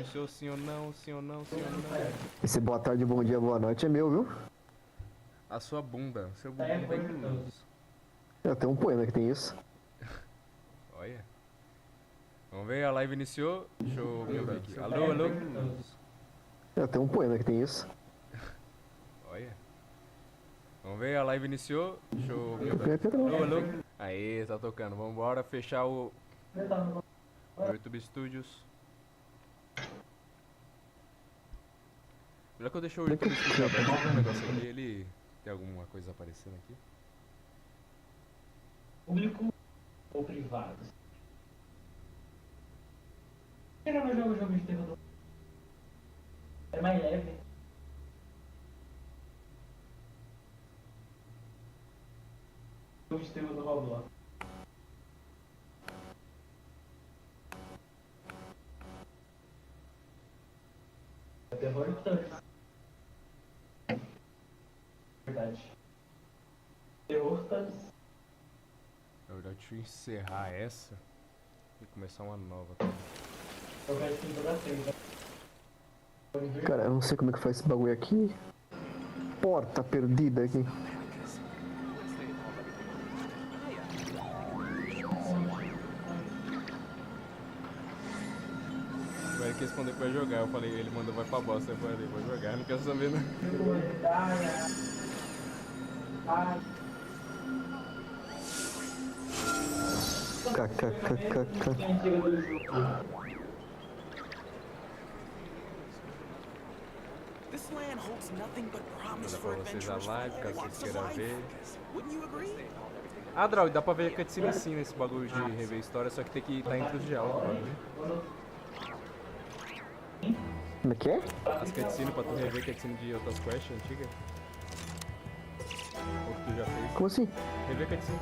iniciou, sim ou não, sim ou não, sim ou não. Esse boa tarde, bom dia, boa noite é meu, viu? A sua bunda, seu bumbum bem guloso. Eu tenho um poema que tem isso. Olha. Vamos ver, a live iniciou. Deixa eu me ouvir aqui. Alô, alô. Eu tenho um poema que tem isso. Olha. Vamos ver, a live iniciou. Deixa eu me ouvir aqui. Alô, alô. Aê, tá tocando. Vamos embora fechar o YouTube Studios. Já que eu deixei o YouTube Studios aberto, deixa eu ver um negócio aqui. Ele tem alguma coisa aparecendo aqui? Público ou privado? Era mais jogo de terror. É mais leve. Jogo de terror do Roblox. É terror tanto. Verdade. Terror tanto. Na verdade, deixa eu encerrar essa e começar uma nova. Tá? Eu quero que toda feita. Cara, eu não sei como é que faz esse bagulho aqui. Porta perdida aqui. Vai que responder que vai jogar. Eu falei, ele mandou vai pra bosta. Eu falei, vou jogar, não quero saber não. KKKKK. This land holds nothing but promise Vou for dar pra vocês a adventurers live, who caso want vocês to queiram ver. survive. Wouldn't you agree? Ah, Draug, dá pra ver cutscene sim nesse bagulho de rever história, só que tem que estar entre os diálogos, bagulho. Como é que é? As cutscenes pra tu rever cutscene de outras quests antigas. Ou que tu já fez. Como assim? Rever cutscene.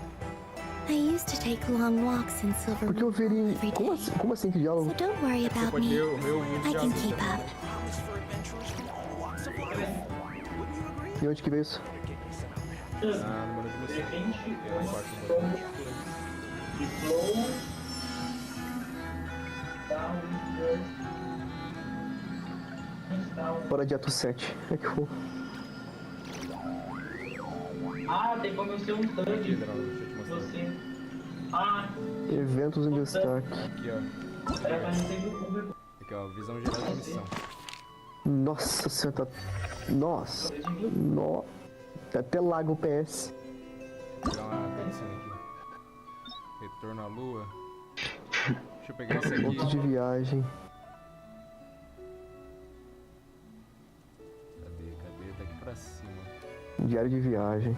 I used to take long walks in Silver Porque eu veria. every Como day. assim? Como assim que diálogo? So don't worry Você about pode me. ver o meu vídeo I já. can keep up. Promise for adventurers from all walks of life. Wouldn't you agree? E onde que veio isso? Ah, no mano de De missão. repente, É a parte do como bagulho. de flow, down, down. Hora de ato 7. É que for. Ah, tem como eu ser um Aqui, tanque. Draug, deixa eu te mostrar. Você. Ah, Eventos em destaque. Aqui, ó. era pra receber o público. Aqui, ó. Visão geral da missão. Nossa senhora, tá. Nossa. No... Tá até lago o PS. Vou pegar uma cutscene aqui. Retorno à lua. Deixa eu pegar esse aqui. Pontos de viagem. Cadê? Tá aqui pra cima. Diário de viagem.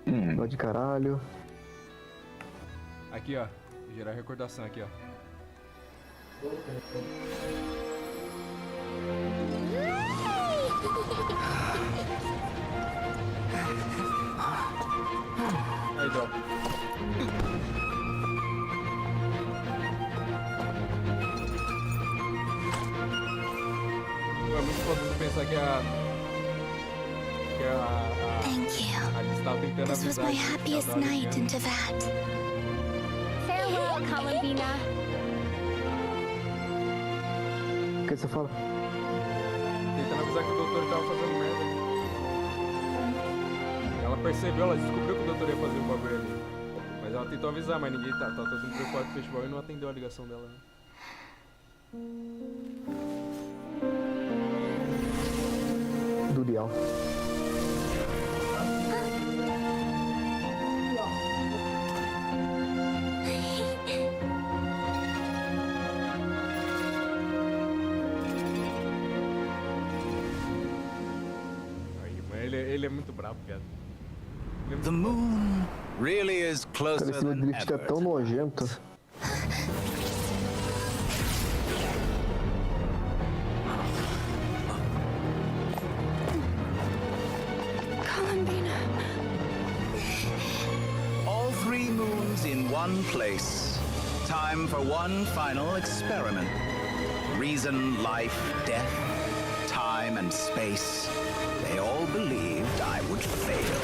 Nó de caralho. Aqui, ó. Gerar recordação aqui, ó. Aí, Dó. É muito foda pensar que Thank you. a Alice tava tentando This was avisar. my que ela happiest tava night ligando. into that. Farewell, Columbina. O que você fala? Tentando avisar que o doutor tava fazendo merda. Ela percebeu, ela descobriu que o doutor ia fazer o bagulho ali. Mas ela tentou avisar, mas ninguém tá todo mundo preocupado com o festival e não atendeu a ligação dela, né? Durial. Aí, mas ele é muito brabo, viado. Ele é muito The moon really is Cara, closer esse than drift tá ever. tão nojento. Columbina. All three moons in one place. Time for one final experiment. Reason, life, death, time and space. They all believed I would fail.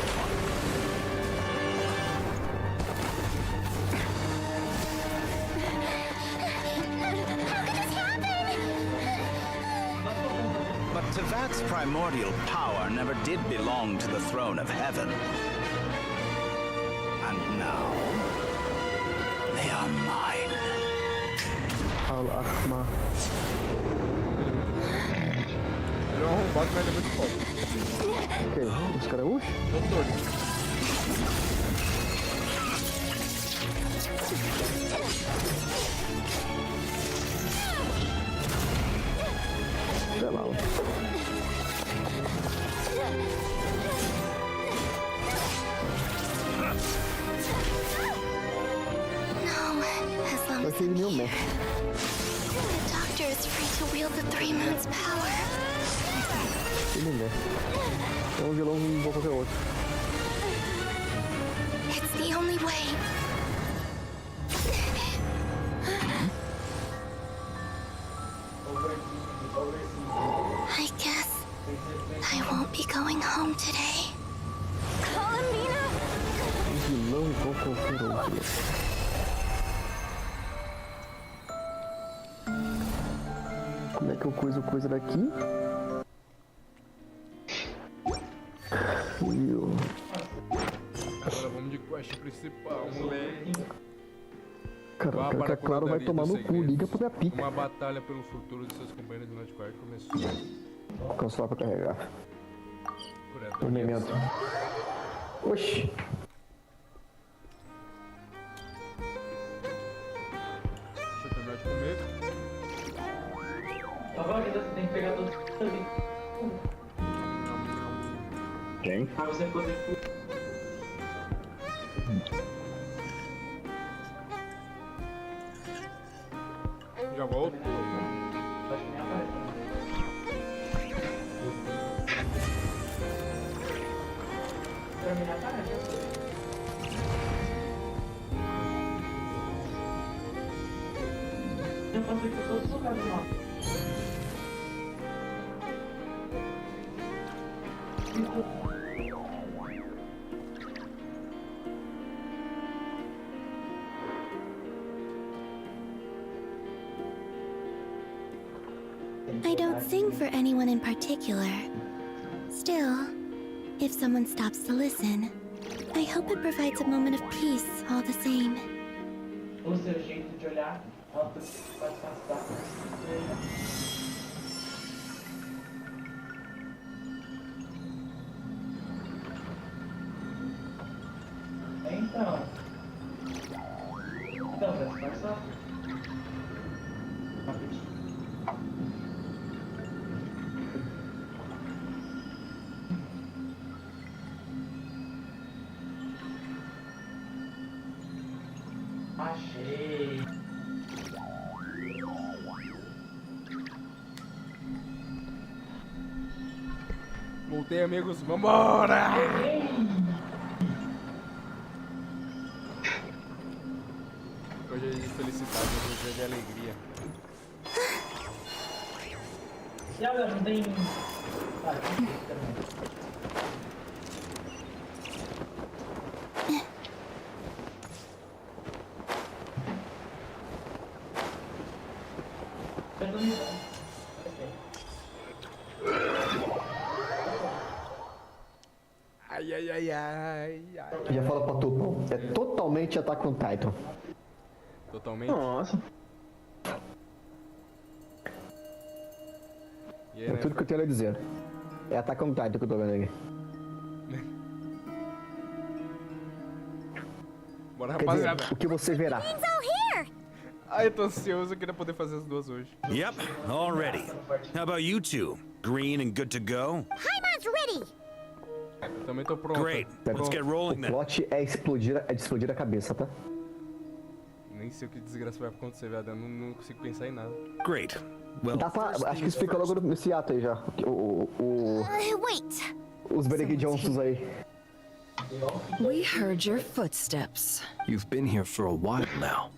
How could this happen? Tevat's primordial power never did belong to the throne of heaven. And now, they are mine. Al-Ahma. Ele é um arrombado, mas ele é muito foda. Ok, os caras... Uxi. Doutor. Sei lá. No, as long Vai as ser I'm meu here. mestre. The doctor is free to wield the Three Moons' power. Ele mestre. É um vilão igual qualquer outro. It's the only way. I guess I won't be going home today. Um vilão igual qualquer outro. Como é que eu coisa daqui? Agora vamos de quest principal, moleque. Cara, Vá o cara para a que é claro vai curadoria tomar dos no cu, segredos. liga pra minha pica. Uma batalha pelo futuro de seus companheiros no Nightcore começou. Cancela pra carregar. Curadoria. Movimento. Oxi. Deixa eu terminar de comer. Agora você tem que pegar todos ali. Quem? Pra você poder. Já volto. Terminar a tarefa. Eu faço aqui todos os lugares lá. I don't sing for anyone in particular. Still, if someone stops to listen, I hope it provides a moment of peace all the same. O seu jeito de olhar vai passar. Então, vai disfarçar. Rapidinho. Achei. Voltei, amigos. Vambora! Hoje é de felicidade, hoje é de alegria. E agora não tem. Ah, tem também. Ai, ai, ai, ai, ai. Já fala pra tu, é totalmente Attack on Titan. Totalmente? Nossa. E aí, É né? tudo que eu tenho a dizer. É Attack on Titan que eu tô vendo aqui. Bora, Quer rapaziada. dizer, o que você verá. Ai, eu tô ansioso, eu queria poder fazer as duas hoje. Yep, all ready. How about you two? Green and good to go? Paimon's ready. Eu também tô pronto. Great. Let's get O rolling then. plot é de explodir a cabeça, tá? Nem sei o que desgraça vai acontecer, velho. Eu não consigo pensar em nada. Great. Well, Dá pra, first acho que things explica first. logo nesse ato aí já. Wait. Os Benedict Johnsons aí. We heard your footsteps. You've been here for a while now.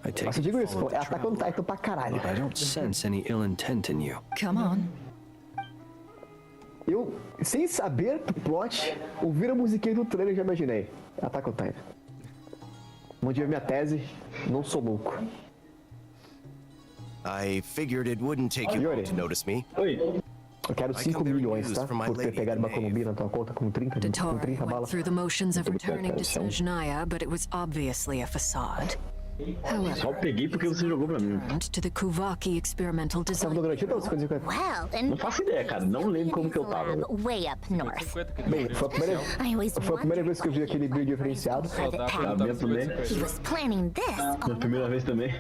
I take Mas eu it digo you isso, followed é the Attack on traveler, Titan pra caralho. but I don't sense any ill intent in you. Come on. Eu, sem saber do plot, ouvir a musiquinha do trailer já imaginei. Attack on Titan. Onde minha tese, não sou louco. I figured it wouldn't take you long to notice me. Oi. Eu quero 5 milhões, tá? Por ter pegado uma colombina na tua conta com 30 Datora balas. went through the motions of returning to Snezhnaya, but it was obviously a facade. Só peguei porque você jogou pra mim. To the Kuvaki experimental Tava design. no garantido ou 50? Well, then Não faço ideia, cara. Não lembro como que eu tava. way up north. 50 que Bem, foi I always a primeira vez que eu vi aquele build diferenciado. Só dá pra Ah, lutar minha no também. 50. He was planning this. Minha primeira vez também.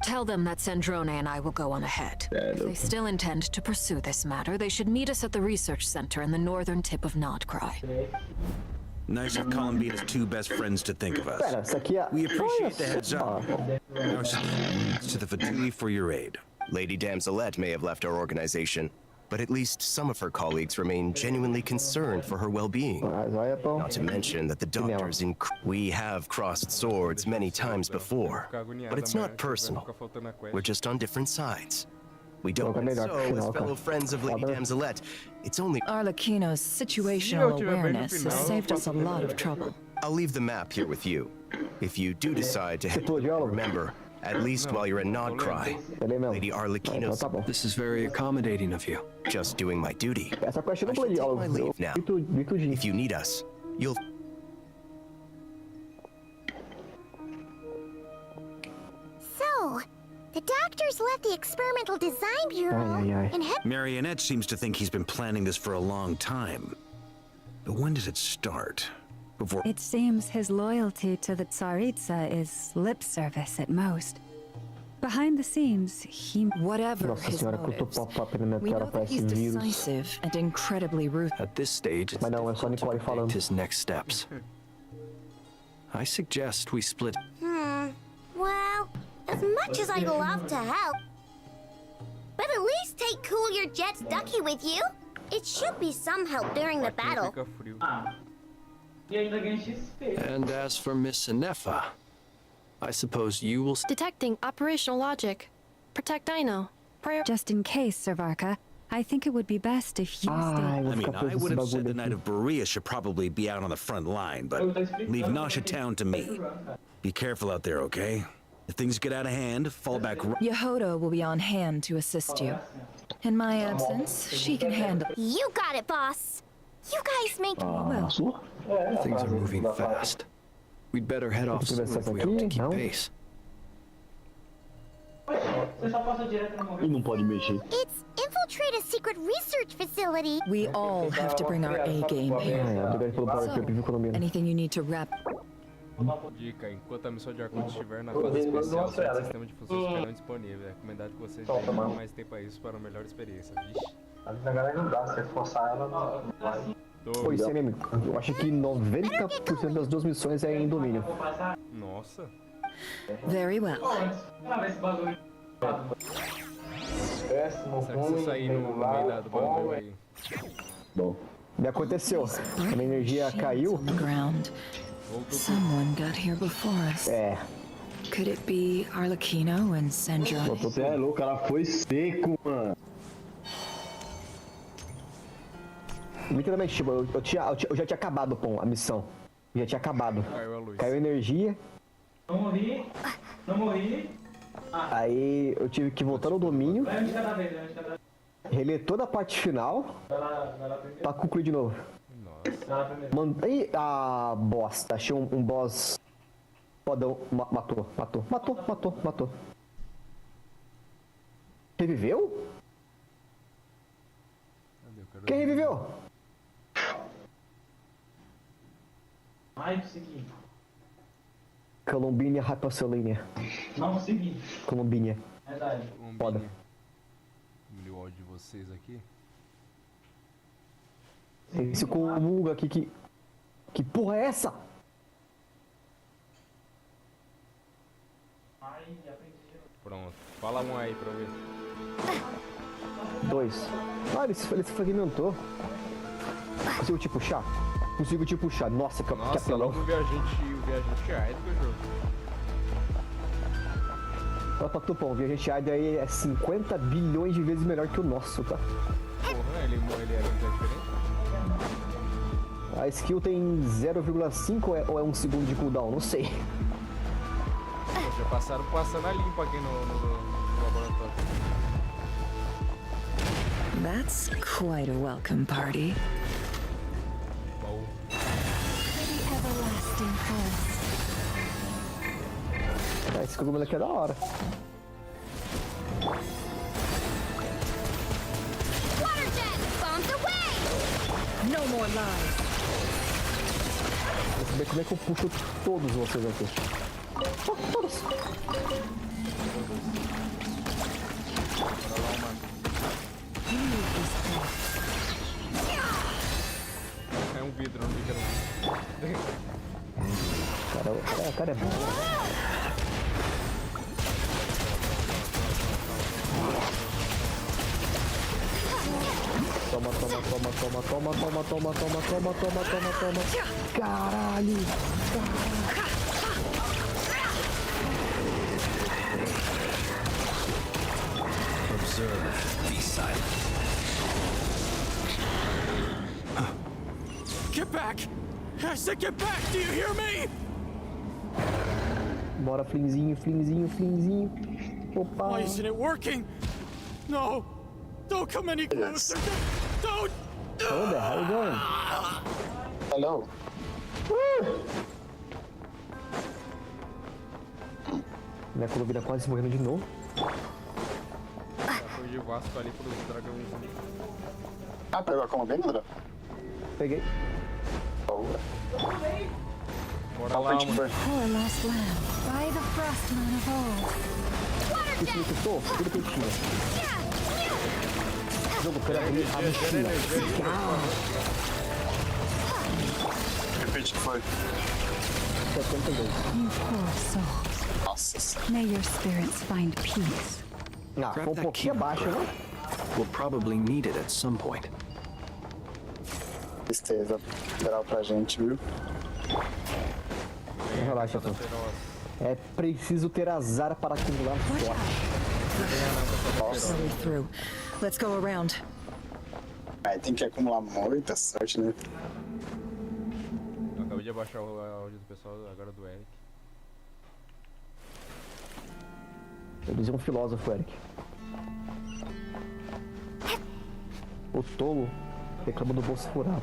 Tell them that Sandrone and I will go on ahead. If they still intend to pursue this matter, they should meet us at the research center in the northern tip of Krai. Nice of Columbina's two best friends to think of us. Pera, isso aqui é... We appreciate the Olha heads só. up. Our thanks to the Fatui for your aid. Lady Damselette may have left our organization, but at least some of her colleagues remain genuinely concerned for her well-being. Mas olha, pô. Not to mention that the doctors in... We have crossed swords many times before, but it's not personal. We're just on different sides. We don't, and so, as fellow friends of Lady Damselette, it's only... Arlecchino's situational awareness has saved us a lot of trouble. I'll leave the map here with you. If you do decide to head, remember, at least while you're in Krai, Lady Arlecchino's... Tá bom. This is very accommodating of you. Just doing my duty. Essa quest eu I não shall play take my leave now. Vi tudinho. If you need us, you'll... So, the doctors left the Experimental Design Bureau Ay, ay, ay. and head Marionette seems to think he's been planning this for a long time. But when did it start? Before... It seems his loyalty to the Tsaritsa is lip service at most. Behind the scenes, he... Whatever Nossa his senhora, quanto motives, pop-up na minha we cara know that parece he's vírus. decisive and incredibly ruthless. At this stage, it's Mas não, é só difficult to Nicole falando. predict his next steps. I suggest we split. Well, as much as I'd love to help, but at least take Cool Your Jet's Ducky with you. It should be some help during the battle. Fica frio. E ainda ganha XP. And as for Miss Anefa, I suppose you will... Detecting operational logic. Protect Dino. Just in case, Servarka, I think it would be best if you Ai, stay... vou I mean, ficar preso I would nesse have said the bagulho Knight aqui. of Berea should probably be out on the front line, but leave Nasha Town to me. Be careful out there, okay? If things get out of hand, fall back... Yehoda will be on hand to assist you. In my absence, she can handle... You got it, boss. You guys make Well, things are moving fast. We'd better head off soon if we hope to keep pace. Você só passa direto no E momento. não pode mexer. It's infiltrate a secret research facility. We all have to bring our A game here. Ai, obrigado pelo power up, viu, Colombina? Anything you need to wrap... Dica, enquanto a missão de arco estiver na fase especial, sem sistema de funções estarão disponíveis. É recomendado que vocês dediquem mais tempo a isso para uma melhor experiência. Vixe. A galera não dá, se forçar ela não vai. Pô, isso aí mesmo. Eu acho que 90% das duas missões é em domínio. Nossa. Very well. Esse bagulho. Péssimo, Será que você sair no meio do bagulho aí? Bom. Me aconteceu. A minha energia caiu. On the ground. Someone got here before us. É. Could it be Arlecchino and Sandrone? Você é louco, ela foi seco, mano. Literalmente, tipo, eu já tinha acabado, pô, a missão. Já tinha acabado. Caiu a luz. Caiu energia. Não morri. Não morri. Aí eu tive que voltar no domínio, Vai um de cada vez, vai um de cada vez. reler toda a parte final Vai lá primeiro. pra concluir de novo. Nossa. Vai lá primeiro. Mandei a bosta. Achei um boss fodão. Matou. Reviveu? Cadê? Eu quero Quem ver. reviveu? Ai, consegui. Colombina Rapacelinha. Não consegui. Colombinha. Verdade. Foda. Diminuir o áudio de vocês aqui. Esse comunga aqui que... Que porra é essa? Ai, aprendi. Pronto. Fala um aí pra eu ver. 2. Ah, ele se fragmentou. Consigo te puxar? Consigo te puxar. Nossa, que Nossa, apelão. logo o viajante Aeeeeeeeeeeee do jogo. Olha pra Tupão, o viajante Aeeeeeeeeee aí é 50 bilhões de vezes melhor que o nosso, tá? Porra, ele era diferente? A skill tem 0,5 ou é 1 segundo de cooldown? Não sei. Pô, já passando a limpa aqui no laboratório. That's quite a welcome party. The everlasting forest. Esse cogumelo aqui é da hora. Water jet, bombs away! No more lies. Vou saber como é que eu puxo todos vocês aqui. Todos. É um vidro, não fica O cara é bom. Toma. Caralho. Observe. Be silent. Get back! I said get back! Do you hear me? Bora, flinzinho. Opa. Why isn't it working? No! Don't come any closer! Don't! Hello there, how you going? Hello. Minha coluna quase morrendo de novo. Foi de Vasco ali pro dragão. Ah, pegou a comanda, André? Peguei. Bora lá, mano. Poor lost lamb, by the frostman of old. Isso me custou? Tudo que eu tinha. Jogo, quero abrir a mochila. Repete que foi. 72. You poor soul. Nossa. May your spirits find peace. Ah, foi pouquinho abaixo, né? We'll probably need it at some point. Tristeza. Geral pra gente, viu? Relaxa, pô. É preciso ter azar para acumular sorte. Hurry through. Let's go around. Aí tem que acumular muita sorte, né? Eu acabei de abaixar o áudio do pessoal, agora do Eric. Eles é um filósofo, Eric. O tolo reclama do bolso furado.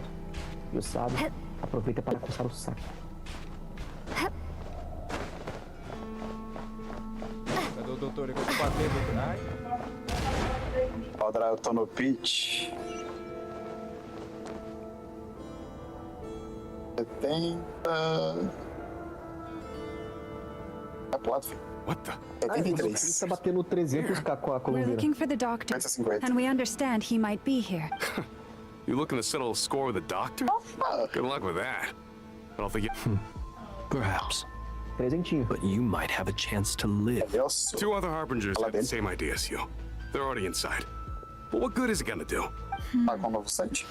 E o sábio aproveita para coçar o saco. Cadê o doutor? Eu vou bater, doutor. Ai. Aldra, eu tô no pitch. 70. Tá pro lado, filho. What the? 73. Tá batendo 300k com a We're coluna. looking for the doctor, 50. and we understand he might be here. You looking to settle a score with the doctor? Good luck with that. I don't think you... Perhaps. 300. But you might have a chance to live. Deus. Two other harbingers have the same idea as you. They're already inside. But what good is it gonna do? Tá com o novo site?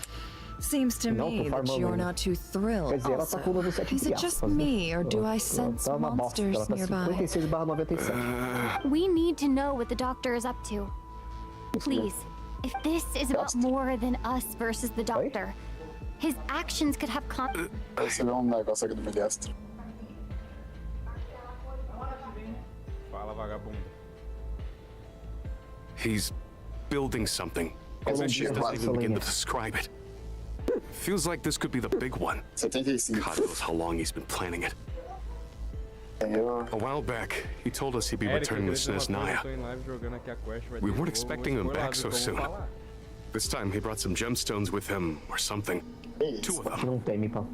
Seems to Não, me tô that farmando you're ainda. not too thrilled. Quer dizer, ela tá com o novo set Is it just me, or do I sense Tá uma bosta. monsters Ela tá nearby? 56/97. We need to know what the doctor is up to. Please, if this is about more than us versus the doctor, his actions could have Você vê um negócio aqui do Mediastro. Fala, vagabundo. He's building something. Mas It um just dia, doesn't even begin to linha. describe it. Feels like this could be the big one. 75. God knows how long he's been planning it. Eu... A while back, he told us he'd be Eric, returning eu with queria dizer uma coisa, Naya. eu tô em live jogando aqui a quest, vai We ter- weren't vou expecting him expor lá back so do que eu soon. vou falar. This time, he brought some gemstones with him, or something. Two of them. Não teme, pau.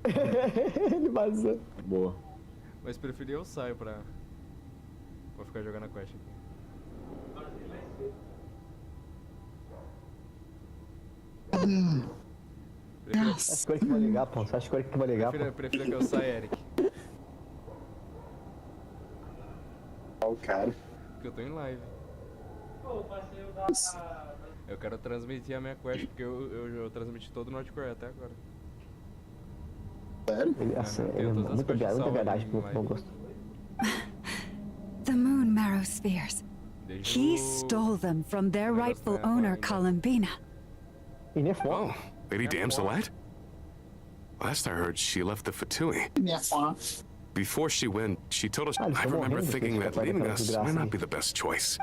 Ele vazou. Boa. Mas preferi eu saio pra ficar jogando a quest aqui. Acho que o Eric vai ligar, pô. Você acha que o Eric vai ligar, pô? Prefiro que eu saia, Eric. Ó o cara. Porque eu tô em live. Eu quero transmitir a minha quest, porque eu transmiti todo o Nordcore até agora. Sério? Ele, assim, ele é muita verdade pro meu gosto. The moon marrow spheres. He stole them from their rightful owner, Columbina. E nem é foda. Oh, Lady Damselette? Last I heard, she left the Fatui. Before she went, she told us, I remember thinking that leaving us might not be the best choice.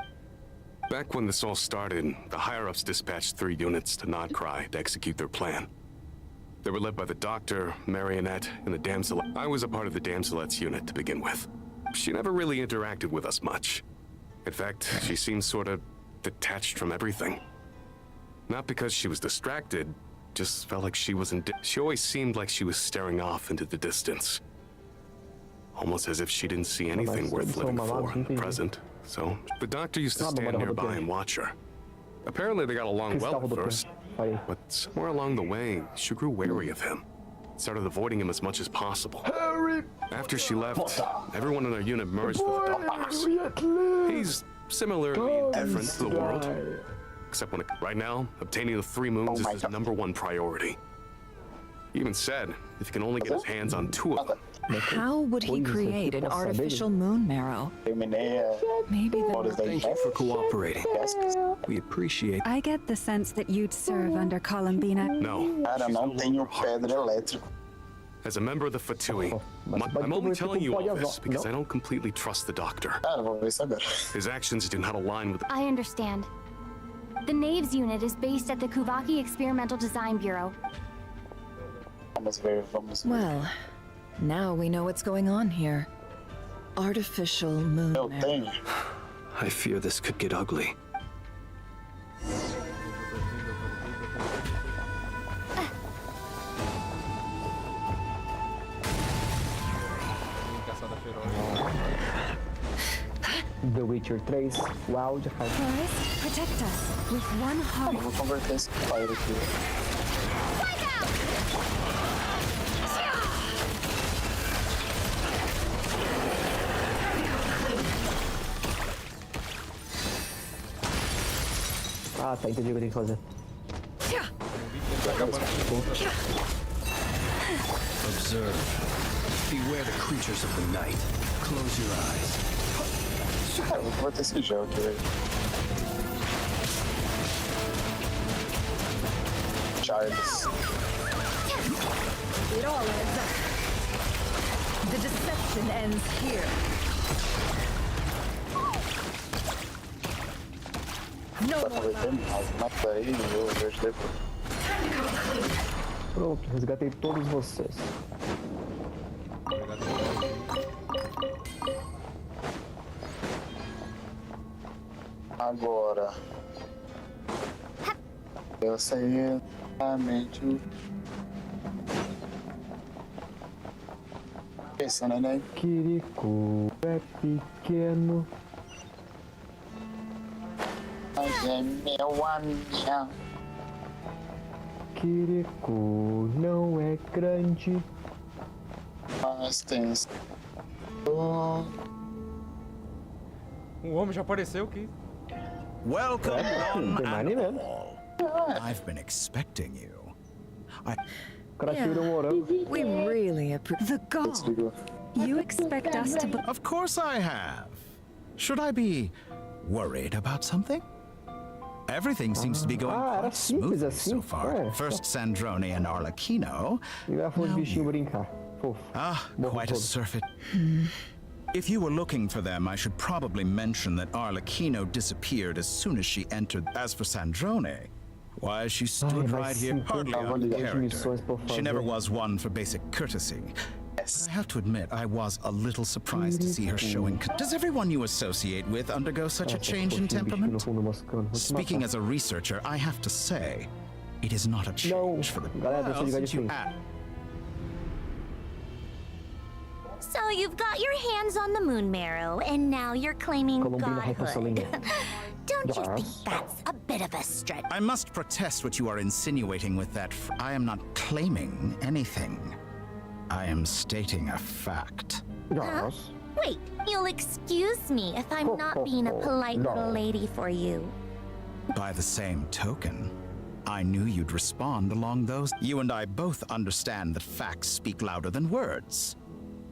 Back when this all started, the higher-ups dispatched 3 units to Krai to execute their plan. They were led by the doctor, Marionette, and the damsel. I was a part of the damselette's unit to begin with. She never really interacted with us much. In fact, she seemed sort of detached from everything. Not because she was distracted, just felt like she wasn't. She always seemed like she was staring off into the distance. Almost as if she didn't see anything worth living for in the present. So, the doctor used to stand nearby and watch her. Apparently they got along well at first, but somewhere along the way, she grew wary of him. Started avoiding him as much as possible. After she left, everyone in our unit merged with the doctors. He's similarly indifferent to the world, except when right now, obtaining the 3 moons is his #1 priority. He even said if he can only get his hands on 2 of them. How would he create an artificial moon marrow? Maybe the... Thank you for cooperating. We appreciate... I get the sense that you'd serve under Columbina. No. Cara, não tenho pedra elétrica. As a member of the Fatui, I'm only telling you all this because I don't completely trust the doctor. His actions do not align with... I understand. The Knaves unit is based at the Kuvaki Experimental Design Bureau. Well, now we know what's going on here. Artificial moon marrow. I fear this could get ugly. The Witcher 3, o áudio faz. Christ, protect us with one heart. Vou converter esse fire aqui. Ah, tá, entendi o que eu tenho que fazer. Observe. Beware the creatures of the night. Close your eyes. Cara, vou converter esse gel aqui, velho. Charles. It all ends up. The deception ends here. No more. Mata aí, eu vejo depois. Pronto, resgatei todos vocês. Agora, eu sei exatamente o que esse neném. Quirico é pequeno, mas é meu anel. Quirico não é grande, Mas tem. O homem já apareceu aqui. Welcome, não tem mais nem mesmo. I've been expecting you. We really appreciate The gall. You expect us to... Of course I have. Should I be worried about something? Everything seems to be going quite smooth so far. First Sandrone and Arlecchino. Quite a surfeit. If you were looking for them, I should probably mention that Arlecchino disappeared as soon as she entered. As for Sandrone, why, she stood right here, hardly out of character. She never was one for basic courtesy. But I have to admit, I was a little surprised to see her showing... Does everyone you associate with undergo such a change in temperament? Speaking as a researcher, I have to say, it is not a change for the... Well, since you add... So you've got your hands on the moon marrow, and now you're claiming godhood. Don't you think that's a bit of a stretch? I must protest what you are insinuating with that. I am not claiming anything. I am stating a fact. Huh? Wait, you'll excuse me if I'm not being a polite little lady for you. By the same token, I knew you'd respond along those. You and I both understand that facts speak louder than words.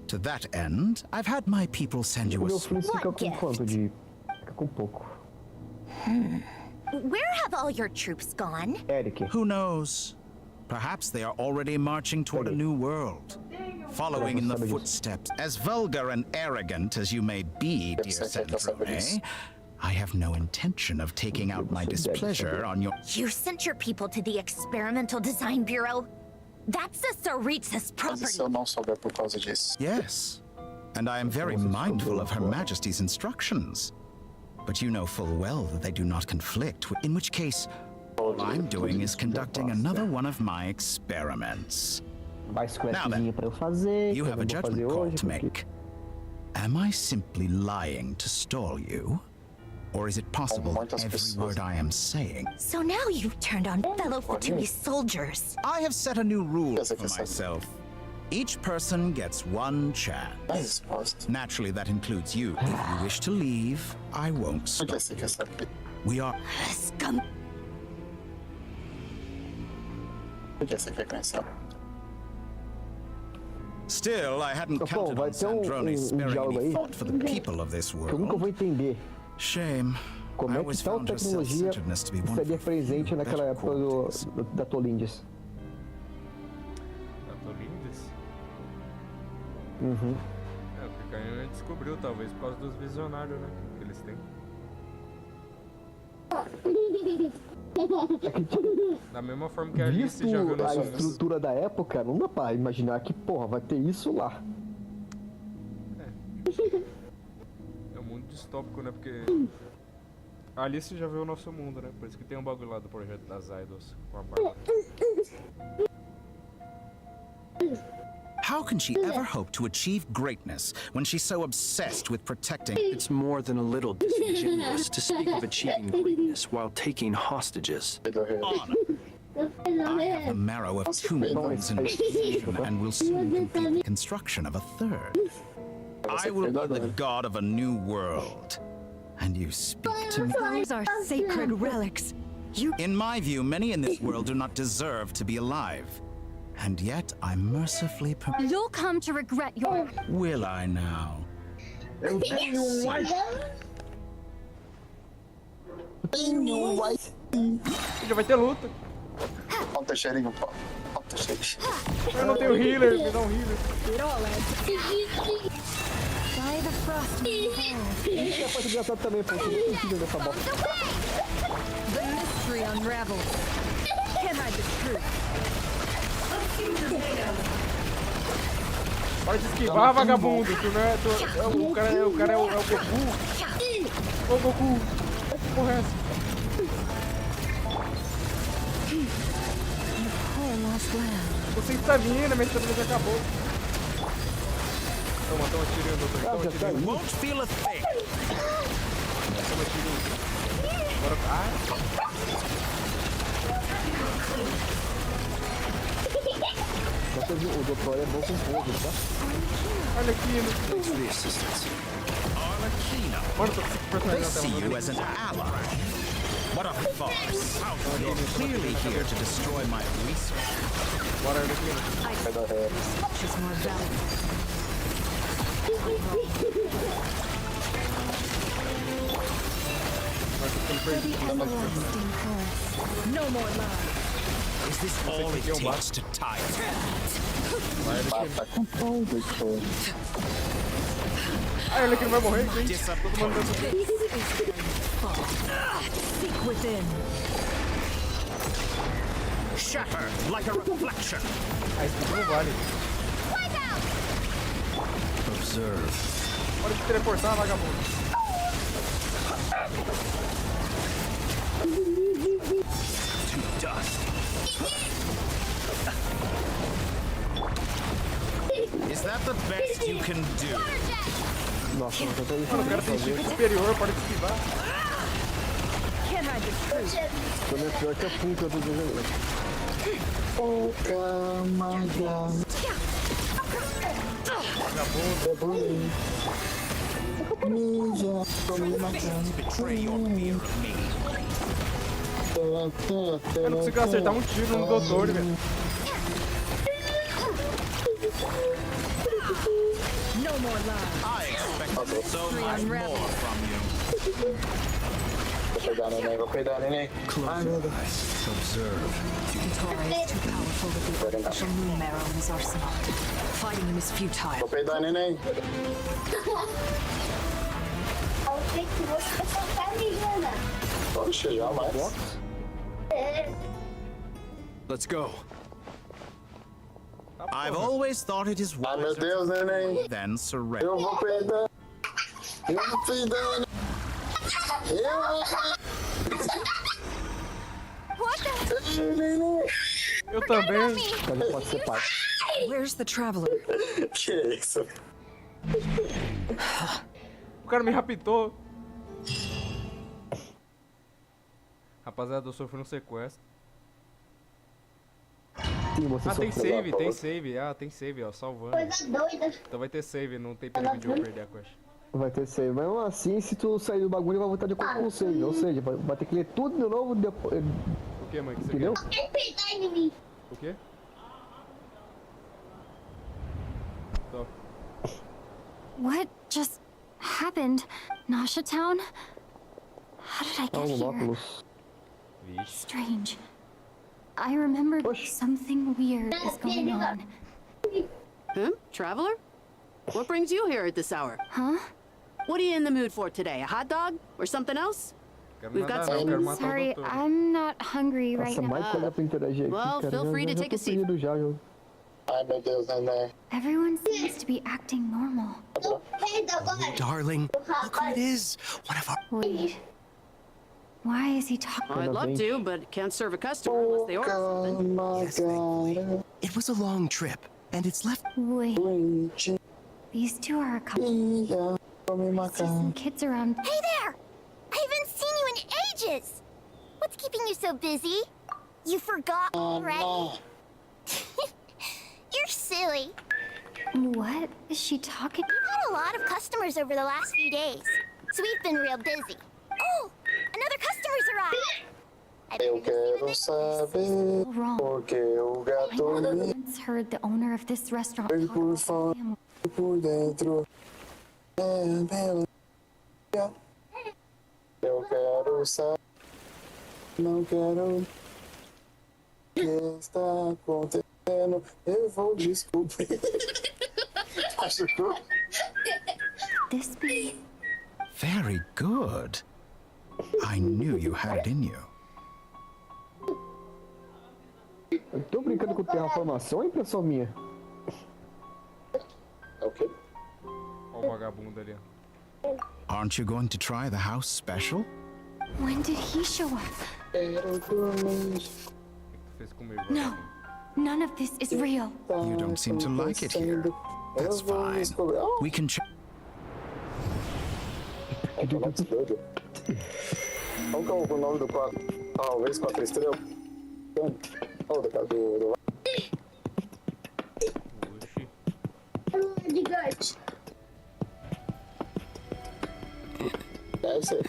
To that end, I've had my people send you a... What gift? Where have all your troops gone? Who knows? Perhaps they are already marching toward a new world. following in the footsteps. As vulgar and arrogant as you may be, dear Sandrone, I have no intention of taking out my displeasure on your... You sent your people to the Experimental Design Bureau? That's the Tsaritsa's property. Yes, and I am very mindful of Her Majesty's instructions. But you know full well that they do not conflict, in which case, all I'm doing is conducting another one of my experiments. Now then, you have a judgment call to make. Am I simply lying to stall you? Or is it possible every word I am saying? So now you've turned on fellow Fatui soldiers. I have set a new rule for myself. Each person gets one chance. Naturally, that includes you. If you wish to leave, I won't stop. We are... Scum. Still, I hadn't counted on Sandrone sparing any thought for the people of this world. Shame. Como é que tal tecnologia estaria presente naquela época da Tolindes? Da Tolindes? Uhum. É, o que a gente descobriu, talvez, por causa dos visionários, né? Que eles têm. Da mesma forma que a Alice já viu a estrutura da época, não dá pra imaginar que, porra, vai ter isso lá. É um mundo distópico, né? Porque a Alice já viu o nosso mundo, né? Por isso que tem um bagulho lá do projeto das Idols com a barba. How can she ever hope to achieve greatness when she's so obsessed with protecting? It's more than a little disingenuous to speak of achieving greatness while taking hostages. Honor. I have the marrow of 2 bones in my possession and will soon complete the construction of a third. I will be the god of a new world. And you speak to me. Those are sacred relics. In my view, many in this world do not deserve to be alive. And yet, I mercifully permit... You'll come to regret your... Will I now? Já vai ter luta. Falta cheirinho, pô. Falta cheirinho. Eu não tenho healer, me dá um healer. By the frost. Isso é parte engraçada também, porque eu não consigo nessa bosta. The mystery unravels. Can I the truth? Para de esquivar, vagabundo. Tu não é, o cara é o Goku. Ô Goku, que porra é essa? Você está vindo, minha estamina já acabou. Toma um tirinho, doutor. Toma um tirinho. Won't feel a thing. Toma um tirinho. Bora. O doutor é bom com fogo, tá? Olha aqui, no... Mano, tô com They see you as an ally. What a farce. You're clearly here to destroy my research. Bora, olha aqui. She's more valuable. No more lies. Is this all it takes to tie us? Ah, olha que não vai morrer, gente. Todo mundo dando... Seek within. Shatter like a reflection. Ah, isso não vale. Observe. Pode te teleportar, vagabundo. To dust. Is that the best you can do? Nossa, não tô isso. Mano, o cara tem chifre superior, pode esquivar. Can I the truth? Também pior que a punta do desenho. Oh, my God. Ninja, tô me matando. Eu não consigo acertar um tiro no doutor, velho. No more lies. I expect so much more from you. Vou cuidar, neném. Close your eyes. Observe. Krai is too powerful with the artificial moon marrow in his arsenal. Fighting him is futile. Vou cuidar, neném. Poxa, jamais. Let's go. I've always thought it is Ai, meu Deus, neném. then surrender. Eu vou cuidar. Eu vou cuidar. Eu também. Ele pode ser pai. Where's the traveler? Que isso? O cara me raptou. Rapaziada, eu sofri um sequestro. Sim, você Ah, tem sofreu. save, tem save. Ah, tem save, ó, salvando. Coisa doida. Então vai ter save, não tem perigo de eu perder a quest. Vai ter save. Mas mesmo assim, se tu sair do bagulho, vai voltar de acordo com o save. Ou seja, vai ter que ler tudo de novo depois. O que, mãe? Que você Entendeu? Quem peitar em mim? O quê? Tô. What just happened? Nasha Town? How did I Ah, get um here? óculos. Vixe. Strange. I remembered something weird is going on. Traveler? What brings you here at this hour? Huh? What are you in the mood for today? A hot dog? Or something else? We've got some... Sorry, I'm not hungry right Nossa, mais now. coisa pra interagir aqui, Well, cara. feel free to Já take a tô seat. pedindo já, eu... Ai, meu Deus, neném. Everyone seems to be acting normal. Darling, look who it is. One of our... Wait. Why is he talking? I'd love to, but can't serve a customer unless they order something. Yes, baby. It was a long trip, and it's left... Wait. These two are a couple. I see some kids around. Hey there! I haven't seen you in ages! What's keeping you so busy? You forgot already? You're silly. What is she talking? We've had a lot of customers over the last few days, so we've been real busy. Oh! Another customer's arrived! Eu quero saber porque o I gato me once heard the owner of this restaurant veio talk por about fora family. e por dentro. Eu quero saber, não quero o que está acontecendo. Eu vou descobrir. Acho que This be Very good. I knew you had it in you. Eu tô brincando com terraformação, é impressão minha. Ok. Olha o vagabundo ali, ó. Aren't you going to try the house special? When did he show up? Quero dormir. O que tu fez comigo? No, none of this is real. You don't seem to like it here. That's fine. We can check. Qual que é o nome do quadro? Talvez 4 estrelas. Oh, do Deve ser.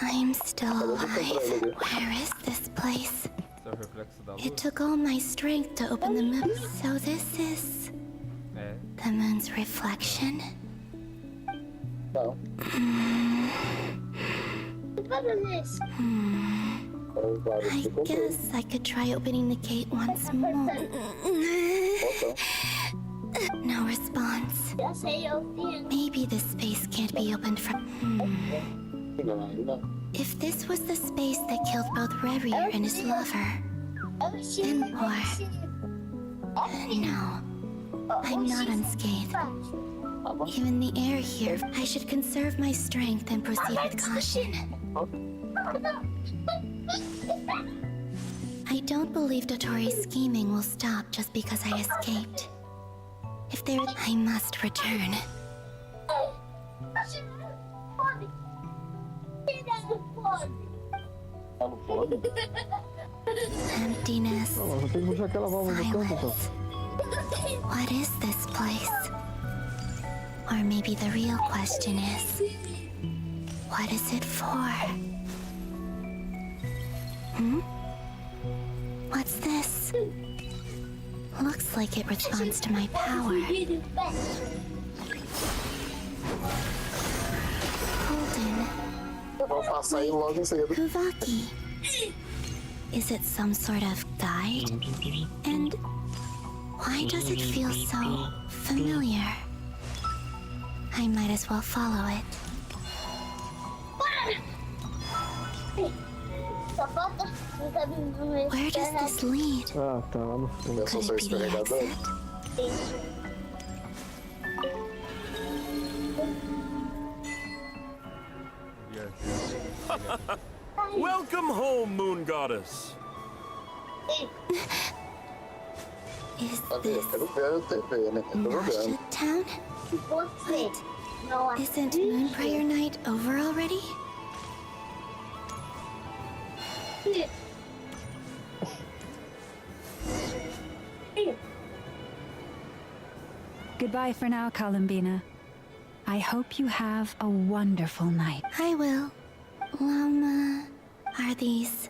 I'm still alive. Where is this place? Esse é o reflexo da luz? It took all my strength to open the moon. So this is É. the moon's reflection? Não. I guess I could try opening the gate once more. No response. Maybe this space can't be opened from... If this was the space that killed both Revier and his lover, then no, I'm not unscathed. Given the air here, I should conserve my strength and proceed with caution. I don't believe Dotori's scheming will stop just because I escaped. If there, I must return. Emptiness. Silence. What is this place? Or maybe the real question is, what is it for? What's this? Looks like it responds to my power. Holden, vou passar aí logo em seguida. Kuvaki. Is it some sort of guide? And why does it feel so familiar? I might as well follow it. Where does this lead? Ah, tá lá no fundo. Eu sou escorregador. Welcome home, Moon Goddess. Is Eu quero ver a TV, né? Eu tô Noshia jogando. Town? Wait, isn't Moon Prayer Night over already? Goodbye for now, Columbina. I hope you have a wonderful night. I will. Lama, are these?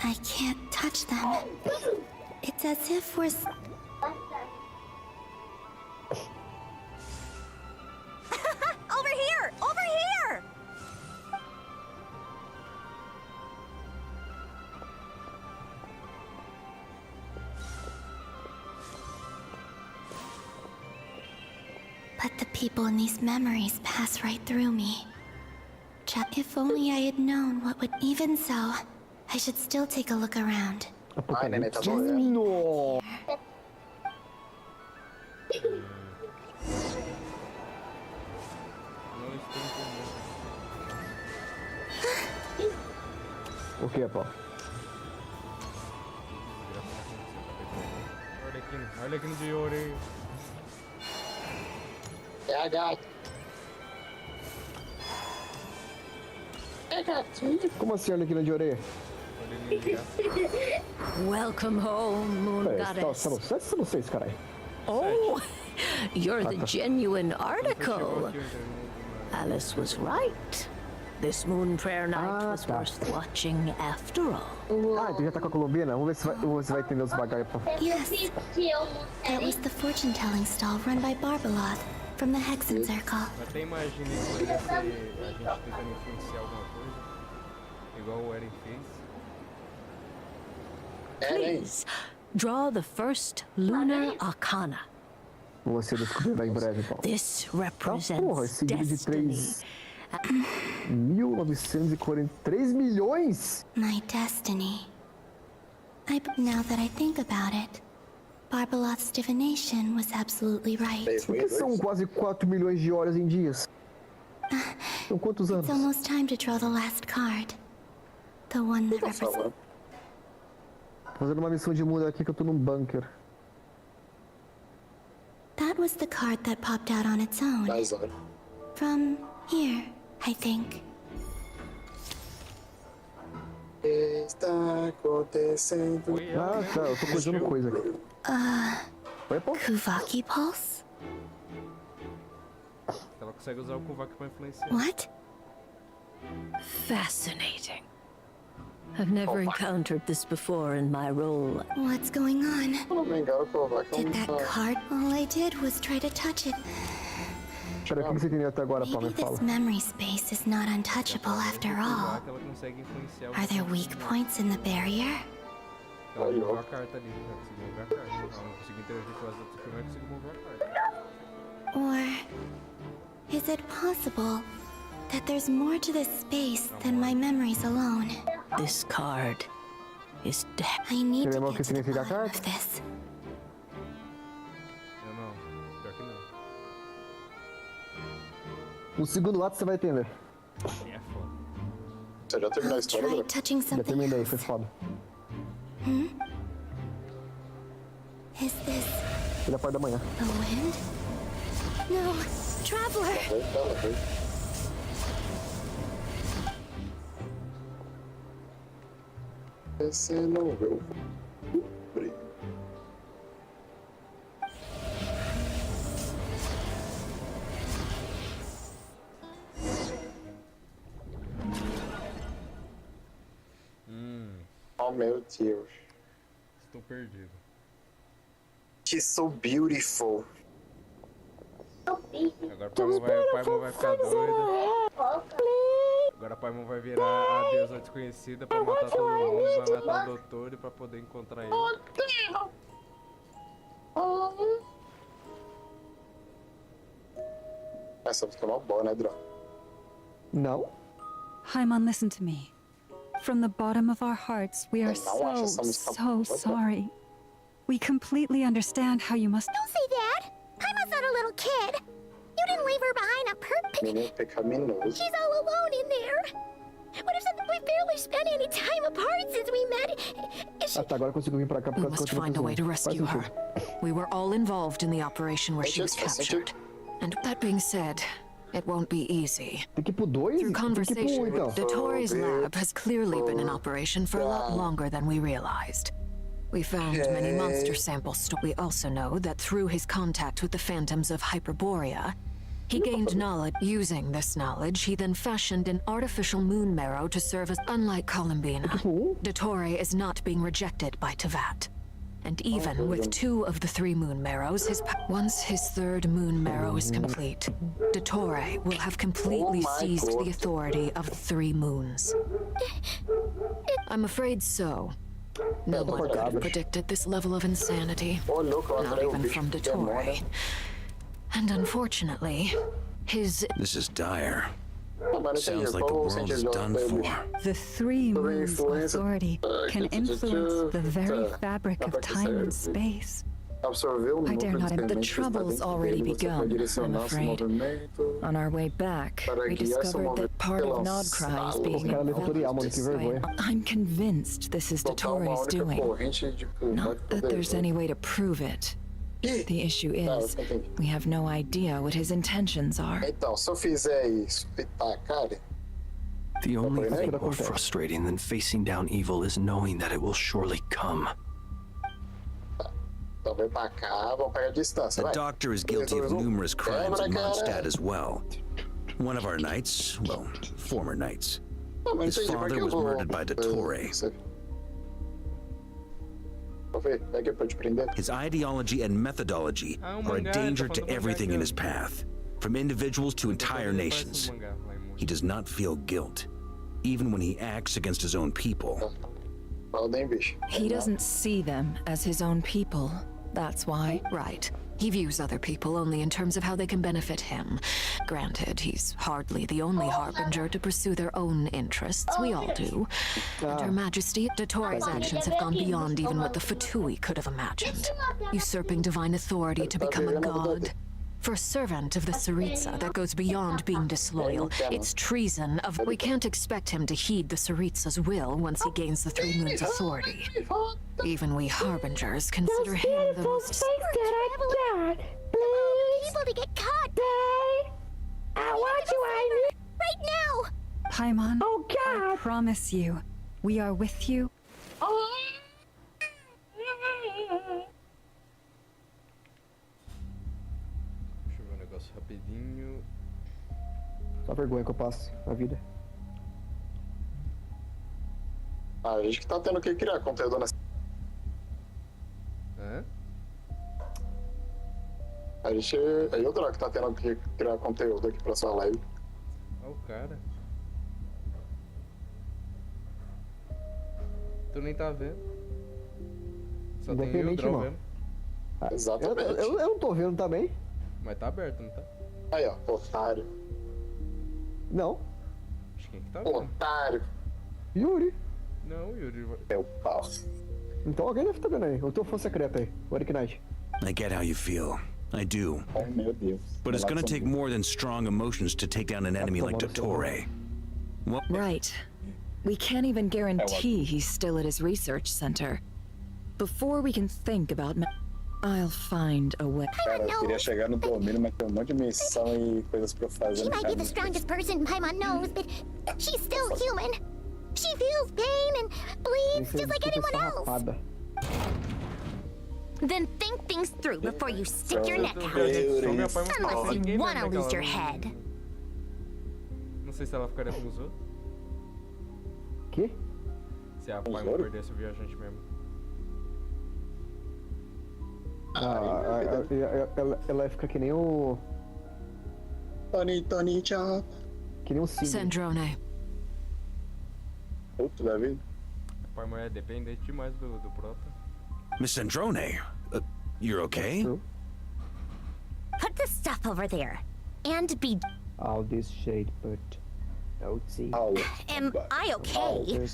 I can't touch them. It's as if we're... Over here! Over here! But the people in these memories pass right through me. If only I had known what would... Even so, I should still take a look around. Ai, neném, tá bom. O que, pô? Olha aqui no de ouro aí. É a gata. É gatinho. Como assim, Arlequina de orelha? Welcome home, Moon Goddess. São vocês, caralho. Oh, you're the genuine article. Alice was right. This Moon Prayer Night was worth watching after all. Ah, então já tá com a Columbina? Vamos ver se você vai entender os bagagens, pô. Yes, that was the fortune-telling stall run by Barbaloth from the Hexen Circle. Até imagine que poderia ser a gente tentando influenciar alguma coisa, igual o Eren fez. Please, draw the first lunar arcana. Você descobrirá em breve, pô. This Porra, represents esse vídeo de destiny. 3 milhões? My destiny. Now that I think about it, Barbaloth's divination was absolutely right. Por que são quase 4 milhões de horas em dias? São quantos anos? It's almost time to draw the last card. The one that represents... Fazendo uma missão de mundo aqui que eu tô num bunker. That was the card that popped out on its own. From here, I think. Está acontecendo. Ah, tá, eu tô coisando coisa aqui. Oi, pô? Kuvaki Pulse? Ela consegue usar o Kuvaki pra influenciar. What? Fascinating. I've never encountered this before in my role. What's going on? Did that card? All I did was try to touch it. Pera, o que você entendeu até agora, pô? Me Maybe fala. this memory space is not untouchable after all. Ela consegue influenciar Are there weak points in the barrier? Ela moveu a carta ali, ela conseguiu mover a carta. Ela não conseguiu interagir com as outras que não conseguiu mover a carta. Or is it possible that there's more to this space than my memories alone? This card is dead. I need Você to lembra o get que to the significa a bottom carta? of this. Eu não, pior que não. No segundo ato você vai entender. É foda. Você já terminou a história, Try Bora? touching Já something terminei, else. foi foda. Is this Ele é parte da manhã. the wind? No, Traveler! Esse não viu. Oh, meu Deus. Estou perdido. She's so beautiful. Agora o Paimon vai ficar doido. Agora o Paimon vai virar a deusa desconhecida pra matar todo mundo, vai matar o doutor e pra poder encontrar ele. Essa música é uma boa, né, Dro? Não. Paimon, listen to me. From the bottom of our hearts, we are so sorry. We completely understand how you must... Don't say that! Paimon's not a little kid. You didn't leave her behind on purpose. Menino pecaminoso. She's all alone in there. What if we've barely spent any time apart since we met? Até agora eu consigo vir pra cá We must find a way to rescue her. We were all involved in the operation where she was captured. And that being said, it won't be easy. Through conversation, Dottore's lab has clearly been in operation for a lot longer than we realized. We found many monster samples. We also know that through his contact with the phantoms of Hyperborea, he gained knowledge. Using this knowledge, he then fashioned an artificial moon marrow to serve as... Unlike Columbina, Dottore is not being rejected by Teyvat. And even with 2 of the 3 moon marrows, once his 3rd moon marrow is complete, Dottore will have completely seized the authority of the 3 moons. I'm afraid so. No one could have predicted this level of insanity, not even from Dottore. And unfortunately, his... This is dire. Sounds like the world is done for. The 3 moons' authority can influence the very fabric of time and space. I dare not. The trouble's already begun, I'm afraid. On our way back, we discovered that part of Nodcry is being enveloped. I'm convinced this is Dottore's doing. Not that there's any way to prove it. The issue is, we have no idea what his intentions are. The only thing more frustrating than facing down evil is knowing that it will surely come. The doctor is guilty of numerous crimes in Mondstadt as well. One of our knights, well, former knights. His father was murdered by Dottore. His ideology and methodology are a danger to everything in his path, from individuals to entire nations. He does not feel guilt, even when he acts against his own people. He doesn't see them as his own people. That's why. Right. He views other people only in terms of how they can benefit him. Granted, he's hardly the only harbinger to pursue their own interests. We all do. And Her Majesty, Dottore's actions have gone beyond even what the Fatui could have imagined. Usurping divine authority to become a god. For a servant of the Tsaritsa, that goes beyond being disloyal. It's treason of... We can't expect him to heed the Tsaritsa's will once he gains the 3 moons' authority. Even we harbingers consider him the most... People to get caught! I want you, right now! Paimon, I promise you, we are with you. Deixa eu ver um negócio rapidinho. Só vergonha que eu passo na vida. A gente que tá tendo que criar conteúdo nessa... A gente... É o Draco que tá tendo que criar conteúdo aqui pra sua live. Olha o cara. Tu nem tá vendo. Só tem eu e o Draco vendo. Exatamente. Eu não tô vendo também. Mas tá aberto, não tá? Aí, ó, otário. Não. Acho que quem que tá vendo? Otário. Yuri. Não, Yuri. Meu pau. Então alguém deve estar vendo aí. Ou teu fã secreto aí. O Eric Knight. I get how you feel. I do. Oh, meu Deus. But it's gonna take more than strong emotions to take down an enemy like Dottore. Well, right. We can't even guarantee he's still at his research center. Before we can think about... I'll find a way. Cara, eu queria chegar no domínio, mas tem um monte de missão e coisas pra fazer. She might be the strongest person Paimon knows, but she's still human. She feels pain and bleeds just like anyone else. Then think things through before you stick your neck out. Unless you want to lose your head. Não sei se ela ficaria com os outros. Que? Se a Paimon perdesse o viajante mesmo. Ela fica que nem o... Tony, tchau. Que nem um Cid. Sandrone. Outro da vida. A Paimon é dependente demais do Prota. Miss Sandrone, you're okay? Put the stuff over there. And be... All this shade, but... Am I okay?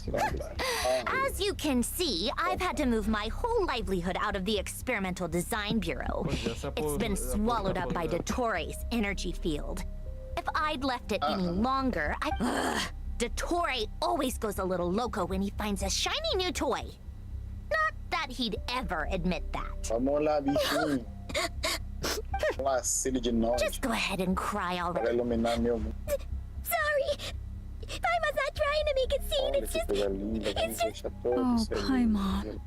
As you can see, I've had to move my whole livelihood out of the Experimental Design Bureau. It's been swallowed up by Dottores' energy field. If I'd left it any longer, Dottore always goes a little loco when he finds a shiny new toy. Not that he'd ever admit that. Vamos lá, bichinho. Just go ahead and cry already. Sorry! Paimon's not trying to make it seem, it's just... Oh, Paimon.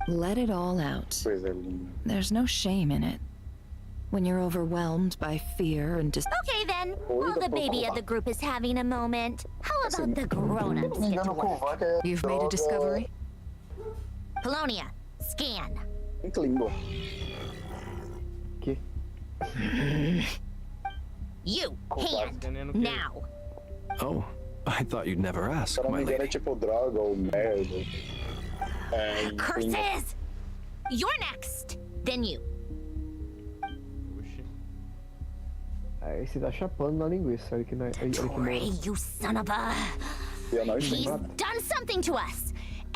Let it all out. There's no shame in it. When you're overwhelmed by fear and just... Okay then, while the baby of the group is having a moment, how about the grown-ups get to work? You've made a discovery? Polonia, scan. You, hand, now. Oh, I thought you'd never ask, my lady. Curses! You're next, then you. Aí você tá chapando na linguiça, olha que não é. Ray, you son of a... He's done something to us.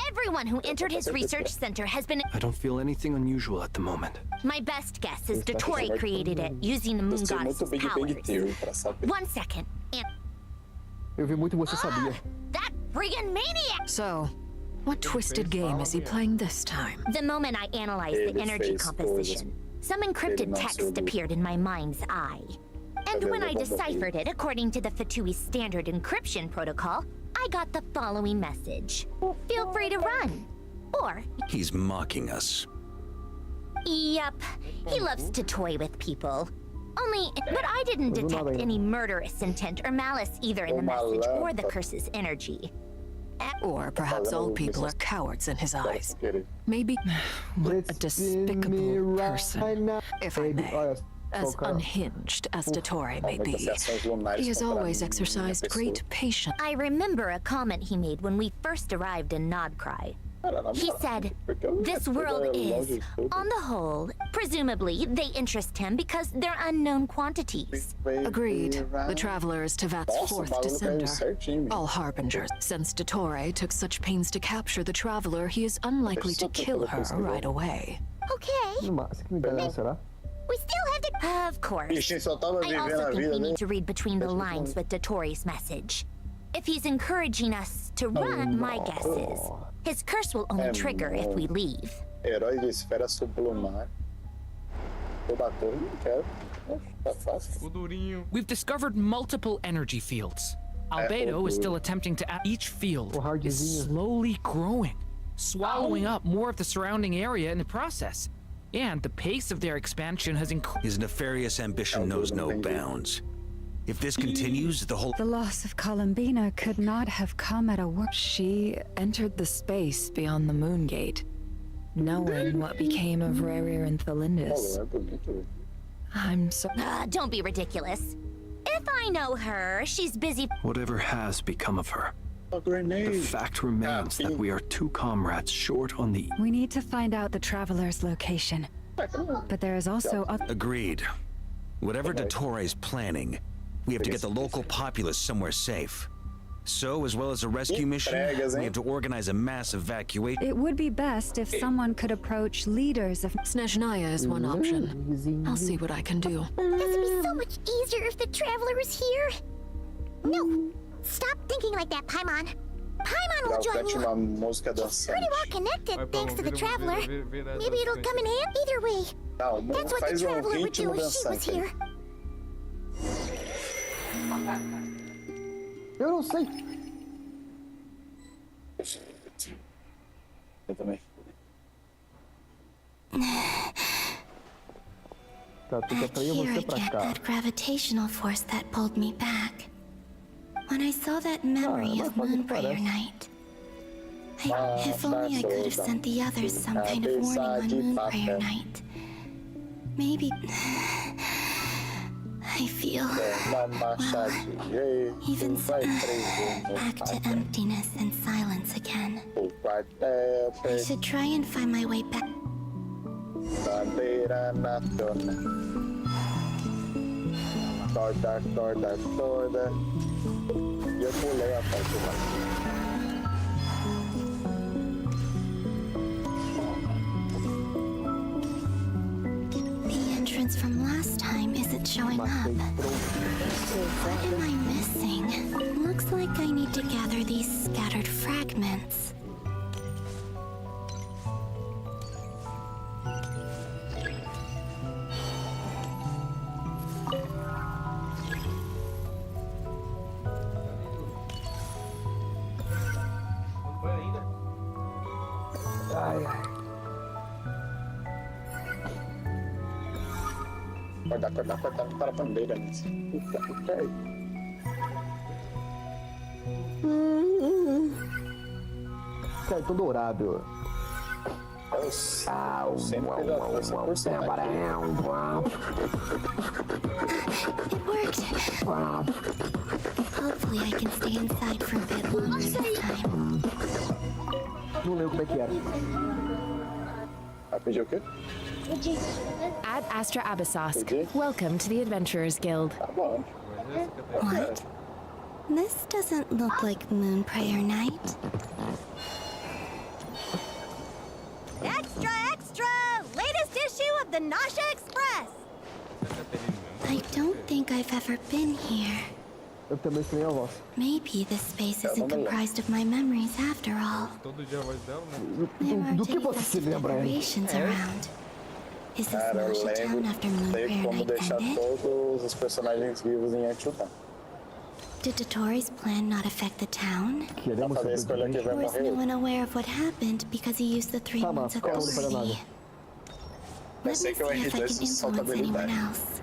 Everyone who entered his research center has been... I don't feel anything unusual at the moment. My best guess is Dottore created it using the moon goddess's powers. 1 second, and... Eu vi muito Você Sabia. That friggin' maniac! So, what twisted game is he playing this time? The moment I analyzed the energy composition, some encrypted text appeared in my mind's eye. And when I deciphered it according to the Fatui standard encryption protocol, I got the following message. Feel free to run. Or... He's mocking us. Yep. He loves to toy with people. But I didn't detect any murderous intent or malice either in the message or the curse's energy. Or perhaps all people are cowards in his eyes. Maybe... What a despicable person, if I may. As unhinged as Dottore may be, he has always exercised great patience. I remember a comment he made when we first arrived in Krai. He said, this world is, on the whole, presumably they interest him because they're unknown quantities. Agreed. The Traveler is Tevat's fourth descender. All harbingers. Since Dottore took such pains to capture the Traveler, he is unlikely to kill her right away. Okay. We still have to... Of course. I also think we need to read between the lines with Dottore's message. If he's encouraging us to run, my guess is his curse will only trigger if we leave. Herói de esfera sublumar. We've discovered multiple energy fields. Albedo is still attempting to... Each field is slowly growing, swallowing up more of the surrounding area in the process. And the pace of their expansion has increased. His nefarious ambition knows no bounds. If this continues, the loss of Columbina could not have come at a worse. She entered the space beyond the moon gate, knowing what became of Rerir and Thelindis. I'm so... don't be ridiculous. If I know her, she's busy... Whatever has become of her, the fact remains that we are two comrades short on the... We need to find out the Traveler's location. But there is also... Agreed. Whatever Dottore is planning, we have to get the local populace somewhere safe. So, as well as a rescue mission, we have to organize a mass evacuation. It would be best if someone could approach leaders of... Snezhnaya is one option. I'll see what I can do. This would be so much easier if the Traveler was here. No, stop thinking like that, Paimon. Paimon will join you. We're pretty well connected, thanks to the Traveler. Maybe it'll come in handy either way. That's what the Traveler would do if she was here. Eu não sei. Eu também. Here again, that gravitational force that pulled me back. When I saw that memory of Moon Prayer Night, If only I could have sent the others some kind of warning on Moon Prayer Night. Maybe... I feel... well, even back to emptiness and silence again. I should try and find my way back. Torda. E eu pulei a parte lá. From last time isn't showing up. What am I missing? Looks like I need to gather these scattered fragments. Acordar para a bandeira, né? Cara, tô dourado. Eu sempre dá força por cima. It worked. Hopefully I can stay inside for a bit longer this time. Não lembro como é que era. Vai pedir o quê? Ad Astra Abyssosk, welcome to the Adventurers Guild. What? This doesn't look like Moon Prayer Night. Extra, extra! Latest issue of the Nausea Express! I don't think I've ever been here. Eu também estranhei a voz. Maybe this space isn't comprised of my memories after all. There are different decorations around. Is this Nausea Town after Moon Prayer como Night deixar ended? todos os personagens vivos em Exotan. Did Dotori's plan not affect the town? Was no one aware of what happened because he used the 3 months authority? Let me see if I can influence anyone else.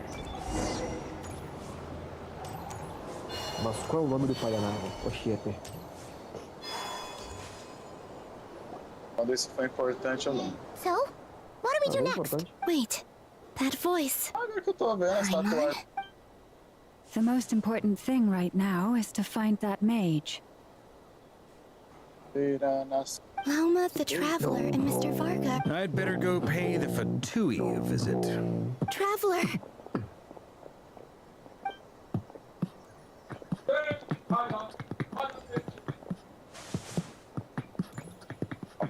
Mas qual é o nome do pai da nave? Oxiete. Quando isso foi importante ou não? So, what do we do next? Wait, that voice. Agora que eu tô vendo essa tatuagem. The most important thing right now is to find that mage. Lauma the Traveler and Mr. Varga. I'd better go pay the Fatui a visit. Traveler!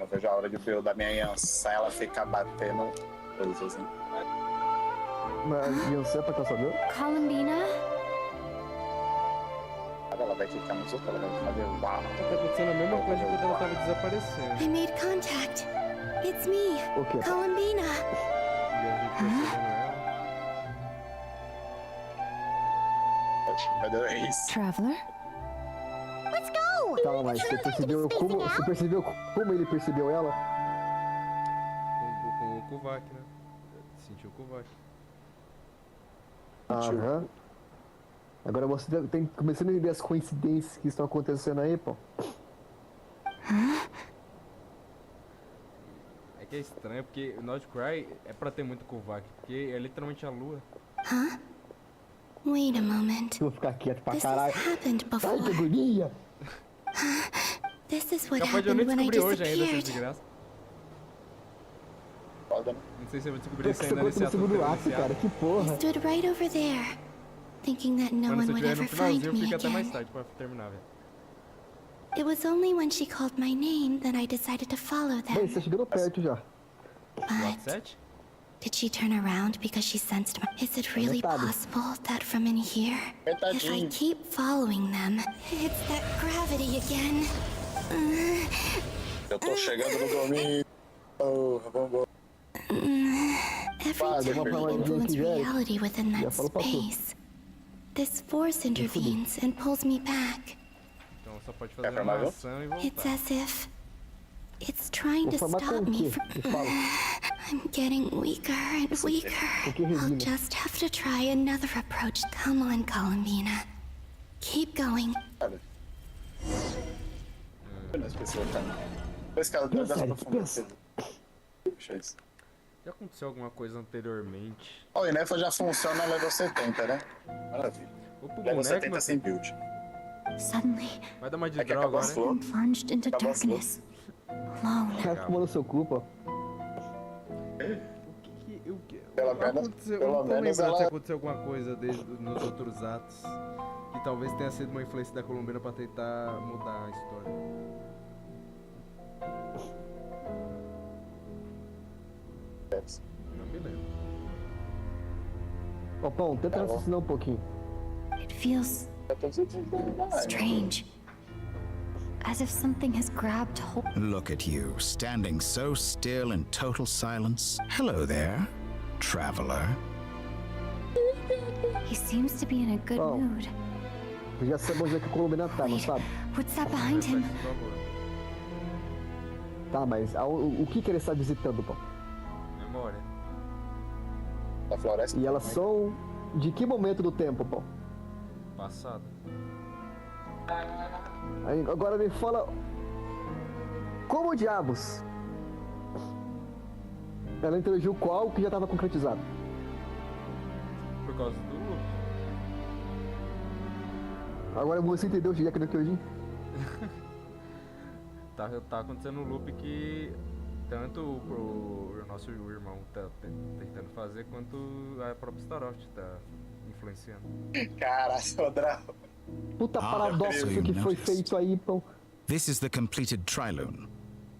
Eu vejo a hora de ver da minha Yansan, ela ficar batendo coisas, hein? Mas Yansan pra caçador? Columbina? Ela vai ficar nos outros, ela vai fazer uau. Tá acontecendo a mesma coisa quando ela tava desaparecendo. I made contact. It's me, Columbina. Traveler? Let's go! Calma, mas você percebeu como ele percebeu ela? Com o Kuvak, né? Sentiu o Kuvak. Aham. Agora você tem começando a ver as coincidências que estão acontecendo aí, pô. É que é estranho, porque o Nod Krai é pra ter muito Kuvak, porque é literalmente a lua. Huh? Wait a moment. Eu vou ficar quieto pra This caralho. has happened before. Ai, que agonia! This is what Capaz de eu nem happened when I descobri hoje ainda, disappeared. de graça. Não sei se eu vou descobrir isso ainda Chegou nesse no ato segundo ato, diferenciado. cara. Que I porra. stood right over there, thinking that no Quando one você would estiver no ever find finalzinho, me fica até mais again. tarde pra terminar, velho. It was only when she called my name that I decided to follow Bem, them. você tá chegando perto já. But did she turn around because she sensed my... Is it really possible that from in here, if I keep following them, it's that gravity again? Eu tô chegando no domínio. Oh, vambora. Every time I influence reality within that space, this force intervenes and pulls me back. Então só pode fazer uma ação e voltar. It's as if it's trying to stop me from... I'm getting weaker and weaker. I'll just have to try another approach. Come on, Columbina. Keep going. Esse cara dessa profundidade. Já aconteceu alguma coisa anteriormente? O Inefa já funciona level 70, né? Maravilha. Level 70 sem build. Suddenly, vai dar mais de droga, né? I'm plunged into darkness. Alone. O cara fumando seu cu, pô. Pelo menos ela... se aconteceu alguma coisa nos outros atos que talvez tenha sido uma influência da colombiana pra tentar mudar a história. Não, beleza. Ó, Pão, tenta raciocinar um pouquinho. It feels strange. As if something has grabbed hold. Look at you, standing so still in total silence. Hello there, traveler. He seems to be in a good mood. Tu já sabe onde é que o colombiano tá, não sabe? What's that behind him? Tá, mas o que ele está visitando, pô? Memória. Da floresta. E elas são de que momento do tempo, pô? Passado. Aí, agora me fala, como diabos ela interagiu com algo que já estava concretizado? Por causa do loop. Agora você entendeu o que no que eu disse? Tá acontecendo um loop que tanto o nosso irmão tá tentando fazer, quanto a própria Starost tá influenciando. Caralho, Sodral. Puta paradoxo que foi feito aí, pão. This is the completed trilune.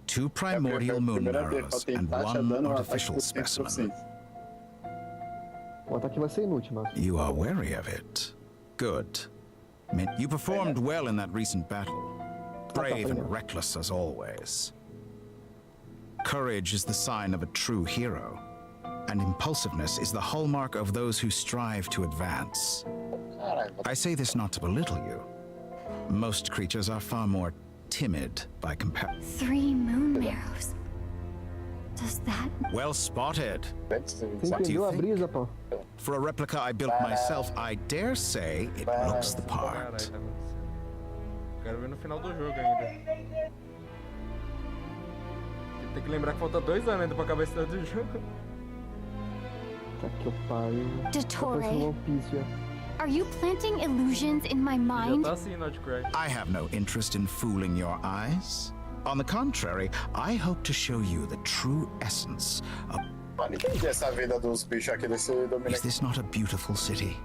2 primordial moon arrows and 1 artificial specimen. O ataque vai ser inútil, mas... You are wary of it. Good. You performed well in that recent battle. Brave and reckless as always. Courage is the sign of a true hero, and impulsiveness is the hallmark of those who strive to advance. I say this not to belittle you. Most creatures are far more timid by comparison. 3 moon marrows. Does that... Well spotted. What do you think? For a replica I built myself, I dare say it looks the part. Quero ver no final do jogo ainda. Tem que lembrar que falta 2 anos ainda pra acabar esse tanto de jogo. Tá que eu pariu. Dottore, are you planting illusions in my mind? I have no interest in fooling your eyes. On the contrary, I hope to show you the true essence of... Is this not a beautiful city?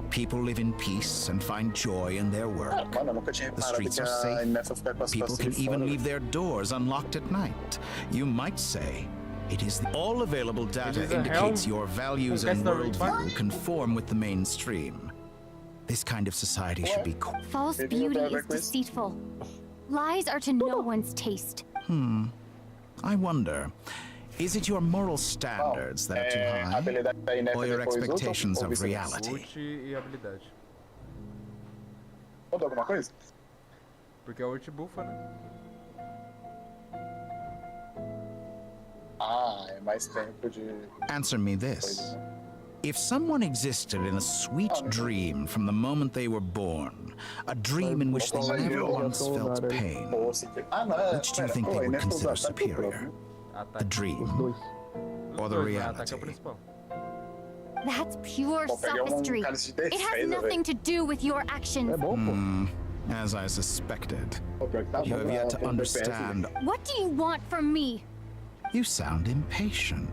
People live in peace and find joy in their work. The streets are safe. People can even leave their doors unlocked at night. You might say, it is all available data indicates your values and worldview conform with the mainstream. This kind of society should be... False beauty is deceitful. Lies are to no one's taste. I wonder, is it your moral standards that are too high, or your expectations of reality? Mudou alguma coisa? Porque a ult bufa, né? Ah, é mais tempo de... Answer me this. If someone existed in a sweet dream from the moment they were born, a dream in which they never once felt pain, which do you think they would consider superior? The dream or the reality? That's pure sophistry. It has nothing to do with your actions. As I suspected. You have yet to understand. What do you want from me? You sound impatient.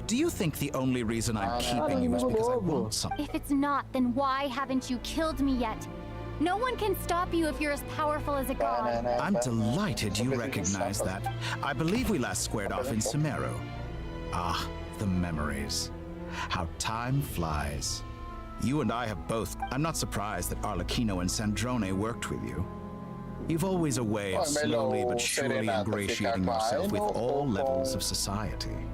Do you think the only reason I'm keeping you is because I want something? If it's not, then why haven't you killed me yet? No one can stop you if you're as powerful as a god. I'm delighted you recognize that. I believe we last squared off in Sumeru. Ah, the memories. How time flies. You and I have both... I'm not surprised that Arlecchino and Sandrone worked with you. You've always a way of slowly but surely ingratiating yourself with all levels of society.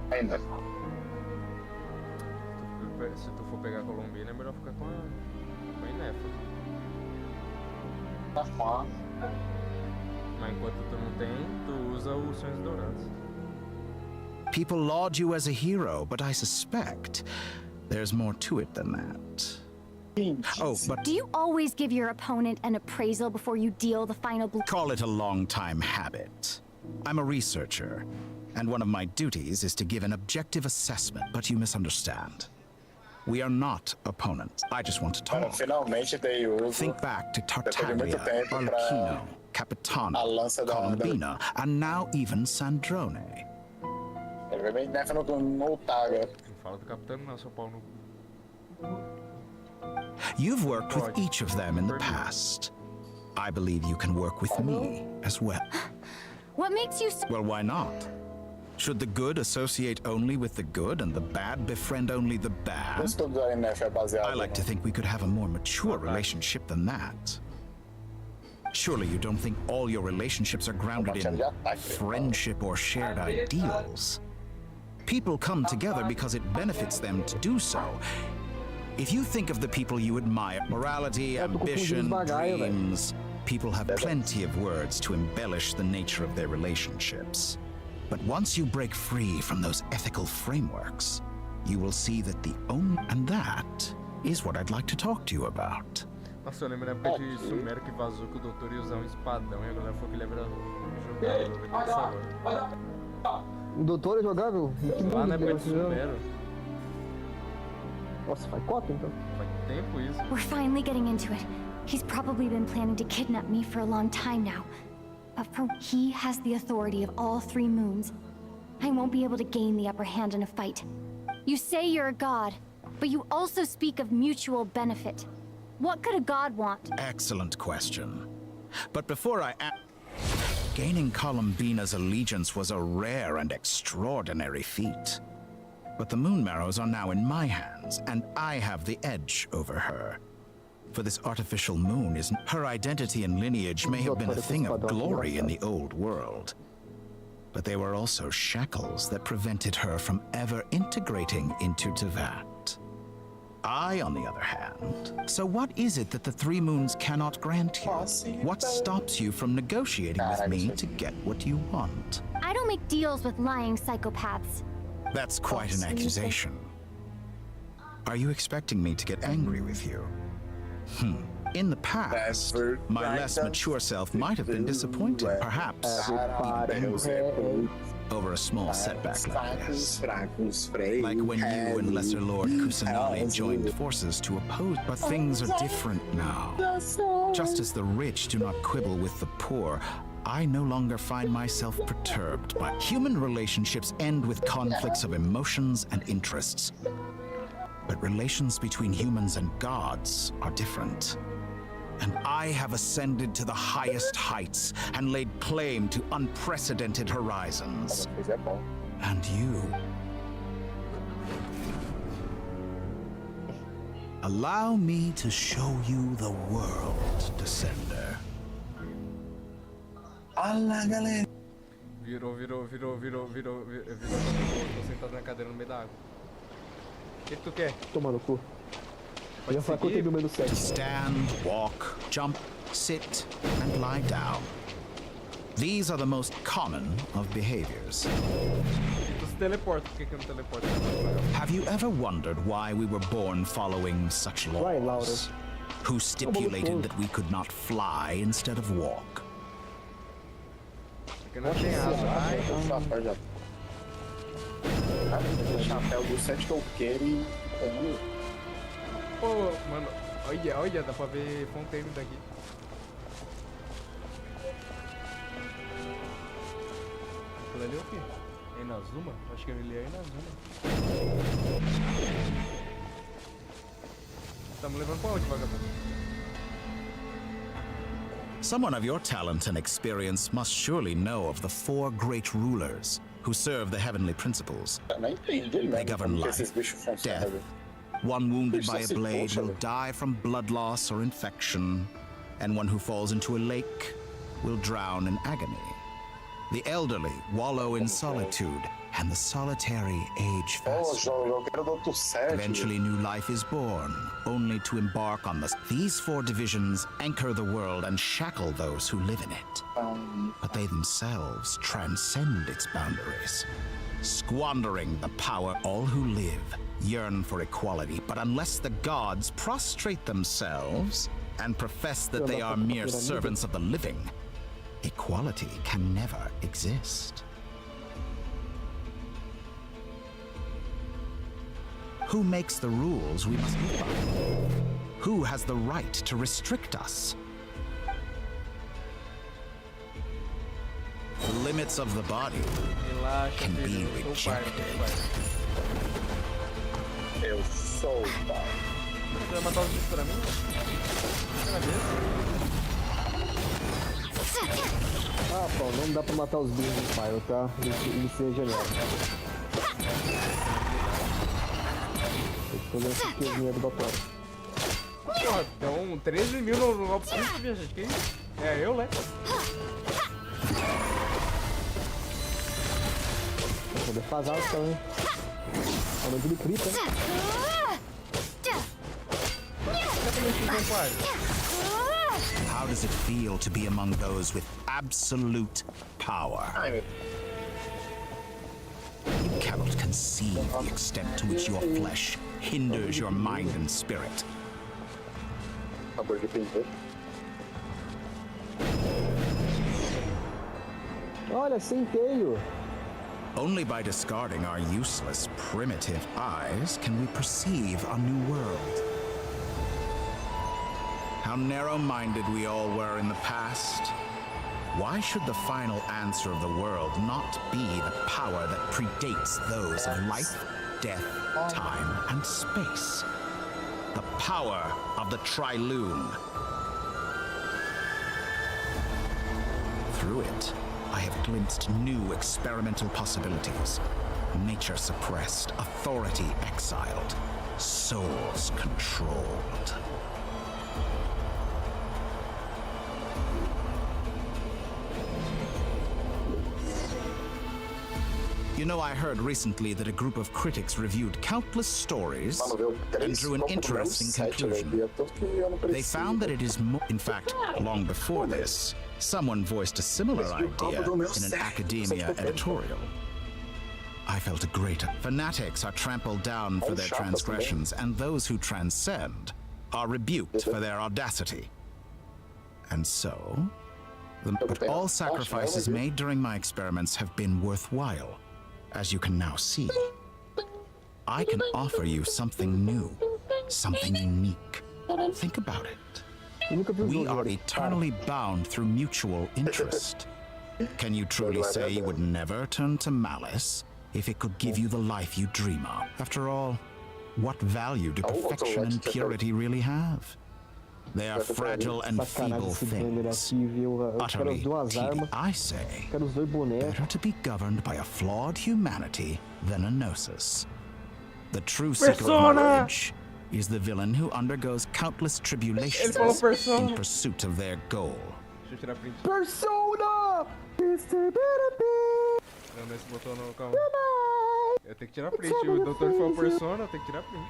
Se tu for pegar a Colombina, é melhor ficar com a Inefa. Mas enquanto tu não tem, tu usa os sonhos dourados. People laud you as a hero, but I suspect there's more to it than that. Oh, but... Do you always give your opponent an appraisal before you deal the final blow? Call it a long-time habit. I'm a researcher, and one of my duties is to give an objective assessment, but you misunderstand. We are not opponents. I just want to talk. Think back to Tartaglia, Arlecchino, Capitano, Colombina, and now even Sandrone. You've worked with each of them in the past. I believe you can work with me as well. What makes you Well, why not? Should the good associate only with the good and the bad befriend only the bad? I like to think we could have a more mature relationship than that. Surely you don't think all your relationships are grounded in friendship or shared ideals? People come together because it benefits them to do so. If you think of the people you admire, morality, ambition, dreams, people have plenty of words to embellish the nature of their relationships. But once you break free from those ethical frameworks, you will see that and that is what I'd like to talk to you about. Nossa, eu lembro na época de Sumero que vazou que o doutor ia usar um espadão e a galera falou que ele era jogável. O doutor é jogável? Lá na época de Sumero. Nossa, faz cota então. Faz tempo isso. We're finally getting into it. He's probably been planning to kidnap me for a long time now. But he has the authority of all 3 moons. I won't be able to gain the upper hand in a fight. You say you're a god, but you also speak of mutual benefit. What could a god want? Excellent question. But before gaining Colombina's allegiance was a rare and extraordinary feat. But the Moon Marrows are now in my hands, and I have the edge over her. For this artificial moon isn't... Her identity and lineage may have been a thing of glory in the old world. But they were also shackles that prevented her from ever integrating into Tevat. I, on the other hand... So what is it that the 3 moons cannot grant you? What stops you from negotiating with me to get what you want? I don't make deals with lying psychopaths. That's quite an accusation. Are you expecting me to get angry with you? In the past, my less mature self might have been disappointed, perhaps even angry, over a small setback like this. Like when you and Lesser Lord Kusanali joined forces to oppose. But things are different now. Just as the rich do not quibble with the poor, I no longer find myself perturbed by human relationships end with conflicts of emotions and interests. But relations between humans and gods are different. And I have ascended to the highest heights and laid claim to unprecedented horizons. And you... Allow me to show you the world, Descender. Virou. Tô sentado na cadeira no meio da água. O que tu quer? Toma no cu. Eu ia falar quanto é o número 7. Stand, walk, jump, sit, and lie down. These are the most common of behaviors. Tu se teleporta, por que eu não teleporto? Have you ever wondered why we were born following such laws? Who stipulated that we could not fly instead of walk? Porque não tem asa. O chapéu do 7 que eu quero e... Pô, mano, olha, dá pra ver Fontaine daqui. Aquilo ali é o quê? É Inazuma? Acho que ele é Inazuma. Tá me levando pra onde, vagabundo? Someone of your talent and experience must surely know of the 4 great rulers who serve the heavenly principles. They govern life, death. One wounded by a blade will die from blood loss or infection, and one who falls into a lake will drown in agony. The elderly wallow in solitude, and the solitary age fast. Eventually new life is born, only to embark on These 4 divisions anchor the world and shackle those who live in it. But they themselves transcend its boundaries, squandering the power. All who live yearn for equality, but unless the gods prostrate themselves and profess that they are mere servants of the living, equality can never exist. Who makes the rules we must live by? Who has the right to restrict us? The limits of the body can be rejected. Eu sou o pai. Você vai matar os bichos pra mim? Ah, pô, não dá pra matar os bichos do pai, tá? Ele seja genérico. Tem que fazer essa skillzinha do botão. Porra, deu 13 mil no golpe simples, minha gente. Que isso? É eu, né? Pra poder fazer o também. Aumento de crit, né? How does it feel to be among those with absolute power? You cannot conceive the extent to which your flesh hinders your mind and spirit. Olha, centeio. Only by discarding our useless, primitive eyes can we perceive a new world. How narrow-minded we all were in the past. Why should the final answer of the world not be the power that predates those of life, death, time, and space? The power of the Triloom. Through it, I have glimpsed new experimental possibilities. Nature suppressed, authority exiled, souls controlled. You know, I heard recently that a group of critics reviewed countless stories and drew an interesting conclusion. They found that it is in fact, long before this, someone voiced a similar idea in an academia editorial. I felt a greater. Fanatics are trampled down for their transgressions, and those who transcend are rebuked for their audacity. And so, but all sacrifices made during my experiments have been worthwhile. As you can now see, I can offer you something new, something unique. Think about it. We are eternally bound through mutual interest. Can you truly say you would never turn to malice if it could give you the life you dream of? After all, what value do perfection and purity really have? They are fragile and feeble things. Utterly tedious, I say. Better to be governed by a flawed humanity than a gnosis. The true seeker of knowledge is the villain who undergoes countless tribulations in pursuit of their goal. Persona! Não, nesse botão não, calma. Eu tenho que tirar print. O doutor foi uma persona, eu tenho que tirar print.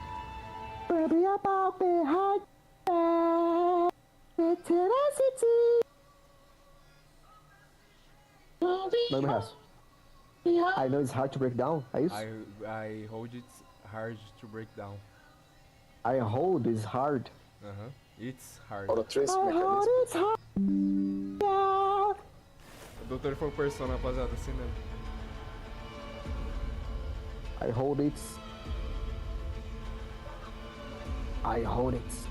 Não me resto. I know it's hard to break down. É isso? I hold it hard to break down. I hold is hard. It's hard. I hold it's hard. O doutor foi persona, rapaziada, assim mesmo. I hold it. I hold it.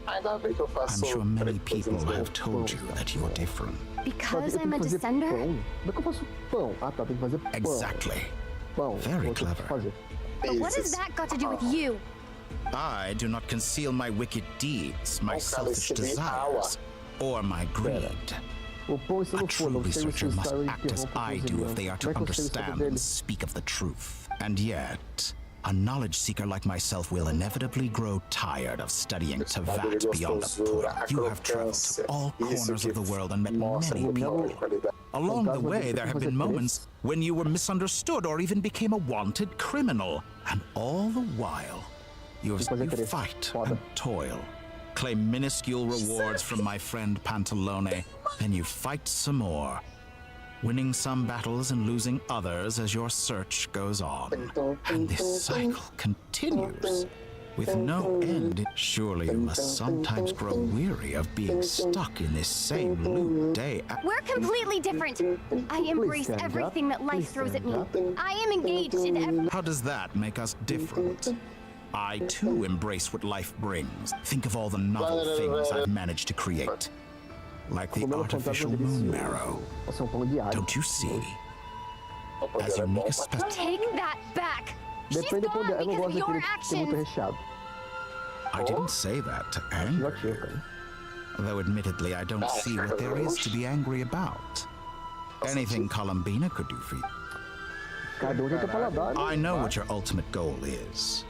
I'm sure many people have told you that you're different. Because I'm a descender? Como é que eu faço pão? Ah tá, tem que fazer pão. Exactly. Pão. Very clever. But what has that got to do with you? I do not conceal my wicked deeds, my selfish desires, or my greed. A true researcher must act as I do if they are to understand and speak of the truth. And yet, a knowledge seeker like myself will inevitably grow tired of studying Tavat beyond the Bora. You have traveled to all corners of the world and met many people. Along the way, there have been moments when you were misunderstood or even became a wanted criminal. And all the while, you fight and toil, claim minuscule rewards from my friend Pantalone, then you fight some more, winning some battles and losing others as your search goes on. And this cycle continues. With no end, surely you must sometimes grow weary of being stuck in this same loop day after. We're completely different. I embrace everything that life throws at me. I am engaged in every... How does that make us different? I too embrace what life brings. Think of all the novel things I've managed to create. Like the artificial moon marrow. Don't you see? As unique a specimen. Take that back! She's gone because of your actions! I didn't say that to anger you. Though admittedly, I don't see what there is to be angry about. Anything Columbina could do for you. I know what your ultimate goal is.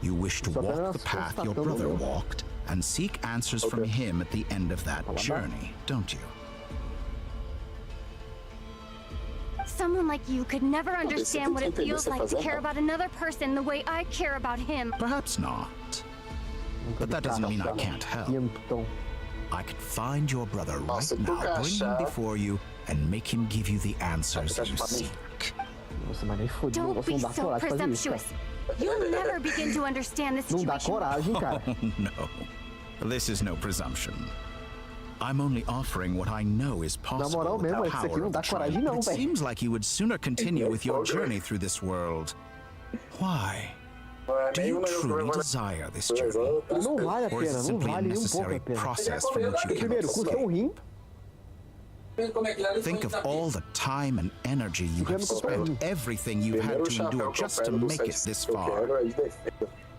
You wish to walk the path your brother walked and seek answers from him at the end of that journey, don't you? Someone like you could never understand what it feels like to care about another person the way I care about him. Perhaps not. But that doesn't mean I can't help. I could find your brother right now, bring him before you, and make him give you the answers you seek. Don't be so presumptuous. You'll never begin to understand the situation. Oh, no. This is no presumption. I'm only offering what I know is possible with the power of the tribe. It seems like you would sooner continue with your journey through this world. Why? Do you truly desire this journey? Or is it simply a necessary process from which you cannot escape? Think of all the time and energy you have spent, everything you've had to endure just to make it this far.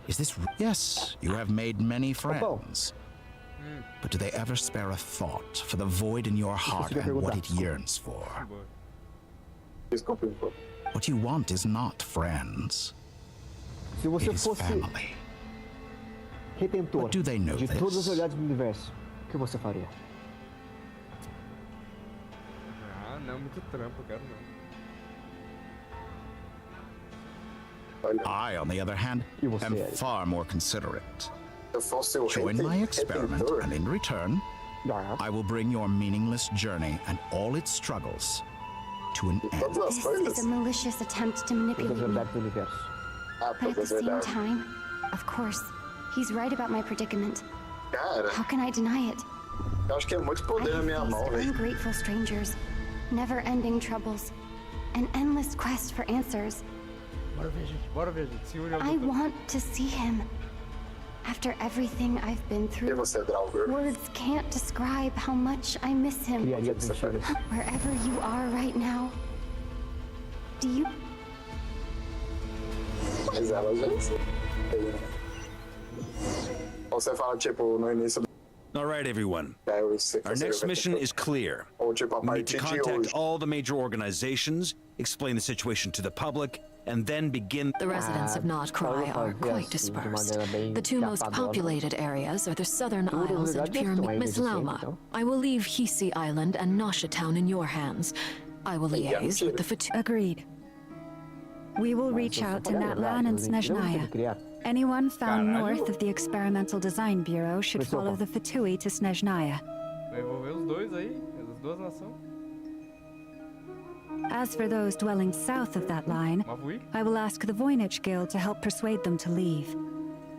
Is this... Yes, you have made many friends. But do they ever spare a thought for the void in your heart and what it yearns for? What you want is not friends. It is family. But do they know this? Não, muito trampo, quero não. I, on the other hand, am far more considerate. Join my experiment, and in return, I will bring your meaningless journey and all its struggles to an end. This is a malicious attempt to manipulate me. But at the same time, of course, he's right about my predicament. How can I deny it? Eu acho que é muito poder na minha mão, velho. Ungrateful strangers, never-ending troubles, an endless quest for answers. Bora ver, gente. Se une ao I want to see him. After everything I've been through, words can't describe how much I miss him. Wherever you are right now, do you... Mas ela já sei. Você fala, tipo, no início. All right, everyone. Our next mission is clear. We need to contact all the major organizations, explain the situation to the public, and then begin... The residents of Not Krai are quite dispersed. The two most populated areas are the Southern Isles and Pyramid. Miss Lauma, I will leave Hisi Island and Nasha Town in your hands. I will liaise with the Fatu... Agreed. We will reach out to Natlan and Snezhnaya. Anyone found north of the Experimental Design Bureau should follow the Fatui to Snezhnaya. Vai envolver os dois aí, as duas nações. As for those dwelling south of that line, I will ask the Voynich Guild to help persuade them to leave.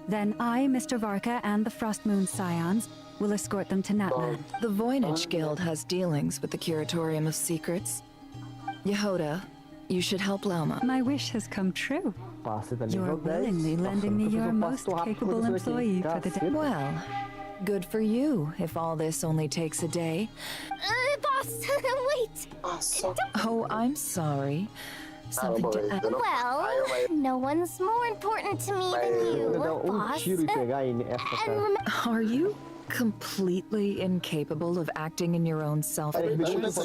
Then I, Mr. Varka, and the Frostmoon Scions will escort them to Natlan. The Voynich Guild has dealings with the Curatorium of Secrets. Yehoda, you should help Lauma. My wish has come true. You're willingly lending me your most capable employee for the day. Well, good for you, if all this only takes a day. Boss, wait! Oh, I'm sorry. Something to add. Well, no one's more important to me than you, boss. And are you completely incapable of acting in your own self-interest?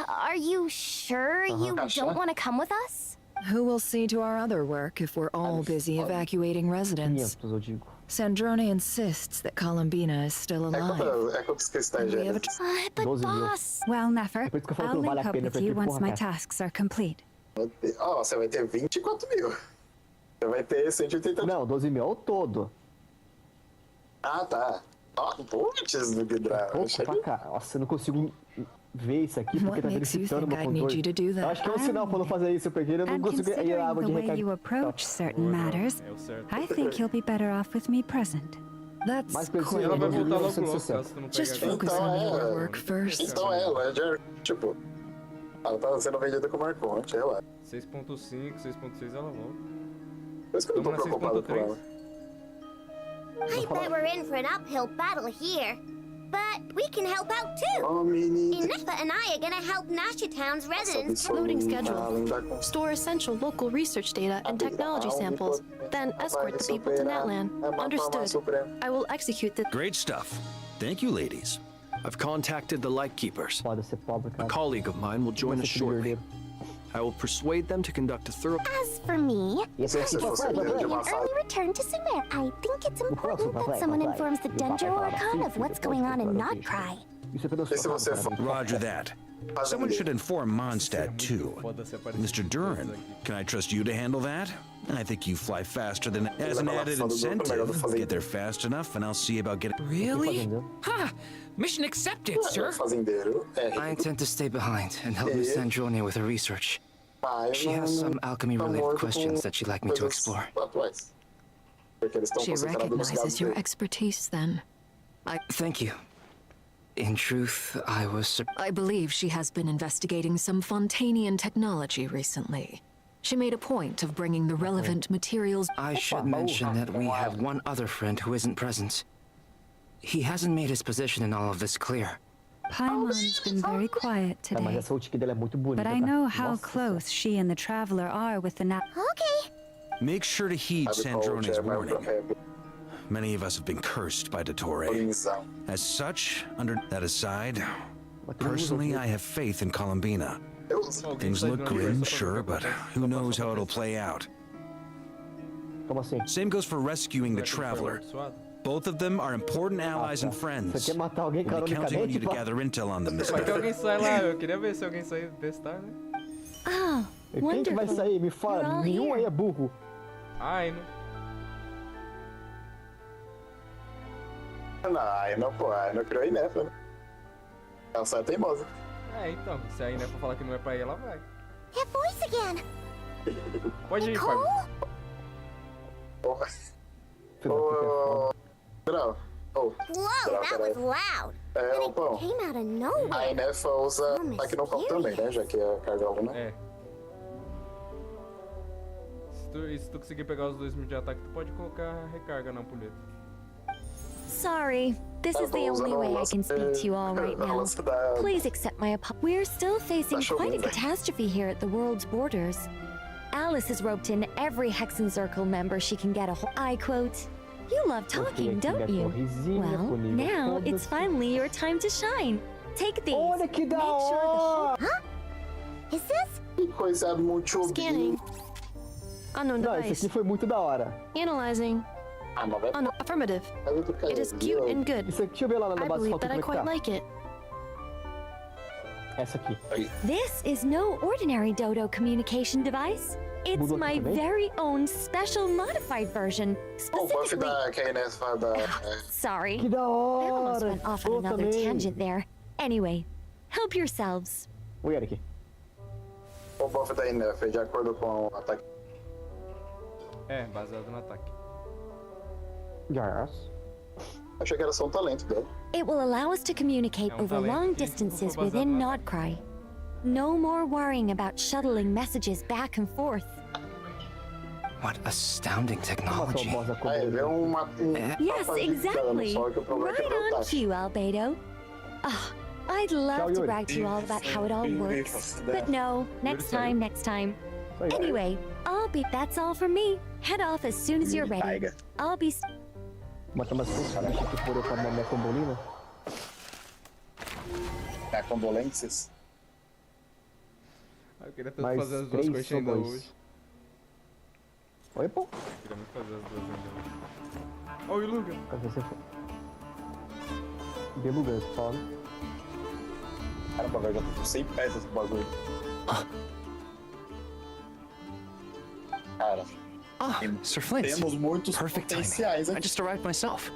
Are you sure you don't want to come with us? Who will see to our other work if we're all busy evacuating residents? Sandrone insists that Columbina is still alive. But boss... Well, Nefer, I'll link up with you once my tasks are complete. Ó, você vai ter 24 mil. Você vai ter 180 mil. Não, 12 mil ao todo. Ah, tá. Ó, putz, no Guidra. Nossa, eu não consigo ver isso aqui porque tá verificando meu controle. Eu acho que é um sinal pra não fazer isso, porque eu não consigo ir à água de recarga. You approach certain matters, I think you'll be better off with me present. That's quite. Ela vai voltar logo logo, caso tu não Just pegar. focus on your work first. Então ela é tipo, ela tá sendo vendida como arconte, relaxa. 6.5, 6.6 ela volta. Por isso que eu não tô preocupado com ela. I bet we're in for an uphill battle here. But we can help out too. Oh, menina. Ineffa and I are gonna help Nasha Town's residents. Loading schedule. Store essential local research data and technology samples. Then escort the people to Natlan. Understood. I will execute the— Great stuff. Thank you, ladies. I've contacted the Lightkeepers. A colleague of mine will join us shortly. I will persuade them to conduct a thorough— As for me, an early return to Sumer. I think it's important that someone informs the Dendro Archon of what's going on in Krai. Roger that. Someone should inform Mondstadt, too. Mr. Duran, can I trust you to handle that? I think you fly faster than— As an added incentive, get there fast enough and I'll see about getting— Really? Ha! Mission accepted, sir. I intend to stay behind and help Miss Sandrone with her research. She has some alchemy-related questions that she'd like me to explore. She recognizes your expertise, then. Thank you. In truth, I believe she has been investigating some Fontanian technology recently. She made a point of bringing the relevant materials— I should mention that we have one other friend who isn't present. He hasn't made his position in all of this clear. Paimon's been very quiet today, but I know how close she and the Traveler are with the Okay. Make sure to heed Sandrone's warning. Many of us have been cursed by Dottore. As such, under that aside, personally, I have faith in Columbina. Things look grim, sure, but who knows how it'll play out. Same goes for rescuing the Traveler. Both of them are important allies and friends. We'll be counting on you to gather intel on them, Miss Vai que alguém sai lá, eu queria ver se alguém sair testar, né? Oh, quem que vai sair? Me fala, nenhum aí é burro. Ai, não. Não, pô, não criou a Ineffa, né? Ela só é teimosa. Então, se a Ineffa falar que não é pra ir, ela vai. That voice again. Pode ir, Fábio. Não. Whoa, that was loud. And it came out of nowhere. A Ineffa usa aqui no copo também, né? Já que é carga alvo, né? Se tu conseguir pegar os 2.000 de ataque, tu pode colocar recarga na ampulheta. Sorry, this is the only way I can speak to you all right now. Please accept my apology. We're still facing quite a catastrophe here at the world's borders. Alice has roped in every Hexen Circle member she can get a hold. I quote, "You love talking, don't you? Well, now it's finally your time to shine. Take these. Olha que da hora! Huh? Is this? Que coisa muito Scanning. Unknown Não, device. esse aqui foi muito da hora. Analyzing. Affirmative. It is cute and good. Isso aqui, deixa eu ver lá na I base believe foto that I como é quite que tá. like it. Essa aqui. This is no ordinary Dodo communication device. It's my very own special modified version. Specifically. Sorry. Que da I almost hora! went off on another tangent there. Anyway, help yourselves. Oi, Eric. O buff da Ineffa de acordo com o ataque. Baseado no ataque. Yes. Achei que era só um talento dela. It will allow us to communicate over long distances within Krai. No more worrying about shuttling messages back and forth. What astounding technology. Yes, exactly. Right on cue, Albedo. I'd love to brag to you all about how it all works. But no, next time. Anyway, that's all from me. Head off as soon as you're ready. I'll be... Bota umas bichas que foram com a minha combolina. É, condolências. Eu queria tanto fazer as duas coisas ainda hoje. Oi, pô. Eu queria muito fazer as duas ainda hoje. Oi, Luga. Você foi. Beluga, você fala. Caramba, velho, já tô com 100 peças pro bagulho. Cara. Sir Flint. Temos muitos Perfect potenciais timing. aqui. I just arrived myself.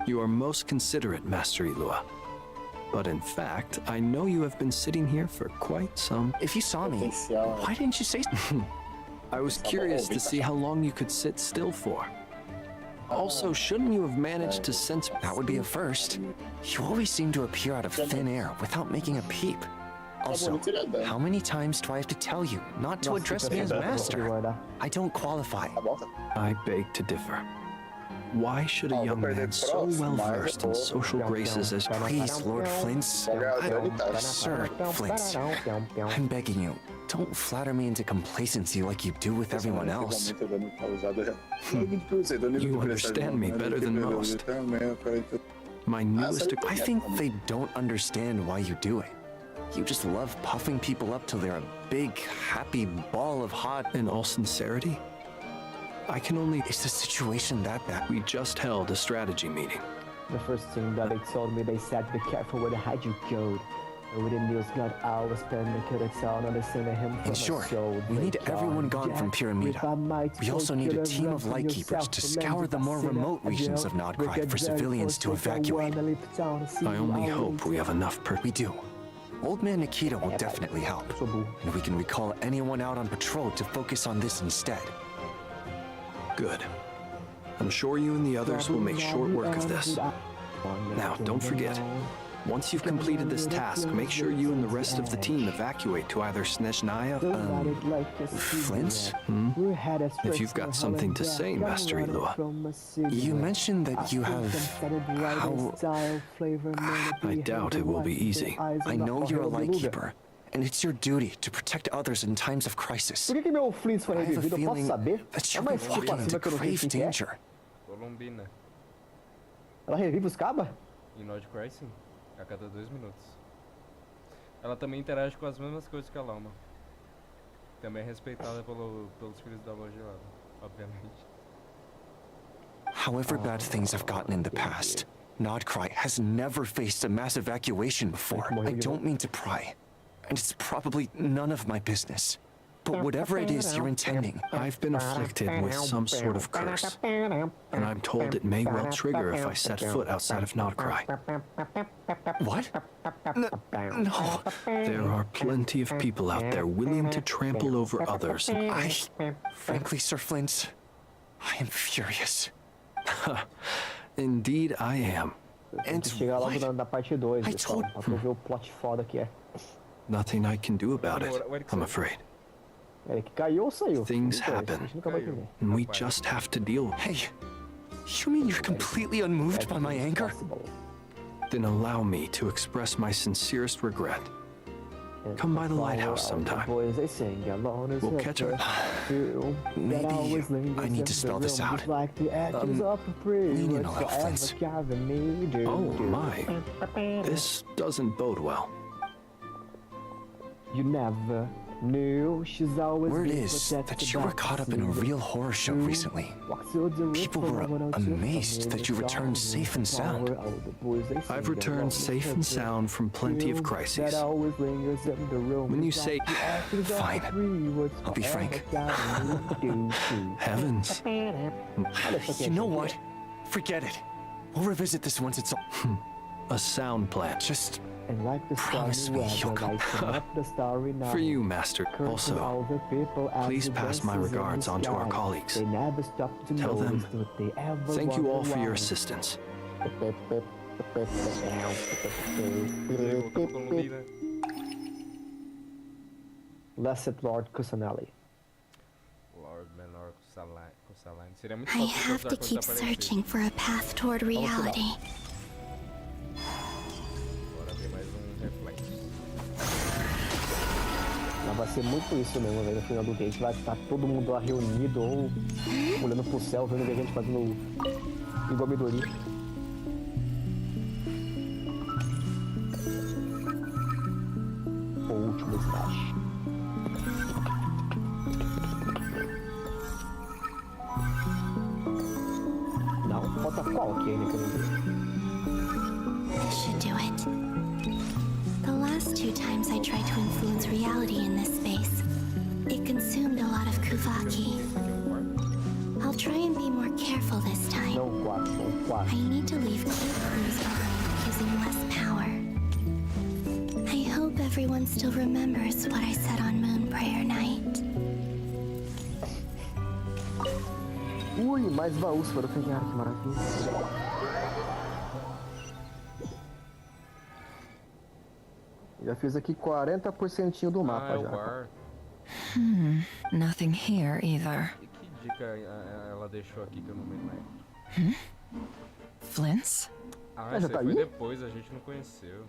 You are most considerate, Master Ilua. But in fact, I know you have been sitting here for quite some... If you saw me, why didn't you say... I was curious to see how long you could sit still for. Also, shouldn't you have managed to sense... That would be a first. You always seem to appear out of thin air without making a peep. Also, how many times do I have to tell you not to address me as master? I don't qualify. I beg to differ. Why should a young man so well-versed in social graces as... Please, Lord Flint's... Sir Flint's... I'm begging you, don't flatter me into complacency like you do with everyone else. You understand me better than most. My newest... I think they don't understand why you do it. You just love puffing people up till they're a big, happy ball of hot... In all sincerity, I can only... Is the situation that bad? We just held a strategy meeting. The first thing that they told me, they said, be careful where the head you go. With the news got hours spent, they could tell not to send him. In short, we need everyone gone from Pyramida. We also need a team of lightkeepers to scour the more remote regions of Nodkrai for civilians to evacuate. I only hope we have enough We do. Old Man Nikita will definitely help, and we can recall anyone out on patrol to focus on this instead. Good. I'm sure you and the others will make short work of this. Now, don't forget, once you've completed this task, make sure you and the rest of the team evacuate to either Snezhnaya, Flint's? If you've got something to say, Master Eilua. You mentioned that you have... I doubt it will be easy. I know you're a lightkeeper, and it's your duty to protect others in times of crisis. Por que meu Flint's foi revivido? Eu posso saber? That you're walking into grave danger. Colombina. Ela revive os cabas? Em Nodkrai, sim. A cada 2 minutos. Ela também interage com as mesmas coisas que a Lama. Também é respeitada pelos filhos da Lua Gelada, obviamente. However bad things have gotten in the past, Nodkrai has never faced a mass evacuation before. I don't mean to pry, and it's probably none of my business. But whatever it is you're intending... I've been afflicted with some sort of curse, and I'm told it may well trigger if I set foot outside of Nodkrai. What? No. There are plenty of people out there willing to trample over others. Frankly, Sir Flint, I am furious. Indeed, I am. And chegar logo na parte 2, pessoal, pra tu ver o plot foda que é. Nothing I can do about it, I'm afraid. Things happen, and we just have to deal with it. Hey, you mean you're completely unmoved by my anger? Then allow me to express my sincerest regret. Come by the lighthouse sometime. We'll catch up. Maybe I need to spell this out. Lenient Flint's. Oh my, this doesn't bode well. You never knew she's always... Word is that you were caught up in a real horror show recently. People were amazed that you returned safe and sound. I've returned safe and sound from plenty of crises. When you say... Fine, I'll be frank. Heavens. You know what? Forget it. We'll revisit this once it's all... A sound plan. Just... And like the promise me you'll come. For you, Master. Also, please pass my regards on to our colleagues. Tell them, thank you all for your assistance. Blessed Lord Kusanali. I have to keep searching for a path toward reality. Vai ser muito isso mesmo, velho, no final do game. Vai estar todo mundo lá reunido ou olhando pro céu, vendo a gente fazendo igual Midori. O último smash. Não, falta qual que ainda que eu não vi? This should do it. The last 2 times I tried to influence reality in this space, it consumed a lot of Kuvaki. I'll try and be more careful this time. I need to leave key clues behind using less power. everyone still remembers what I said on Moon Prayer Night. Ui, mais baús para pegar, que maravilha. Já fiz aqui 40% do mapa já. Bar. Nothing here either. Que dica ela deixou aqui que eu não me lembro? Flints? Ah, essa aí foi depois, a gente não conheceu.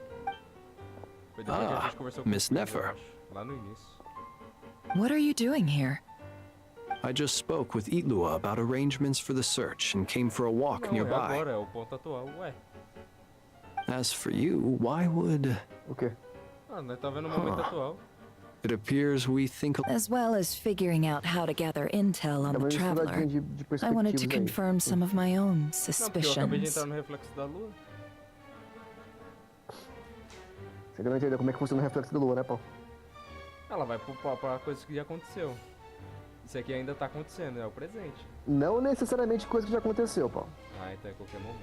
Foi depois que a gente conversou com Miss Nefer. Lá no início. What are you doing here? I just spoke with Itlua about arrangements for the search and came for a walk nearby. Agora é o ponto atual, ué. As for you, why would... O quê? Ah, nós tá vendo o momento atual. It appears we think... As well as figuring out how to gather intel on the traveler, I wanted to confirm some of my own suspicions. Não, porque eu acabei de entrar no reflexo da lua. Você ainda não entendeu como é que funciona o reflexo da lua, né, Paulo? Ela vai pra coisa que já aconteceu. Isso aqui ainda tá acontecendo, é o presente. Não necessariamente coisa que já aconteceu, Paulo. Ah, então é qualquer momento.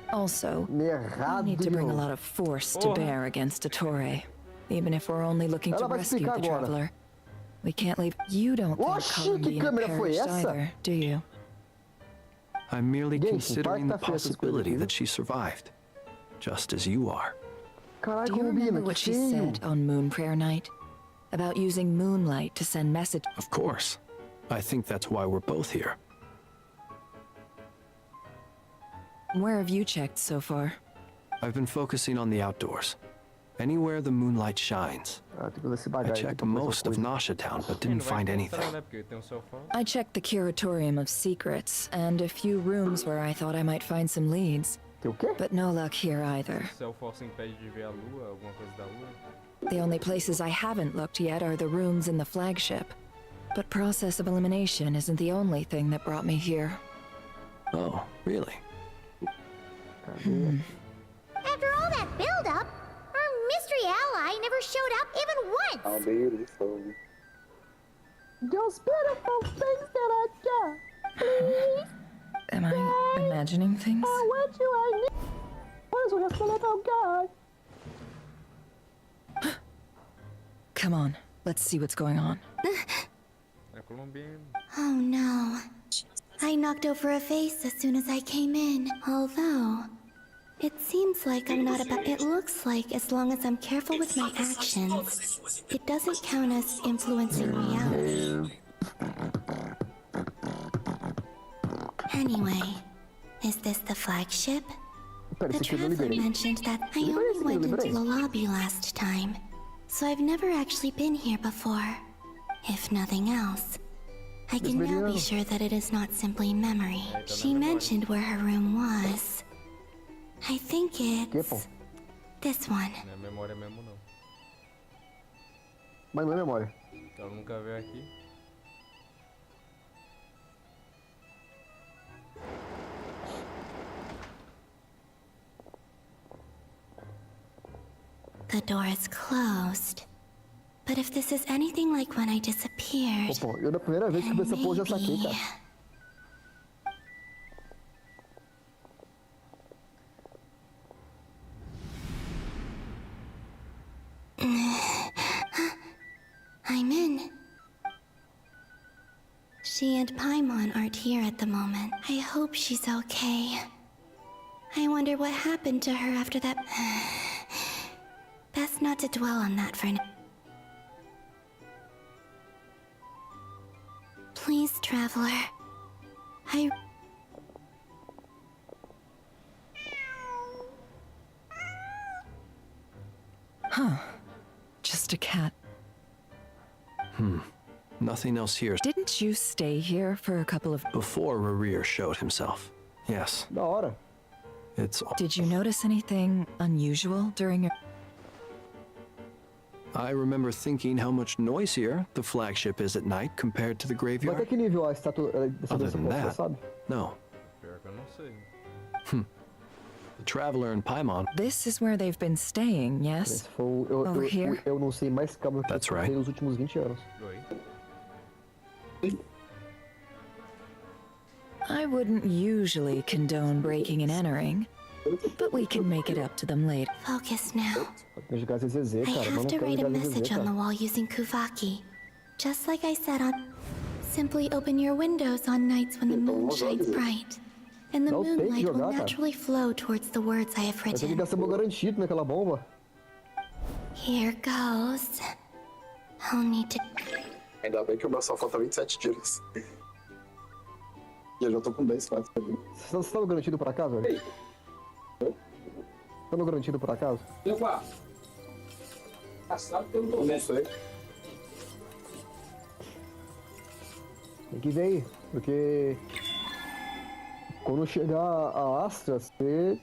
Also, we need to bring a lot of force to bear against Dottore. Even if we're only looking to rescue the traveler. We can't leave. You don't think Columbia perished either, do you? I'm merely considering the possibility that she survived. Just as you are. Do you remember what she said on Moon Prayer Night? About using moonlight to send messages? Of course. I think that's why we're both here. Where have you checked so far? I've been focusing on the outdoors. Anywhere the moonlight shines. I checked most of Nasha Town, but didn't find anything. I checked the Curatorium of Secrets, and a few rooms where I thought I might find some leads. But no luck here either. The only places I haven't looked yet are the rooms in the flagship. But process of elimination isn't the only thing that brought me here. Oh, really? After all that build-up, our mystery ally never showed up even once! How beautiful. Those beautiful things that I got. Please. Am I imagining things? I want you, I need. Where's the rest of guy? Come on, let's see what's going on. Oh no. I knocked over a vase as soon as I came in, although it seems like I'm not about. It looks like as long as I'm careful with my actions, it doesn't count as influencing reality. Anyway, is this the flagship? The traveler mentioned that I only went into the lobby last time, so I've never actually been here before. If nothing else, I can now be sure that it is not simply memory. She mentioned where her room was. I think it's this one. Não é memória mesmo não. Mas não é memória. Então nunca veio aqui. The door is closed. But if this is anything like when I disappeared, Pô, eu na primeira vez que vi essa porra já saquei, cara. I'm in. She and Paimon aren't here at the moment. I hope she's okay. I wonder what happened to her after that. Best not to dwell on that for now. Please, traveler. Huh. Just a cat. Nothing else here. Didn't you stay here for a couple of... Before Rerir showed himself. Yes. Da hora. It's... Did you notice anything unusual during your... I remember thinking how much noisier the flagship is at night compared to the graveyard. Até que nível a estátua dessa Other than that, sabe? no. Pior que eu não sei. The Traveler and Paimon. This is where they've been staying, yes? Over here? Eu não sei mais câmera que That's eu right. nos últimos 20 anos. I wouldn't usually condone breaking and entering, But we can make it up to them later. Focus now. I have to write a message on the wall using Kuvaki. Just like I said on... Simply open your windows on nights when the moon shines bright. And the moonlight will naturally flow towards the words I have written. Here goes. I'll need to... Ainda bem que o meu só falta 27 tiros. E eu já tô com 10 fatos. Você tava garantido por acaso? Tava garantido por acaso? Não sei. Tem que ver aí, porque quando chegar a Astra, você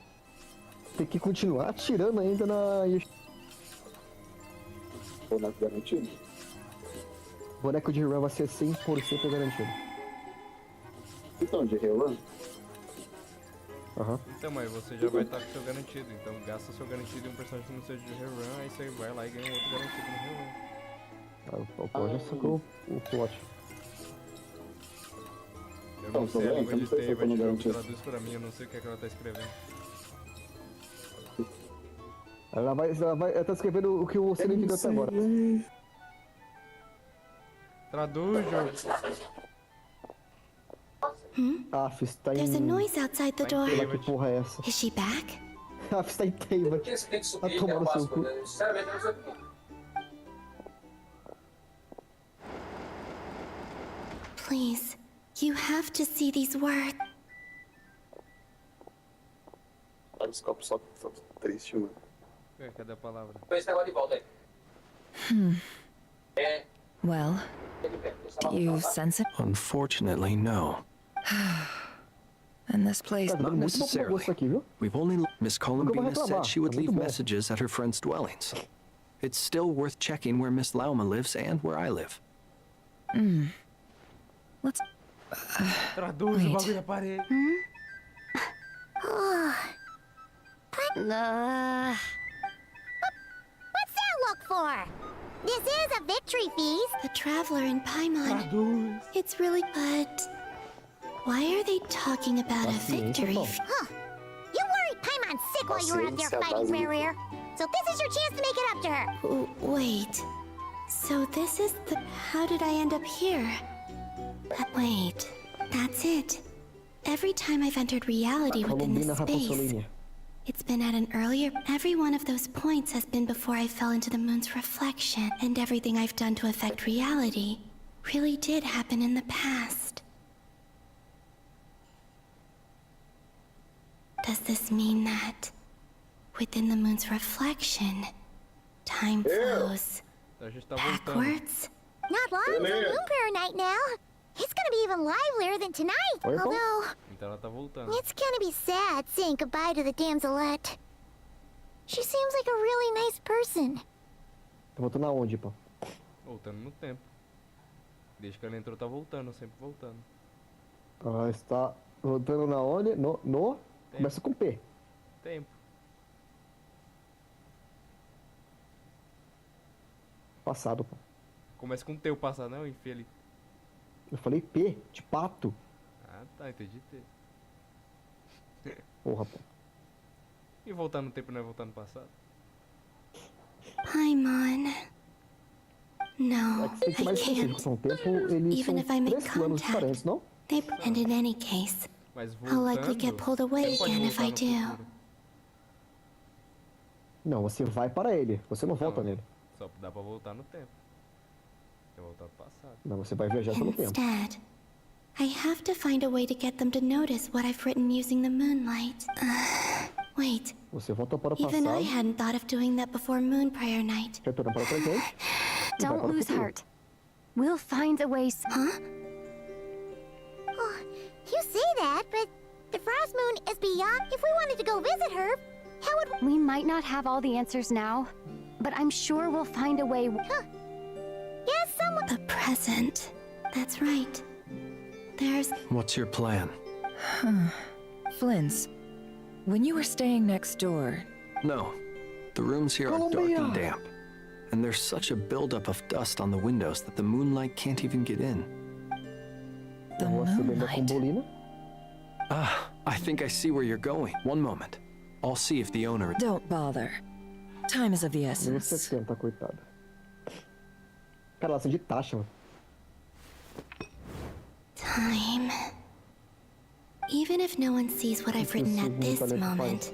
tem que continuar atirando ainda na... Boneco garantido? Boneco de rerun vai ser 100% garantido. Então, de rerun? Aham. Então, mas você já vai estar com o seu garantido, então gasta o seu garantido em um personagem que não seja de rerun, aí você vai lá e ganha um outro garantido no rerun. O Pô já sacou o plot. Eu não sei a língua de Stay, vai tirar o que traduz pra mim, eu não sei o que é que ela tá escrevendo. Ela tá escrevendo o que você não entendeu até agora. Traduz, Jorge. Está em... There's a noise outside the door. Que porra é essa? Is she back? Está em Teiva. Tá tomando seu cu. Please, you have to see these words. Olha os copos só triste, mano. Cadê a palavra? Well, you sense it? Unfortunately, no. And this place... Not necessarily. We've only... Miss Columbina said she would leave messages at her friends' dwellings. It's still worth checking where Miss Lauma lives and where I live. Let's... Traduz o bagulho da parede. What's that look for? This is a victory feast. The traveler in Paimon. It's really... But... Why are they talking about a victory? Huh. You worried Paimon's sick while you were out there fighting Rare. So this is your chance to make it up to her. Wait. So this is the... How did I end up here? Wait. That's it. Every time I've entered reality within this space, it's been at an earlier... Every one of those points has been before I fell into the moon's reflection, and everything I've done to affect reality really did happen in the past. Does this mean that, within the moon's reflection, time flows backwards? Not long till Moon Prayer Night now. It's gonna be even livelier than tonight, although... Então ela tá voltando. It's gonna be sad saying goodbye to the damselette. She seems like a really nice person. Tá voltando aonde, pô? Voltando no tempo. Desde que ela entrou, tá voltando, sempre voltando. Ela está voltando na onde? No... Começa com P. Tempo. Passado, pô. Começa com T o passado, não? Enfia ali. Eu falei P, de pato. Ah, tá, entendi T. Porra, pô. E voltar no tempo não é voltar no passado? Paimon. No, é que tem que ser mais específico. São tempo, eles Even são 3 planos diferentes, não? And in any case, I'll likely get pulled away again if I do. Não, você vai para ele. Você não volta nele. Só dá pra voltar no tempo. Você voltar pro passado. Não, você vai viajar pelo tempo. Instead, I have to find a way to get them to notice what I've written using the moonlight. Wait. Você volta para o passado. Even I hadn't thought of doing that before Moon Prayer Night. Retorna para o presente. Don't lose heart. We'll find a way. Huh? Oh, you say that, but the Frost Moon is beyond. If we wanted to go visit her, how would we might not have all the answers now, but I'm sure we'll find a way. Huh. Yes, someone. The present. That's right. There's... What's your plan? Flint's, when you were staying next door... No. The rooms here are dark and damp. And there's such a buildup of dust on the windows that the moonlight can't even get in. The moonlight? Ah, I think I see where you're going. One moment. I'll see if the owner... Don't bother. Time is of the essence. 1,70, coitada. Cara, ela de taxa, mano. Time. Even if no one sees what I've written at this moment,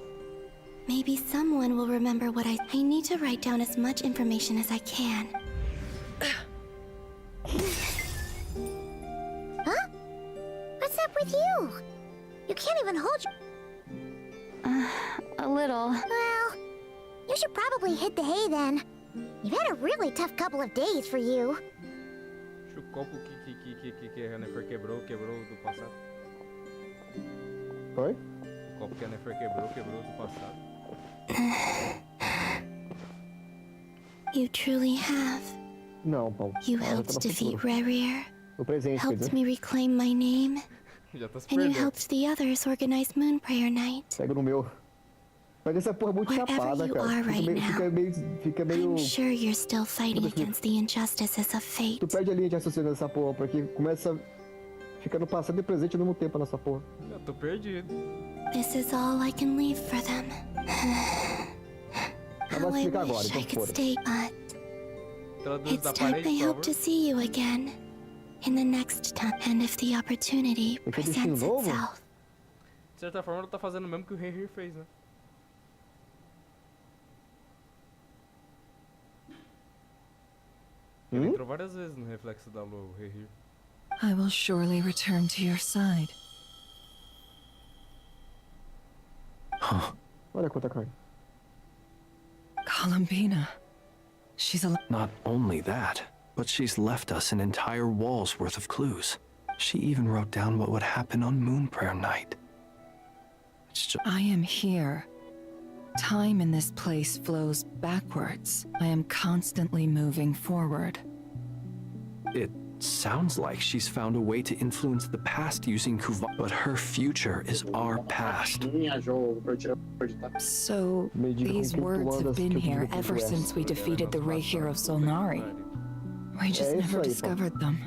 maybe someone will remember what I need to write down as much information as I can. Huh? What's up with you? You can't even hold your... A little. Well, you should probably hit the hay then. You've had a really tough couple of days for you. O copo que a Nefer quebrou do passado. Oi? O copo que a Nefer quebrou do passado. You truly have. Não, Paulo. You helped defeat Rerir, O presente, helped me reclaim my name, Já tá se and you perdendo. helped the others organize Moon Prayer Night. Pega no meu. Mas essa porra é muito chapada, you cara. are right Fica meio... I'm sure you're still fighting against the injustices of fate. Tu perde a linha de raciocínio dessa porra, porque começa... Fica no passado e presente ao mesmo tempo nessa porra. Eu tô perdido. This is all I can leave for them. How I wish I could stay, but it's time I hope to see you again in the next time, and if the opportunity presents itself. De certa forma, ela tá fazendo o mesmo que o Rerir fez, né? Ele entrou várias vezes no reflexo da lua, o Rerir. I will surely return to your side. Olha quanta Krai. Columbina. She's alive. Not only that, but she's left us an entire wall's worth of clues. She even wrote down what would happen on Moon Prayer Night. It's just... I am here. Time in this place flows backwards. I am constantly moving forward. It sounds like she's found a way to influence the past using Kuva, but her future is our past. So, these words have been here ever since we defeated the Reihir of Solnari. We just never discovered them.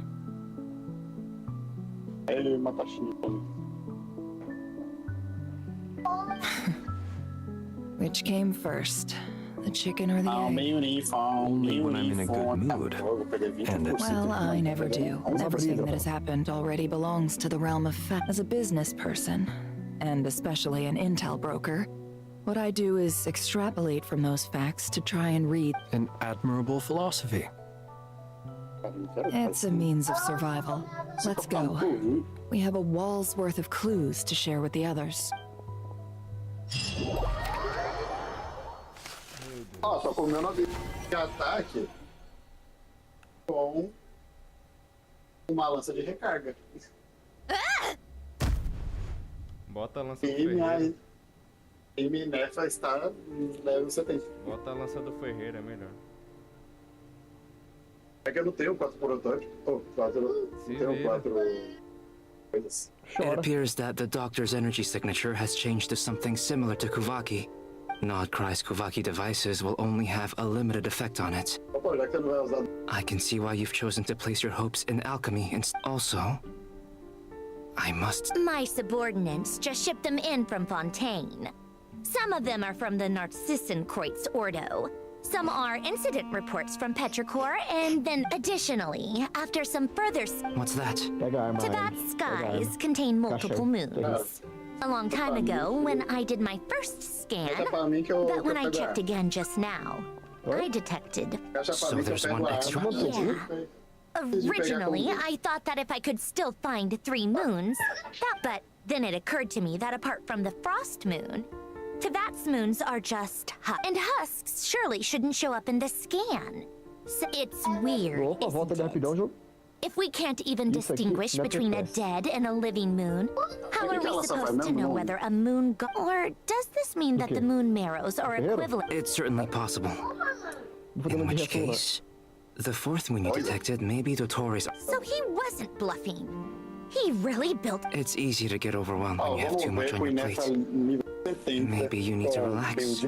Which came first, the chicken or the egg? Only when I'm in a good mood. And it's... Well, I never do. Everything that has happened already belongs to the realm of fact. As a business person, and especially an intel broker, what I do is extrapolate from those facts to try and read. An admirable philosophy. It's a means of survival. Let's go. We have a wall's worth of clues to share with the others. Ó, só comeu no de ataque com uma lança de recarga. Bota a lança do Ferreira. E minha nefa está level 70. Bota a lança do Ferreira, é melhor. É que eu não tenho 4 protótipos. Oh, 4. Não tenho 4 coisas. It appears that the doctor's energy signature has changed to something similar to Kuvaki. Not Krai's Kuvaki devices will only have a limited effect on it. I can see why you've chosen to place your hopes in alchemy and also... I must... My subordinates just shipped them in from Fontaine. Some of them are from the Narcissenkreuz Ordo. Some are incident reports from Petrichor, and then additionally, after some further... What's that? Tibet's skies contain multiple moons. A long time ago, when I did my first scan, but when I checked again just now, I detected... So there's one extra? Yeah. Originally, I thought that if I could still find 3 moons, but then it occurred to me that apart from the frost moon, Tibet's moons are just husks, and husks surely shouldn't show up in the scan. So it's weird, isn't it? If we can't even distinguish between a dead and a living moon, how are we supposed to know whether a moon or does this mean that the moon marrows are equivalent? It's certainly possible. In which case, the 4th moon you detected may be Dotori's... So he wasn't bluffing. He really built... It's easy to get overwhelmed when you have too much on your plate. Maybe you need to relax.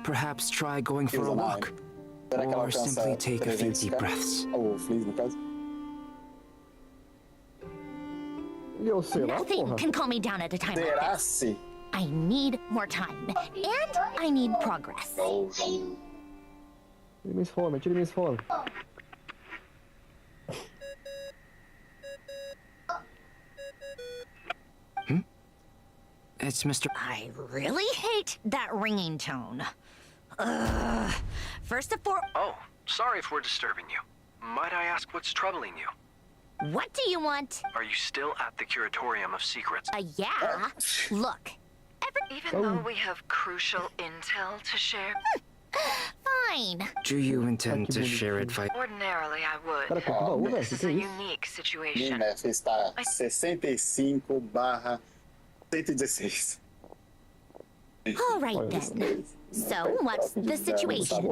Perhaps try going for a walk. Or simply take a few deep breaths. Nothing can calm me down at a time like this. I need more time, and I need progress. Tire minha esfoma, tira minha esfoma. It's Mr. I really hate that ringing tone. First of all... Oh, sorry if we're disturbing you. Might I ask what's troubling you? What do you want? Are you still at the Curatorium of Secrets? Yeah. Look. Even though we have crucial intel to share? Fine. Do you intend to share advice? Ordinarily, I would. But this is a unique situation. Minha está 65/116. All right then. So, what's the situation?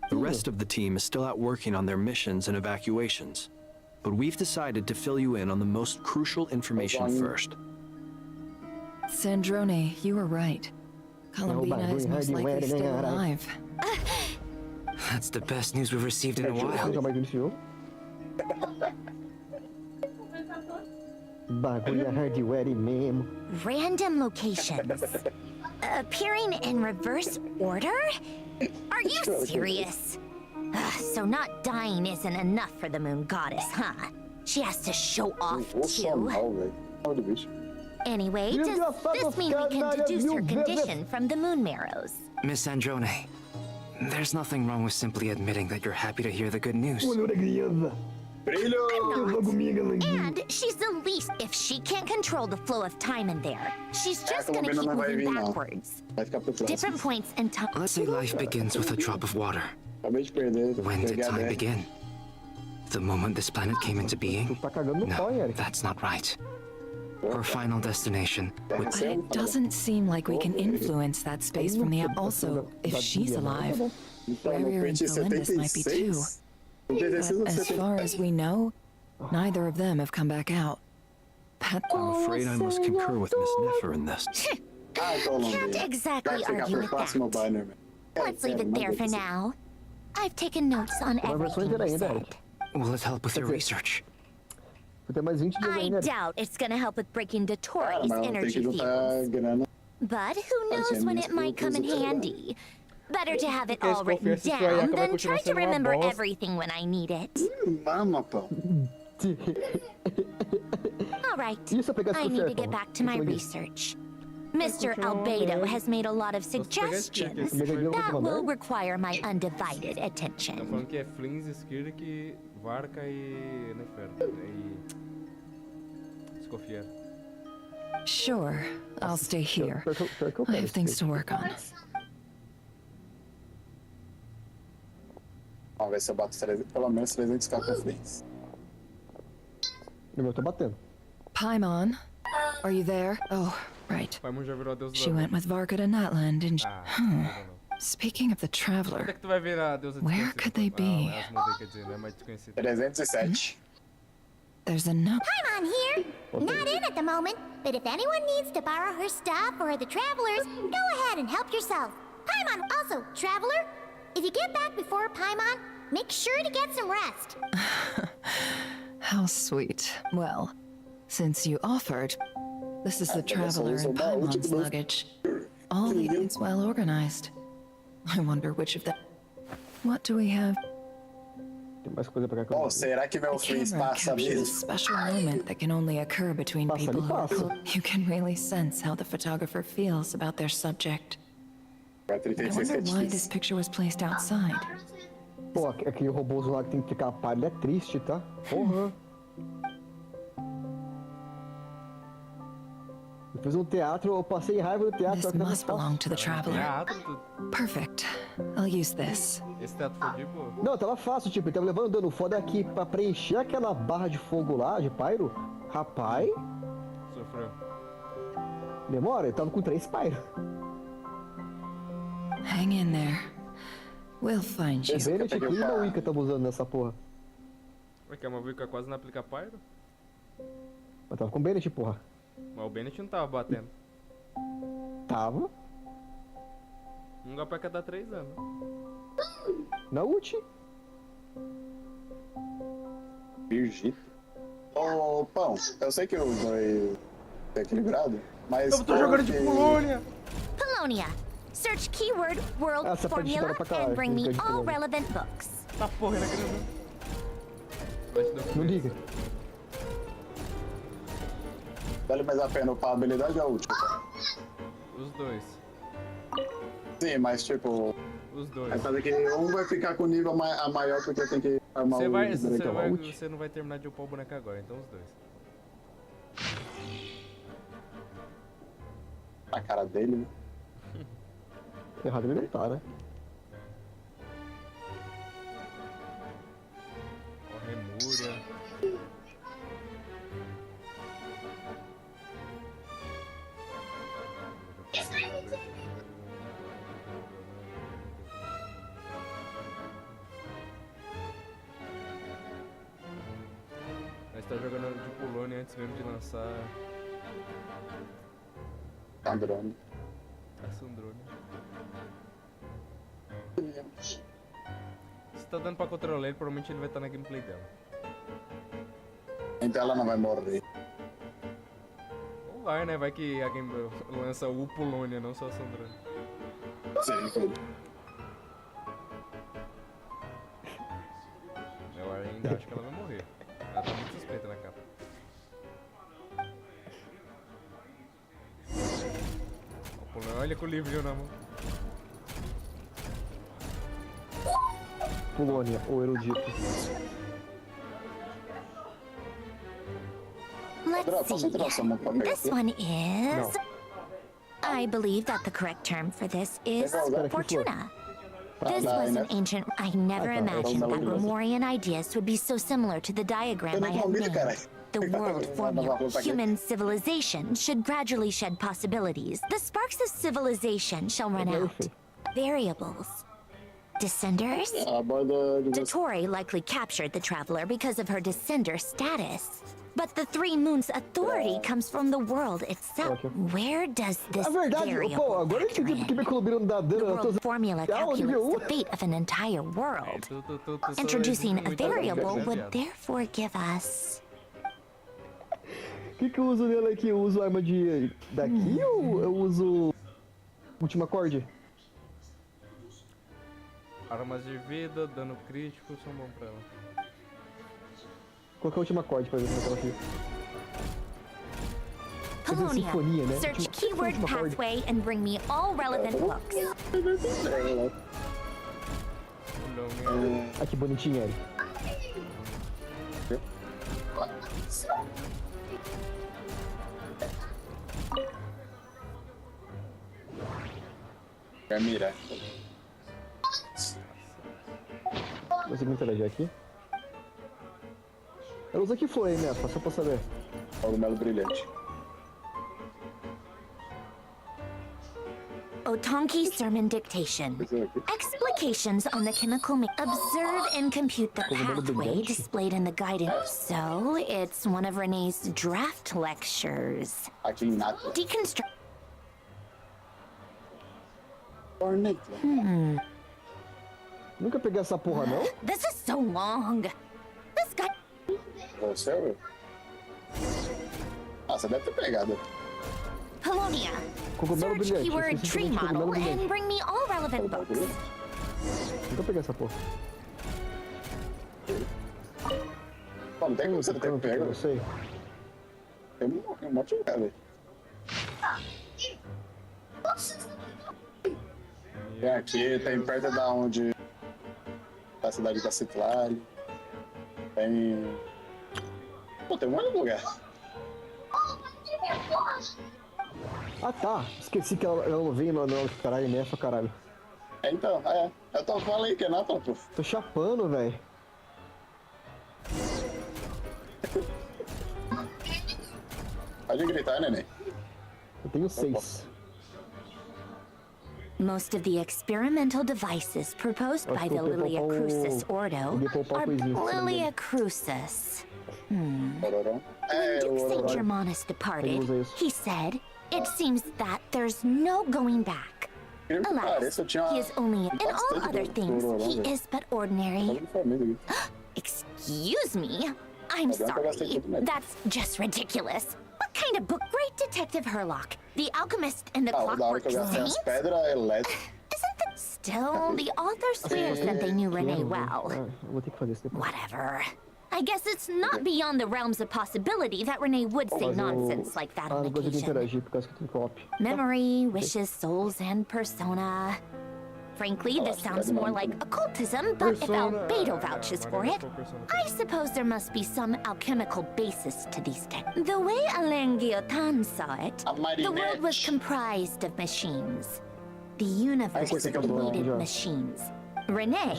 The rest of the team is still out working on their missions and evacuations, but we've decided to fill you in on the most crucial information first. Sandrone, you were right. Columbina is most likely still alive. That's the best news we've received in a while. Random locations. Appearing in reverse order? Are you serious? So not dying isn't enough for the moon goddess, huh? She has to show off too. Anyway, does this mean we can deduce her condition from the moon marrows? Miss Sandrone, there's nothing wrong with simply admitting that you're happy to hear the good news. And she's the least. If she can't control the flow of time in there, she's just gonna keep moving backwards. Different points in time. Let's say life begins with a drop of water. When did time begin? The moment this planet came into being? No, that's not right. Her final destination would... But it doesn't seem like we can influence that space from the... Also, if she's alive, Barrier and Felindus might be too. But as far as we know, neither of them have come back out. I'm afraid I must concur with Miss Nefer in this. Can't exactly argue with that. Let's leave it there for now. I've taken notes on everything you said. Will it help with your research? I doubt it's gonna help with breaking Dottoro's energy fields. But who knows when it might come in handy. Better to have it all written down than try to remember everything when I need it. Alright, I need to get back to my research. Mr. Albedo has made a lot of suggestions that will require my undivided attention. Falando que é Flins, Skirk, Varka e Nefer. Escoffier. Sure, I'll stay here. I have things to work on. Vamos ver se eu bato pelo menos 300k com Flins. Eu tô batendo. Paimon, are you there? Oh, right. She went with Varka to Natland, didn't she? Speaking of the Traveler, where could they be? 307. There's a note. Paimon here. Not in at the moment, but if anyone needs to borrow her stuff or the Travelers, go ahead and help yourself. Paimon, also, Traveler, if you get back before Paimon, make sure to get some rest. How sweet. Well, since you offered, this is the Traveler and Paimon's luggage. All these well organized. I wonder which of them. What do we have? Oh, será que meu Flins passa mesmo? A special moment that can only occur between people who are close. You can really sense how the photographer feels about their subject. I wonder why this picture was placed outside. Pô, aquele robôzão lá que tem que ficar pálido é triste, tá? Porra. Eu fiz teatro, eu passei raiva no teatro. This must belong to the Traveler. Perfect. I'll use this. Esse teatro foi de boa. Não, tava fácil, tipo, ele tava levando dano foda aqui pra preencher aquela barra de fogo lá, de pyro. Rapaz. Sofreu. Demora, ele tava com 3 pyro. Hang in there. We'll find you. É Bennett e uma Wicca tava usando nessa porra. Ué, que uma Wicca quase não aplica pyro? Mas tava com Bennett, porra. Mas o Bennett não tava batendo. Tava? Um HP cada 3 anos. Na ult. Virgito. Ô, Pão, eu sei que É equilibrado. Mas eu tô jogando de Polônia. Polonia. Search keyword world formula and bring me all relevant books. Tá porra, ele é grandão. Não liga. Vale mais a pena upar a habilidade ou a última? Os dois. Sim, mas tipo... Os dois. É fazer que um vai ficar com nível maior porque tem que armar Você não vai terminar de upar o boneco agora, então os dois. A cara dele, né? Errado ele não tá, né? Ó, Remúria. Mas tá jogando de Polônia antes mesmo de lançar. Sandrone. A Sandrone. Se tá dando pra controlar ele, provavelmente ele vai estar na gameplay dela. Então ela não vai morrer. Ou vai, né? Vai que a game lança o Polônia, não só a Sandrone. Sim. Eu ainda acho que ela vai morrer. Ela tá muito suspeita na capa. O Polônia, olha com o livro na mão. Polônia, o erudito. Let's see. This one is... I believe that the correct term for this is Fortuna. This was an ancient... I never imagined that Romorian ideas would be so similar to the diagram I have made. The world formula, human civilization, should gradually shed possibilities. The sparks of civilization shall run out. Variables. Descenders? Dotori likely captured the traveler because of her descender status. But the Three Moons' authority comes from the world itself. Where does this variable factor in? The world formula calculates the fate of an entire world. Introducing a variable would therefore give us... O que eu uso nele aqui? Eu uso arma de... daqui ou eu uso... última acorde? Armas de vida, dano crítico são bons pra ela. Qual que é a última acorde pra ver como é que ela fica? Polonia, né? Search keyword pathway and bring me all relevant books. Ah, que bonitinho ele. Vai mirar. Consegui interagir aqui? Ela usa que foi, né? Só pra saber. Cogumelo brilhante. Otonki Sermon Dictation. Explications on the chemical observe and compute the pathway displayed in the guidance. So, it's one of Renee's draft lectures. Deconstruct. Nunca peguei essa porra, não? This is so long. This guy... Você? Ah, você deve ter pegado. Polonia. Search keyword tree model and bring me all relevant books. Nunca peguei essa porra. Não tem como você ter pego. Eu sei. Tem um monte de cara, velho. Tem aqui, tem perto da onde... da cidade da Citlali. Tem... Pô, tem um monte de lugar. Ah tá, esqueci que ela não veio no caralho, nessa caralho. Então, eu tô falando aí que não, pô. Tô chapando, velho. Pode gritar, neném. Eu tenho 6. Most of the experimental devices proposed by the Lilia Crucis Ordo are Lilia Crucis. When Duke St. Germanus departed, he said, "It seems that there's no going back." Alas, he is only, in all other things, he is but ordinary. Excuse me? I'm sorry. That's just ridiculous. What kind of book? Great Detective Herlock, the alchemist and the clockwork saint? Isn't that still? The author swears that they knew Renee well. Whatever. I guess it's not beyond the realms of possibility that Renee would say nonsense like that on occasion. Memory, wishes, souls, and persona. Frankly, this sounds more like occultism, but if Albedo vouches for it, I suppose there must be some alchemical basis to these texts. The way Alain Guillotin saw it, the world was comprised of machines. The universe needed machines. Renee,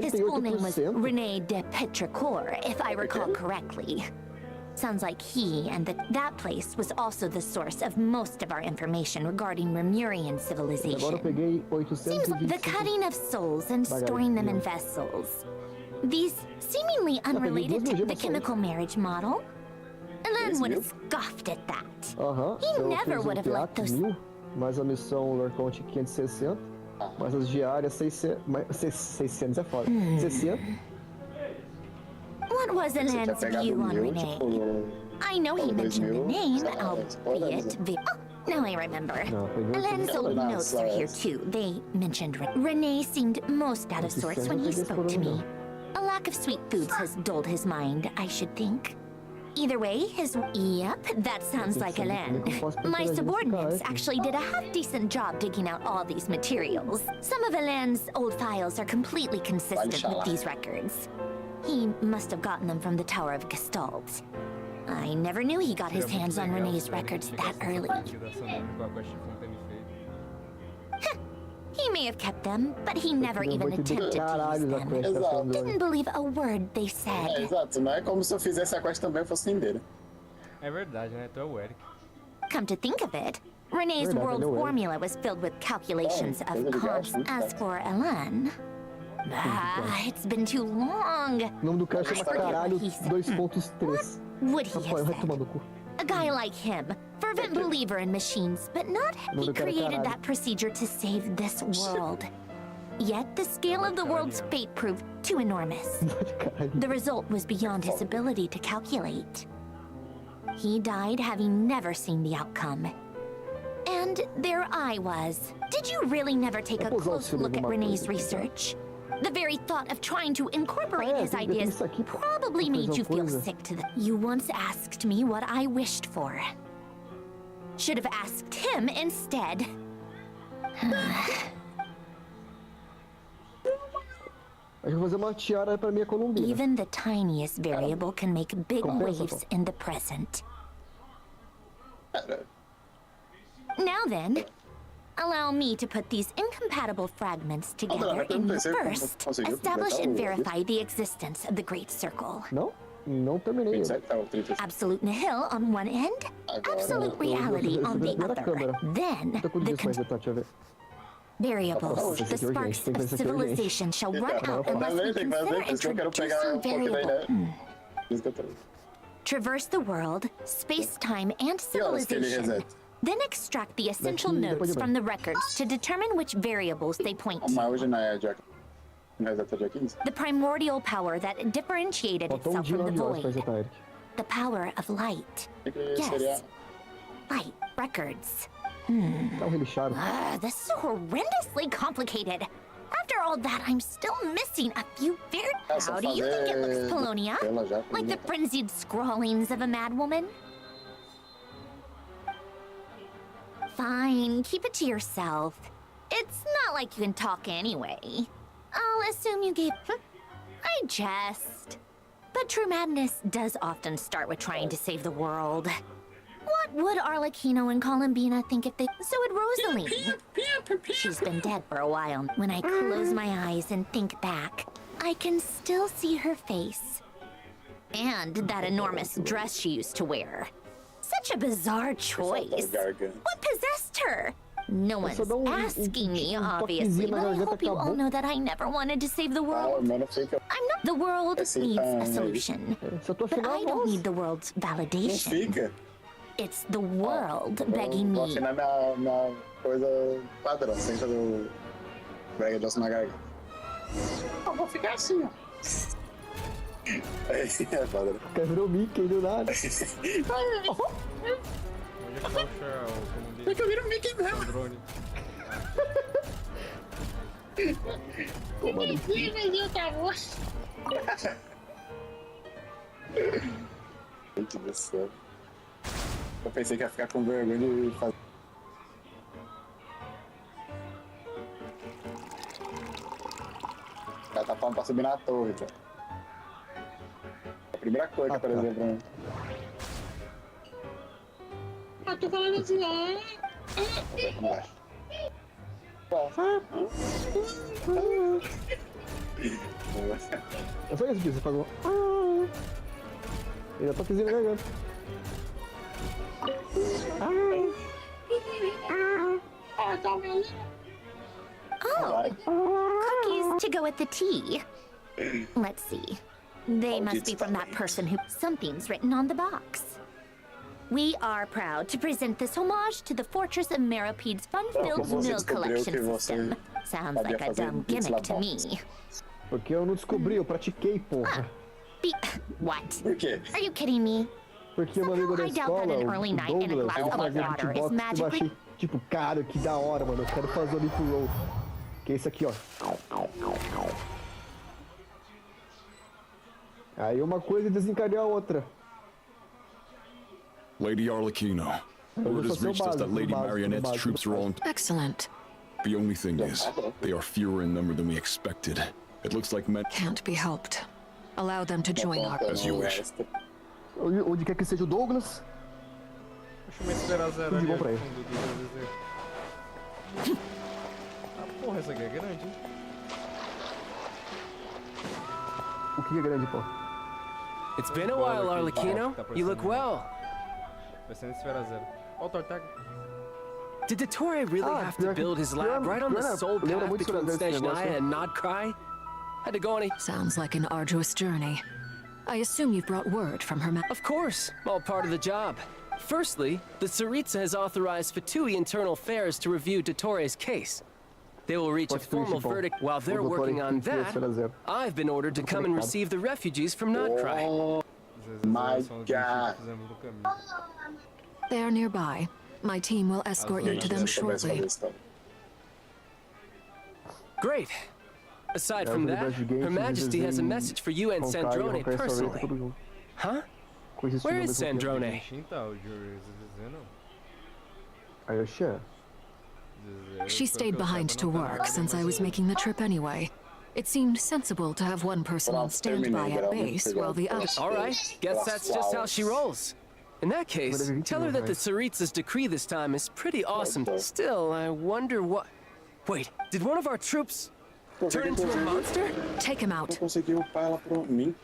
his full name was Renee de Petrichor, if I recall correctly. Sounds like he and that place was also the source of most of our information regarding Remurian civilization. Seems like the cutting of souls and storing them in vessels. These seemingly unrelated to the chemical marriage model. Alan would have scoffed at that. He never would have let those... Mais a missão Lord Count 560, mais as diárias 600 é foda. 60. What was Alan's view on Renee? I know he mentioned the name, albeit now I remember. Alan's old notes are here too. They mentioned Renee seemed most out of sorts when he spoke to me. A lack of sweet foods has dulled his mind, I should think. Either way, yep, that sounds like Alan. My subordinates actually did a half-decent job digging out all these materials. Some of Alan's old files are completely consistent with these records. He must have gotten them from the Tower of Gestalt. I never knew he got his hands on Renee's records that early. He may have kept them, but he never even attempted to use them. Didn't believe a word they said. Exato, não é como se eu fizesse a quest também fosse dele. É verdade, né? Tu é o Eric. Come to think of it, Renee's world formula was filled with calculations of costs. As for Alan... it's been too long. O nome do cara chama caralho 2.3. Would he have said? A guy like him, fervent believer in machines, but not he created that procedure to save this world. Yet the scale of the world's fate proved too enormous. The result was beyond his ability to calculate. He died having never seen the outcome. And there I was. Did you really never take a close look at Renee's research? The very thought of trying to incorporate his ideas probably made you feel sick to the... You once asked me what I wished for. Should have asked him instead. Even the tiniest variable can make big waves in the present. Now then, allow me to put these incompatible fragments together and first establish and verify the existence of the Great Circle. Não terminei. Absolute nihil on one end, absolute reality on the other. Then the variables, the sparks of civilization shall run out unless we consider introducing variable. Traverse the world, space-time, and civilization. Then extract the essential notes from the records to determine which variables they point to. The primordial power that differentiated itself from the void. The power of light. Yes. Light. Records. This is horrendously complicated. After all that, I'm still missing a few How do you think it looks, Polonia? Like the frenzied scrawlings of a madwoman? Fine, keep it to yourself. It's not like you can talk anyway. I'll assume you gave... I jest. But true madness does often start with trying to save the world. What would Arlecchino and Columbina think if they... So would Rosaline. She's been dead for a while. When I close my eyes and think back, I can still see her face. And that enormous dress she used to wear. Such a bizarre choice. What possessed her? No one's asking me, obviously, but I hope you all know that I never wanted to save the world. I'm not... The world needs a solution. But I don't need the world's validation. It's the world begging me. É foda, né? O cara virou Mickey do nada. Onde é que tá o É que eu viro Mickey mesmo. drone? Toma no cu. Gente do céu. Eu pensei que ia ficar com vergonha de fazer. O cara tá falando pra subir na torre, tá? A primeira coisa que apareceu pra mim. Eu tô falando assim, É só isso que você pagou. Eu já tô pisando na garganta. Oh, cookies to go with the tea. Let's see. They must be from that person who... Something's written on the box. We are proud to present this homage to the Fortress of Meropede's fun-filled milk collection system. Sounds like a dumb gimmick to me. Porque eu não descobri, eu pratiquei, porra. What? Por quê? Are you kidding me? Porque uma amiga da I doubt that escola, an early o night in a Douglas, glass ele of fazia water is beatbox, eu magically... achei, tipo, cara, que da hora, mano. Eu quero fazer o lip roll. Que é esse aqui, ó. Aí uma coisa desencadeou a outra. Lady Arlecchino, word has reached us that Lady Marionette's troops are on... Excellent. The only thing is, they are fewer in number than we expected. It looks like men... Can't be helped. Allow them to join our... As you wish. Onde quer que seja o Douglas. Deixa eu esperar zero ali. Tudo de bom pra ele. Ah, porra, essa aqui é grande, hein? O que é grande, pô? It's been a while, Arlecchino. You look well. Parecendo esfera zero. Ó o Tortag. Did Dottore really have to build his lab right on the sole path between Snezhnaya and Krai? Had to go on a... Sounds like an arduous journey. I assume you've brought word from her Of course, all part of the job. Firstly, the Tsaritsa has authorized Fatui Internal Affairs to review Dottore's case. They will reach a formal verdict. While they're working on that, I've been ordered to come and receive the refugees from Krai. Oh my god. They are nearby. My team will escort you to them shortly. Great. Aside from that, Her Majesty has a message for you and Sandrone personally. Huh? Where is Sandrone? She stayed behind to work since I was making the trip anyway. It seemed sensible to have one person on standby at base while the other... All right, guess that's just how she rolls. In that case, tell her that the Tsaritsa's decree this time is pretty awesome. Still, I wonder what... Wait, did one of our troops turn into a monster? Take him out. Conseguiu upar ela pra mim.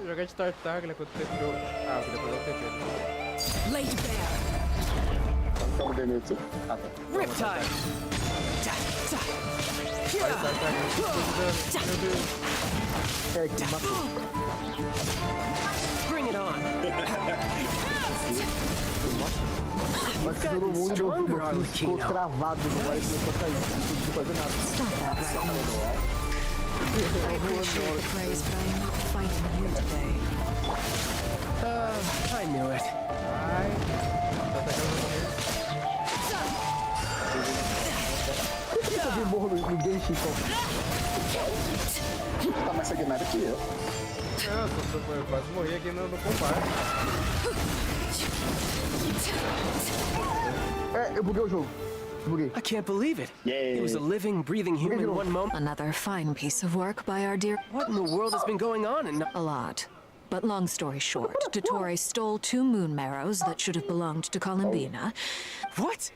Jogar de Tartag, né? Quanto tempo eu... Ah, depois eu TP. Laid bare. Riptide. Bring it on. Mas todo mundo ficou travado, não vai começar a cair, não consegui fazer nada. I appreciate the praise, but I am not fighting you today. I knew it. Por que eu morro no Genshin, então? Tá mais sanguinário que eu. Não, eu quase morri aqui no combate. Eu buguei o jogo. I can't believe it. He was a living, breathing human one moment. Another fine piece of work by our dear... What in the world has been going on? A lot. But long story short, Dottore stole 2 moon marrows that should have belonged to Columbina. What?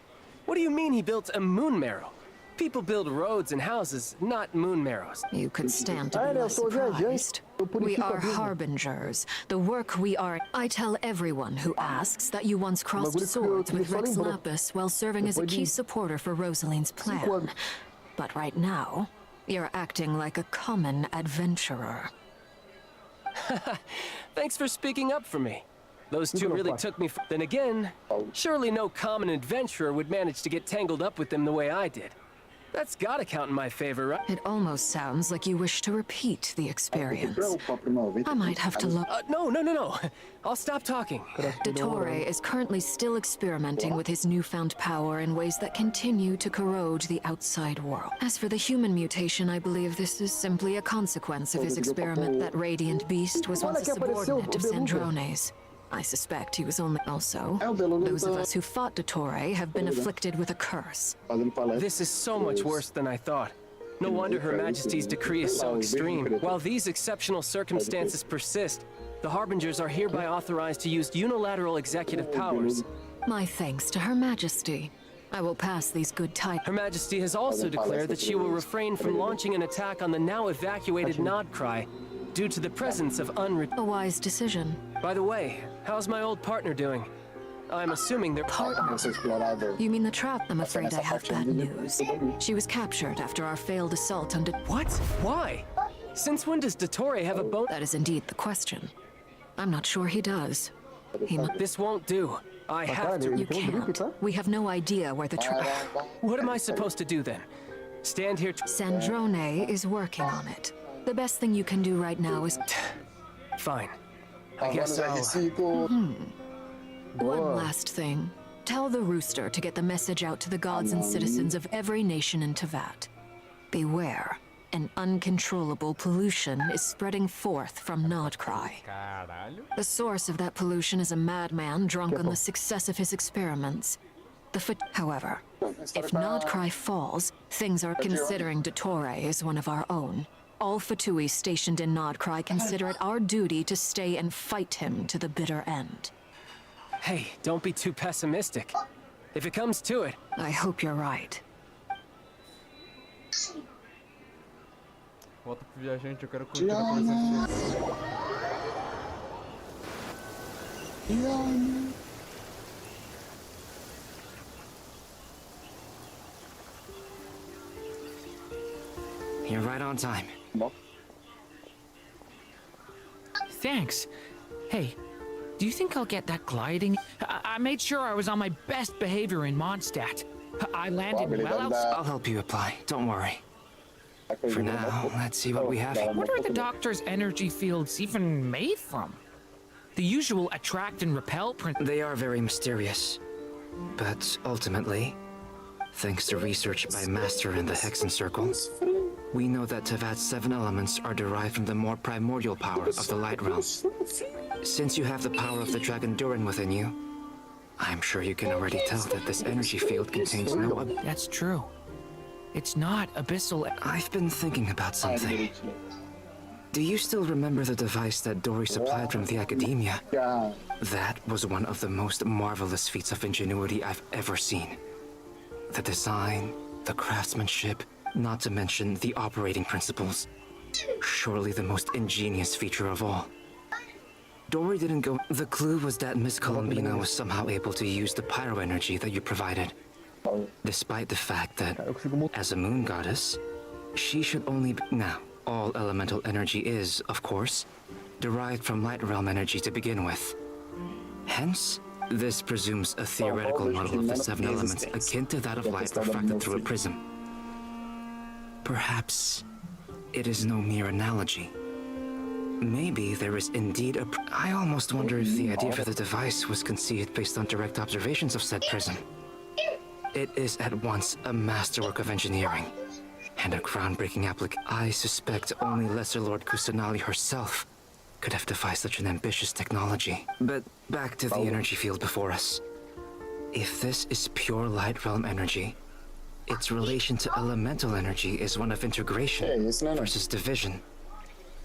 What do you mean he built a moon marrow? People build roads and houses, not moon marrows. You could stand to be less surprised. We are harbingers. The work we are... I tell everyone who asks that you once crossed swords with Rex Lapis while serving as a key supporter for Rosaline's plan. But right now, you're acting like a common adventurer. Thanks for speaking up for me. Those two really took me for... Then again, surely no common adventurer would manage to get tangled up with them the way I did. That's gotta count in my favor, right? It almost sounds like you wish to repeat the experience. I might have to look. No. I'll stop talking. Dottore is currently still experimenting with his newfound power in ways that continue to corrode the outside world. As for the human mutation, I believe this is simply a consequence of his experiment. That radiant beast was once a subordinate of Sandrone's. I suspect he was only also. Those of us who fought Dottore have been afflicted with a curse. This is so much worse than I thought. No wonder Her Majesty's decree is so extreme. While these exceptional circumstances persist, the Harbingers are hereby authorized to use unilateral executive powers. My thanks to Her Majesty. I will pass these good tidings. Her Majesty has also declared that she will refrain from launching an attack on the now evacuated Nod Krai due to the presence of A wise decision. By the way, how's my old partner doing? I'm assuming they're partners. You mean the trap? I'm afraid I have bad news. She was captured after our failed assault on What? Why? Since when does Dottore have a bone? That is indeed the question. I'm not sure he does. This won't do. I have to. You can't. We have no idea where the trap... What am I supposed to do then? Stand here... Sandrone is working on it. The best thing you can do right now is... Fine. I guess I'll... One last thing. Tell the rooster to get the message out to the gods and citizens of every nation in Teyvat. Beware. An uncontrollable pollution is spreading forth from Nod Krai. The source of that pollution is a madman drunk on the success of his experiments. However, if Nod Krai falls, things are considering Dottore is one of our own. All Fatui stationed in Nod Krai consider it our duty to stay and fight him to the bitter end. Hey, don't be too pessimistic. If it comes to it... I hope you're right. Volta pro viajante, eu quero curtir a presença dele. You're right on time. Thanks. Hey, do you think I'll get that gliding? I made sure I was on my best behavior in Mondstadt. I landed well outside. I'll help you apply. Don't worry. For now, let's see what we have. What are the doctor's energy fields even made from? The usual attract and repel principle. They are very mysterious. But ultimately, thanks to research by Master in the Hexen Circle, we know that Teyvat's 7 elements are derived from the more primordial power of the Light Realm. Since you have the power of the Dragon Durin within you, I'm sure you can already tell that this energy field contains no... That's true. It's not abyssal... I've been thinking about something. Do you still remember the device that Dory supplied from the Academia? That was one of the most marvelous feats of ingenuity I've ever seen. The design, the craftsmanship, not to mention the operating principles. Surely the most ingenious feature of all. Dory didn't go... The clue was that Miss Columbina was somehow able to use the pyro energy that you provided. Despite the fact that, as a moon goddess, she should only be... Now, all elemental energy is, of course, derived from light realm energy to begin with. Hence, this presumes a theoretical model of the 7 elements akin to that of light refracted through a prism. Perhaps it is no mere analogy. Maybe there is indeed a... I almost wonder if the idea for the device was conceived based on direct observations of said prism. It is at once a masterwork of engineering and a groundbreaking application. I suspect only Lesser Lord Kusanali herself could have devised such an ambitious technology. But back to the energy field before us. If this is pure light realm energy, its relation to elemental energy is one of integration versus division.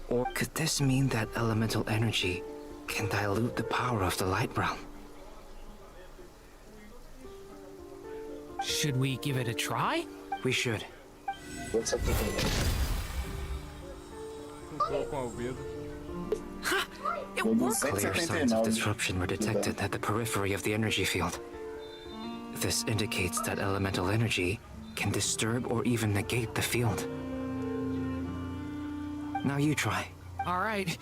Or could this mean that elemental energy can dilute the power of the light realm? Should we give it a try? We should. Ha! It worked! Clear signs of disruption were detected at the periphery of the energy field. This indicates that elemental energy can disturb or even negate the field. Now you try. All right.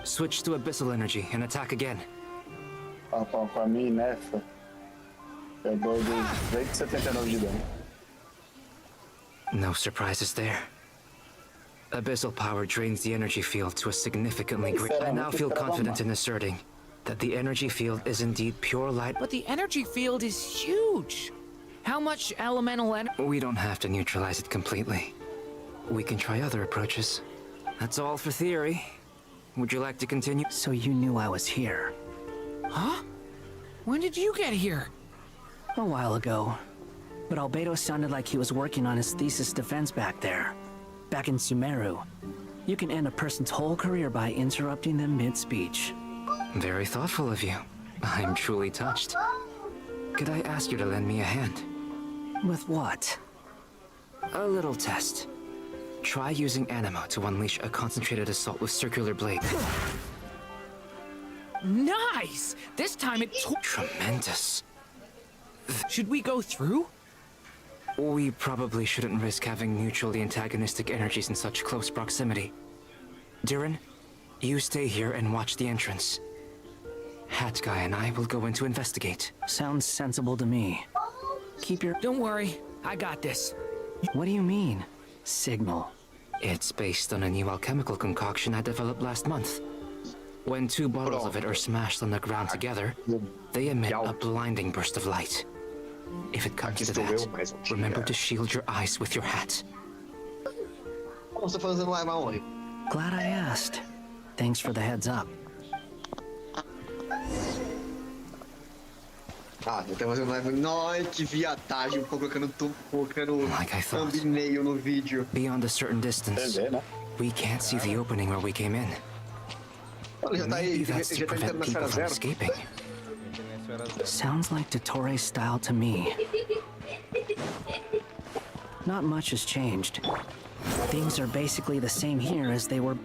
Switch to abyssal energy and attack again. Eu dou 279 de dano. No surprises there. Abyssal power drains the energy field to a significantly great. I now feel confident in asserting that the energy field is indeed pure light. But the energy field is huge. How much elemental energy? We don't have to neutralize it completely. We can try other approaches. That's all for theory. Would you like to continue? So you knew I was here? Huh? When did you get here? A while ago. But Albedo sounded like he was working on his thesis defense back there. Back in Sumeru. You can end a person's whole career by interrupting them mid-speech. Very thoughtful of you. I'm truly touched. Could I ask you to lend me a hand? With what? A little test. Try using Animo to unleash a concentrated assault with circular blade. Nice! This time it Tremendous. Should we go through? We probably shouldn't risk having mutually antagonistic energies in such close proximity. Durin, you stay here and watch the entrance. Hat Guy and I will go in to investigate. Sounds sensible to me. Keep your... Don't worry, I got this. What do you mean, signal? It's based on a new alchemical concoction I developed last month. When 2 bottles of it are smashed on the ground together, they emit a blinding burst of light. If it comes to that, remember to shield your eyes with your hat. Glad I asked. Thanks for the heads up. Ah, eu tava fazendo live. Nossa, que viadagem, colocando thumbnail no vídeo. Beyond a certain distance, we can't see the opening where we came in. Maybe that's to prevent people from escaping. Sounds like Dottore style to me. Not much has changed. Things are basically the same here as they were.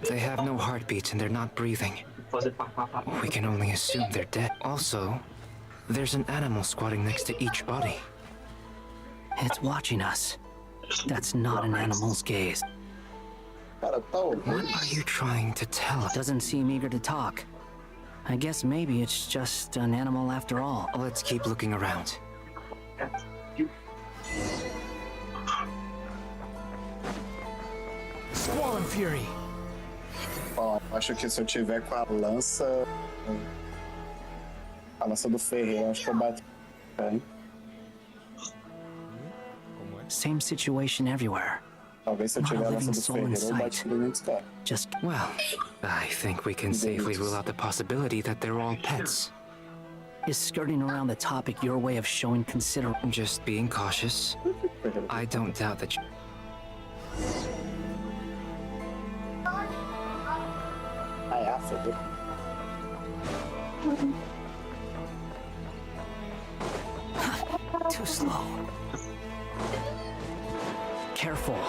They have no heartbeat and they're not breathing. We can only assume they're dead. Also, there's an animal squatting next to each body. It's watching us. That's not an animal's gaze. What are you trying to tell us? Doesn't seem eager to talk. I guess maybe it's just an animal after all. Let's keep looking around. Squall and Fury. Ó, acho que se eu tiver com a lança do ferreiro, acho que eu bato. Same situation everywhere. Talvez se eu tiver a lança do ferreiro, eu bati dentro dos caras. Just well, I think we can safely rule out the possibility that they're all pets. Is skirting around the topic your way of showing Just being cautious. I don't doubt that you... Too slow. Careful.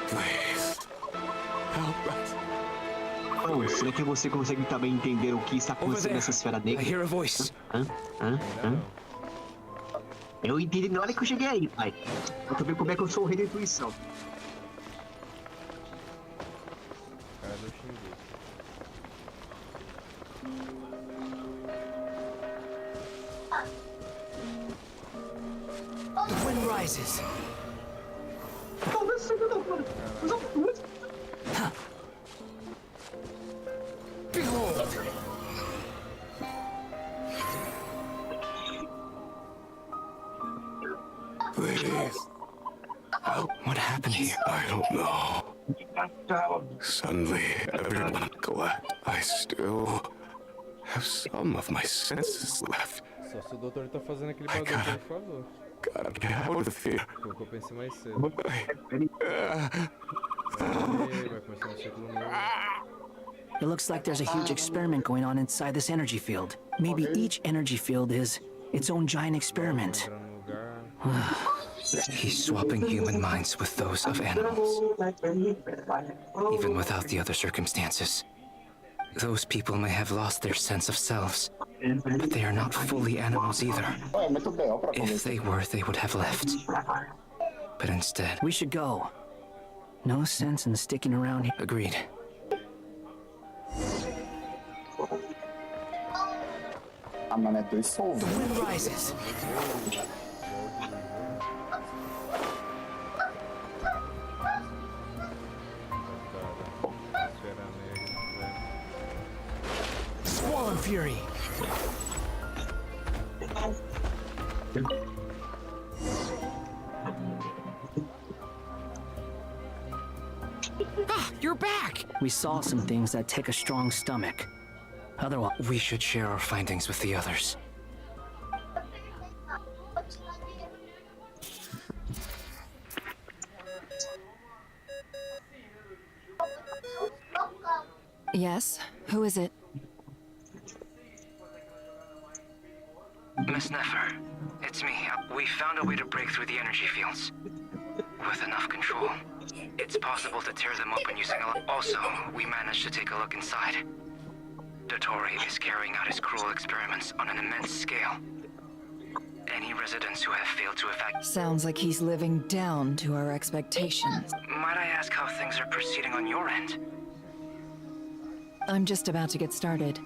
Please, help us. Oh, será que você consegue também entender o que está acontecendo nessa esfera negra? I hear a voice. Eu entendi na hora que eu cheguei aí, pai. Eu tô vendo como é que eu sou o rei da intuição. The wind rises. Behold! Please. Help. What happened here? I don't know. Suddenly, everyone collapsed. I still have some of my senses left. Só se o doutor tá fazendo aquele bagulho, por favor. Gotta get out of here. Foi o que eu pensei mais cedo. Vai começar um ciclo novo. It looks like there's a huge experiment going on inside this energy field. Maybe each energy field is its own giant experiment. He's swapping human minds with those of animals. Even without the other circumstances. Those people may have lost their sense of selves, but they are not fully animals either. If they were, they would have left. But instead... We should go. No sense in sticking around here. Agreed. Ah, mano, é dois soldos. The wind rises. Squall and fury. Ah, you're back! We saw some things that take a strong stomach. Otherwise, we should share our findings with the others. Yes? Who is it? Miss Nefer, it's me. We found a way to break through the energy fields. With enough control, it's possible to tear them open using a... Also, we managed to take a look inside. Dottore is carrying out his cruel experiments on an immense scale. Any residents who have failed to evacuate... Sounds like he's living down to our expectations. Might I ask how things are proceeding on your end? I'm just about to get started.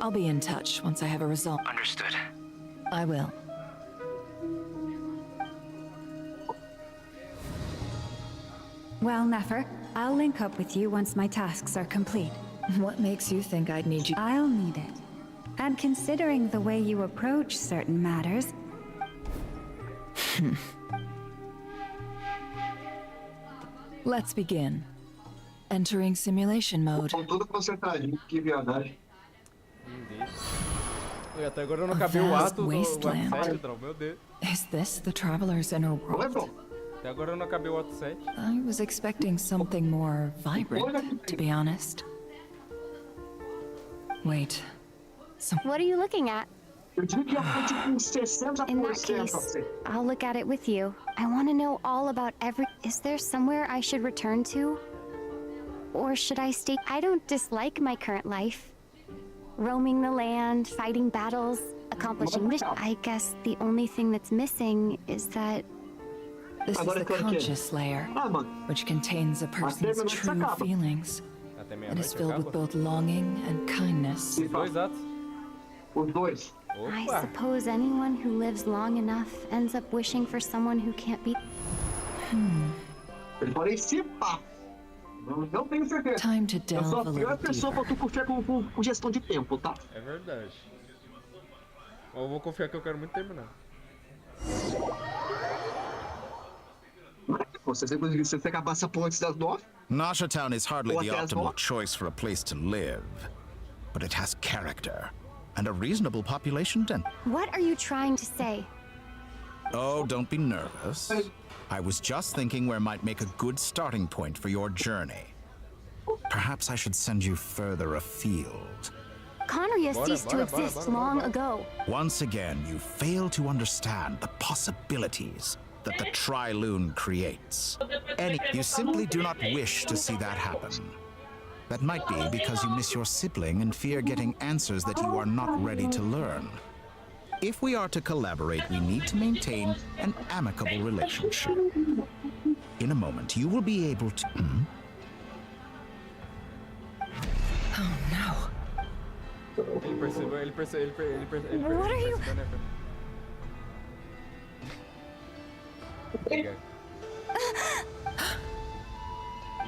I'll be in touch once I have a result. Understood. I will. Well, Nefer, I'll link up with you once my tasks are complete. What makes you think I'd need you? I'll need it. And considering the way you approach certain matters... Let's begin. Entering simulation mode. Até agora eu não acabei o ato do ato 7, Drão, meu Deus. Is this the traveler's inner world? Até agora eu não acabei o ato 7. I was expecting something more vibrant, to be honest. Wait. What are you looking at? In that case, I'll look at it with you. I want to know all about every... Is there somewhere I should return to? Or should I stay... I don't dislike my current life. Roaming the land, fighting battles, accomplishing missions. I guess the only thing that's missing is that... This is the conscious layer, which contains a person's true feelings. It is filled with both longing and kindness. I suppose anyone who lives long enough ends up wishing for someone who can't be... Time to delve a little deeper. É verdade. Eu vou confiar que eu quero muito tempo, não. Nasha Town is hardly the optimal choice for a place to live, but it has character and a reasonable population density. What are you trying to say? Oh, don't be nervous. I was just thinking where might make a good starting point for your journey. Perhaps I should send you further afield. Conria ceased to exist long ago. Once again, you fail to understand the possibilities that the Tri-Lune creates. You simply do not wish to see that happen. That might be because you miss your sibling and fear getting answers that you are not ready to learn. If we are to collaborate, we need to maintain an amicable relationship. In a moment, you will be able to... Oh no. Ele percebeu. What are you...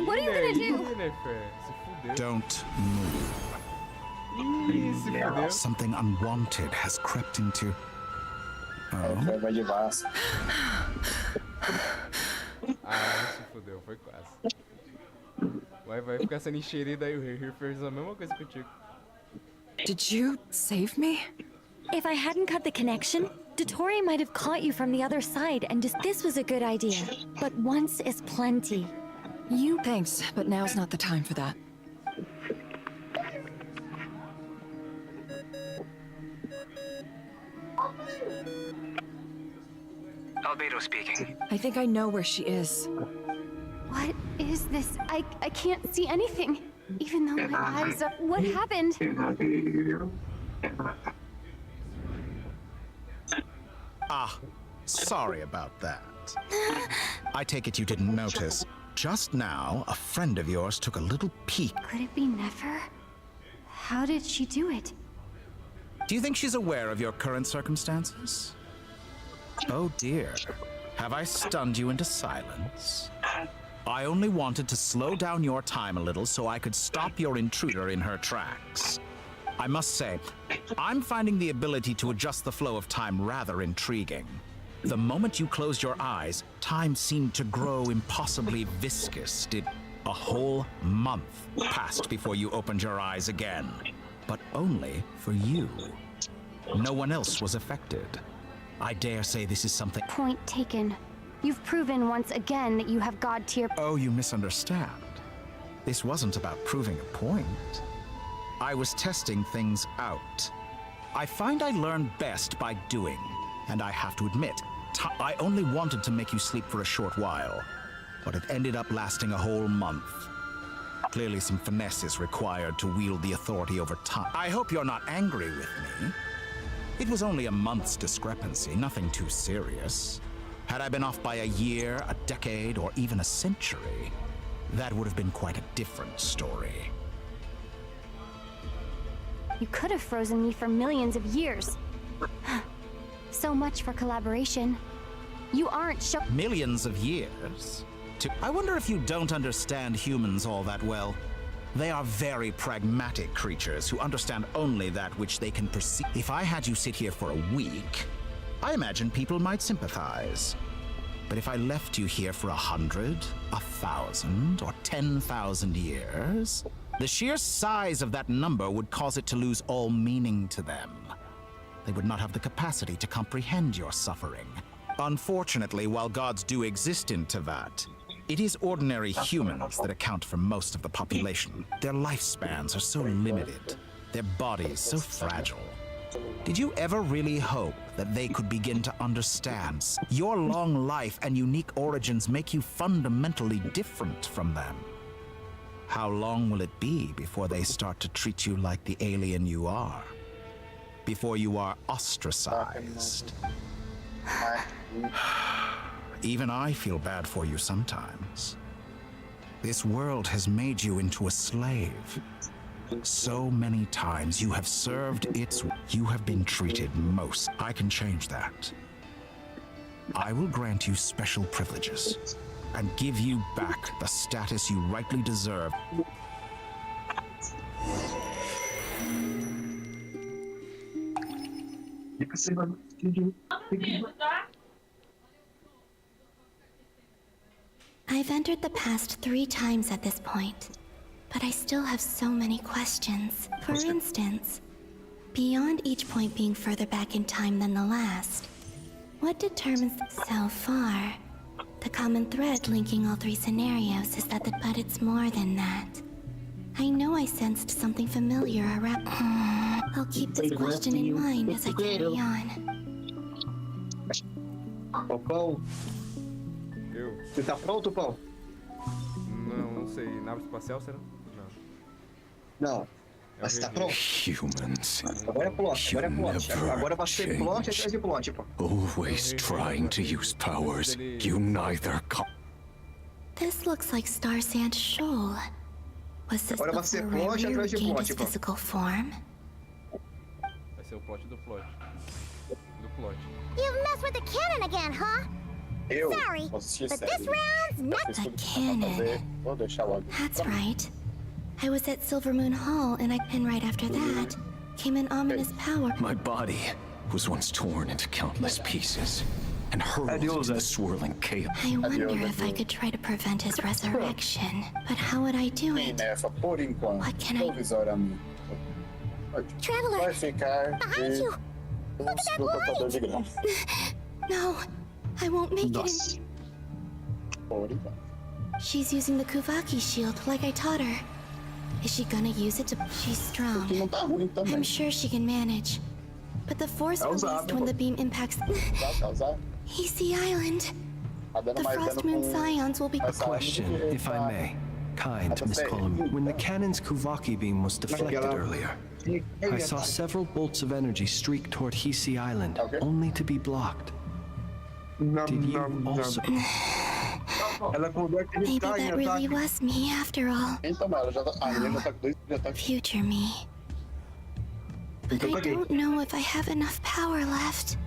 What are you gonna do? Don't move. Something unwanted has crept into... Oh? Se fudeu, foi quase. Vai ficar sendo enxerida aí, o Rei fez a mesma coisa contigo. Did you save me? If I hadn't cut the connection, Dottore might have caught you from the other side and just... This was a good idea, but once is plenty. Thanks, but now's not the time for that. Albedo speaking. I think I know where she is. What is this? I can't see anything. Even though my eyes are... What happened? Ah, sorry about that. I take it you didn't notice. Just now, a friend of yours took a little peek. Could it be Nefer? How did she do it? Do you think she's aware of your current circumstances? Oh dear. Have I stunned you into silence? I only wanted to slow down your time a little so I could stop your intruder in her tracks. I must say, I'm finding the ability to adjust the flow of time rather intriguing. The moment you closed your eyes, time seemed to grow impossibly viscous. A whole month passed before you opened your eyes again, but only for you. No one else was affected. I dare say this is something— Point taken. You've proven once again that you have God tier— Oh, you misunderstand. This wasn't about proving a point. I was testing things out. I find I learn best by doing, and I have to admit, I only wanted to make you sleep for a short while, but it ended up lasting a whole month. Clearly some finesse is required to wield the authority over time. I hope you're not angry with me. It was only a month's discrepancy, nothing too serious. Had I been off by a year, a decade, or even a century, that would have been quite a different story. You could have frozen me for millions of years. So much for collaboration. You aren't Millions of years? I wonder if you don't understand humans all that well. They are very pragmatic creatures who understand only that which they can perceive. If I had you sit here for a week, I imagine people might sympathize. But if I left you here for 100, 1,000, or 10,000 years, the sheer size of that number would cause it to lose all meaning to them. They would not have the capacity to comprehend your suffering. Unfortunately, while gods do exist in Talvez, it is ordinary humans that account for most of the population. Their lifespans are so limited, their bodies so fragile. Did you ever really hope that they could begin to understand? Your long life and unique origins make you fundamentally different from them. How long will it be before they start to treat you like the alien you are? Before you are ostracized? Even I feel bad for you sometimes. This world has made you into a slave. So many times you have served its— You have been treated most— I can change that. I will grant you special privileges and give you back the status you rightly deserve. I've entered the past 3 times at this point, but I still have so many questions. For instance, beyond each point being further back in time than the last, what determines— So far, the common thread linking all 3 scenarios is that but it's more than that. I know I sensed something familiar around— I'll keep this question in mind as I carry on. Pão. Você tá pronto, Pão? Não sei. Nave espacial, será? Não. Mas você tá pronto? Humans. Agora é plot, agora é plot. Agora vai ser plot atrás de plot, pô. Always trying to use powers you neither This looks like Star Sand Shoal. Was this Agora vai ser before plot Ryu atrás de regained plot, his pô. physical form? Vai ser o plot do plot. Do plot. You've messed with the cannon again, huh? Sorry, but this round's not The cannon. That's right. I was at Silver Moon Hall, and right after that came an ominous power. My body was once torn into countless pieces and hurled into the swirling chaos. I wonder if I could try to prevent his resurrection. But how would I do it? What can I... Traveler, behind you! Look at that light! No, I won't make it in... She's using the Kuvaki shield like I taught her. Is she gonna use it to... She's strong. I'm sure she can manage. But the force released when the beam impacts... He's the island. The Frost Moon Scions will be... A question, if I may. Kind, Miss Colum. When the cannon's Kuvaki beam was deflected earlier, I saw several bolts of energy streak toward Hisi Island, only to be blocked. Did you also... Maybe that really was me after all. Future me. But I don't know if I have enough power left.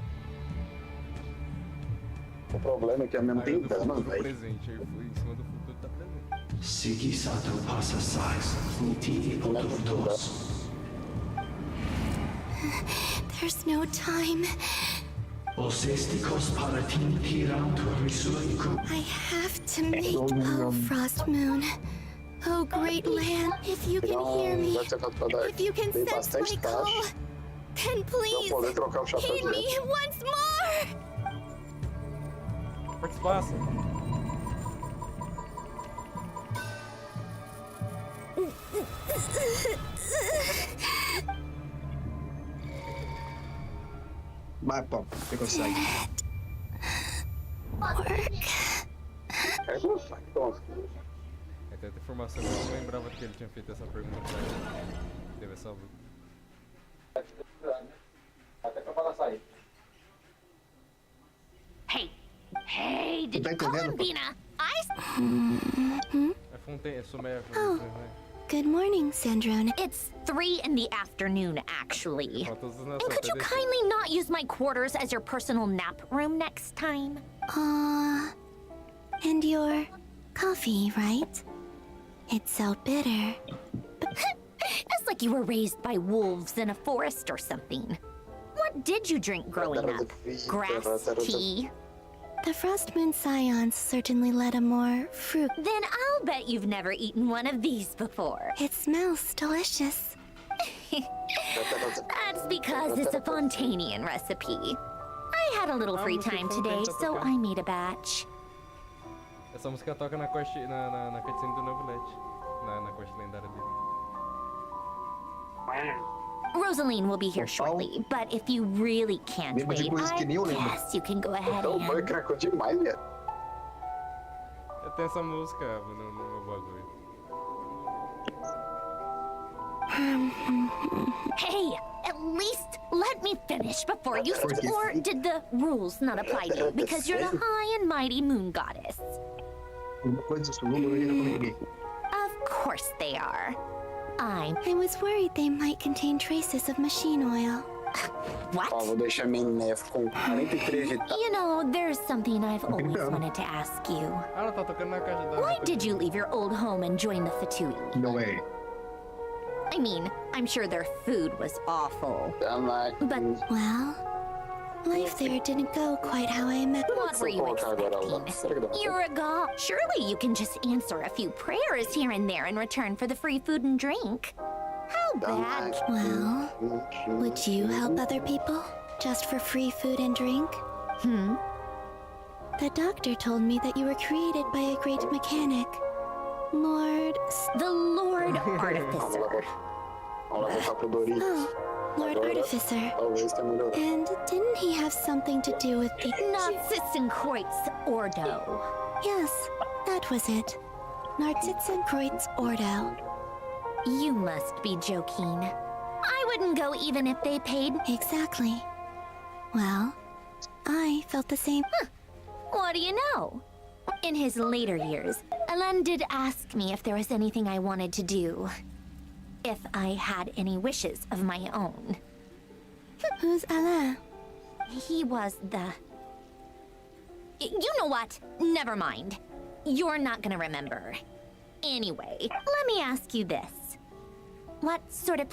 O problema é que a minha não tem dama, velho. Presente, aí eu fui em cima do futuro tá presente. Sigi Sato passa sais, niti otortos. There's no time. Osestikos paratin tirantu risuiku. I have to make. Oh, Frost Moon. Oh, great land. If you can hear me, if you can sense my call, then please heed me once more. O que se passa? Vai, pô, você consegue. É tanta informação que eu não lembrava que ele tinha feito essa pergunta pra ele. Teve essa luta. Até pra falar sair. Hey, did you call him, Bina? É Fontaine, é Sumer. Good morning, Sandrone. It's 3 in the afternoon, actually. And could you kindly not use my quarters as your personal nap room next time? And your coffee, right? It's so bitter. It's like you were raised by wolves in a forest or something. What did you drink growing up? Grass tea? The Frost Moon Scions certainly led a more fruit. Then I'll bet you've never eaten one of these before. It smells delicious. That's because it's a Fontanian recipe. I had a little free time today, so I made a batch. Essa música toca na cutscene do Novo LED. Na quest lendária dele. Rosaline will be here shortly, but if you really can't wait, I guess you can go ahead and... Foi cracou demais, velho. Eu tenho essa música no meu bagulho. Hey, at least let me finish before you... Or did the rules not apply to you because you're the high and mighty moon goddess? Of course they are. I was worried they might contain traces of machine oil. What? Vou deixar minha neve com 43 de You know, there's something I've always wanted to ask you. Why did you leave your old home and join the Fatui? No way. I mean, I'm sure their food was awful. But, well, life there didn't go quite how I imagined. What were you expecting? You're a god. Surely you can just answer a few prayers here and there in return for the free food and drink. How bad? Well, would you help other people just for free food and drink? The doctor told me that you were created by a great mechanic, the Lord Artificer. Oh, Lord Artificer. And didn't he have something to do with the... Narcissenkreuz Ordo. Yes, that was it. Narcissenkreuz Ordo. You must be joking. I wouldn't go even if they paid... Exactly. Well, I felt the same... What do you know? In his later years, Alain did ask me if there was anything I wanted to do. If I had any wishes of my own. Who's Alain? He was the... You know what? Never mind. You're not gonna remember. Anyway, let me ask you this. What sort of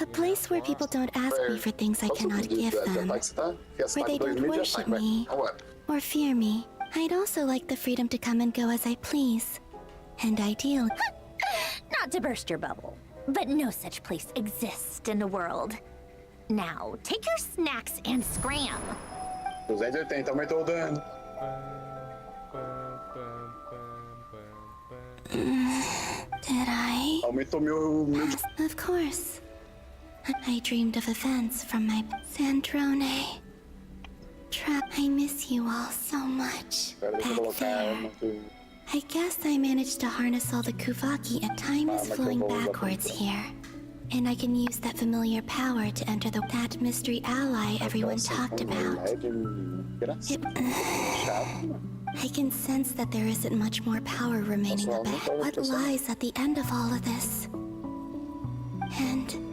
A place where people don't ask me for things I cannot give them. Where they don't worship me or fear me. I'd also like the freedom to come and go as I please. And ideally... Not to burst your bubble, but no such place exists in the world. Now, take your snacks and scram. 280 aumentou o dano. Did I? Aumentou meu... Of course. I dreamed of events from my Sandrone. I miss you all so much. Back there. I guess I managed to harness all the Kuvaki and time is flowing backwards here. And I can use that familiar power to enter that mystery ally everyone talked about. I can sense that there isn't much more power remaining about what lies at the end of all of this. And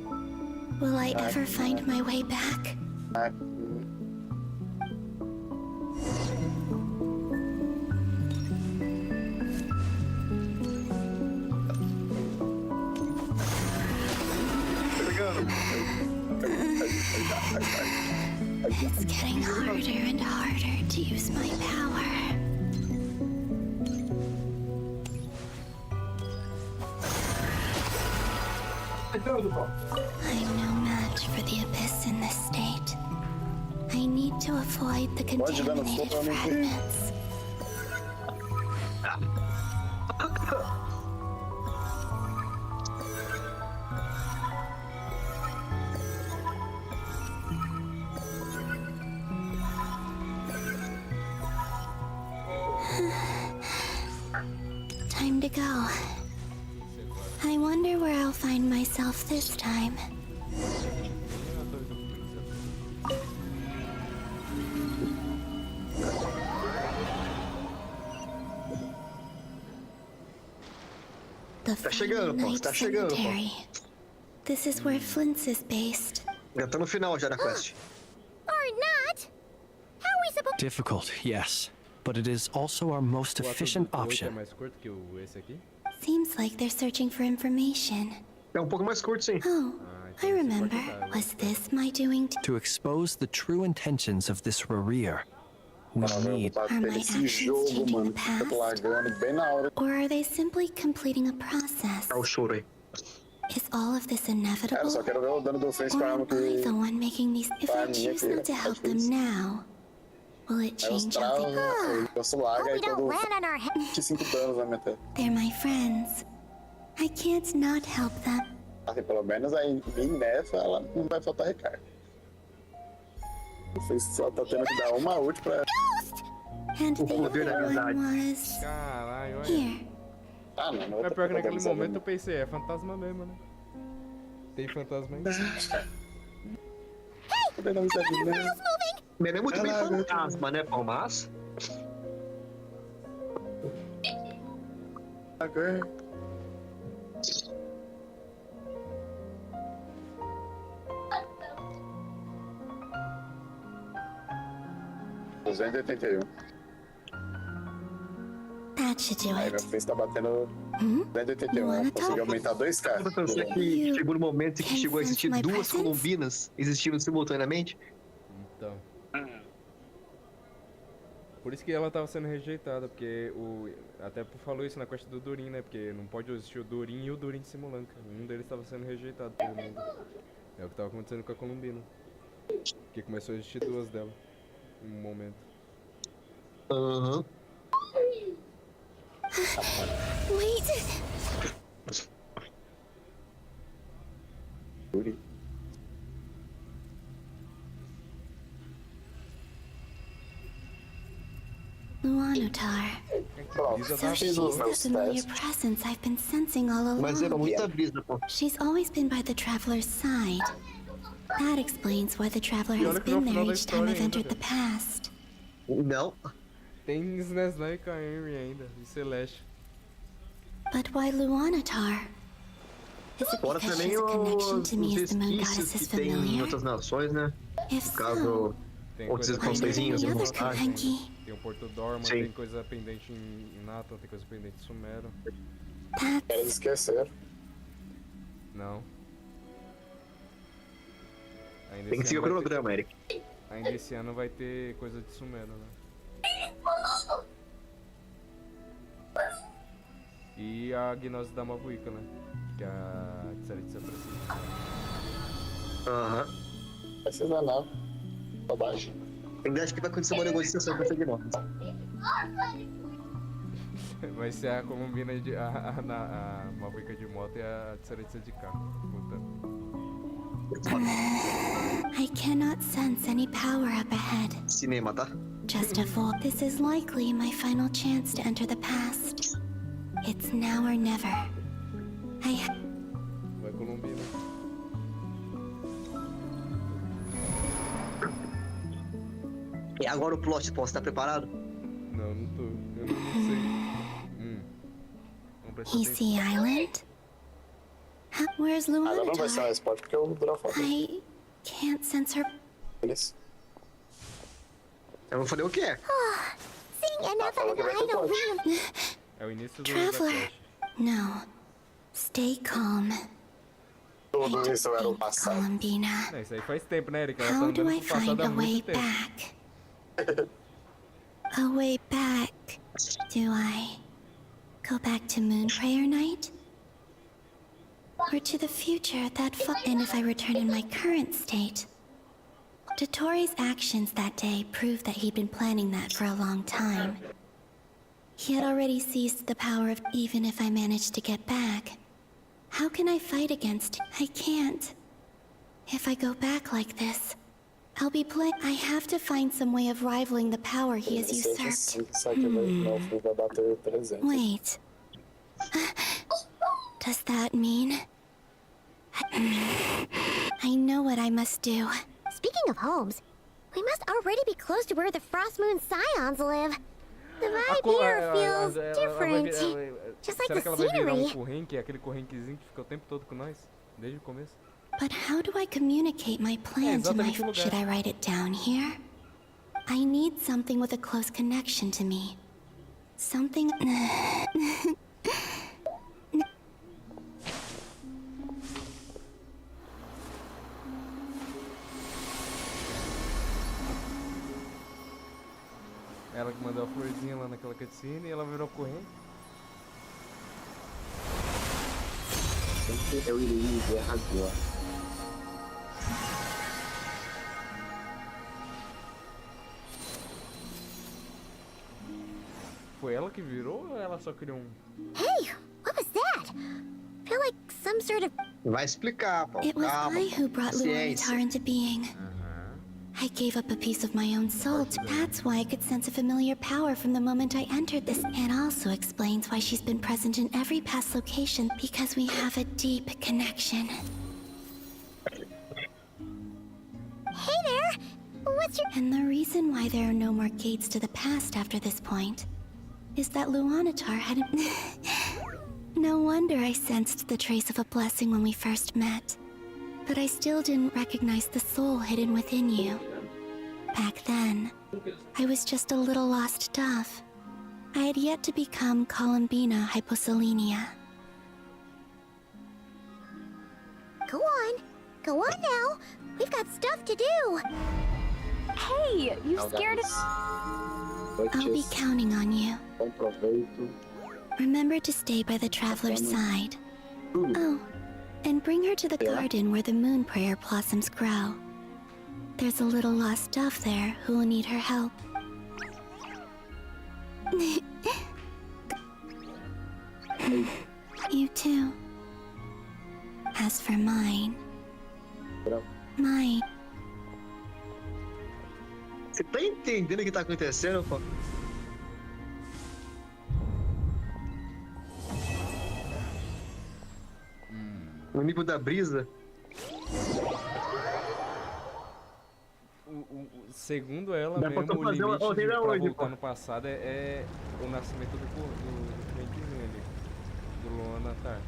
I ever find my way back? It's getting harder and harder to use my power. I'm no match for the abyss in this state. I need to avoid the contaminated fragments. Time to go. I wonder where I'll find myself this time. The final night cemetery. This is where Flint's is based. Já tá no final já da quest. Or not? How are we supposed? Difficult, yes, but it is also our most efficient option. Seems like they're searching for information. É pouco mais curto, sim. Oh, I remember. Was this my doing? To expose the true intentions of this Rereer, we need... Are my actions changing the past? Or are they simply completing a process? É o choro aí. Is all of this inevitable? Or am I the one making these? If I choose not to help them now, will it change how they... Hope we don't land on our heads. They're my friends. I can't not help them. Assim, pelo menos aí nessa ela não vai faltar recarga. Não sei se ela tá tendo que dar uma ult pra ela. And the other one was... Caralho, olha. Here. Ah, não. É pior que naquele momento eu pensei, é fantasma mesmo, né? Tem fantasma aí. Não é muito bem fantasma, né, Palmas? Agora. That should do Aí meu it. face tá batendo 281. Consegui aumentar 2k. Você que chegou no momento em que chegou a existir duas colombinas existindo simultaneamente? Então. Por isso que ela tava sendo rejeitada, porque o... Até falou isso na quest do Durin, né? Porque não pode existir o Durin e o Durin Simulanca. Um deles tava sendo rejeitado pelo mundo. É o que tava acontecendo com a Colombina. Porque começou a existir duas dela. Em um momento. Aham. Wait! Luanotar. So she's the familiar presence I've been sensing all along. Mas era muita brisa, pô. She's always been by the Traveler's side. That explains why the Traveler has been there each time I've entered the past. Não. Tem Snesla e Kairi ainda, e Celeste. But why Luanotar? Is it Fora because também she's a connection to me as the moon resquícios goddess is que tem em familiar? outras nações, né? If No caso, outros escondezinhos em montagem. Tem o Porto Dorma, Sim. tem coisa pendente em Natan, tem coisa pendente em Sumero. Eles esqueceram. Não. Ainda Tem que esse seguir o ano vai cronograma, Eric. Ainda esse ano vai ter coisa de Sumero, né? E a gnose da Mavuica, né? Que a Tsaritsa precisa. Aham. Precisa não. Bobagem. Ainda acho que vai acontecer uma negociação com essa gnose. Vai ser a Colombina de. A Mavuica de moto e a Tsaritsa de carro. Puta. I cannot sense any power up ahead. Cinema, tá? Just avoid. This is likely my final chance to enter the past. It's now or never. Vai Colombina. E agora o plot, posso estar preparado? Não, não tô. Eu não sei. Vamos prestar Easy atenção. Island? Where's Agora não vai ser Luanatar? mais forte porque o Bora falou. I can't sense her. Beleza. Eu vou fazer o quê? Seeing enough of an idol really... É o início do Traveler. No. Stay calm. Tudo isso era o passado. Columbina. Não, isso aí faz tempo, né, Erika? Ela tá How do andando I pro passado find há a way muito tempo. back? A way back. Do I go back to Moon Prayer Night? Or to the future that and if I return in my current state? Dottoro's actions that day proved that he'd been planning that for a long time. He had already seized the power of even if I managed to get back. How can I fight against it? I can't. If I go back like this, I'll be I have to find some way of rivaling the power he has usurped. Wait. Does that mean... I know what I must do. Speaking of homes, we must already be close to where the Frost Moon Scions live. The vibe here feels different. Just like Será the que ela vai virar scenery. correnque, aquele correnquezinho que fica o tempo todo com nós? Desde o começo. But how do I communicate my plan to my... Should I write it down here? I need something with a close connection to me. Something... Ela que mandou a florzinha lá naquela cutscene e ela virou corrente. Eu iria ver agora. Foi ela que virou ou ela só criou Hey, what was that? Feel like some sort of... Vai explicar, pô. It was Calma. I who brought Paciência. Luanatar into being. I gave up a piece of my own soul. That's why I could sense a familiar power from the moment I entered this. It also explains why she's been present in every past location, because we have a deep connection. Hey there! What's your... And the reason why there are no more gates to the past after this point is that Luanatar hadn't... No wonder I sensed the trace of a blessing when we first met. But I still didn't recognize the soul hidden within you. Back then, I was just a little lost dove. I had yet to become Columbina Hyposelenia. Go on. Go on now. We've got stuff to do. Hey, you scared us? I'll be counting on you. Remember to stay by the traveler's side. Oh, and bring her to the garden where the moon prayer blossoms grow. There's a little lost dove there who will need her help. You too. As for mine... Mine... Você tá entendendo o que tá acontecendo, pô? O nível da brisa. Segundo ela Dá mesmo, pra o fazer limite uma pra hoje, voltar pô. no passado é o nascimento do Frankzinho ali, do Luanatar.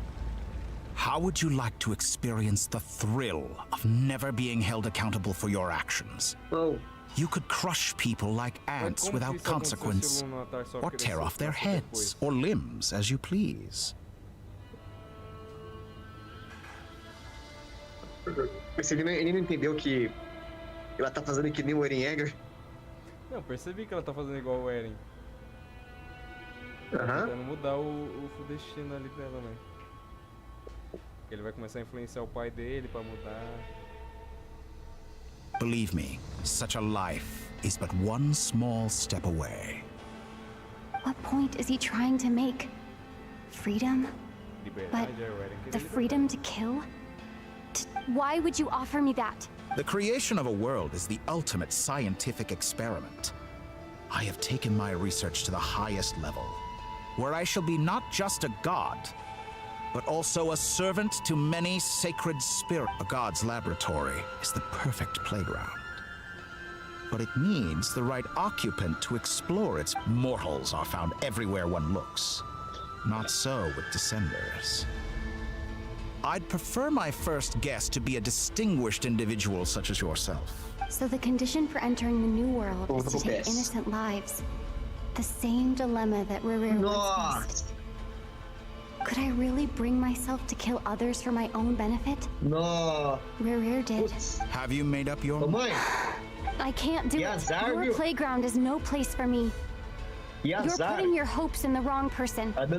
How would you like to experience the thrill of never being held accountable for your actions? Oh. You could crush people like ants como without que isso aconteceu consequence, se o Luanatar só or tear crescesse off their heads or limbs as you please. Mas ele não entendeu que ela tá fazendo que nem o Eren Yeager? Não, percebi que ela tá fazendo igual o Eren. Aham. Tentando mudar o destino ali dela, né? Ele vai começar a influenciar o pai dele pra mudar. Believe me, such a life is but one small step away. What point is he trying to make? Freedom? But the freedom to kill? Why would you offer me that? The creation of a world is the ultimate scientific experiment. I have taken my research to the highest level, where I shall be not just a god, but also a servant to many sacred spirits. A god's laboratory is the perfect playground. But it needs the right occupant to explore its. Mortals are found everywhere one looks. Not so with descenders. I'd prefer my first guest to be a distinguished individual such as yourself. So the condition for entering the new world is to take innocent lives. The same dilemma that Rerir once faced. Could I really bring myself to kill others for my own benefit? No. Rerir did. Have you made up your mind? I can't do it. Your playground is no place for me. You're putting your hopes in the wrong person. But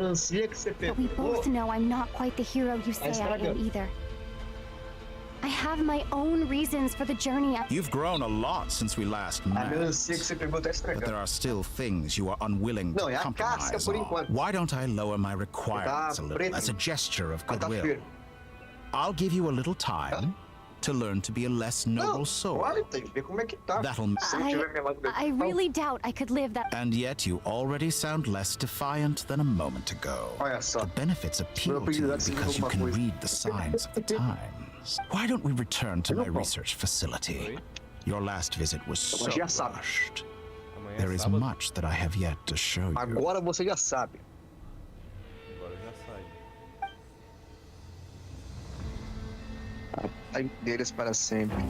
we both know I'm not quite the hero you say I am either. I have my own reasons for the journey. You've grown a lot since we last met. But there are still things you are unwilling to compromise on. Why don't I lower my requirements a little as a gesture of goodwill? I'll give you a little time to learn to be a less noble soul. That'll... I really doubt I could live that... And yet you already sound less defiant than a moment ago. The benefits appeal to you because you can read the signs of the times. Why don't we return to my research facility? Your last visit was so rushed. There is much that I have yet to show you. Agora você já sabe. Deles para sempre.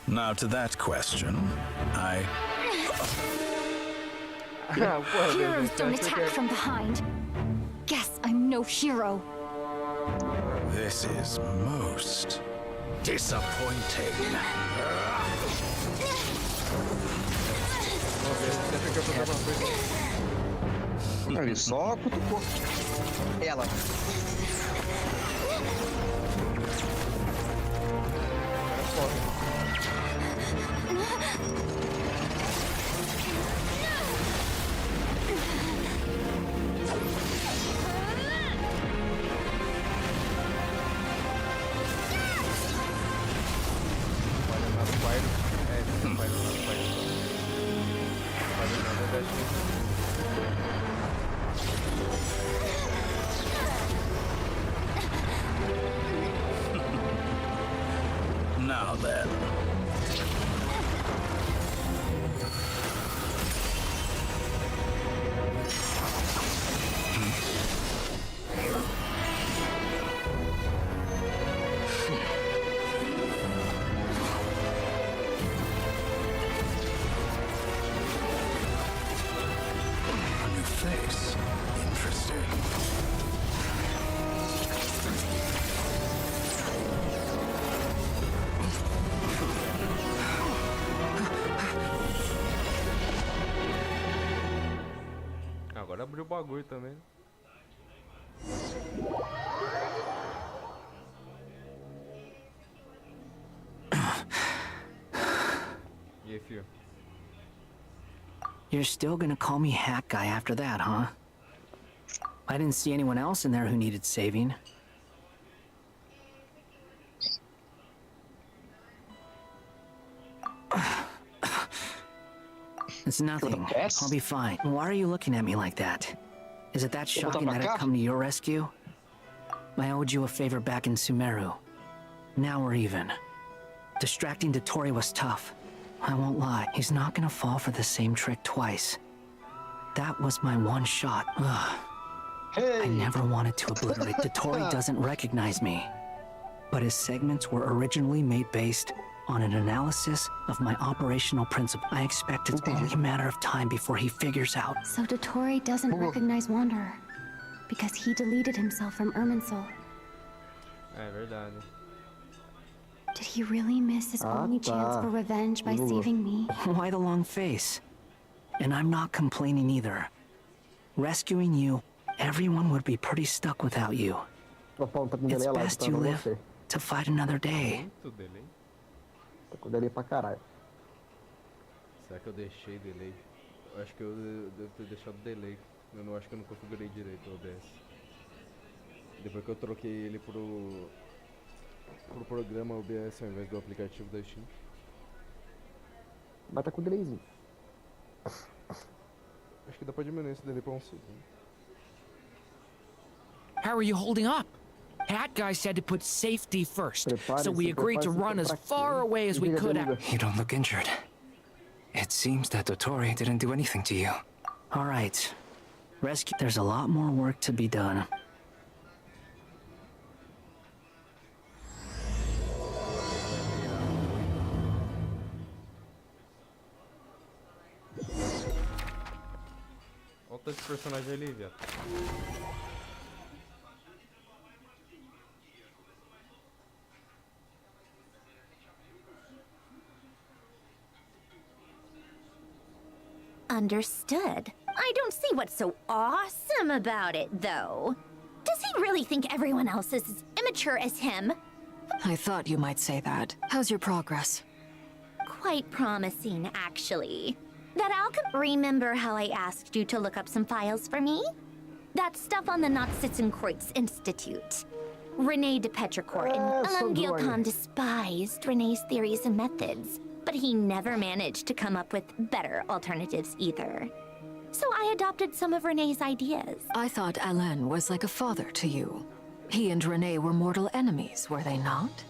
Now to that question, Heroes don't attack from behind. Guess I'm no hero. This is most disappointing. Ele só cutucou ela. Now then. A new face. Interesting. Agora abriu o bagulho também. E aí, filho? You're still gonna call me Hat Guy after that, huh? I didn't see anyone else in there who needed saving. It's nothing. I'll be fine. Why are you looking at me like that? Is it that shocking that I'd come to your rescue? I owed you a favor back in Sumeru. Now we're even. Distracting Dotori was tough. I won't lie, he's not gonna fall for the same trick twice. That was my one shot. Ugh. I never wanted to obliterate. Dotori doesn't recognize me. But his segments were originally made based on an analysis of my operational principle. I expect it's only a matter of time before he figures out. So Dotori doesn't recognize Wanderer because he deleted himself from Irminsul. É verdade. Did he really miss his only chance for revenge by saving me? Why the long face? And I'm not complaining either. Rescuing you, everyone would be pretty stuck without you. It's best you live to fight another day. Tá com delay pra caralho. Será que eu deixei delay? Eu acho que eu devo ter deixado delay. Eu não acho que eu não configurei direito o OBS. Depois que eu troquei ele pro programa OBS ao invés do aplicativo da Steam. Mas tá com delayzinho. Acho que dá pra diminuir esse delay pra 1 segundo. How are you holding up? Hat Guy said to put safety first, so we agreed to run as far away as we could. You don't look injured. It seems that Dotori didn't do anything to you. All right. Rescue. There's a lot more work to be done. desse personagem ali, viado. Understood. I don't see what's so awesome about it, though. Does he really think everyone else is as immature as him? I thought you might say that. How's your progress? Quite promising, actually. That alchem... Remember how I asked you to look up some files for me? That stuff on the Nazi-Kreuz Institute. Rene de Petrichor and Alain Guilcon despised Rene's theories and methods, but he never managed to come up with better alternatives either. So I adopted some of Rene's ideas. I thought Alain was like a father to you. He and Rene were mortal enemies, were they not?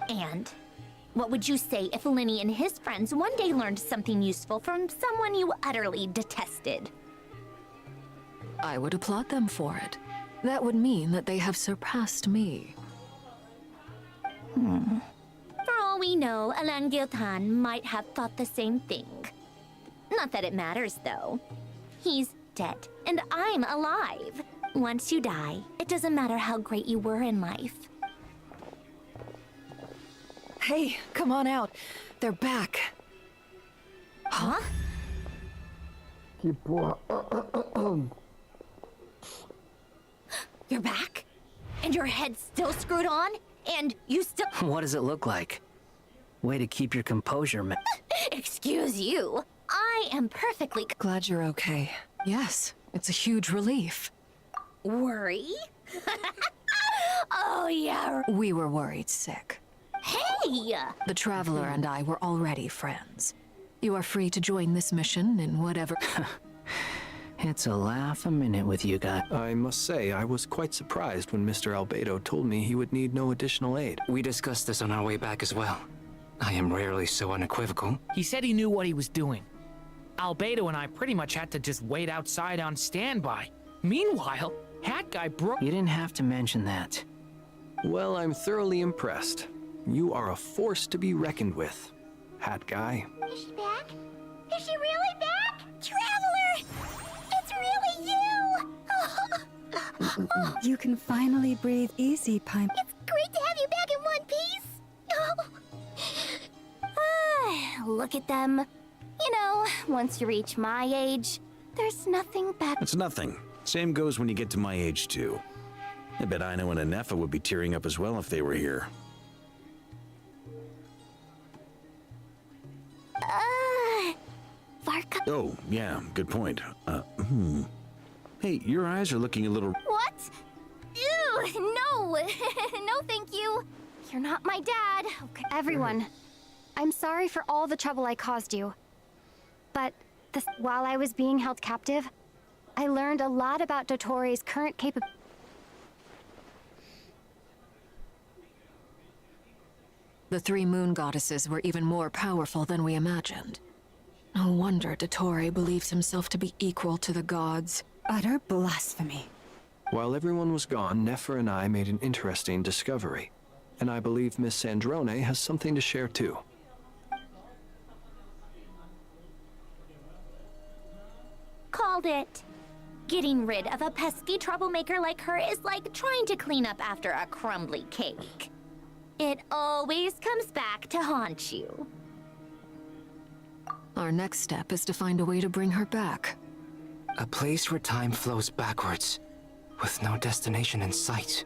And what would you say if Lenny and his friends one day learned something useful from someone you utterly detested? I would applaud them for it. That would mean that they have surpassed me. For all we know, Alain Guilcon might have thought the same thing. Not that it matters, though. He's dead, and I'm alive. Once you die, it doesn't matter how great you were in life. Hey, come on out. They're back. Huh? Que porra. You're back? And your head's still screwed on? And you still... What does it look like? Way to keep your composure, man. Excuse you. I am perfectly... Glad you're okay. Yes, it's a huge relief. Worry? Oh, yeah. We were worried sick. Hey! The Traveler and I were already friends. You are free to join this mission in whatever... It's a laugh a minute with you guys. I must say, I was quite surprised when Mr. Albedo told me he would need no additional aid. We discussed this on our way back as well. I am rarely so unequivocal. He said he knew what he was doing. Albedo and I pretty much had to just wait outside on standby. Meanwhile, Hat Guy broke... You didn't have to mention that. Well, I'm thoroughly impressed. You are a force to be reckoned with, Hat Guy. Is she back? Is she really back? Traveler! It's really you! You can finally breathe easy, Pime. It's great to have you back in one piece! Look at them. You know, once you reach my age, there's nothing back. It's nothing. Same goes when you get to my age, too. I bet Ino and Anefa would be tearing up as well if they were here. Varka. Oh, yeah, good point. Hey, your eyes are looking a little... What? Ew, no. No, thank you. You're not my dad. Okay. Everyone, I'm sorry for all the trouble I caused you. But while I was being held captive, I learned a lot about Dottoro's current capabilities. The three moon goddesses were even more powerful than we imagined. No wonder Dottore believes himself to be equal to the gods. Utter blasphemy. While everyone was gone, Nefer and I made an interesting discovery. And I believe Miss Sandrone has something to share too. Called it. Getting rid of a pesky troublemaker like her is like trying to clean up after a crumbly cake. It always comes back to haunt you. Our next step is to find a way to bring her back. A place where time flows backwards, with no destination in sight.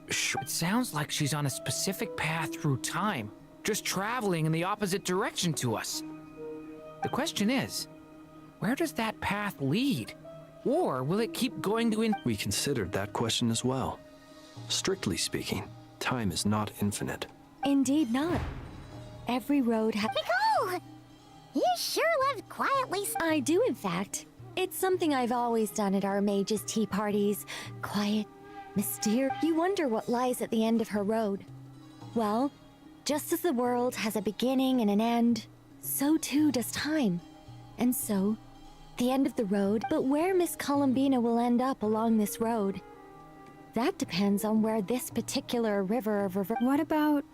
It sounds like she's on a specific path through time, just traveling in the opposite direction to us. The question is, where does that path lead? Or will it keep going to We considered that question as well. Strictly speaking, time is not infinite. Indeed not. Every road has... Nicole! You sure lived quietly. I do, in fact. It's something I've always done at our mages' tea parties. Quiet, mysterious. You wonder what lies at the end of her road. Well, just as the world has a beginning and an end, so too does time. And so, the end of the road, but where Miss Columbina will end up along this road, that depends on where this particular river of... What about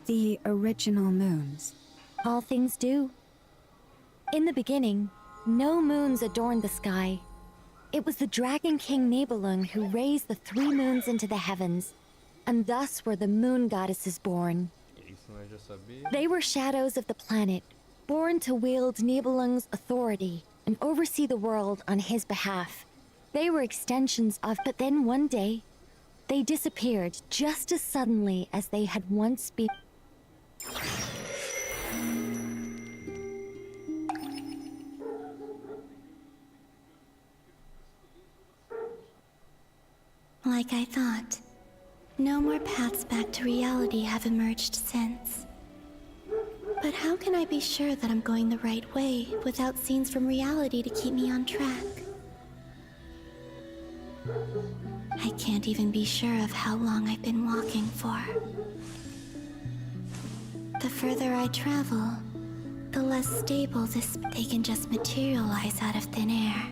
the original moons? All things do. In the beginning, no moons adorned the sky. It was the Dragon King Nibelung who raised the 3 moons into the heavens, and thus were the moon goddesses born. They were shadows of the planet, born to wield Nibelung's authority and oversee the world on his behalf. They were extensions of, but then one day, they disappeared just as suddenly as they had once been. Like I thought, no more paths back to reality have emerged since. But how can I be sure that I'm going the right way without scenes from reality to keep me on track? I can't even be sure of how long I've been walking for. The further I travel, the less stable they can just materialize out of thin air.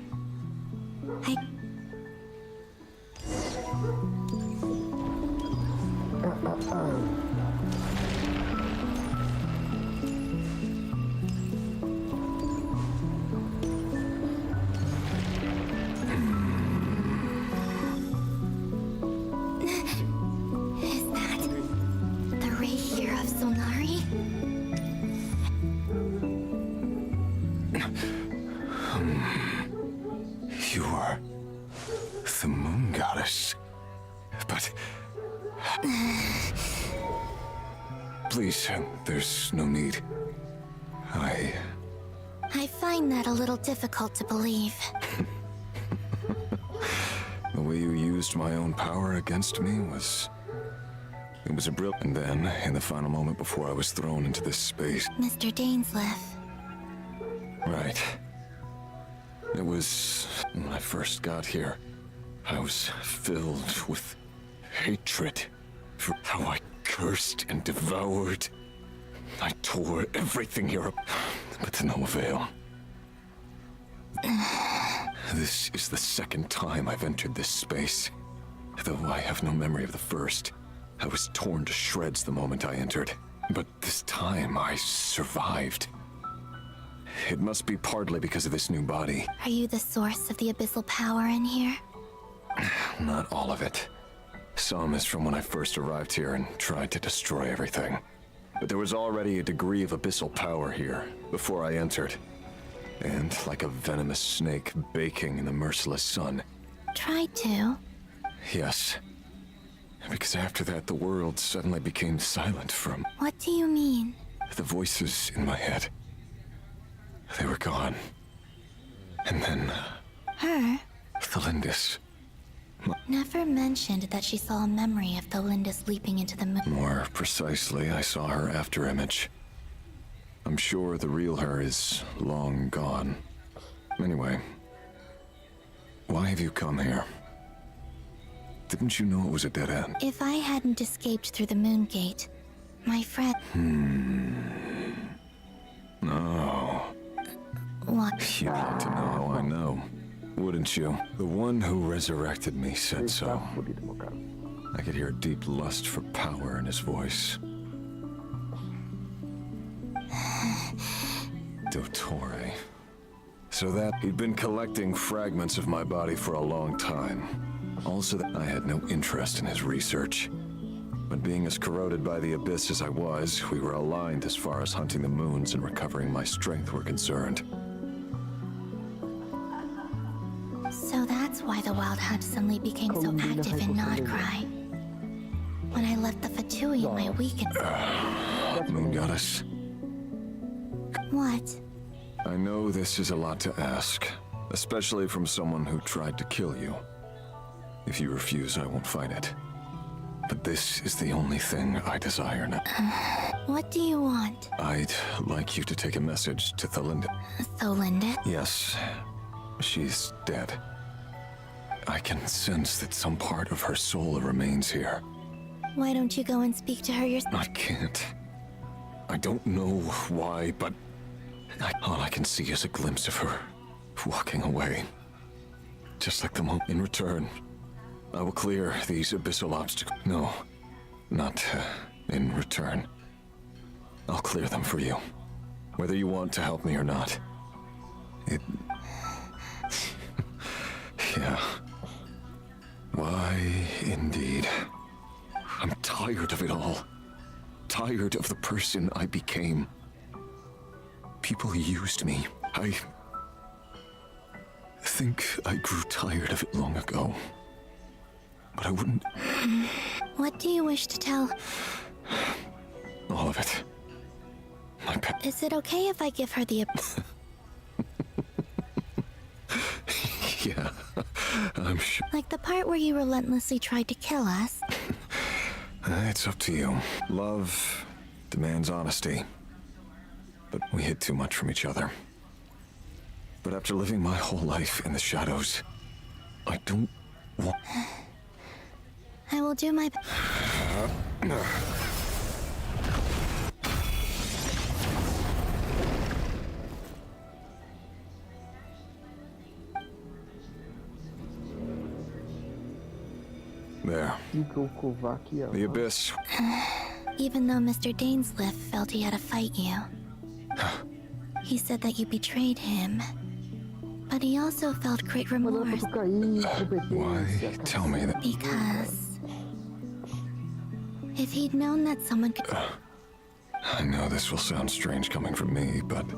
Is that the ray here of Sonari? You are the moon goddess. But... Please, there's no need. I find that a little difficult to believe. The way you used my own power against me was... It was a brilliant... And then, in the final moment before I was thrown into this space... Mr. Dainsleif. Right. It was... When I first got here, I was filled with hatred for how I cursed and devoured. I tore everything here up, but to no avail. This is the second time I've entered this space. Though I have no memory of the first. I was torn to shreds the moment I entered. But this time I survived. It must be partly because of this new body. Are you the source of the abyssal power in here? Not all of it. Some is from when I first arrived here and tried to destroy everything. But there was already a degree of abyssal power here before I entered. And like a venomous snake baking in the merciless sun. Tried to? Yes. Because after that, the world suddenly became silent from... What do you mean? The voices in my head. They were gone. And then... Her? Thalindis. Never mentioned that she saw a memory of Thalindis leaping into the moon. More precisely, I saw her after image. I'm sure the real her is long gone. Anyway, why have you come here? Didn't you know it was a dead end? If I hadn't escaped through the moon gate, my friend... No. What? You'd like to know how I know, wouldn't you? The one who resurrected me said so. I could hear deep lust for power in his voice. Dottore. So that he'd been collecting fragments of my body for a long time. Also that I had no interest in his research. But being as corroded by the abyss as I was, we were aligned as far as hunting the moons and recovering my strength were concerned. So that's why the Wild Hunt suddenly became so active in Krai. When I left the Fatui in my weekend... Moon Goddess. What? I know this is a lot to ask, especially from someone who tried to kill you. If you refuse, I won't fight it. But this is the only thing I desire now. What do you want? I'd like you to take a message to Thalindis. Thalindis? Yes. She's dead. I can sense that some part of her soul remains here. Why don't you go and speak to her yourself? I can't. I don't know why, but all I can see is a glimpse of her walking away. Just like the moment. In return, I will clear these abyssal obstacles. No, not in return. I'll clear them for you, whether you want to help me or not. It... yeah. Why, indeed. I'm tired of it all. Tired of the person I became. People used me. I think I grew tired of it long ago. But I wouldn't... What do you wish to tell? All of it. My pet. Is it okay if I give her the... Yeah, I'm sure. Like the part where you relentlessly tried to kill us? It's up to you. Love demands honesty. But we hid too much from each other. But after living my whole life in the shadows, I don't want... I will do my best. There. The abyss. Even though Mr. Dainsleif felt he had to fight you. He said that you betrayed him. But he also felt great remorse. Why tell me that? Because... if he'd known that someone could... I know this will sound strange coming from me, but...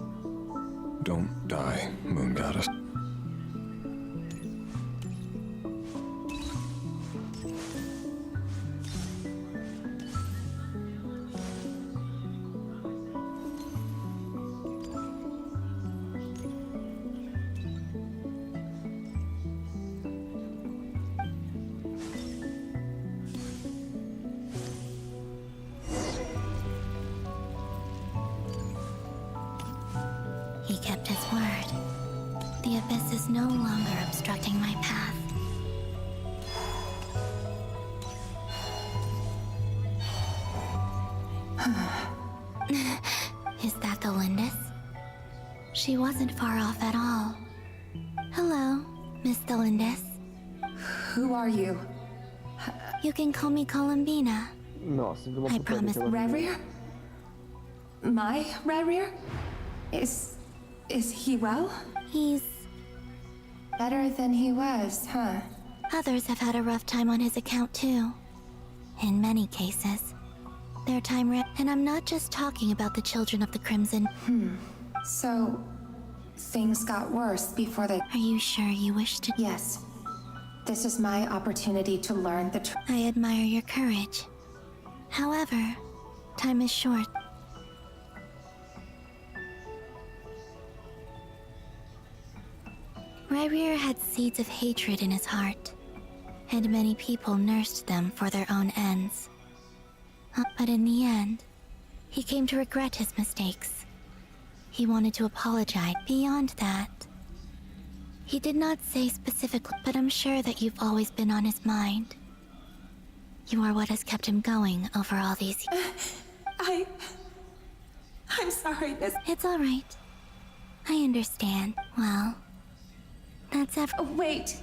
don't die, Moon Goddess. He kept his word. The abyss is no longer obstructing my path. Is that the Lindis? She wasn't far off at all. Hello, Miss Delindis. Who are you? You can call me Columbina. I promise. Rerir? My Rerir? Is he well? He's... better than he was, huh? Others have had a rough time on his account too. In many cases. Their time and I'm not just talking about the children of the Crimson. So, things got worse before they... Are you sure you wish to... Yes. This is my opportunity to learn the truth. I admire your courage. However, time is short. Rerir had seeds of hatred in his heart, and many people nursed them for their own ends. But in the end, he came to regret his mistakes. He wanted to apologize. Beyond that, he did not say specifically, but I'm sure that you've always been on his mind. You are what has kept him going over all these years. I'm sorry, Miss... It's all right. I understand. Well... that's wait.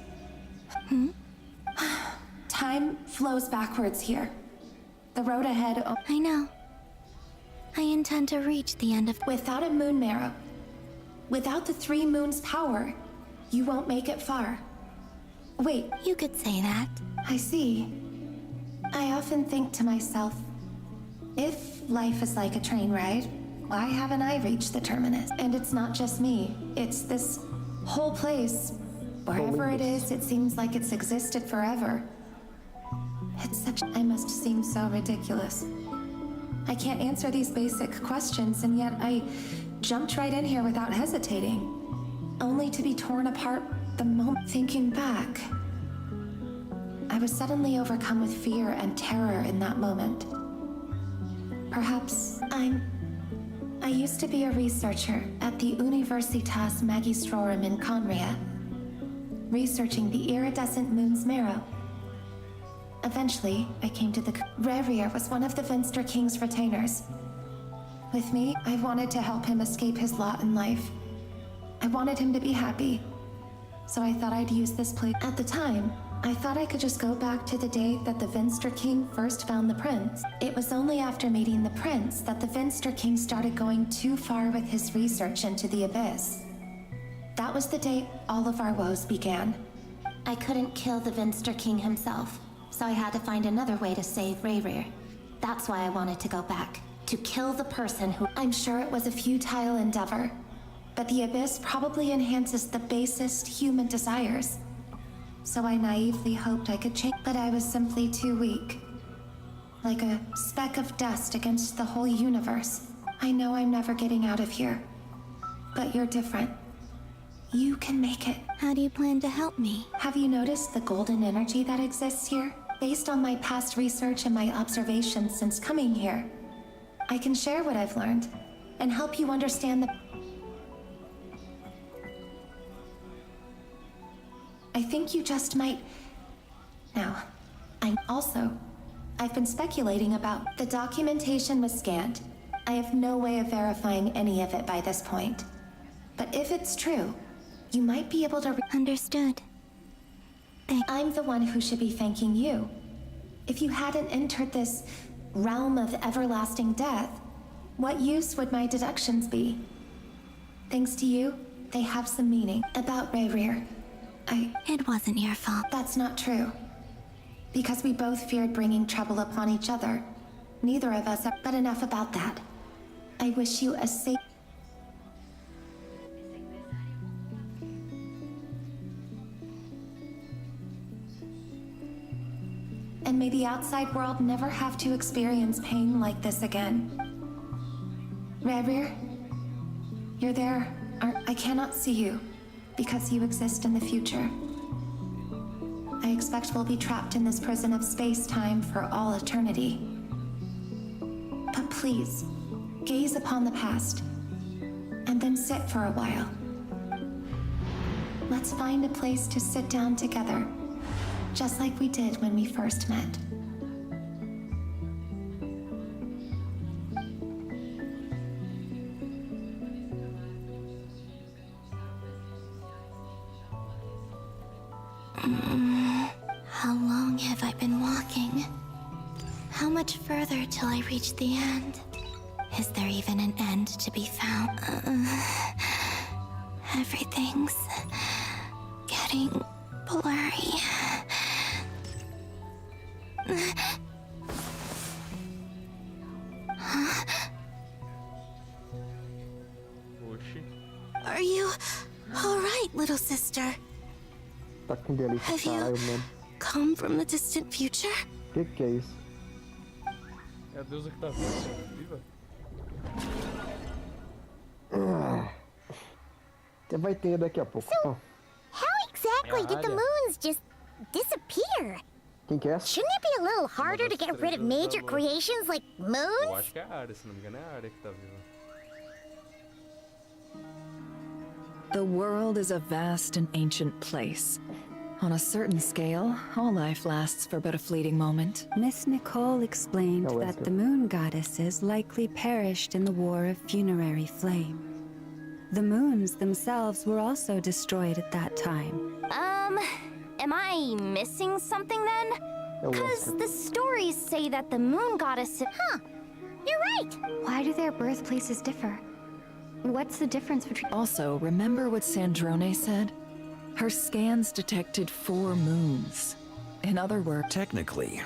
Time flows backwards here. The road ahead... I know. I intend to reach the end of... Without a moon marrow, without the 3 moons' power, you won't make it far. Wait. You could say that. I see. I often think to myself, if life is like a train ride, why haven't I reached the terminus? And it's not just me. It's this whole place. Wherever it is, it seems like it's existed forever. It's such... I must seem so ridiculous. I can't answer these basic questions, and yet I jumped right in here without hesitating, only to be torn apart the moment. Thinking back, I was suddenly overcome with fear and terror in that moment. Perhaps I used to be a researcher at the Universitas Magistrorum in Conria, researching the iridescent moon's marrow. Eventually, I came to the... Rerir was one of the Finster King's retainers. With me, I wanted to help him escape his lot in life. I wanted him to be happy. So I thought I'd use this place. At the time, I thought I could just go back to the day that the Finster King first found the prince. It was only after meeting the prince that the Finster King started going too far with his research into the abyss. That was the day all of our woes began. I couldn't kill the Vinster King himself, so I had to find another way to save Rayrir. That's why I wanted to go back. To kill the person who... I'm sure it was a futile endeavor, but the Abyss probably enhances the basest human desires. So I naively hoped I could change, but I was simply too weak. Like a speck of dust against the whole universe. I know I'm never getting out of here, but you're different. You can make it. How do you plan to help me? Have you noticed the golden energy that exists here? Based on my past research and my observations since coming here, I can share what I've learned and help you understand the... I think you just might... Now, I've been speculating about... The documentation was scanned. I have no way of verifying any of it by this point. But if it's true, you might be able to... Understood. I'm the one who should be thanking you. If you hadn't entered this realm of everlasting death, what use would my deductions be? Thanks to you, they have some meaning. About Rayrir, It wasn't your fault. That's not true. Because we both feared bringing trouble upon each other. Neither of us are... But enough about that. I wish you a safe... And may the outside world never have to experience pain like this again. Rayrir, you're there. I cannot see you, because you exist in the future. I expect we'll be trapped in this prison of space-time for all eternity. But please, gaze upon the past, and then sit for a while. Let's find a place to sit down together, just like we did when we first met. How long have I been walking? How much further till I reach the end? Is there even an end to be found? Everything's getting blurry. Huh? Are you all right, little sister? Tá com delícia, Have you caralho, mano. come from the distant future? Que é isso? É a deusa que tá viva. Você vai ter daqui a pouco. So, how exactly did the moons just disappear? Quem que é? Shouldn't it be a little harder to get rid of major creations like Eu moons? acho que é a área, se não me engano, é a área que tá viva. The world is a vast and ancient place. On a certain scale, all life lasts for but a fleeting moment. Miss Nicole explained that the moon goddesses likely perished in the War of Funerary Flame. The moons themselves were also destroyed at that time. Am I missing something then? Because the stories say that the moon goddess... Huh, you're right. Why do their birthplaces differ? What's the difference between... Also, remember what Sandrone said? Her scans detected 4 moons. In other words... Technically,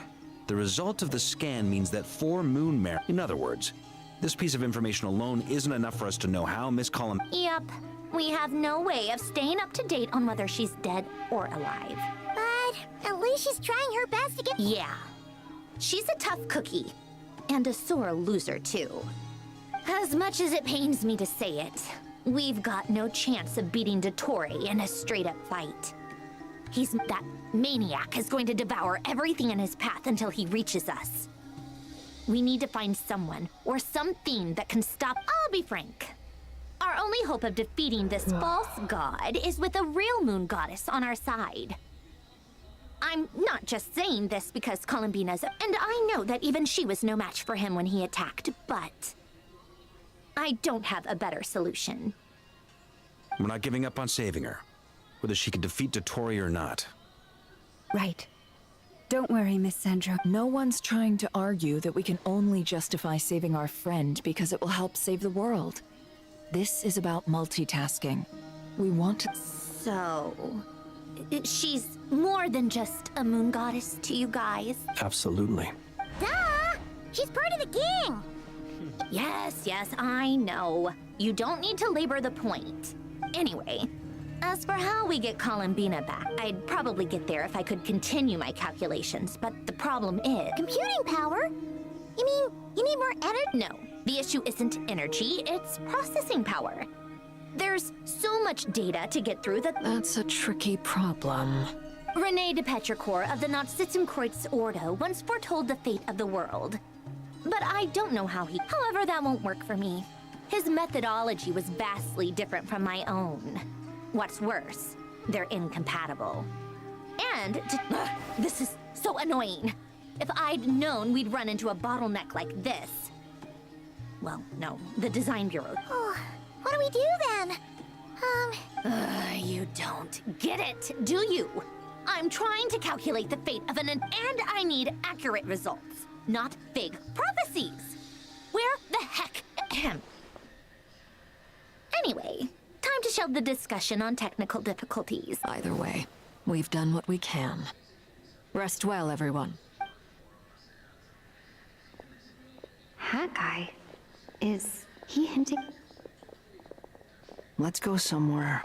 the result of the scan means that 4 moon In other words, this piece of information alone isn't enough for us to know how Miss Column... Yep. We have no way of staying up to date on whether she's dead or alive. But at least she's trying her best to get... Yeah. She's a tough cookie. And a sore loser, too. As much as it pains me to say it, we've got no chance of beating Dottore in a straight-up fight. That maniac is going to devour everything in his path until he reaches us. We need to find someone or something that can stop... I'll be frank. Our only hope of defeating this false god is with a real moon goddess on our side. I'm not just saying this because Columbina's... And I know that even she was no match for him when he attacked, but... I don't have a better solution. We're not giving up on saving her, whether she can defeat Dottore or not. Right. Don't worry, Miss Sandra. No one's trying to argue that we can only justify saving our friend because it will help save the world. This is about multitasking. We want to... So... she's more than just a moon goddess to you guys. Absolutely. Duh! She's part of the king! Yes, I know. You don't need to labor the point. Anyway, as for how we get Columbina back, I'd probably get there if I could continue my calculations, but the problem is... Computing power? You mean, you need more energy? No, the issue isn't energy, it's processing power. There's so much data to get through that... That's a tricky problem. René de Petrichor of the Nazissenkreuz Ordo once foretold the fate of the world. But I don't know how he... However, that won't work for me. His methodology was vastly different from my own. What's worse, they're incompatible. And... this is so annoying. If I'd known we'd run into a bottleneck like this... Well, no, the design bureau... Oh, what do we do then? You don't get it, do you? I'm trying to calculate the fate of and I need accurate results, not vague prophecies. Where the heck... Anyway, time to shelve the discussion on technical difficulties. Either way, we've done what we can. Rest well, everyone. That guy... Is he hinting? Let's go somewhere.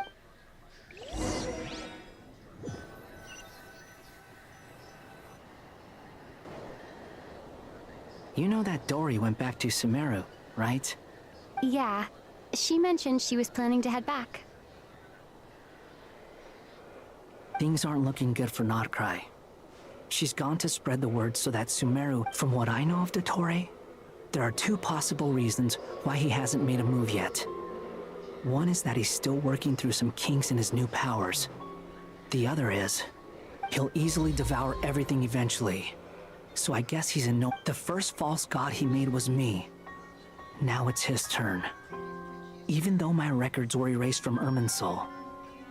You know that Dory went back to Sumeru, right? Yeah. She mentioned she was planning to head back. Things aren't looking good for Krai. She's gone to spread the word so that Sumeru, from what I know of Dottore, there are two possible reasons why he hasn't made a move yet. One is that he's still working through some kinks in his new powers. The other is, he'll easily devour everything eventually. So I guess he's in no... The first false god he made was me. Now it's his turn. Even though my records were erased from Irminsul,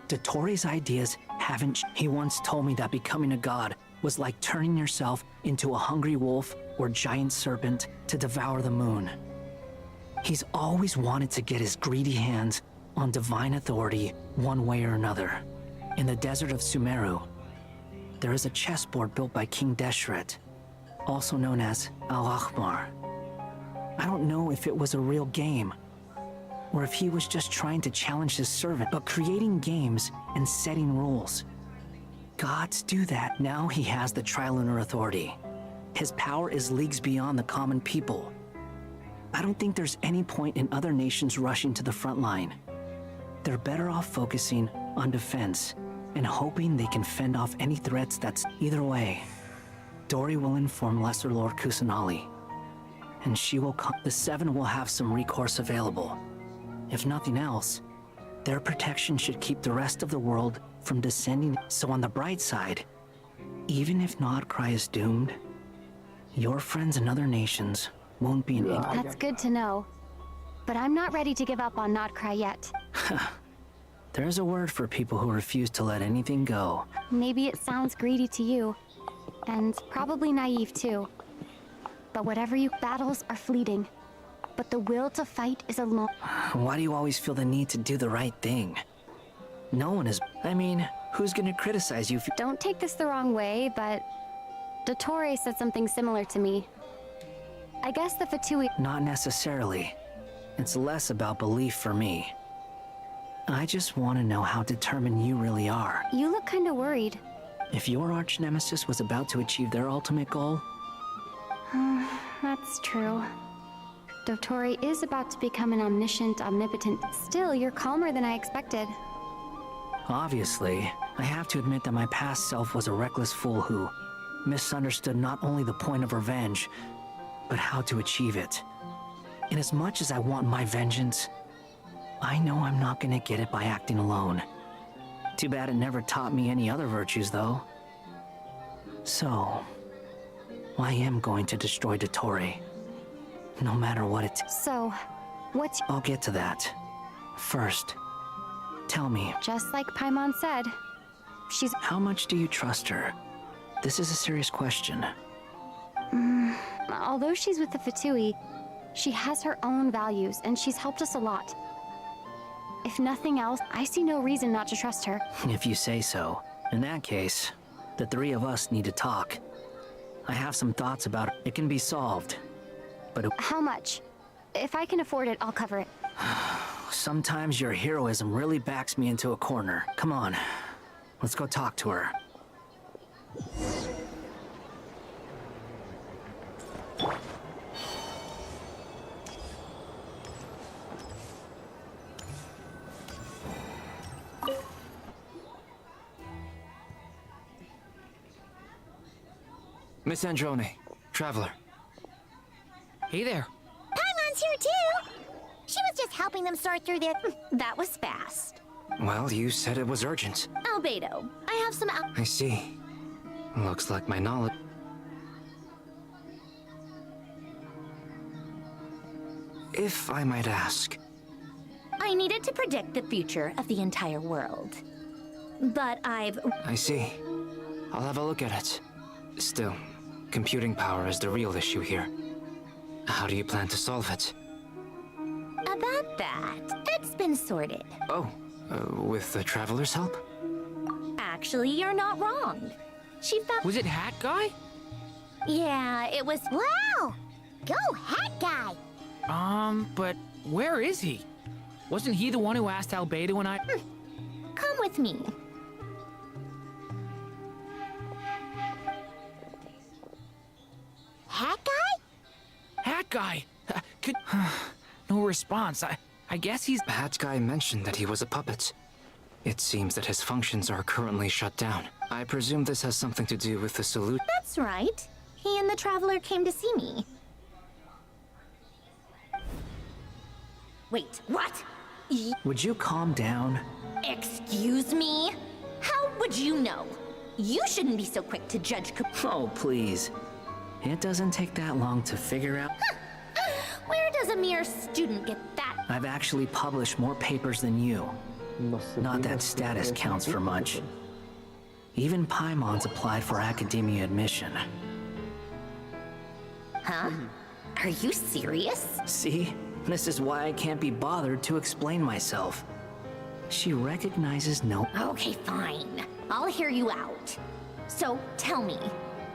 Dottore's ideas haven't... He once told me that becoming a god was like turning yourself into a hungry wolf or giant serpent to devour the moon. He's always wanted to get his greedy hands on divine authority one way or another. In the desert of Sumeru, there is a chessboard built by King Deshret, also known as Al-Ahmar. I don't know if it was a real game, or if he was just trying to challenge his servant, but creating games and setting rules. Gods do that. Now he has the Trilunar Authority. His power is leagues beyond the common people. I don't think there's any point in other nations rushing to the front line. They're better off focusing on defense and hoping they can fend off any threats. That's either way. Dory will inform Lesser Lord Kusanali, and she will come. The Seven will have some recourse available. If nothing else, their protection should keep the rest of the world from descending. So on the bright side, even if Krai is doomed, your friends in other nations won't be in... That's good to know. But I'm not ready to give up on Krai yet. There's a word for people who refuse to let anything go. Maybe it sounds greedy to you, and probably naive too. But whatever you... Battles are fleeting. But the will to fight is a long... Why do you always feel the need to do the right thing? No one is... I mean, who's gonna criticize you if you... Don't take this the wrong way, but... Dottore said something similar to me. I guess the Fatui... Not necessarily. It's less about belief for me. I just want to know how determined you really are. You look kinda worried. If your arch-nemesis was about to achieve their ultimate goal... That's true. Dottore is about to become an omniscient, omnipotent... Still, you're calmer than I expected. Obviously, I have to admit that my past self was a reckless fool who misunderstood not only the point of revenge, but how to achieve it. And as much as I want my vengeance, I know I'm not gonna get it by acting alone. Too bad it never taught me any other virtues, though. So, I am going to destroy Dottore, no matter what it... So, what's... I'll get to that. First, tell me... Just like Paimon said, she's... How much do you trust her? This is a serious question. Although she's with the Fatui, she has her own values, and she's helped us a lot. If nothing else, I see no reason not to trust her. If you say so. In that case, the three of us need to talk. I have some thoughts about it. It can be solved, but How much? If I can afford it, I'll cover it. sometimes your heroism really backs me into a corner. Come on, let's go talk to her. Miss Androne, Traveler. Hey there. Paimon's here too! She was just helping them sort through their... That was fast. Well, you said it was urgent. Albedo, I have some I see. Looks like my knowledge... If I might ask... I needed to predict the future of the entire world. But I've... I see. I'll have a look at it. Still, computing power is the real issue here. How do you plan to solve it? About that, that's been sorted. Oh, with the Traveler's help? Actually, you're not wrong. She found... Was it Hat Guy? Yeah, it was... Wow! Go Hat Guy! But where is he? Wasn't he the one who asked Albedo and I... Come with me. Hat Guy? Hat Guy! Could... No response. I guess he's... Hat Guy mentioned that he was a puppet. It seems that his functions are currently shut down. I presume this has something to do with the salute. That's right. He and the Traveler came to see me. Wait, what? Would you calm down? Excuse me? How would you know? You shouldn't be so quick to judge. Oh, please. It doesn't take that long to figure out. Where does a mere student get that? I've actually published more papers than you. Not that status counts for much. Even Paimon's applied for academia admission. Huh? Are you serious? See? This is why I can't be bothered to explain myself. She recognizes no... Okay, fine. I'll hear you out. So, tell me,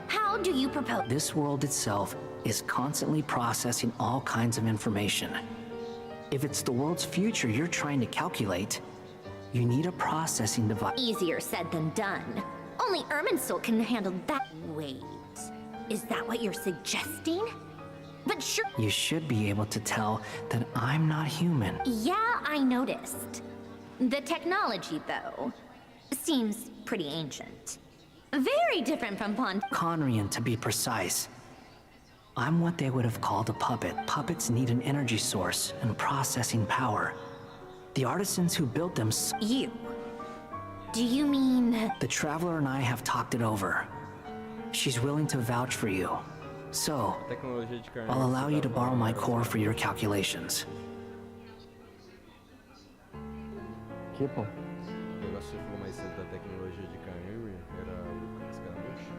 how do you propose... This world itself is constantly processing all kinds of information. If it's the world's future you're trying to calculate, you need a processing device. Easier said than done. Only Irminsul can handle that. Wait, is that what you're suggesting? But sure... You should be able to tell that I'm not human. Yeah, I noticed. The technology, though, seems pretty ancient. Very different from Conrian, to be precise. I'm what they would have called a puppet. Puppets need an energy source and processing power. The artisans who built them... You? Do you mean... The Traveler and I have talked it over. She's willing to vouch for you. So, I'll allow you to borrow my core for your calculations. Que bom. O negócio que você falou mais cedo da tecnologia de Krai era o escaramujo?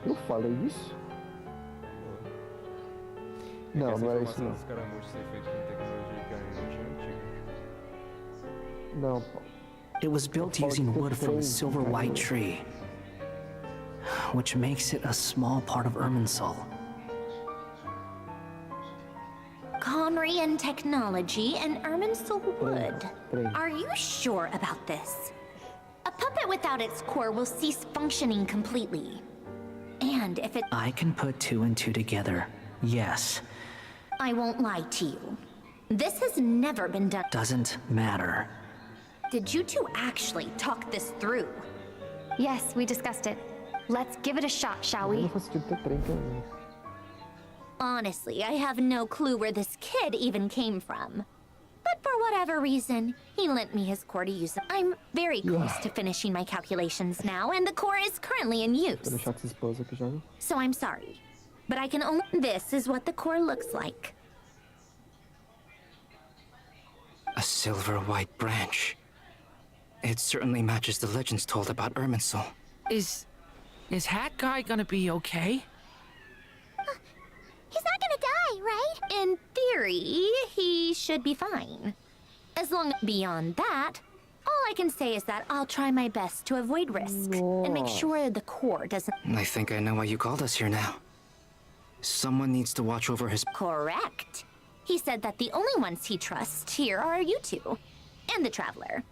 Eu falei isso? Não, não era isso não. Essa informação dos escaramujos ser feito com tecnologia de Krai antiga? Não, pô. It was built using wood from a silver white tree, which makes it a small part of Irminsul. Conrian technology and Irminsul wood. Are you sure about this? A puppet without its core will cease functioning completely. And if it... I can put two and two together, yes. I won't lie to you. This has never been done. Doesn't matter. Did you two actually talk this through? Yes, we discussed it. Let's give it a shot, shall we? Honestly, I have no clue where this kid even came from. But for whatever reason, he lent me his core to use. I'm very close to finishing my calculations now, and the core is currently in use. So I'm sorry, but I can only... This is what the core looks like. A silver white branch. It certainly matches the legends told about Irminsul. Is Hat Guy gonna be okay? He's not gonna die, right? In theory, he should be fine. As long as beyond that, all I can say is that I'll try my best to avoid risk and make sure the core doesn't. I think I know why you called us here now. Someone needs to watch over his. Correct. He said that the only ones he trusts here are you two, and the Traveler.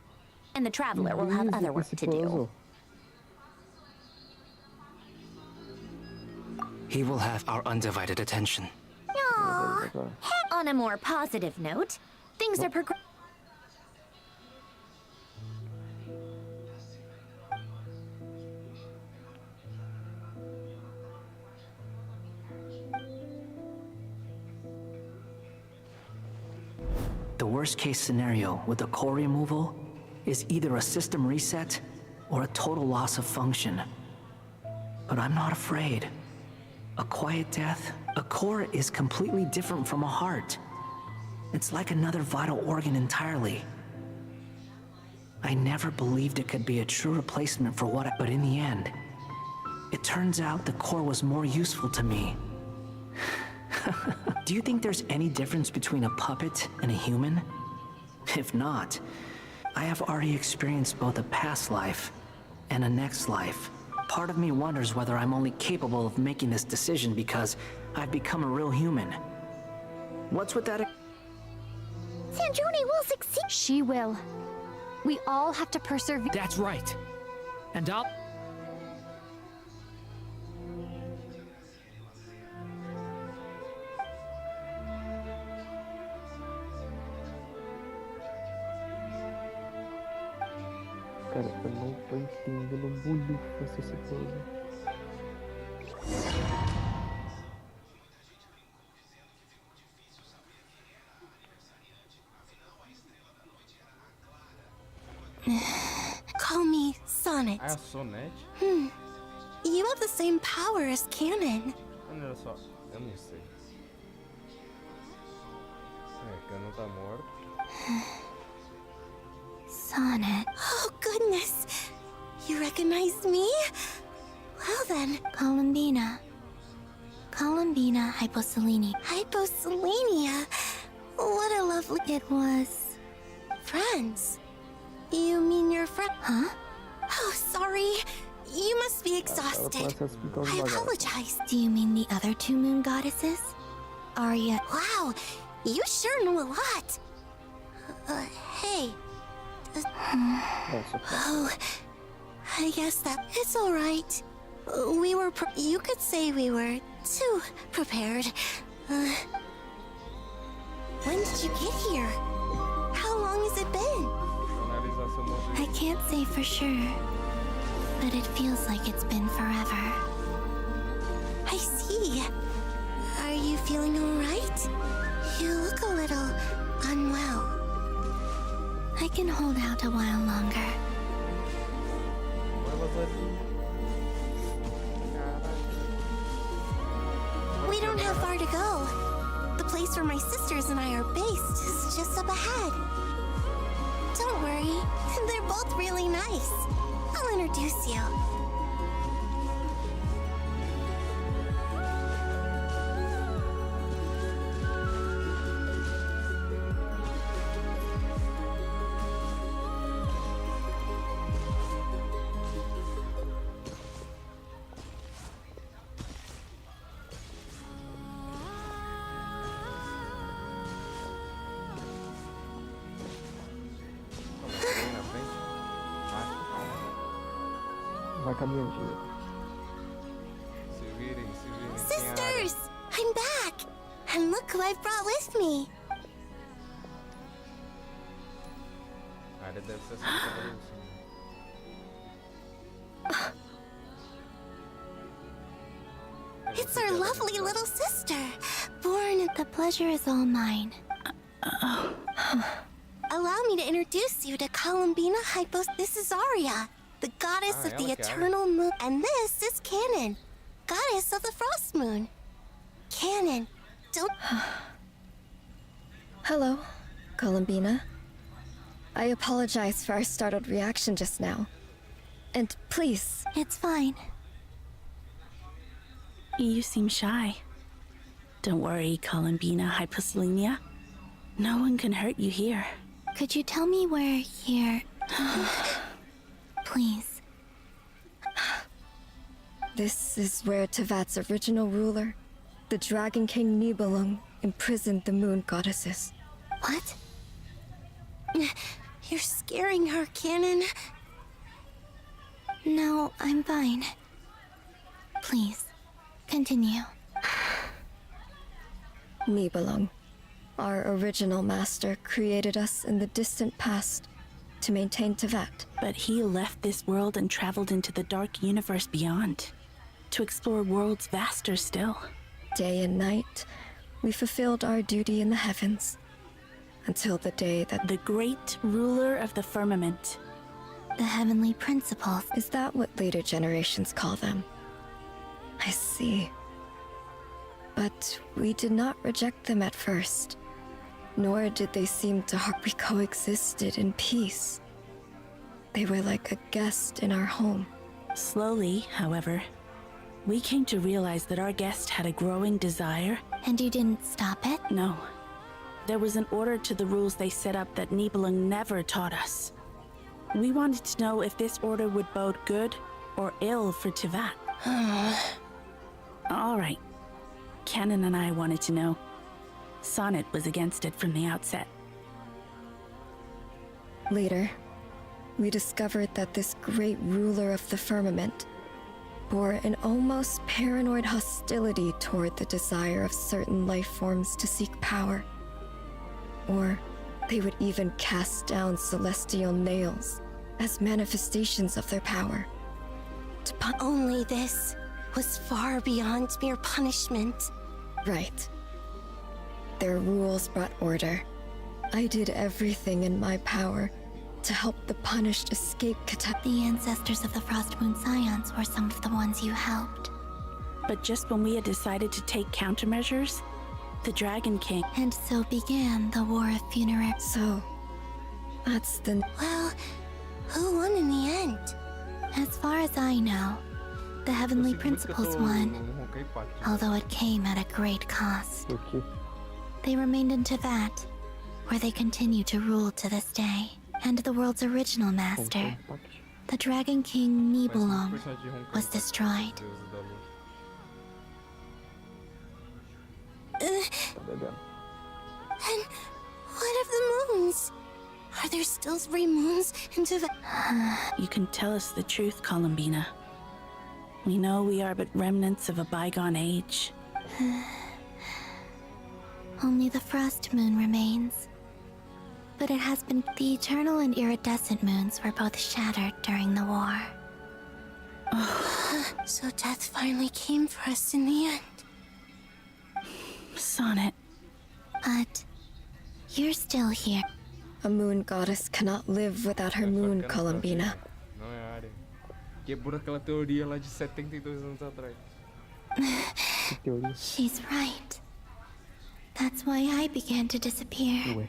And the Traveler will have other work to do. He will have our undivided attention. Aww. On a more positive note, things are progressing. The worst case scenario with the core removal is either a system reset or a total loss of function. But I'm not afraid. A quiet death, a core is completely different from a heart. It's like another vital organ entirely. I never believed it could be a true replacement for but in the end, it turns out the core was more useful to me. Do you think there's any difference between a puppet and a human? If not, I have already experienced both a past life and a next life. Part of me wonders whether I'm only capable of making this decision because I've become a real human. What's with that? Sanjoni will succeed. She will. We all have to persevere. That's right. And I'll... Cara, eu não tô entendendo o bulho que você se pôs. Call me Sonnet. Ah, é a Sonnet? You have the same power as Canon. Olha só, eu não sei. É, Canon tá morto. Sonnet. Oh, goodness. You recognize me? Well then. Columbina. Columbina hyposelene. Hyposelenia? What a lovely... It was... Friends. You mean your friend? Huh? Oh, sorry. You must be exhausted. I apologize. Do you mean the other two moon goddesses? Arya... Wow, you sure know a lot. Hey. Oh, I guess that it's all right. We were you could say we were too prepared. When did you get here? How long has it been? I can't say for sure, but it feels like it's been forever. I see. Are you feeling all right? You look a little unwell. I can hold out a while longer. We don't have far to go. The place where my sisters and I are based is just up ahead. Don't worry, they're both really nice. I'll introduce you. Vai caminhando. Se virem. Sisters! I'm back! And look who I've brought with me. A área deve ser assim. It's our lovely little sister, born... The pleasure is all mine. Allow me to introduce you to Columbina Hypos. This is Arya, the goddess of the eternal moon. And this is Canon, goddess of the frost moon. Canon, don't... Hello, Columbina. I apologize for our startled reaction just now. And please... It's fine. You seem shy. Don't worry, Columbina Hyposelenia. No one can hurt you here. Could you tell me where here... Please. This is where Tevat's original ruler, the Dragon King Nibelung, imprisoned the moon goddesses. What? You're scaring her, Canon. No, I'm fine. Please, continue. Nibelung, our original master, created us in the distant past to maintain Tevat. But he left this world and traveled into the dark universe beyond, to explore worlds vaster still. Day and night, we fulfilled our duty in the heavens, until the day that... The great ruler of the firmament. The heavenly principles. Is that what later generations call them? I see. But we did not reject them at first, nor did they seem to we coexisted in peace. They were like a guest in our home. Slowly, however, we came to realize that our guest had a growing desire. And you didn't stop it? No. There was an order to the rules they set up that Nibelung never taught us. We wanted to know if this order would bode good or ill for Tevat. All right. Canon and I wanted to know. Sonnet was against it from the outset. Later, we discovered that this great ruler of the firmament bore an almost paranoid hostility toward the desire of certain life forms to seek power. Or they would even cast down celestial nails as manifestations of their power. Only this was far beyond mere punishment. Right. Their rules brought order. I did everything in my power to help the punished escape The ancestors of the Frost Moon Scions were some of the ones you helped. But just when we had decided to take countermeasures, the Dragon King... And so began the War of Funerary. So, that's the... Well, who won in the end? As far as I know, the Heavenly Principles won, although it came at a great cost. They remained in Tevat, where they continue to rule to this day. And the world's original master, the Dragon King Nibelung, was destroyed. Tá bebendo. And what of the moons? Are there still 3 moons in Tevat? You can tell us the truth, Columbina. We know we are but remnants of a bygone age. Only the Frost Moon remains. But it has been... The eternal and iridescent moons were both shattered during the war. So death finally came for us in the end. Sonnet. But you're still here. A moon goddess cannot live without her moon, Columbina. Não é a área. Quebrou aquela teoria lá de 72 anos atrás. She's right. That's why I began to disappear.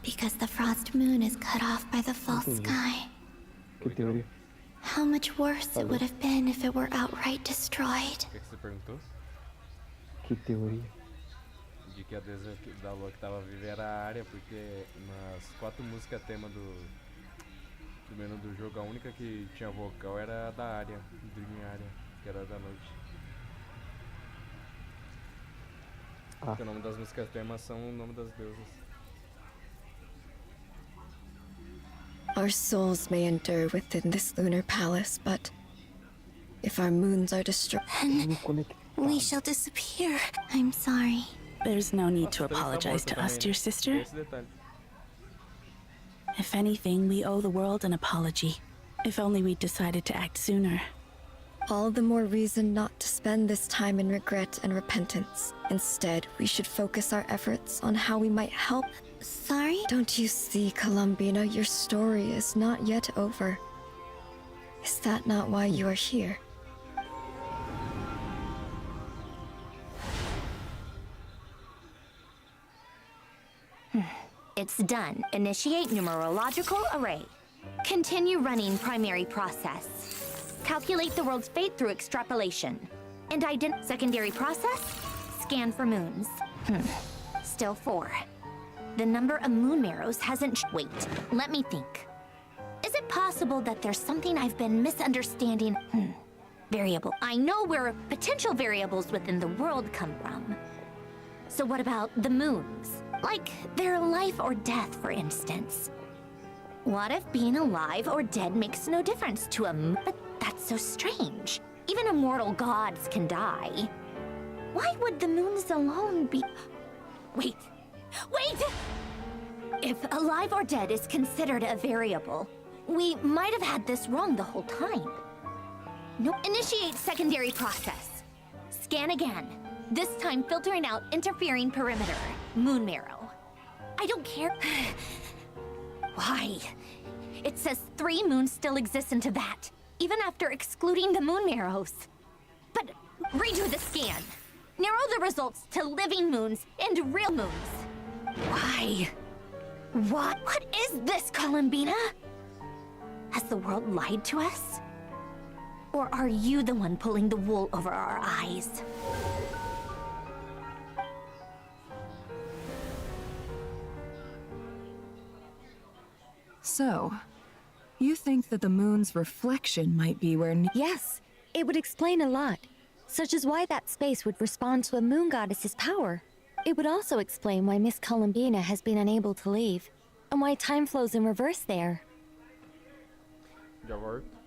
Because the Frost Moon is cut off by the false sky. How much worse it would have been if it were outright destroyed. O que você perguntou? Que teoria? De que a deusa da lua que tava viva era a área, porque nas 4 músicas tema do menu do jogo, a única que tinha vocal era a da área, Dream Área, que era da noite. Porque o nome das músicas tema são o nome das deusas. Our souls may endure within this lunar palace, but if our moons are destroyed, then we shall disappear. I'm sorry. There's no need to apologize to us, dear sister. If anything, we owe the world an apology. If only we'd decided to act sooner. All the more reason not to spend this time in regret and repentance. Instead, we should focus our efforts on how we might help. Sorry? Don't you see, Columbina, your story is not yet over. Is that not why you are here? It's done. Initiate numerological array. Continue running primary process. Calculate the world's fate through extrapolation. And secondary process? scan for moons. Still 4. The number of moon marrows hasn't. Wait, let me think. Is it possible that there's something I've been misunderstanding? Variable. I know where potential variables within the world come from. So what about the moons? Like their life or death, for instance. What if being alive or dead makes no difference to a moon? But that's so strange. Even immortal gods can die. Why would the moons alone be... Wait! If alive or dead is considered a variable, we might have had this wrong the whole time. No. Initiate secondary process. Scan again. This time filtering out interfering perimeter. Moon marrow. I don't care. Why? It says 3 moons still exist into that, even after excluding the moon marrows. But redo the scan. Narrow the results to living moons and real moons. Why? What is this, Columbina? Has the world lied to us? Or are you the one pulling the wool over our eyes? So, you think that the moon's reflection might be where... Yes, it would explain a lot, such as why that space would respond to a moon goddess's power. It would also explain why Miss Columbina has been unable to leave, and why time flows in reverse there. Já volto.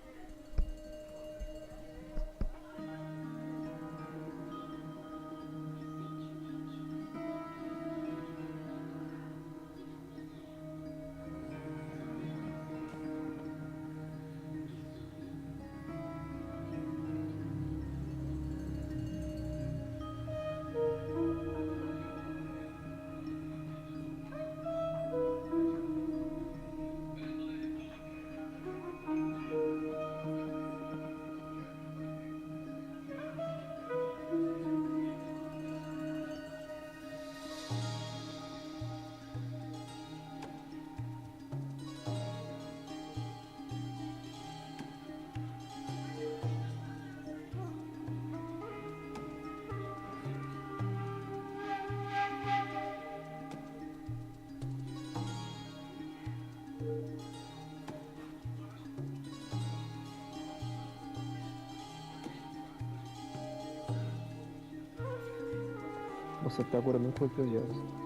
Nossa, até agora nem foi elogiado.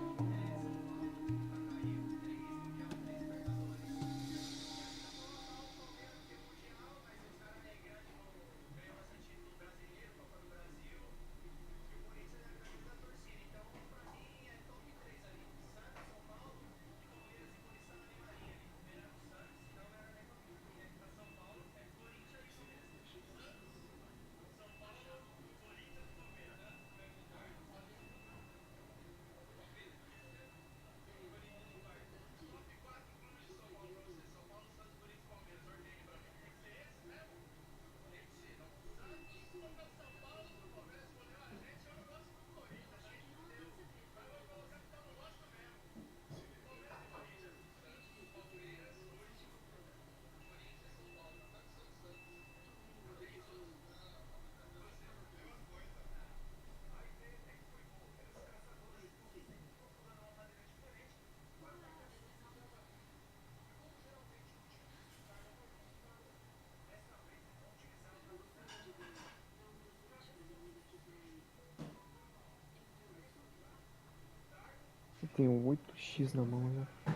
Eu tenho 8x na mão já.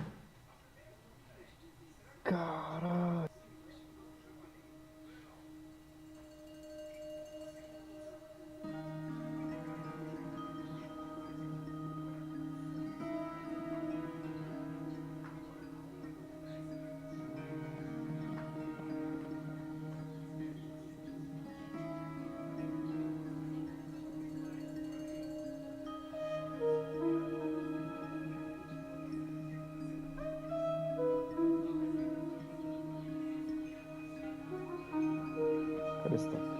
Caralho. Cadê esse tanto?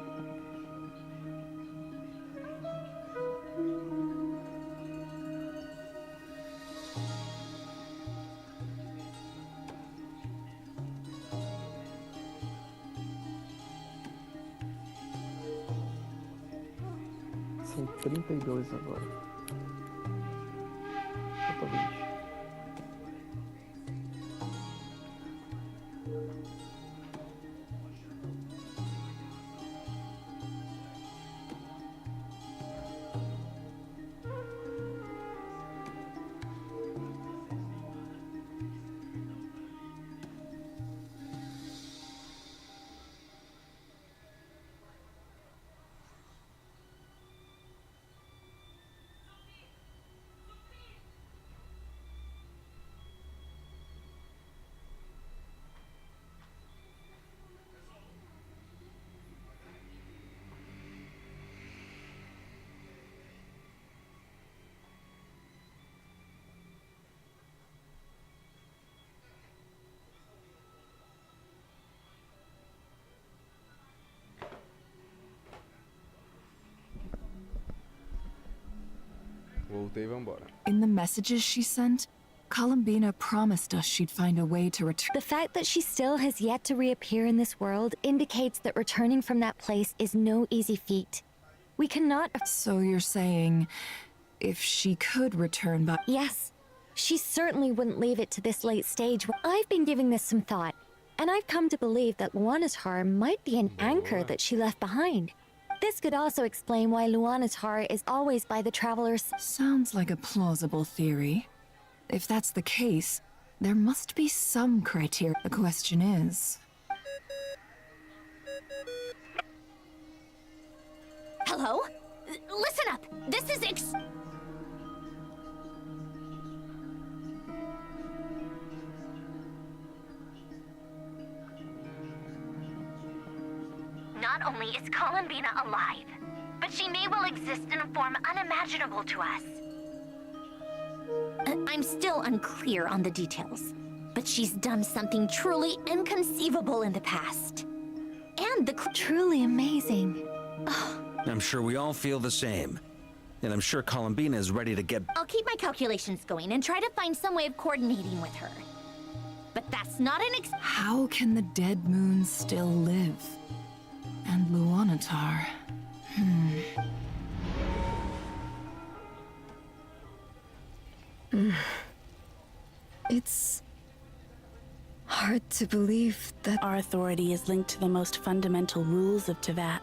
São 32 agora. Falta 20. Voltei, vambora. In the messages she sent, Columbina promised us she'd find a way to return. The fact that she still has yet to reappear in this world indicates that returning from that place is no easy feat. We cannot... So you're saying, if she could return by... Yes. She certainly wouldn't leave it to this late stage. I've been giving this some thought, and I've come to believe that Luanatar might be an anchor that she left behind. This could also explain why Luanatar is always by the travelers. Sounds like a plausible theory. If that's the case, there must be some criteria. The question is... Hello? Listen up! This is Not only is Columbina alive, but she may well exist in a form unimaginable to us. I'm still unclear on the details, but she's done something truly inconceivable in the past. And the truly amazing. I'm sure we all feel the same. And I'm sure Columbina is ready to get... I'll keep my calculations going and try to find some way of coordinating with her. But that's not an How can the dead moon still live? And Luanatar... It's hard to believe that our authority is linked to the most fundamental rules of Teyvat.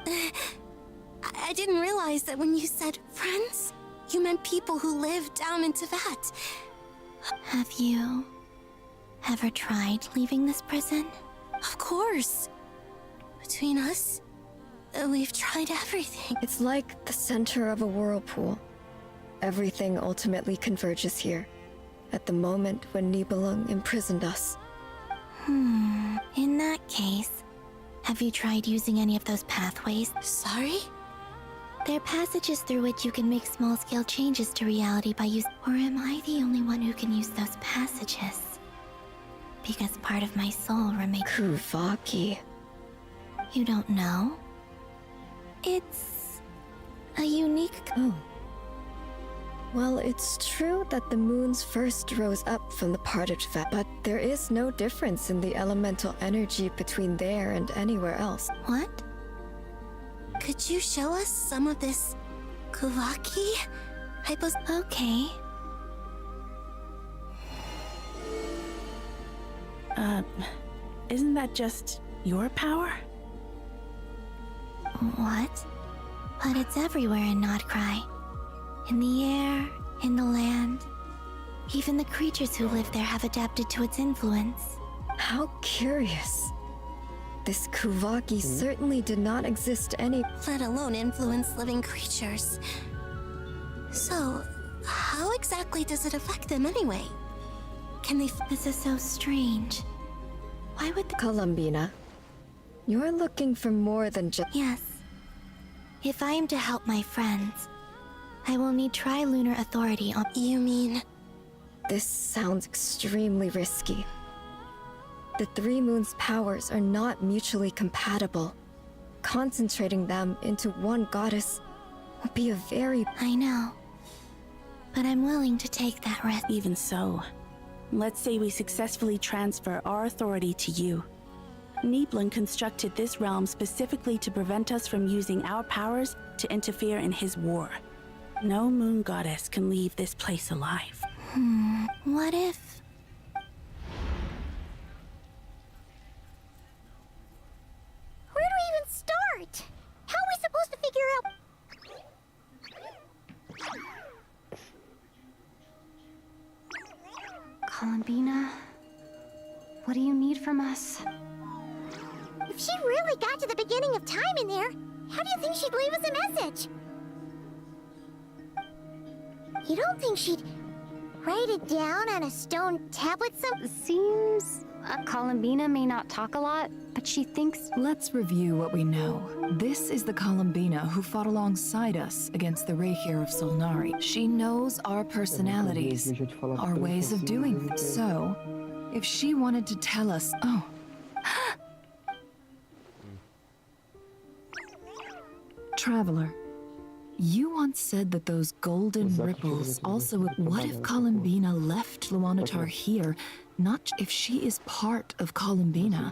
I didn't realize that when you said friends, you meant people who live down in Teyvat. Have you ever tried leaving this prison? Of course. Between us, we've tried everything. it's like the center of a whirlpool. Everything ultimately converges here, at the moment when Nibelung imprisoned us. In that case, have you tried using any of those pathways? Sorry? They're passages through which you can make small-scale changes to reality by using... Or am I the only one who can use those passages? Because part of my soul remains... Kuvaki. You don't know? It's... a unique... Oh. Well, it's true that the moons first rose up from the parted vat, but there is no difference in the elemental energy between there and anywhere else. What? Could you show us some of this Kuvaki? Okay. Isn't that just your power? What? But it's everywhere in Krai. In the air, in the land. Even the creatures who live there have adapted to its influence. How curious. This Kuvaki certainly did not exist let alone influence living creatures. So, how exactly does it affect them anyway? Can they... This is so strange. Why would the... Columbina, you're looking for more than just... Yes. If I am to help my friends, I will need trilunar authority on... You mean... This sounds extremely risky. The three moons' powers are not mutually compatible. Concentrating them into one goddess would be a very... I know. But I'm willing to take that risk. Even so, let's say we successfully transfer our authority to you. Nibelung constructed this realm specifically to prevent us from using our powers to interfere in his war. No moon goddess can leave this place alive. What if... Where do we even start? How are we supposed to figure out... Columbina, what do you need from us? If she really got to the beginning of time in there, how do you think she'd leave us a message? You don't think she'd write it down on a stone tablet Seems... Columbina may not talk a lot, but she thinks... Let's review what we know. This is the Columbina who fought alongside us against the Reykjir of Solnari. She knows our personalities, our ways of doing things. So, if she wanted to tell us... Oh. Traveler, you once said that those golden ripples also... What if Columbina left Luanatar here? Not if she is part of Columbina,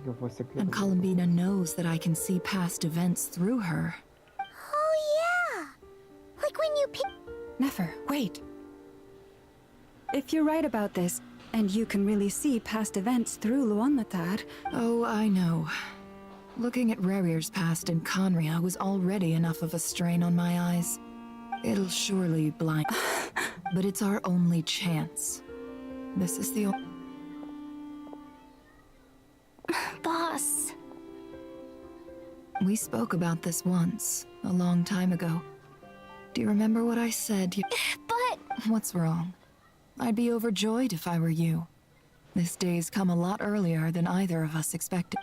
and Columbina knows that I can see past events through her. Oh yeah! Like when you pick... Nefer, wait. If you're right about this, and you can really see past events through Luanatar... Oh, I know. Looking at Rerir's past in Conria was already enough of a strain on my eyes. It'll surely blind... But it's our only chance. This is the only... Boss. We spoke about this once, a long time ago. Do you remember what I said? But... What's wrong? I'd be overjoyed if I were you. This day's come a lot earlier than either of us expected.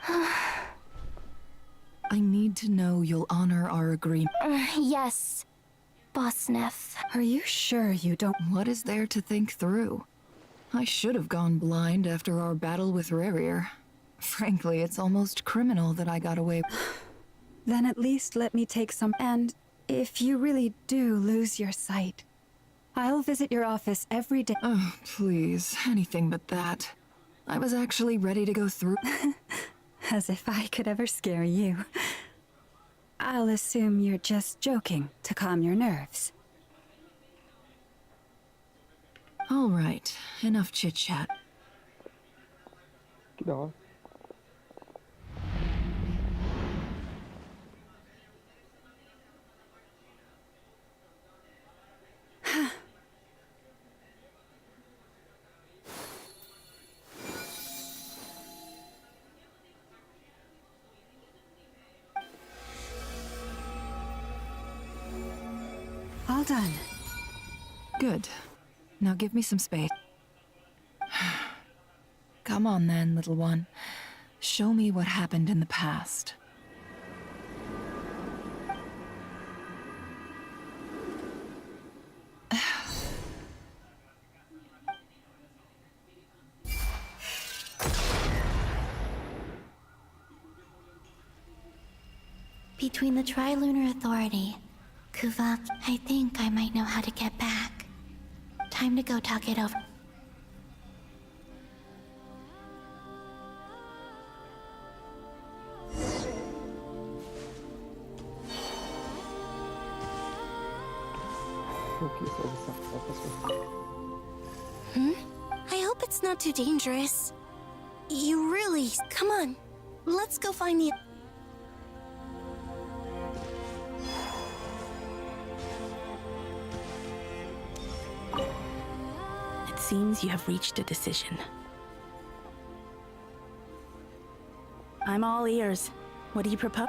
I need to know you'll honor our agreement. Yes, Boss Neff. Are you sure you don't? What is there to think through? I should have gone blind after our battle with Rerir. Frankly, it's almost criminal that I got away. Then at least let me take some... And if you really do lose your sight, I'll visit your office every day. Oh, please, anything but that. I was actually ready to go through... As if I could ever scare you. I'll assume you're just joking to calm your nerves. All right, enough chit-chat. Que da hora. All done. Good. Now give me some space. Come on then, little one. Show me what happened in the past. Between the Trilunar Authority, Kuvak, I think I might know how to get back. Time to go talk it over. I hope it's not too dangerous. You really... Come on. Let's go find the... It seems you have reached a decision. I'm all ears. What do you propose?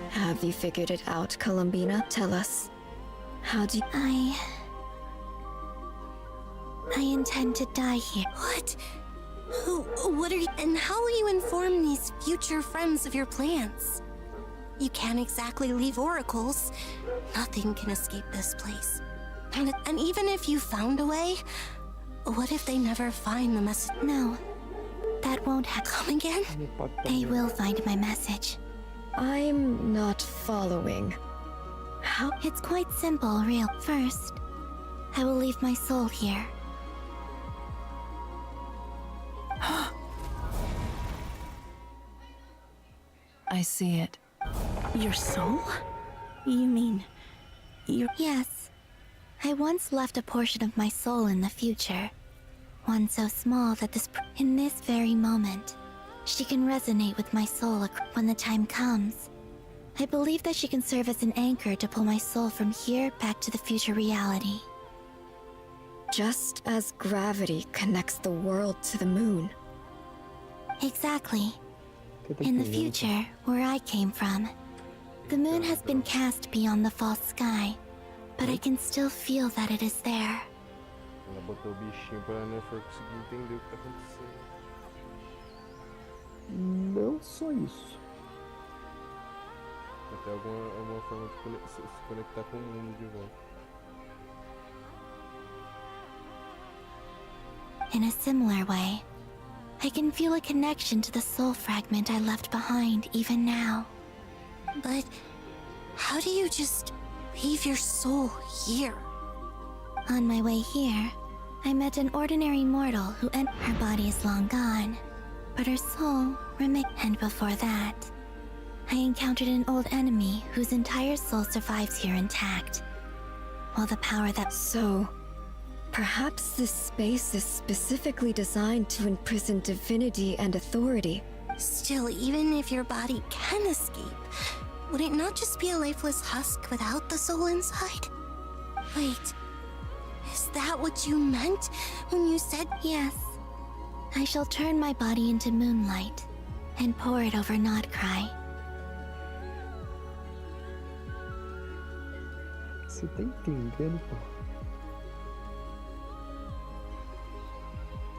Have you figured it out, Columbina? Tell us. How do you... I intend to die here. What? What are you... And how will you inform these future friends of your plans? You can't exactly leave oracles. Nothing can escape this place. And even if you found a way, what if they never find the message? No, that won't happen. Come again? They will find my message. I'm not following. How? It's quite simple, real. First, I will leave my soul here. I see it. Your soul? You mean... Yes. I once left a portion of my soul in the future. One so small that in this very moment, she can resonate with my soul when the time comes. I believe that she can serve as an anchor to pull my soul from here back to the future reality. Just as gravity connects the world to the moon. Exactly. In the future, where I came from, the moon has been cast beyond the false sky, but I can still feel that it is there. Ela botou o bichinho pra Nefer conseguir entender o que tá acontecendo. Não só isso. Até alguma forma de se conectar com o mundo de volta. In a similar way, I can feel a connection to the soul fragment I left behind even now. But how do you just leave your soul here? On my way here, I met an ordinary mortal who her body is long gone, but her soul remained. And before that, I encountered an old enemy whose entire soul survives here intact. While the power that... So, perhaps this space is specifically designed to imprison divinity and authority. Still, even if your body can escape, would it not just be a lifeless husk without the soul inside? Wait, is that what you meant when you said... Yes. I shall turn my body into moonlight and pour it over Krai. Você tá entendendo, pô?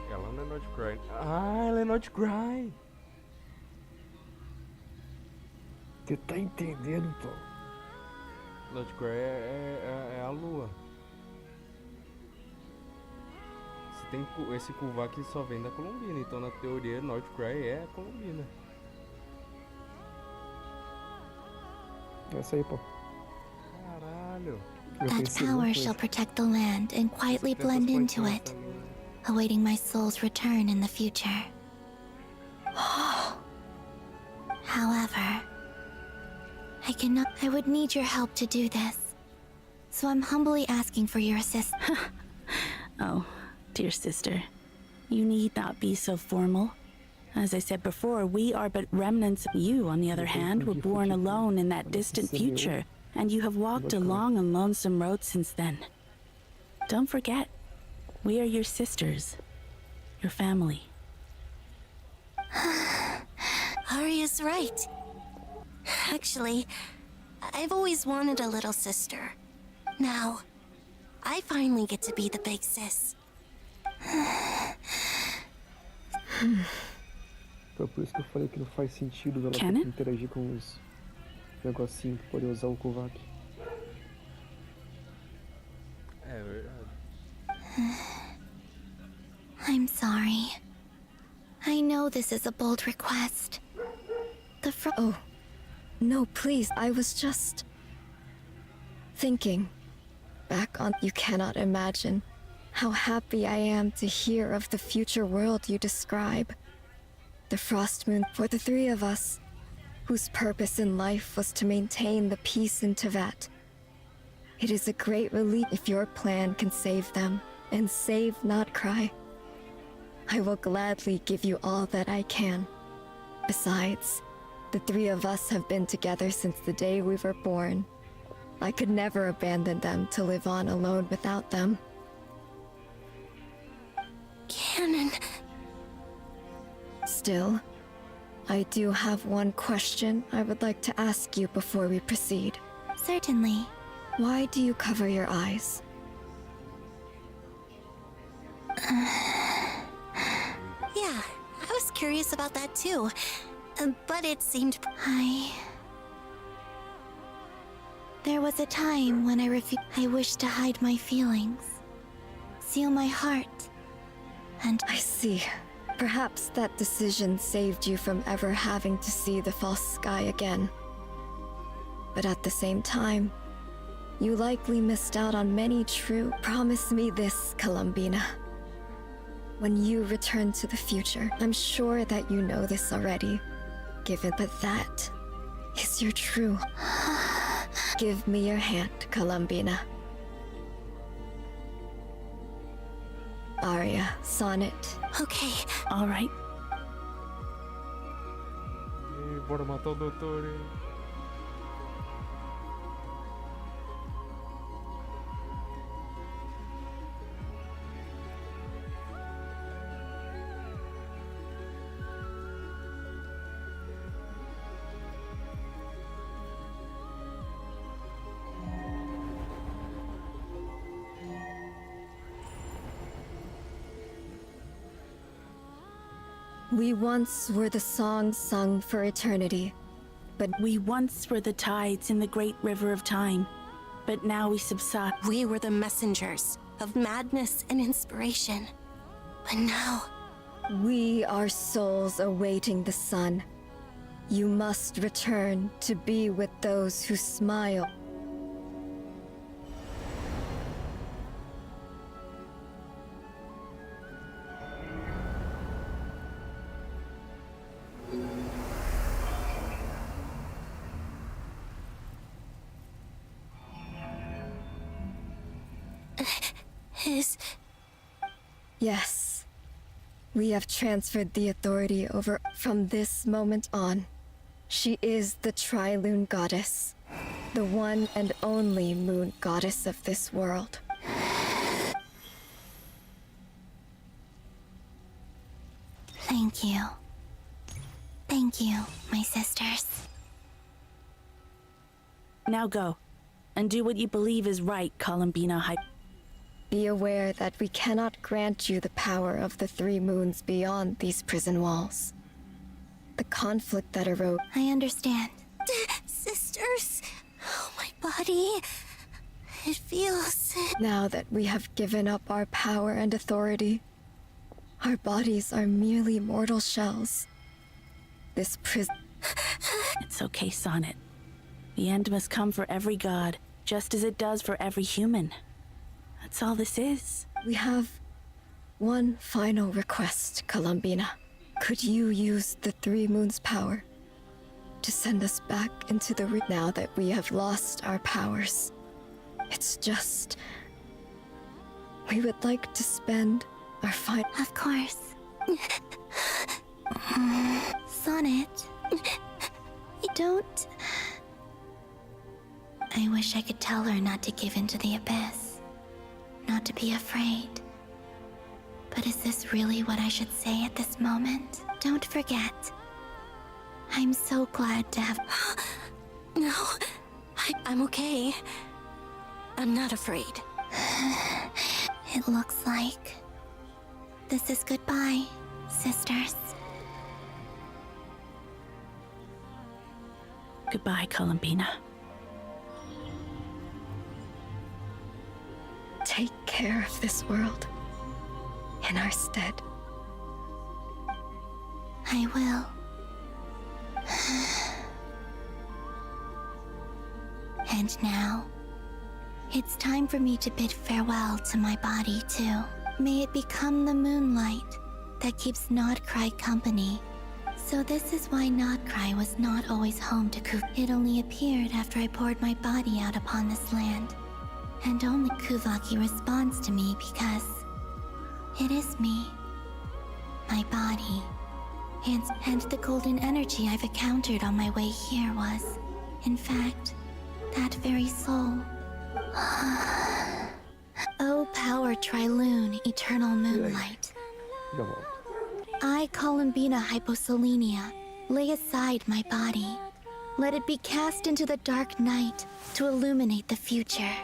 Ela não é Not Krai. Ah, ela é Not Krai. Você tá entendendo, pô? Not Krai é a lua. Esse Kuvaki só vem da Colombina, então na teoria Not Krai é a Colombina. Essa aí, pô. Caralho. That power shall protect the land and quietly blend into it, awaiting my soul's return in the future. However, I would need your help to do this, so I'm humbly asking for your assistance. Oh, dear sister, you need not be so formal. As I said before, we are but remnants. You, on the other hand, were born alone in that distant future, and you have walked a long and lonesome road since then. Don't forget, we are your sisters, your family. Arya's right. Actually, I've always wanted a little sister. Now, I finally get to be the big sis. Foi por isso que eu falei que não faz sentido ela ter que interagir com os negocinhos pra poder usar o Kuvaki. É verdade. I'm sorry. I know this is a bold request. Oh, no, please, I was just... thinking back on... You cannot imagine how happy I am to hear of the future world you describe. The Frost Moon for the three of us, whose purpose in life was to maintain the peace in Teyvat. It is a great relief if your plan can save them, and save Krai. I will gladly give you all that I can. Besides, the three of us have been together since the day we were born. I could never abandon them to live on alone without them. Canon. Still, I do have one question I would like to ask you before we proceed. Certainly. Why do you cover your eyes? Yeah, I was curious about that too. But it seemed... There was a time when I wished to hide my feelings, seal my heart, and... I see. Perhaps that decision saved you from ever having to see the false sky again. But at the same time, you likely missed out on many true. Promise me this, Columbina. When you return to the future, I'm sure that you know this already, but that is your true. Give me your hand, Columbina. Aria, sonnet. Okay. All right. Bora matar o doutor, hein? We once were the songs sung for eternity, but we once were the tides in the great river of time, but now we subside. We were the messengers of madness and inspiration, but now... We are souls awaiting the sun. You must return to be with those who smile. Yes. We have transferred the authority over from this moment on. She is the Tri-Lune Goddess, the one and only moon goddess of this world. Thank you. Thank you, my sisters. Now go, and do what you believe is right, Columbina. Be aware that we cannot grant you the power of the three moons beyond these prison walls. The conflict that arose... I understand. Sisters, oh, my body... It feels... Now that we have given up our power and authority, our bodies are merely mortal shells. This prison... It's okay, Sonnet. The end must come for every god, just as it does for every human. That's all this is. We have one final request, Columbina. Could you use the three moons' power to send us back into the now that we have lost our powers? It's just... we would like to spend our final... Of course. Sonnet. Don't... I wish I could tell her not to give in to the abyss. Not to be afraid. But is this really what I should say at this moment? Don't forget. I'm so glad to have... No, I'm okay. I'm not afraid. It looks like... this is goodbye, sisters. Goodbye, Columbina. Take care of this world in our stead. I will. And now, it's time for me to bid farewell to my body too. May it become the moonlight that keeps Not Krai company. So this is why Not Krai was not always home to Kuv. It only appeared after I poured my body out upon this land. And only Kuvaki responds to me because it is me, my body, and the golden energy I've encountered on my way here was, in fact, that very soul. Oh, power Tri-Lune, eternal moonlight. I, Columbina Hyposelenia, lay aside my body. Let it be cast into the dark night to illuminate the future.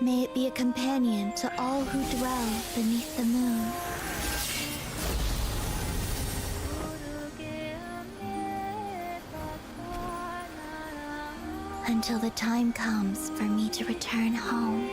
May it be a companion to all who dwell beneath the moon. Until the time comes for me to return home.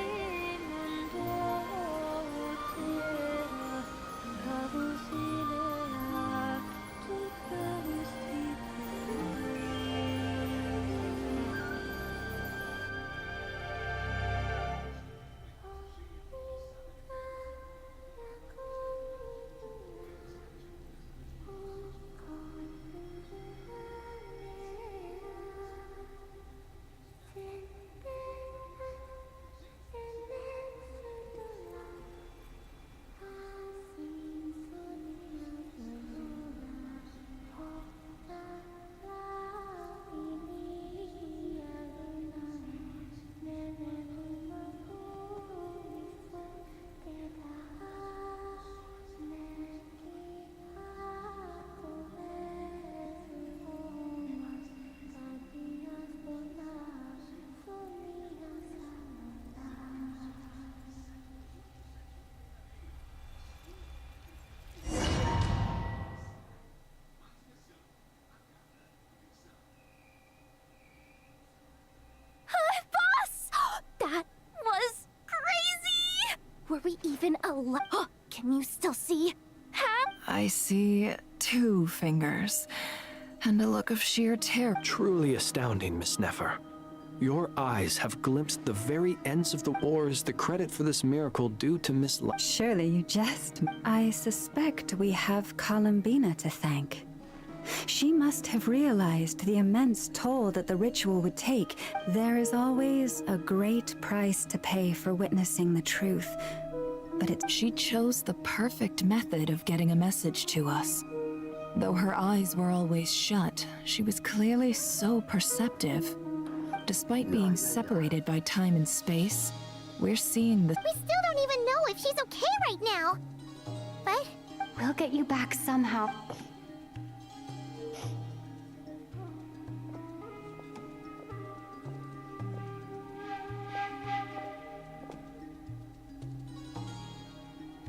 Can you still see? Huh? I see 2 fingers, and a look of sheer terror. Truly astounding, Miss Nefer. Your eyes have glimpsed the very ends of the war. Is the credit for this miracle due to Miss Surely you jest. I suspect we have Columbina to thank. She must have realized the immense toll that the ritual would take. There is always a great price to pay for witnessing the truth. But she chose the perfect method of getting a message to us. Though her eyes were always shut, she was clearly so perceptive. Despite being separated by time and space, we're seeing the— We still don't even know if she's okay right now. But we'll get you back somehow.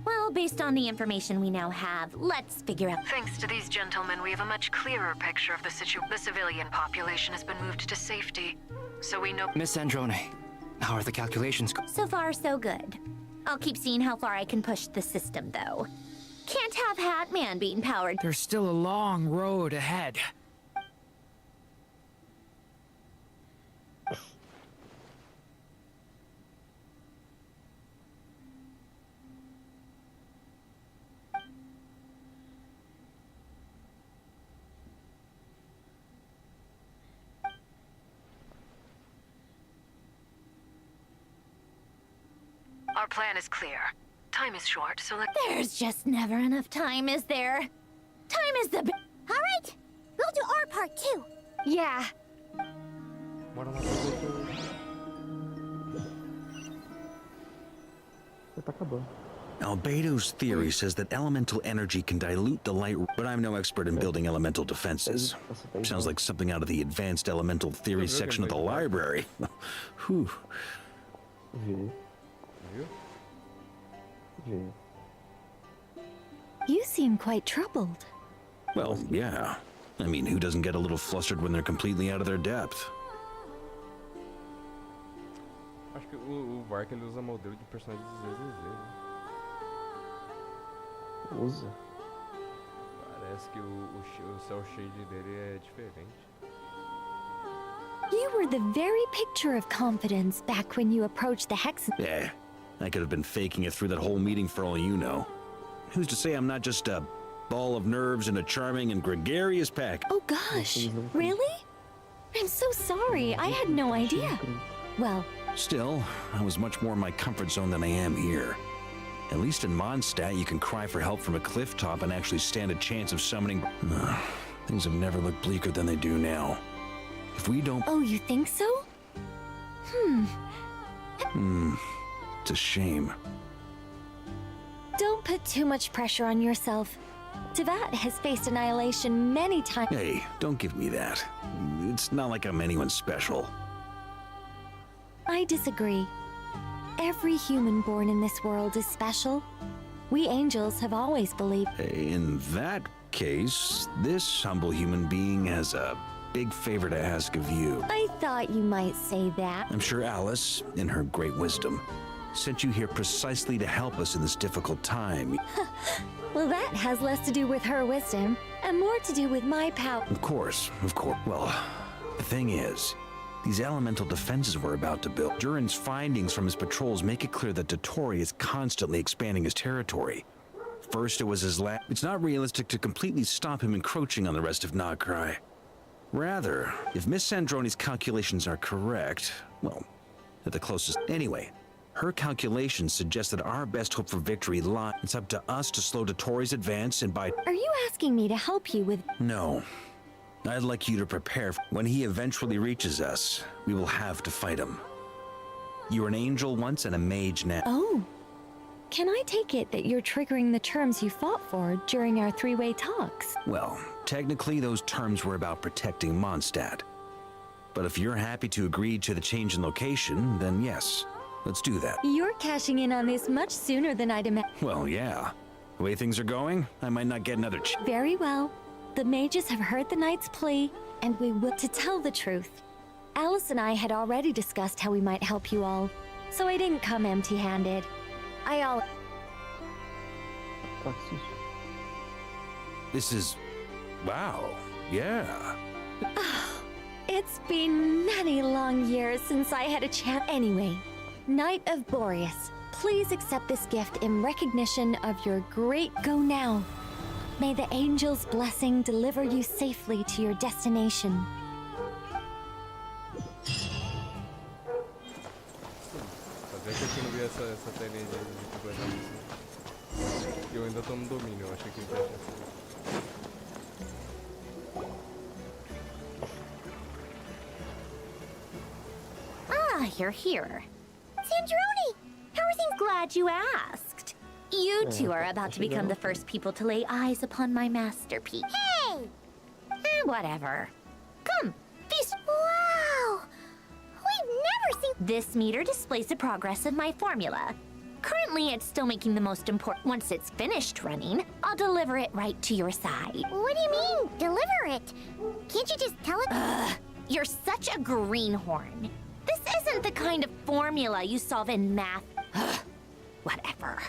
Well, based on the information we now have, let's figure out— Thanks to these gentlemen, we have a much clearer picture of the The civilian population has been moved to safety, so we know— Miss Androne, how are the calculations? So far, so good. I'll keep seeing how far I can push the system, though. Can't have Hat-Man being powered. There's still a long road ahead. Our plan is clear. Time is short, so There's just never enough time, is there? Time is the— All right, we'll do our part too. Yeah. Albedo's theory says that elemental energy can dilute the light, but I'm no expert in building elemental defenses. Sounds like something out of the advanced elemental theory section of the library. Whew. You seem quite troubled. Well, yeah. I mean, who doesn't get a little flustered when they're completely out of their depth? Acho que o Vark ele usa modelo de personagem ZZZ. Usa. Parece que o cel shade dele é diferente. You were the very picture of confidence back when you approached the Hex. Yeah, I could have been faking it through that whole meeting for all you know. Who's to say I'm not just a ball of nerves in a charming and gregarious pack? Oh gosh, really? I'm so sorry, I had no idea. Well, still, I was much more in my comfort zone than I am here. At least in Mondstadt, you can cry for help from a cliff top and actually stand a chance of summoning. Things have never looked bleaker than they do now. If we don't— Oh, you think so? It's a shame. Don't put too much pressure on yourself. Tevat has faced annihilation many times. Hey, don't give me that. It's not like I'm anyone special. I disagree. Every human born in this world is special. We angels have always believed. In that case, this humble human being has a big favor to ask of you. I thought you might say that. I'm sure Alice, in her great wisdom, sent you here precisely to help us in this difficult time. Well, that has less to do with her wisdom and more to do with my power. Of course, of course. Well, the thing is, these elemental defenses we're about to build, Durin's findings from his patrols make it clear that Dottore is constantly expanding his territory. First it was his lab. It's not realistic to completely stop him encroaching on the rest of Krai. Rather, if Miss Androne's calculations are correct, well, at the closest— Anyway, her calculations suggest that our best hope for victory lies— It's up to us to slow Dottore's advance and by— Are you asking me to help you with— No. I'd like you to prepare. When he eventually reaches us, we will have to fight him. You were an angel once and a mage now. Oh. Can I take it that you're triggering the terms you fought for during our three-way talks? Well, technically those terms were about protecting Mondstadt. But if you're happy to agree to the change in location, then yes, let's do that. You're cashing in on this much sooner than I'd imagined. Well, yeah. The way things are going, I might not get another Very well. The mages have heard the knight's plea, and we will— To tell the truth, Alice and I had already discussed how we might help you all, so I didn't come empty-handed. This is... wow, yeah. It's been many long years since I had a chance. Anyway, Knight of Boreas, please accept this gift in recognition of your great go now. May the angel's blessing deliver you safely to your destination. Fazia tempo que eu não vi essa telinha de completamente assim. Eu ainda tô no domínio, eu achei que já tinha sido. Ah, you're here. Sandrone! Everything's glad you asked. You two are about to become the first people to lay eyes upon my masterpiece. Hey! Whatever. Come, feast. Wow! We've never seen... This meter displays the progress of my formula. Currently, it's still making the most important. Once it's finished running, I'll deliver it right to your side. What do you mean, deliver it? Can't you just tell it? You're such a greenhorn. This isn't the kind of formula you solve in math. Whatever.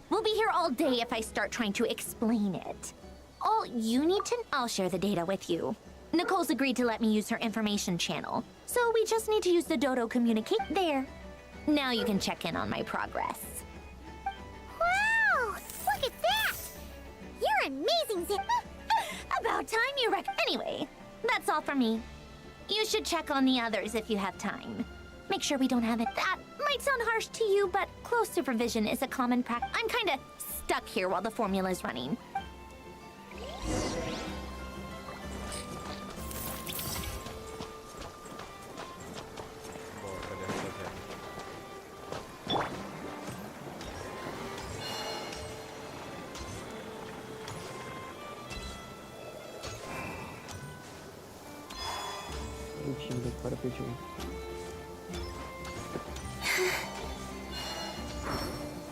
We'll be here all day if I start trying to explain it. All you need to... I'll share the data with you. Nicole's agreed to let me use her information channel, so we just need to use the Dodo communicate there. Now you can check in on my progress. Wow! Look at that! You're amazing, About time you Anyway, that's all for me. You should check on the others if you have time. Make sure we don't have it. That might sound harsh to you, but close supervision is a common practice. I'm kinda stuck here while the formula's running. Para pedir.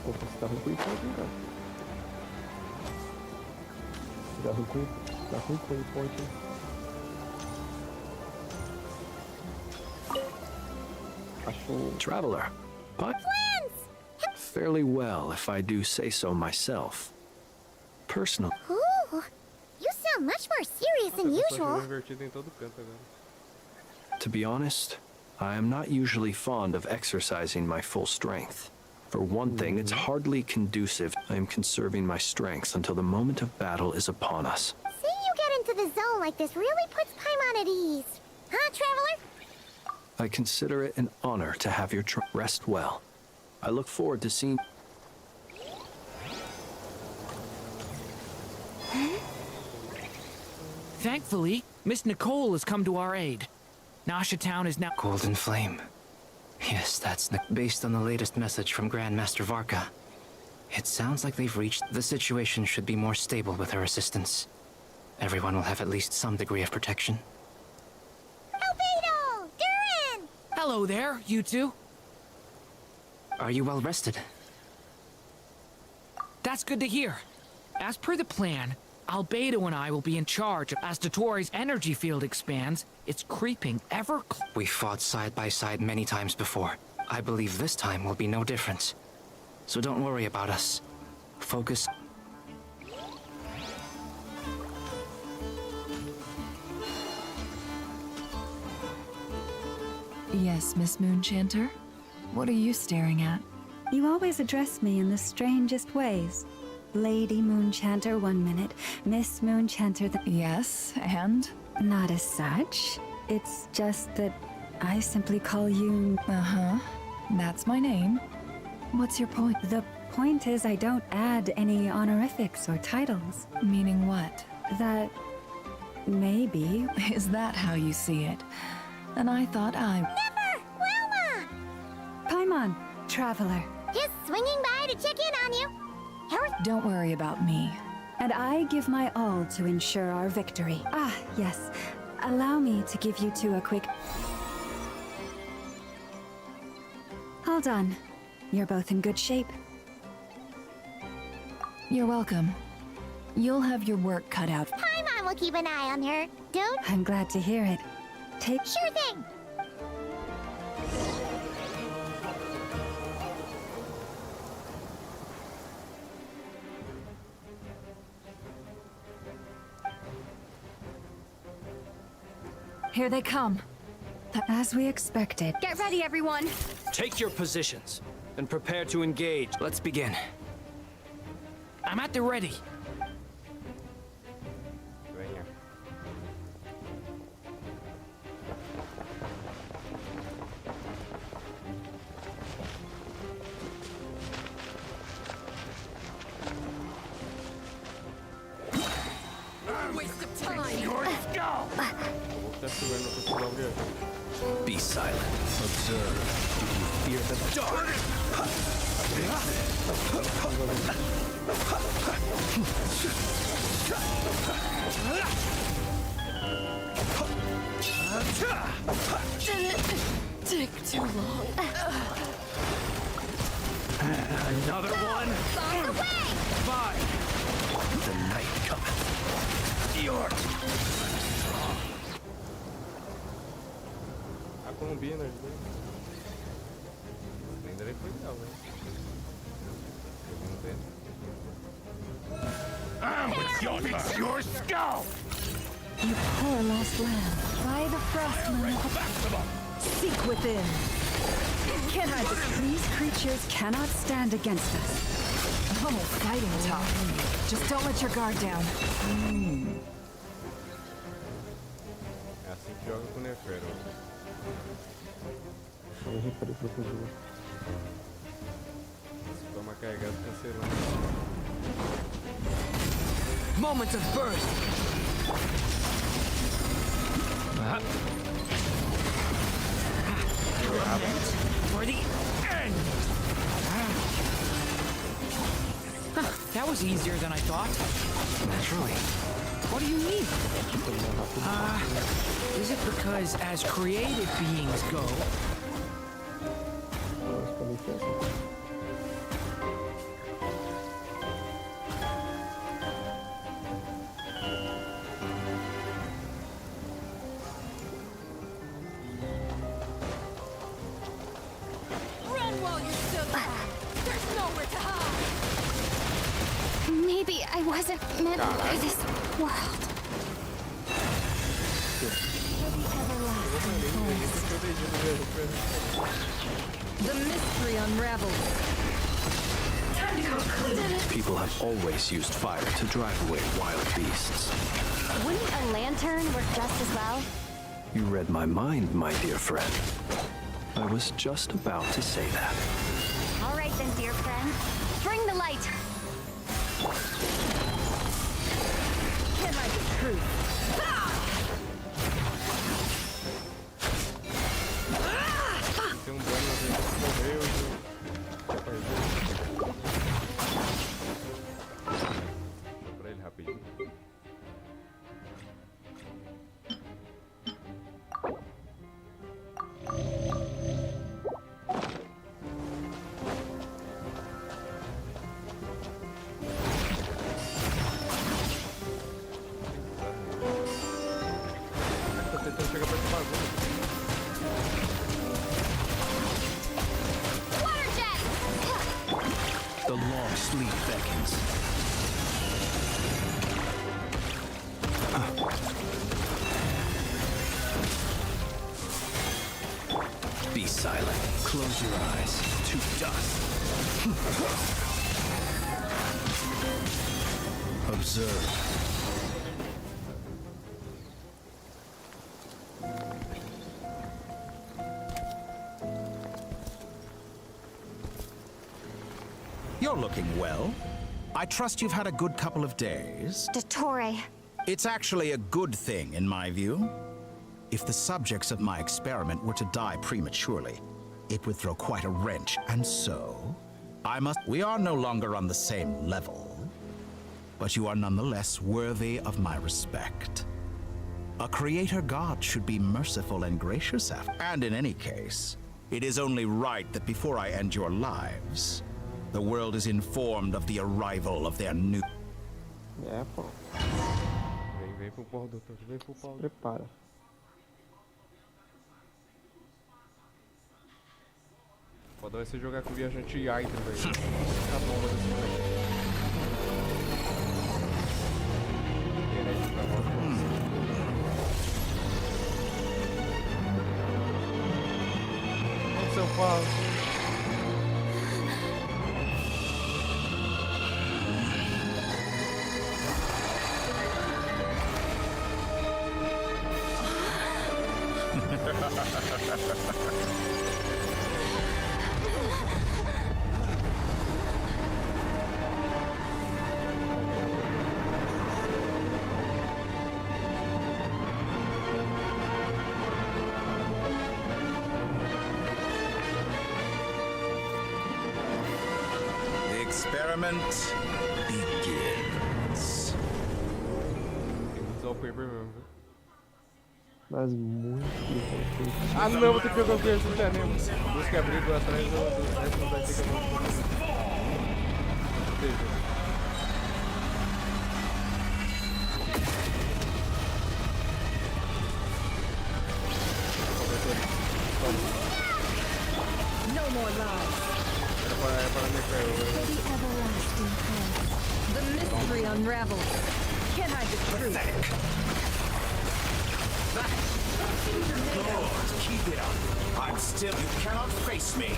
Opa, você tá ruim com isso, hein, cara? Tá ruim com ele, pode. Achou. Traveler, but fairly well, if I do say so myself. Personal. Ooh, you sound much more serious than usual. To be honest, I am not usually fond of exercising my full strength. For one thing, it's hardly conducive. I am conserving my strength until the moment of battle is upon us. Seeing you get into the zone like this really puts Paimon at ease. Huh, Traveler? I consider it an honor to have your rest well. I look forward to seeing... Thankfully, Miss Nicole has come to our aid. Nasha Town is now... Golden Flame. Yes, that's based on the latest message from Grandmaster Varka. It sounds like they've reached... The situation should be more stable with her assistance. Everyone will have at least some degree of protection. Albedo! Durin! Hello there, you two. Are you well rested? That's good to hear. As per the plan, Albedo and I will be in charge. As Dotori's energy field expands, it's creeping ever closer. We fought side by side many times before. I believe this time will be no different. So don't worry about us. Focus. Yes, Miss Moonchanter? What are you staring at? You always address me in the strangest ways. Lady Moonchanter 1 minute, Miss Moonchanter the... Yes, and? Not as such. It's just that I simply call you... Uh-huh. That's my name. What's your point? The point is I don't add any honorifics or titles. Meaning what? That... maybe... Is that how you see it? And I thought I... Never! Wilma! Paimon, Traveler. Just swinging by to check in on you. Don't worry about me. And I give my all to ensure our victory. Ah, yes. Allow me to give you two a quick... Hold on. You're both in good shape. You're welcome. You'll have your work cut out. Paimon will keep an eye on her. Don't... I'm glad to hear it. Take... Sure thing! Here they come. As we expected. Get ready, everyone. Take your positions and prepare to engage. Let's begin. I'm at the ready. Venha. Waste of time. Eu vou ficar segurando pra pular o viagem. Be silent. Observe. Do you fear the dark? Didn't take too long. Another one? On the way! Fine. The night cometh. Your A Colombina, ainda ele foi legal, né? It's your skull! You poor lost lamb. By the frost moon. Seek within. These creatures cannot stand against us. Oh, fighting tough. Just don't let your guard down. É assim que joga com o Nefero. Se toma carregado cancelando. moment of burst. For the end. That was easier than I thought. Naturally. What do you mean? Is it because as created beings go, Run while you're still alive. There's nowhere to hide. Maybe I wasn't meant for this world. The mystery unravels. People have always used fire to drive away wild beasts. Wouldn't a lantern work just as well? You read my mind, my dear friend. I was just about to say that. All right then, dear friend. Bring the light. Can I be true? Tem um dano que morreu e... Pra ele rapidinho. Tô tentando chegar perto do bagulho. The long sleep beckons. Be silent. Close your eyes. To dust. Observe. You're looking well. I trust you've had a good couple of days. Dottore. It's actually a good thing, in my view. If the subjects of my experiment were to die prematurely, it would throw quite a wrench, and so... We are no longer on the same level, but you are nonetheless worthy of my respect. A creator god should be merciful and gracious after. And in any case, it is only right that before I end your lives, the world is informed of the arrival of their new... É, pô. Vem pro pau, doutor. Vem pro pau. Prepara. Foda vai ser jogar com o viajante Hydra, velho. A bomba desse moleque. eu falo. The experiment begins. Tem que usar o paper mesmo, viu? Mas muito. Ah não, vou ter que pegar o verso do anel. Busque abrigo atrás do resto não vai ter que acontecer. No more lies. Era para me cair. The everlasting plan. The mystery unravels. Can I be true? Good. Keep it up. I'm still. You cannot face me.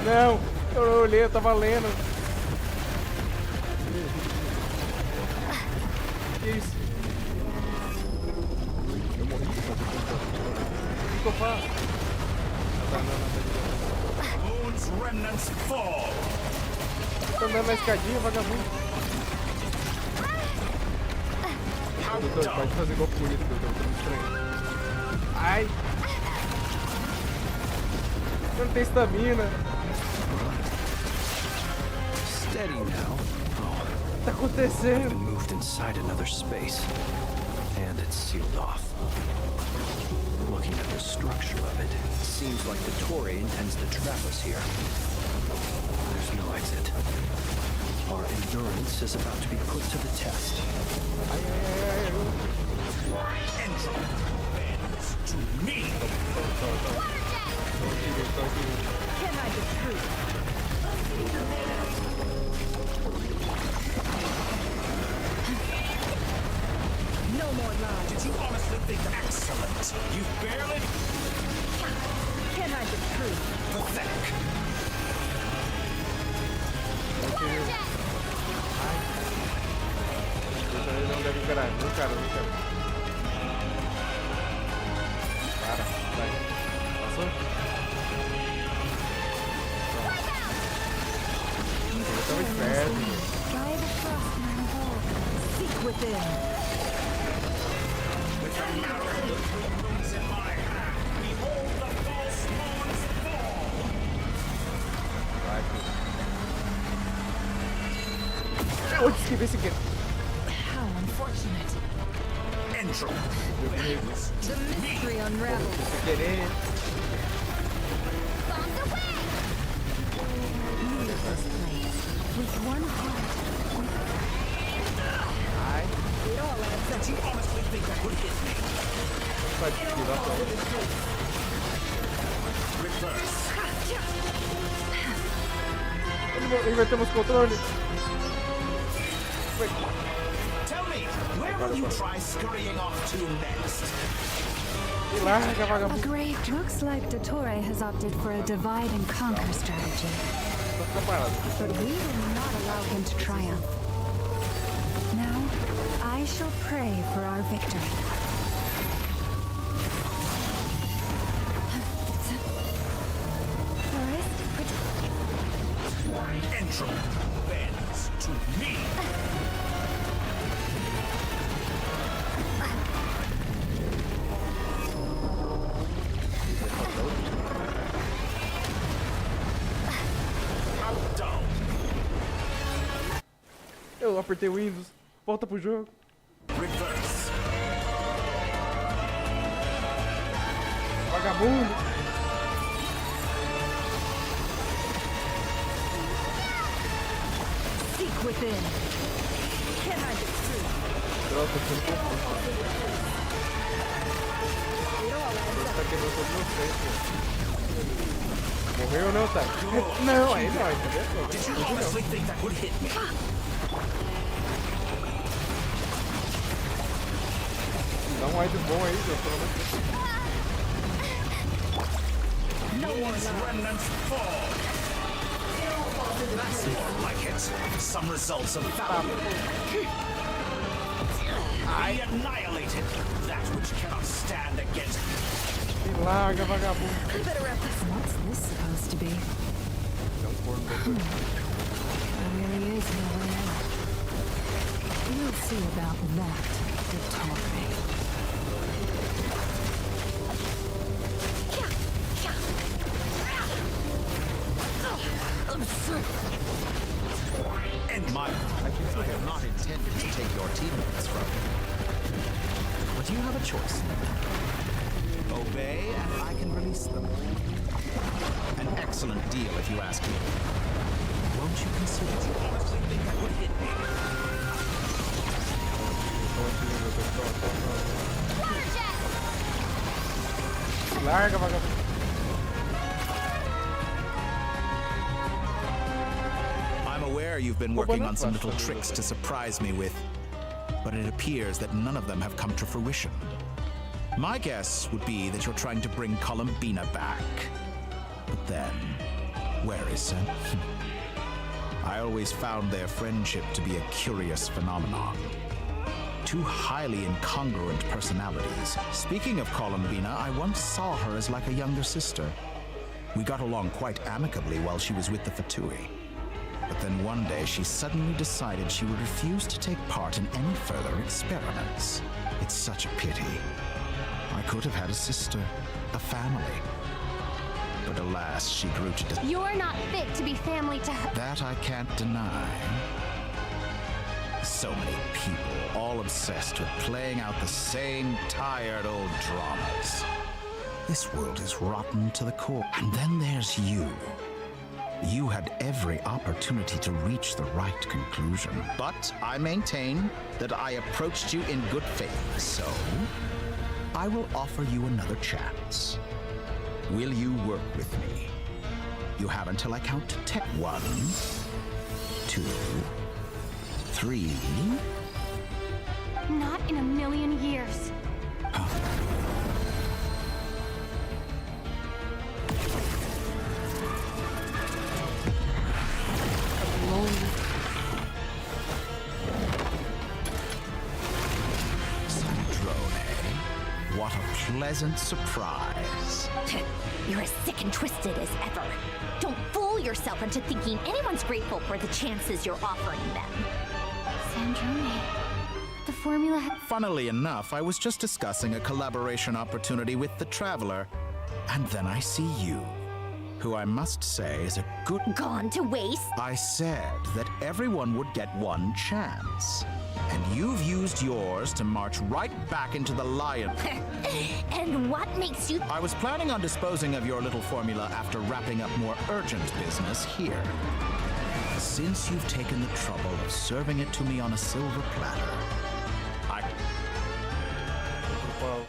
Não! Eu olhei, eu tava lendo. Que isso? Eu morri de fazer o que eu faço? Moon's remnants fall. Tô andando na escadinha, vagabundo. Doutor, pode fazer igual por isso, doutor, tô me estranho. Ai! Eu não tenho estamina. Steady now. O que tá acontecendo? I've been moved inside another space, and it's sealed off. Looking at the structure of it, it seems like the Tory intends to trap us here. There's no exit. Our endurance is about to be put to the test. Entropy bends to me. Can I be true? No more lies. Did you honestly think that? Excellent. You barely. Can I be true? Pathetic. Não deve encarar, não cara. Para, vai. Passou? Eu tava esperto. Try the trust in the hole. Seek within. Vai, filho. Onde escrevi esse aqui? How unfortunate. Entropy. The mystery unravels. Sem querer. With one heart. Ai. It all adds up. Did you honestly think that would hit me? Pode esquivar só. Reverse. Invertemos o controle. Tell me, where will you try scurrying off to next? Larga, vagabundo. A grave. Looks like Dottore has opted for a divide and conquer strategy. But we will not allow him to triumph. Now, I shall pray for our victory. Entropy bends to me. Eu apertei o Windows. Volta pro jogo. Reverse. Vagabundo. Seek within. Can I be true? Droga, eu tô tá quebrando todo o meu peito. Morreu ou não, tá? Não, aí não, entendeu? Did you honestly think that would hit me? Dá wide bom aí, Deus, pelo menos. No one's remnants fall. That's more like it. Some results of value. I annihilated that which cannot stand against me. Larga, vagabundo. I better wrap this. What's this supposed to be? There really is no way out. We'll see about that, Victoria. And I have not intended to take your teammates from you. But you have a choice. Obey, and I can release them. An excellent deal, if you ask me. Won't you consider it? You honestly think that would hit me? Larga, vagabundo. I'm aware you've been working on some little tricks to surprise me with, but it appears that none of them have come to fruition. My guess would be that you're trying to bring Columbina back. But then, where is Sen? I always found their friendship to be a curious phenomenon. Two highly incongruent personalities. Speaking of Columbina, I once saw her as like a younger sister. We got along quite amicably while she was with the Fatui. But then one day she suddenly decided she would refuse to take part in any further experiments. It's such a pity. I could have had a sister, a family. But alas, she grew to... You're not fit to be family to her. That I can't deny. So many people, all obsessed with playing out the same tired old dramas. This world is rotten to the core. And then there's you. You had every opportunity to reach the right conclusion. But I maintain that I approached you in good faith. So, I will offer you another chance. Will you work with me? You have until I count to 10. 1, 2, 3. Not in a million years. What a pleasant surprise. You're as sick and twisted as ever. Don't fool yourself into thinking anyone's grateful for the chances you're offering them. Sandrone, the formula... Funnily enough, I was just discussing a collaboration opportunity with the Traveler, and then I see you, who I must say is a good... Gone to waste? I said that everyone would get one chance. And you've used yours to march right back into the lion. And what makes you... I was planning on disposing of your little formula after wrapping up more urgent business here. Since you've taken the trouble of serving it to me on a silver platter, I... Well,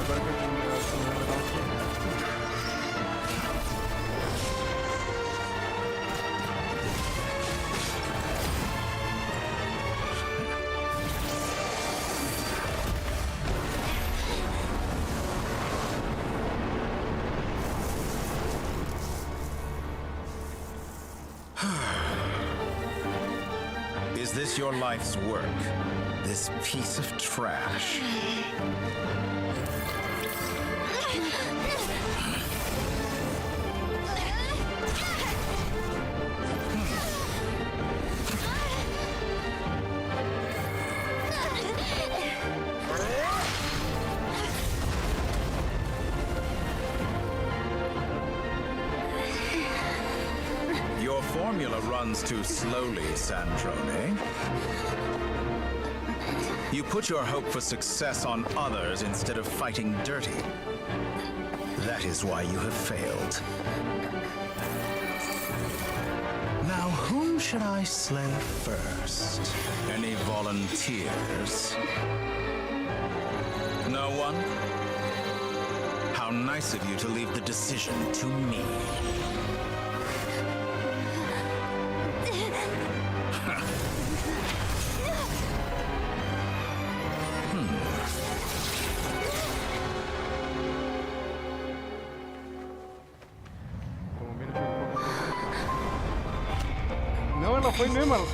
agora que eu tenho Is this your life's work? This piece of trash? Your formula runs too slowly, Sandrone. You put your hope for success on others instead of fighting dirty. That is why you have failed. Now, whom should I slay first? Any volunteers? No one? How nice of you to leave the decision to me. Foi mesmo, ela.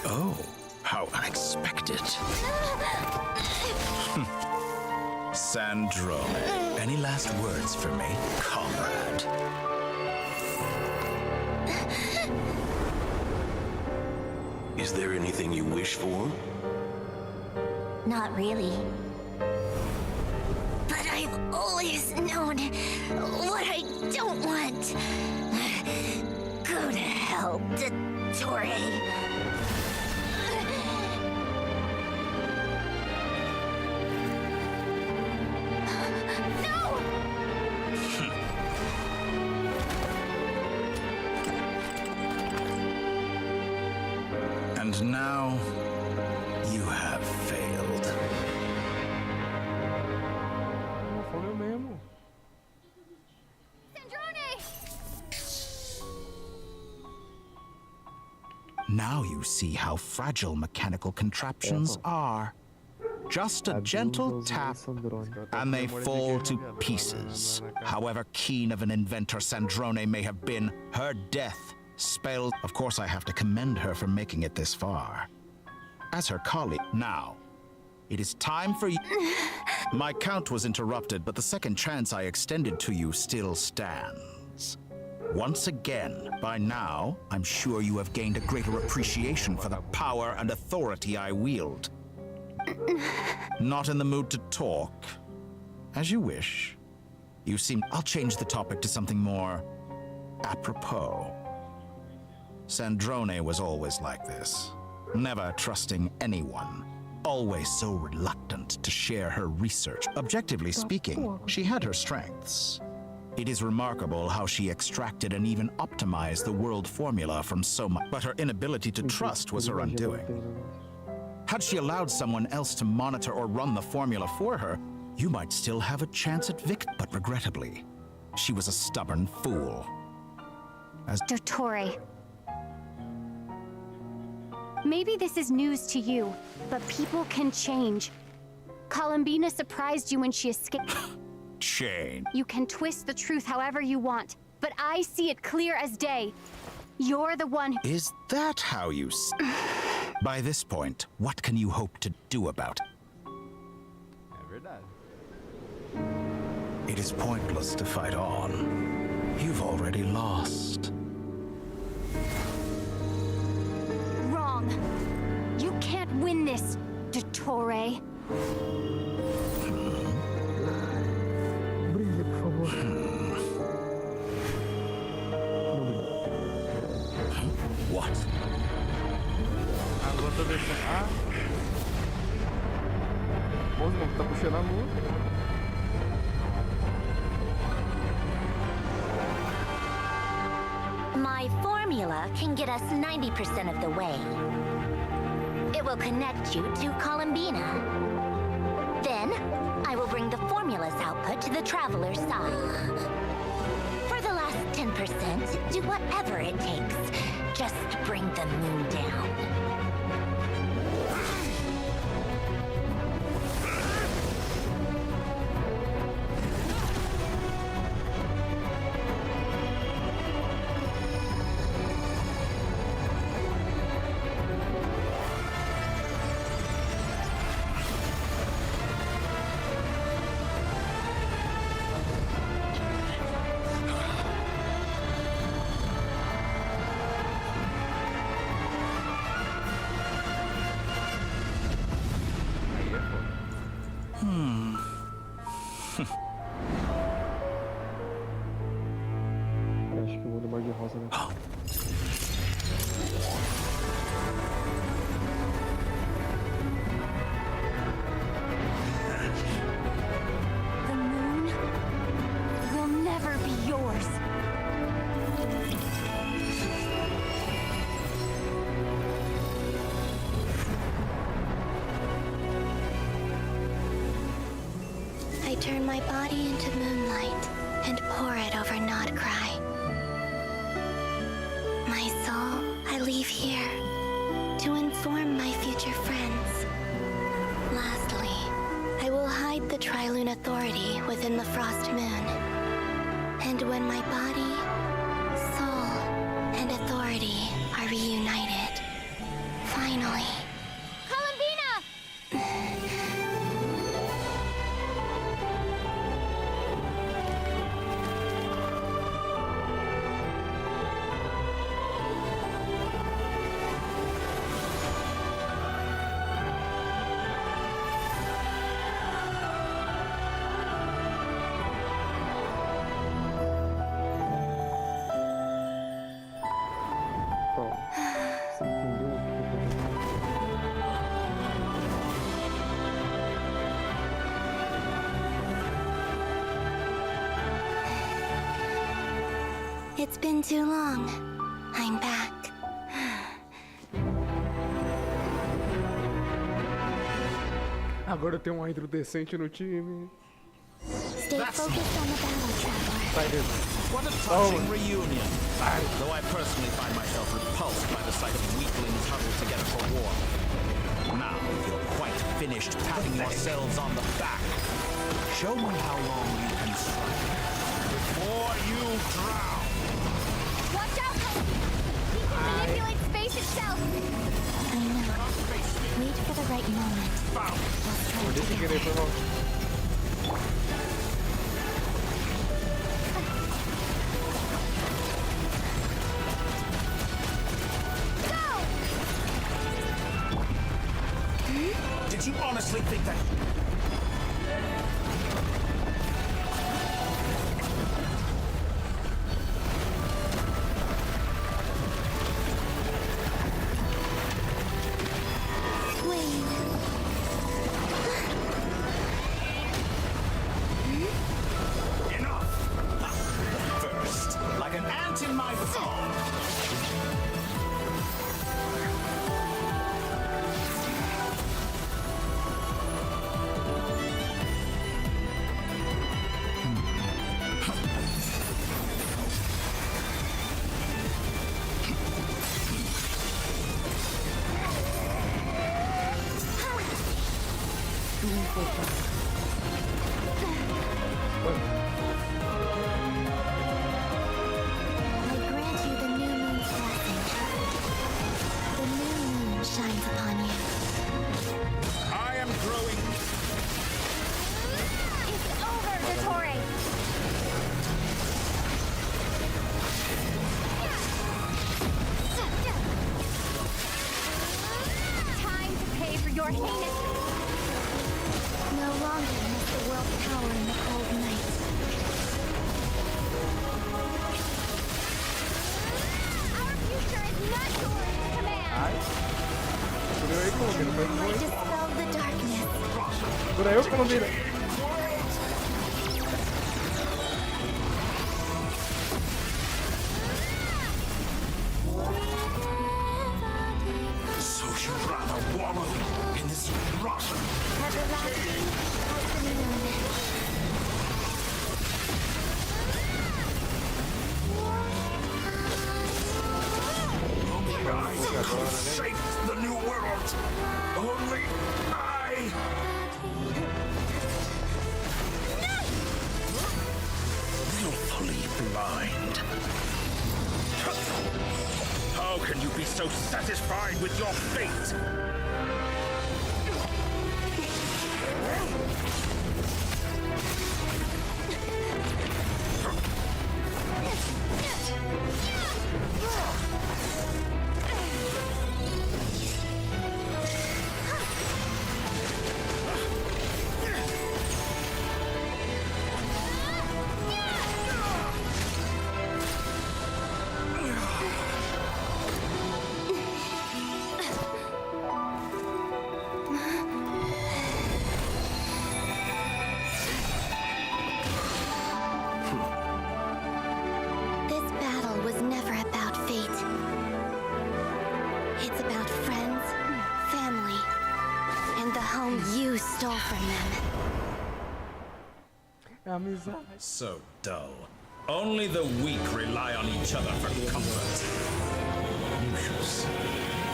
Oh, how unexpected. Sandrone, any last words for me, comrade? Is there anything you wish for? Not really. But I've always known what I don't want. Go to hell, Dottore. And now, you have failed. Foi eu mesmo. Now you see how fragile mechanical contraptions are. Just a gentle tap, and they fall to pieces. However keen of an inventor Sandrone may have been, her death spelled... Of course, I have to commend her for making it this far. As her colleague, now, it is time for you... My count was interrupted, but the second chance I extended to you still stands. Once again, by now, I'm sure you have gained a greater appreciation for the power and authority I wield. Not in the mood to talk? As you wish. You seem... I'll change the topic to something more apropos. Sandrone was always like this, never trusting anyone, always so reluctant to share her research. Objectively speaking, she had her strengths. It is remarkable how she extracted and even optimized the world formula from so much, but her inability to trust was her undoing. Had she allowed someone else to monitor or run the formula for her, you might still have a chance at victory. But regrettably, she was a stubborn fool. As Dottore. Maybe this is news to you, but people can change. Columbina surprised you when she escaped. Shane. You can twist the truth however you want, but I see it clear as day. You're the one who... Is that how you see? By this point, what can you hope to do about it? É verdade. It is pointless to fight on. You've already lost. Wrong. You can't win this, Dottore. What? Agora tô deixando. Ah! Pô, o tá puxando a lua. My formula can get us 90% of the way. It will connect you to Columbina. Then, I will bring the formula's output to the Traveler's side. For the last 10%, do whatever it takes. Just bring the moon down. Acho que eu vou no Mar de Rosa, né? The moon will never be yours. I turn my body into moonlight and pour it over Krai. My soul, I leave here to inform my future friends. Lastly, I will hide the Trilune Authority within the Frost Moon. And when when my body, soul, and authority are reunited. Finally. It's been too long. I'm back. Agora tem um hidro decente no time. Stay focused on the battle, traveler. What a touching reunion. Though I personally find myself repulsed by the sight of weaklings huddled together for war. Now you're quite finished patting yourselves on the back. Show me how long you can strike before you drown. Watch out, he can manipulate space itself. I know. Wait for the right moment. Let's try together. Did you honestly think that? Enough! First, like an ant in my palm. Your heinous... No longer must the world cower in the cold night. Our future is not yours to command. I dispelled the darkness. Por aí eu Colombina. So you'd rather wallow in this rotten... Everlasting afternoon. Only I could shape the new world. Only I. Willfully blind. How can you be so satisfied with your fate? You stole from them. So dull. Only the weak rely on each other for comfort. Useless.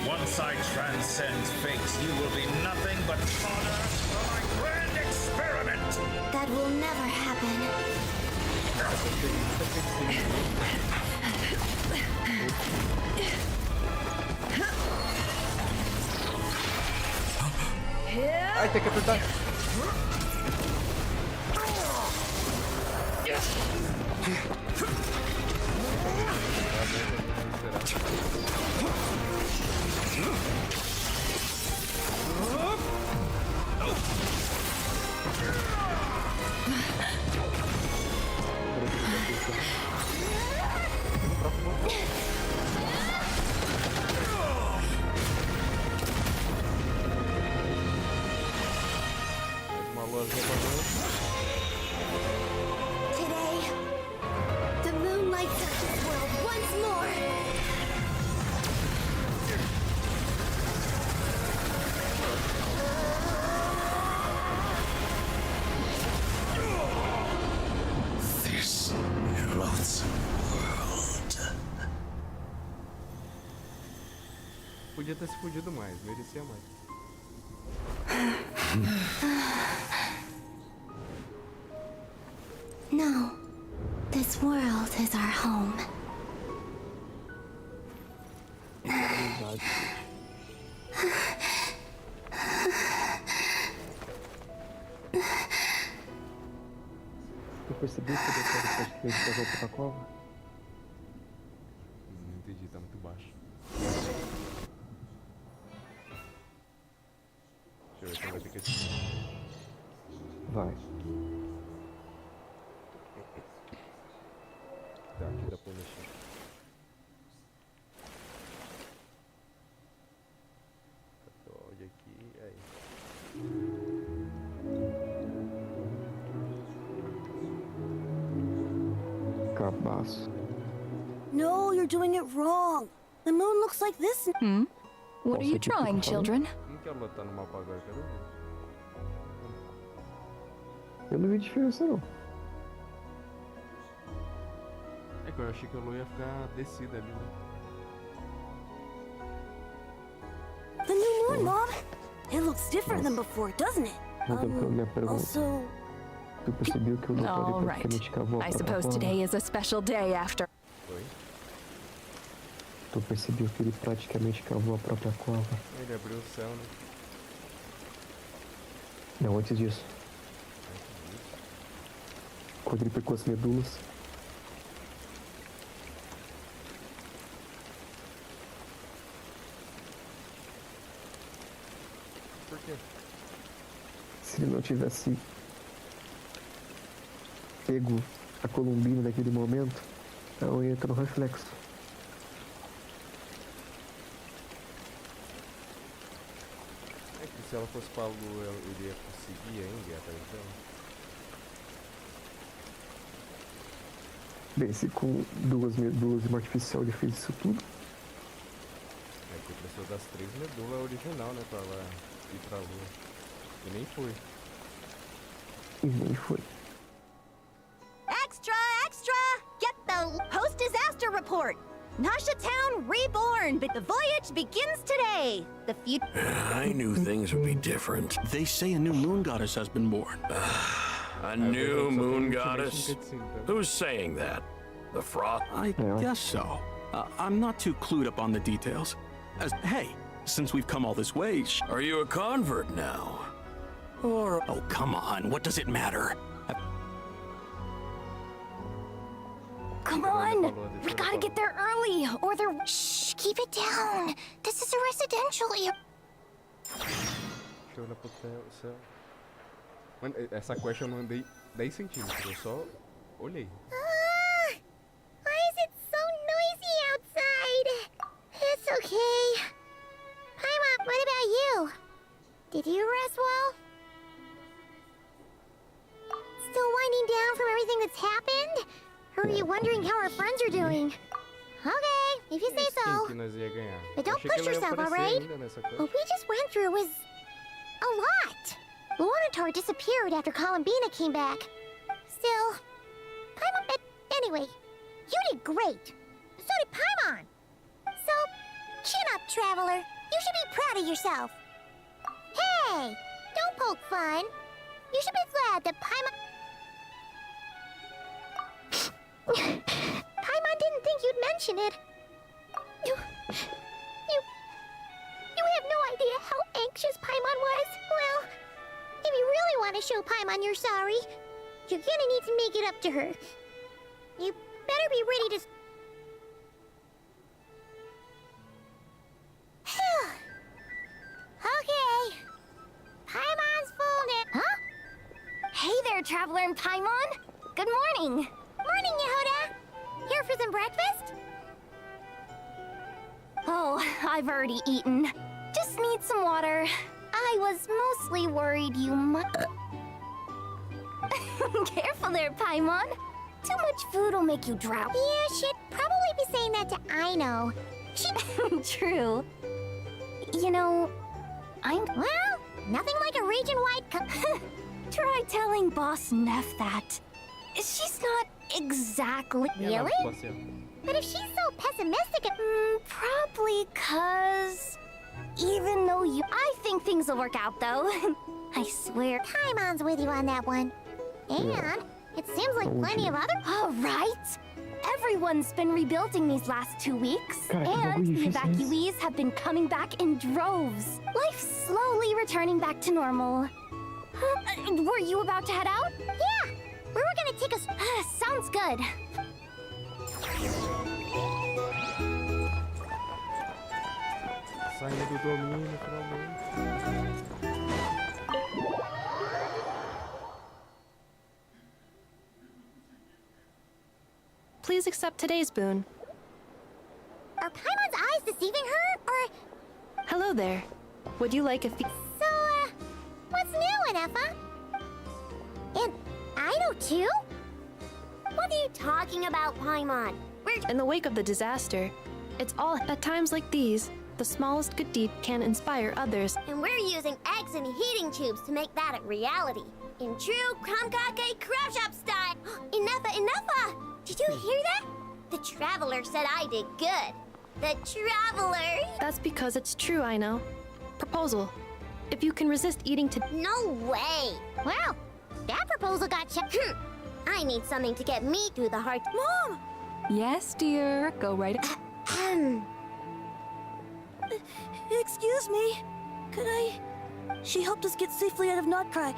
Once I transcend fate, you will be nothing but fodder for my grand experiment. That will never happen. Ai, tem que apertar. Today, the moon lights up this world once more. This loathsome world. Podia ter se fudido mais, merecia mais. No, this world is our home. Eu percebi que depois que a gente volta pra cova. Não entendi, tá muito baixo. Deixa eu ver quem vai ter que assistir. Vai. Tá, aqui dá pra mexer. Olha aqui, aí. Cabaço. No, you're doing it wrong. The moon looks like this. What are you drawing, children? Como que ela tá no mapa agora? Quero ver. Eu não vi diferença não. É que eu achei que a lua ia ficar descida ali, né? The new moon, Mom. It looks different than before, doesn't it? Minha pergunta. Also, Tu percebeu que o Luthor All right. praticamente cavou a I própria suppose cova? today is a special day after. Foi? Tu percebeu que ele praticamente cavou a própria cova? Ele abriu o céu, né? Não, antes disso. Quando ele picou as medulas. Por quê? Se ele não tivesse pego a Columbina naquele momento, ela entra no reflexo. É que se ela fosse pra lua, ele iria conseguir ainda atrás dela. Bem, se com duas medulas e uma artificial ele fez isso tudo. É que precisou das 3 medulas original, né? Pra ela ir pra lua. E nem foi. E nem foi. Extra, extra! Get the post-disaster report! Nasha Town reborn, but the voyage begins today. The future. I knew things would be different. They say a new moon goddess has been born. A new moon goddess? Who's saying that? The Frost? I guess so. I'm not too clued up on the details. Hey, since we've come all this way, Are you a convert now? Or... Oh, come on, what does it matter? Come on! We gotta get there early, or they're... Shh, keep it down. This is a residential area. Deixa eu olhar pro céu. Mano, essa quest eu não andei 10 centímetros, eu só olhei. Why is it so noisy outside? It's okay. Paimon, what about you? Did you rest well? Still winding down from everything that's happened? Or are you wondering how our friends are doing? Okay, if you say so. But don't push yourself, alright? What we just went through was a lot. Luanatar disappeared after Columbina came back. Still, Paimon. Anyway, you did great. So did Paimon. So, chin up, Traveler. You should be proud of yourself. Hey, don't poke fun. You should be glad that Paimon. Paimon didn't think you'd mention it. You have no idea how anxious Paimon was. Well, if you really want to show Paimon you're sorry, you're gonna need to make it up to her. You better be ready to... Okay. Paimon's full now. Huh? Hey there, Traveler and Paimon. Good morning. Morning, Yehuda. Here for some breakfast? Oh, I've already eaten. Just need some water. I was mostly worried you might... Careful there, Paimon. Too much food will make you drown. Yeah, she'd probably be saying that to Aino. True. You know, Well, nothing like a region-wide Try telling Boss Neff that. She's not exactly... Really? But if she's so pessimistic... Probably 'cause... Even though you... I think things will work out, though. I swear. Paimon's with you on that one. And it seems like plenty of other... All right. Everyone's been rebuilding these last 2 weeks. And the evacuees have been coming back in droves. Life's slowly returning back to normal. Were you about to head out? Yeah. We were gonna take a... Sounds good. Saindo do domínio, finalmente. Please accept today's boon. Are Paimon's eyes deceiving her, or... Hello there. Would you like a So, what's new, Anefa? And Aino too? What are you talking about, Paimon? In the wake of the disaster, it's all at times like these, the smallest good deed can inspire others. And we're using eggs and heating tubes to make that a reality. In true Kamkake crab shop style. Enough! Did you hear that? The Traveler said I did good. The Traveler! That's because it's true, I know. Proposal. If you can resist eating to... No way! Well, that proposal got checked. I need something to get me through the hard... Mom! Yes, dear. Go right... Excuse me. Could I... She helped us get safely out of Krai,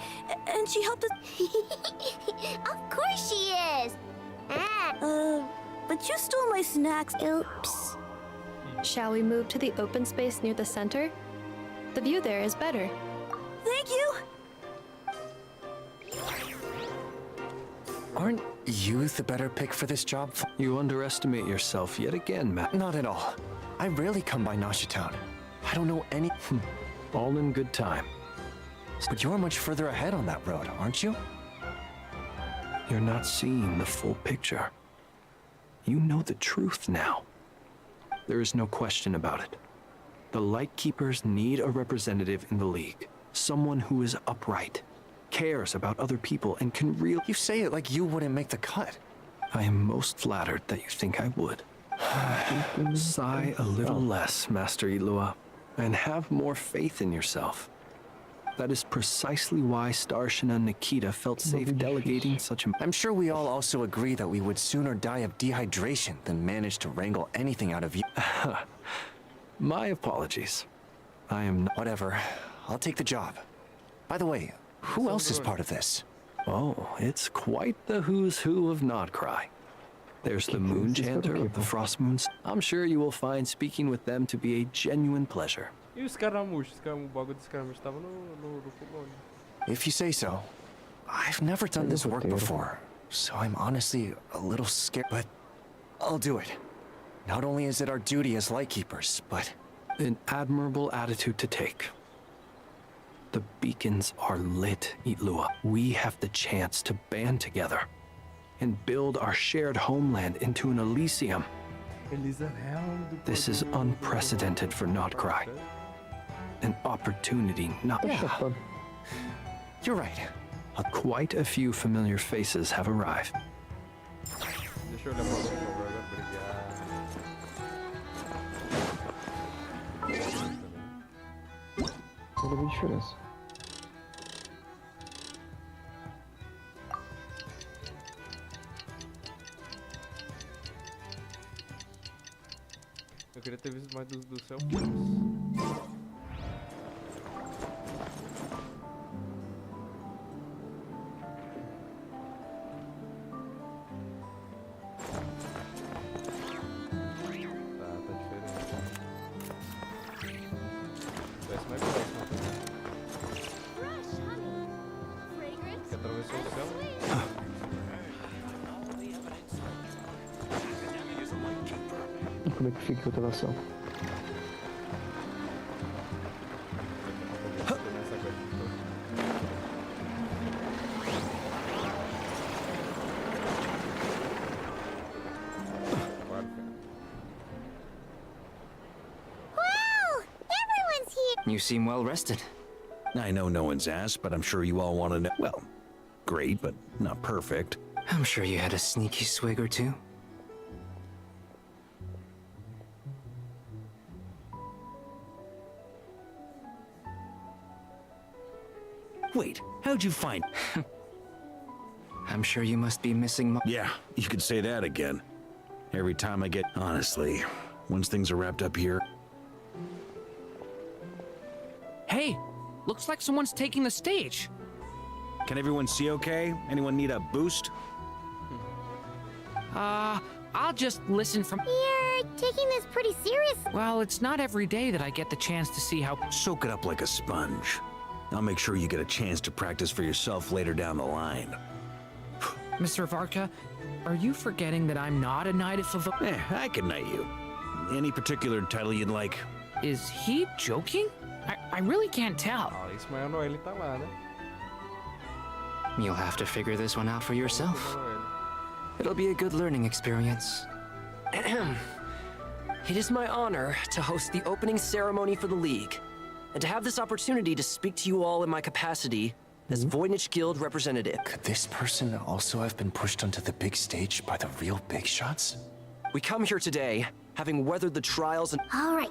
and she helped us... Of course she is! But you stole my snacks. Oops. Shall we move to the open space near the center? The view there is better. Thank you! Aren't you the better pick for this job? You underestimate yourself yet again, Matt. Not at all. I rarely come by Nasha Town. I don't know any... All in good time. But you're much further ahead on that road, aren't you? You're not seeing the full picture. You know the truth now. There is no question about it. The Lightkeepers need a representative in the League. Someone who is upright, cares about other people, and can You say it like you wouldn't make the cut. I am most flattered that you think I would. Sigh a little less, Master Ilua, and have more faith in yourself. That is precisely why Starshina Nikita felt safe delegating such a... I'm sure we all also agree that we would sooner die of dehydration than manage to wrangle anything out of you. My apologies. I am not... Whatever. I'll take the job. By the way, who else is part of this? Oh, it's quite the who's who of Krai. There's the Moon Chanter of the Frost Moons. I'm sure you will find speaking with them to be a genuine pleasure. E os caramuchos? O bagulho dos caramuchos tava no colônia. If you say so. I've never done this work before, so I'm honestly a little scared, but I'll do it. Not only is it our duty as Lightkeepers, but... An admirable attitude to take. The beacons are lit, Itlua. We have the chance to band together and build our shared homeland into an Elysium. This is unprecedented for Krai. An opportunity not... Yeah. You're right. Quite a few familiar faces have arrived. Deixa eu olhar pra você, por favor, obrigado. Toda vez diferença. queria ter visto mais do céu. Como é que fica a outra nação? You seem well rested. I know no one's asked, but I'm sure you all want to know. Well, great, but not perfect. I'm sure you had a sneaky swig or two. Wait, how'd you find... I'm sure you must be missing Yeah, you could say that again. Every time I get... Honestly, once things are wrapped up here... Hey, looks like someone's taking the stage. Can everyone see okay? Anyone need a boost? I'll just listen from... You're taking this pretty serious. Well, it's not every day that I get the chance to see how... Soak it up like a sponge. I'll make sure you get a chance to practice for yourself later down the line. Mr. Varka, are you forgetting that I'm not a knight of Favor? I can knight you. Any particular title you'd like? Is he joking? I really can't tell. Ismael Noel tá lá, né? You'll have to figure this one out for yourself. It'll be a good learning experience. It is my honor to host the opening ceremony for the League, and to have this opportunity to speak to you all in my capacity as Voynich Guild representative. Could this person also have been pushed onto the big stage by the real big shots? We come here today, having weathered the trials and— All right,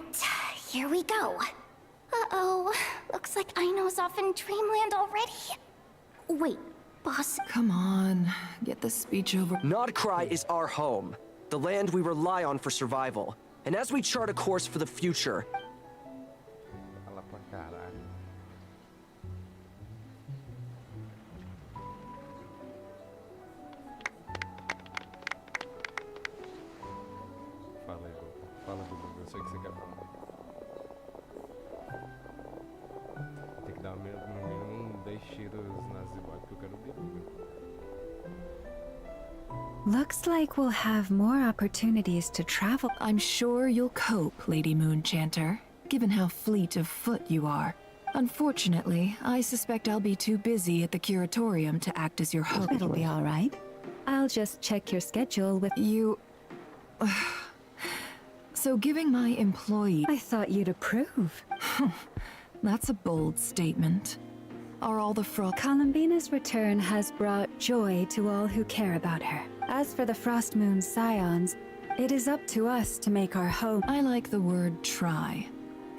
here we go. Uh-oh, looks like Aino's off in Dreamland already. Wait, boss. Come on, get the speech over. Nod Krai is our home, the land we rely on for survival. And as we chart a course for the future, Fala pra caralho. Fala aí, fala do bagulho, eu sei que você quer falar. Tem que dar no mínimo 10 tiros nas iguais porque eu quero ver. Looks like we'll have more opportunities to travel. I'm sure you'll cope, Lady Moonchanter, given how fleet of foot you are. Unfortunately, I suspect I'll be too busy at the curatorium to act as your host. It'll be all right. I'll just check your schedule with you. So giving my employee... I thought you'd approve. That's a bold statement. Are all the Columbina's return has brought joy to all who care about her. As for the Frost Moon Scions, it is up to us to make our home. I like the word try.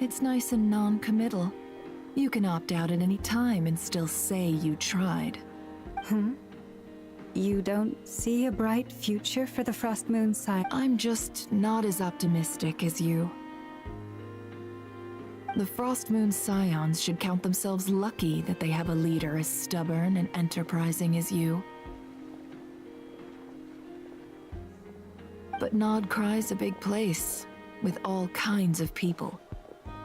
It's nice and non-committal. You can opt out at any time and still say you tried. You don't see a bright future for the Frost Moon Scions? I'm just not as optimistic as you. The Frost Moon Scions should count themselves lucky that they have a leader as stubborn and enterprising as you. But Nod Krai's a big place, with all kinds of people.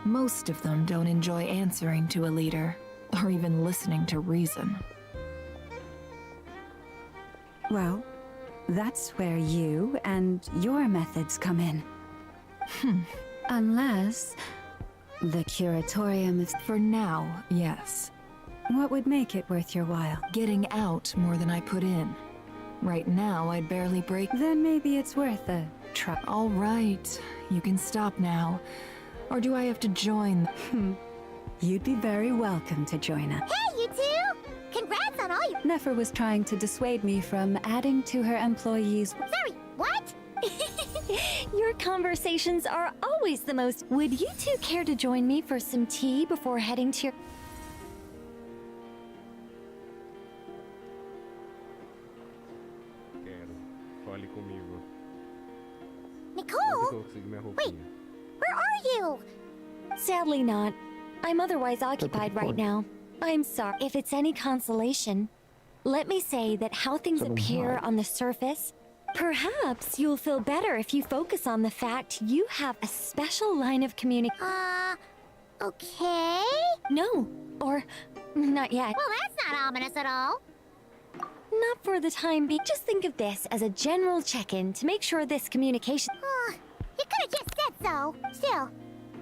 Most of them don't enjoy answering to a leader, or even listening to reason. Well, that's where you and your methods come in. Unless the curatorium is... For now, yes. What would make it worth your while? Getting out more than I put in. Right now, I'd barely break... Then maybe it's worth a try. All right, you can stop now. Or do I have to join? You'd be very welcome to join us. Hey, you two! Congrats on all your... Nefer was trying to dissuade me from adding to her employees... Sorry, what? Your conversations are always the most... Would you two care to join me for some tea before heading to your... Quero. Fale comigo. Nicole? Eu consigo minha Wait, roupinha. Sadly not. I'm otherwise occupied right now. I'm sorry. If it's any consolation, let me say that how things appear on the surface, perhaps you'll feel better if you focus on the fact you have a special line of communication. Okay? No, or not yet. Well, that's not ominous at all. Not for the time being. Just think of this as a general check-in to make sure this communication... You could have just said so. Still,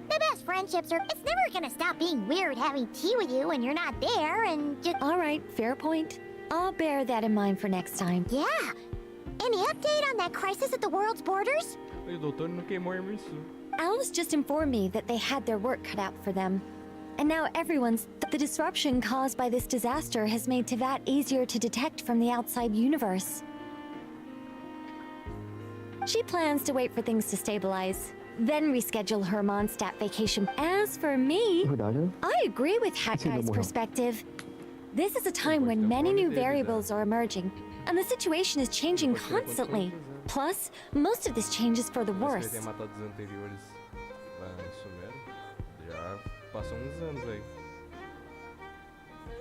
the best friendships are... It's never gonna stop being weird having tea with you when you're not there and just... Alright, fair point. I'll bear that in mind for next time. Yeah. Any update on that crisis at the world's borders? O doutor não queimou a Emersu. Alice just informed me that they had their work cut out for them. And now everyone's... The disruption caused by this disaster has made Teyvat easier to detect from the outside universe. She plans to wait for things to stabilize, then reschedule her Mondstadt vacation. As for me, I agree with Hakkai's perspective. This is a time when many new variables are emerging, and the situation is changing constantly. Plus, most of this change is for the worse.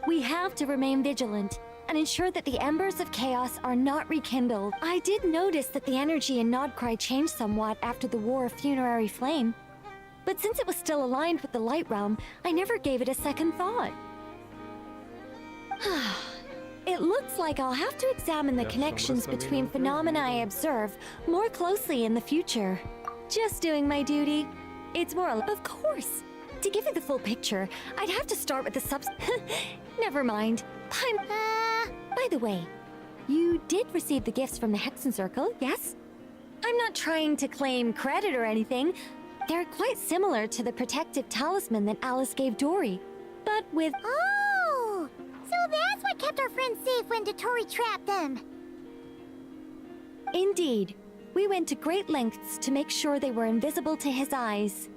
We have to remain vigilant and ensure that the embers of chaos are not rekindled. I did notice that the energy in Krai changed somewhat after the War of Funerary Flame, but since it was still aligned with the Light Realm, I never gave it a second thought. It looks like I'll have to examine the connections between phenomena I observe more closely in the future. Just doing my duty. It's more... Of course. To give you the full picture, I'd have to start with the Never mind. By the way, you did receive the gifts from the Hexen Circle, yes? I'm not trying to claim credit or anything. They're quite similar to the protective talisman that Alice gave Dory, but with... Oh! So that's what kept our friends safe when Dotori trapped them. Indeed. We went to great lengths to make sure they were invisible to his eyes.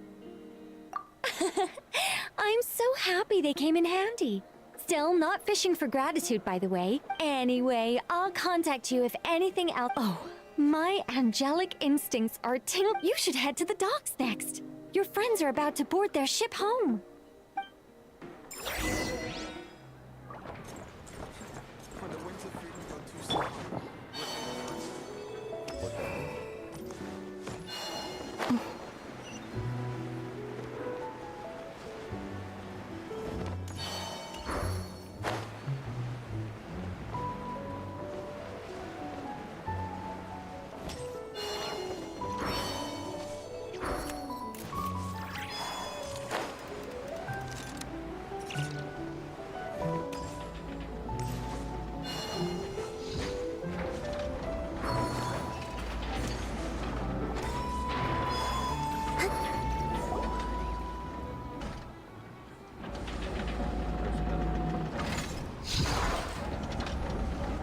I'm so happy they came in handy. Still not fishing for gratitude, by the way. Anyway, I'll contact you if anything else... Oh, my angelic instincts are tingled. You should head to the docks next. Your friends are about to board their ship home.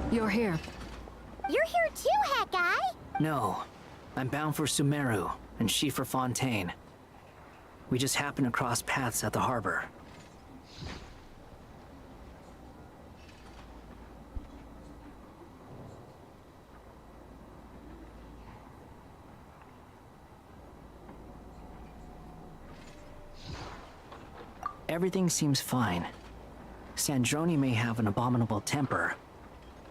You're here. You're here too, Hakkai! No. I'm bound for Sumeru, and she for Fontaine. We just happened to cross paths at the harbor. Everything seems fine. Sandrone may have an abominable temper,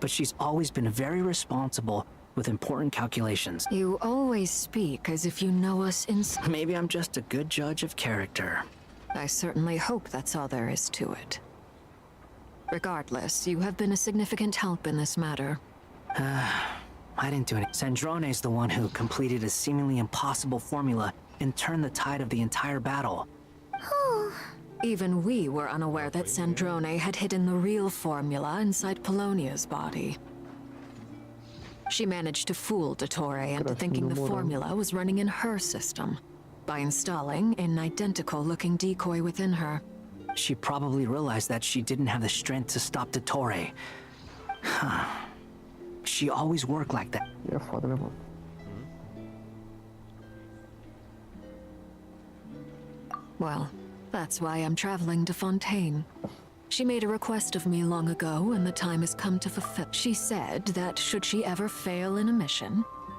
but she's always been very responsible with important calculations. You always speak as if you know us Maybe I'm just a good judge of character. I certainly hope that's all there is to it. Regardless, you have been a significant help in this matter. I didn't do it. Sandrone's the one who completed a seemingly impossible formula and turned the tide of the entire battle. Even we were unaware that Sandrone had hidden the real formula inside Polonia's body. She managed to fool Dottore into thinking the formula was running in her system by installing an identical-looking decoy within her. She probably realized that she didn't have the strength to stop Dottore. She always worked like that. Well, that's why I'm traveling to Fontaine. She made a request of me long ago, and the time has come to fulfill. She said that should she ever fail in a mission,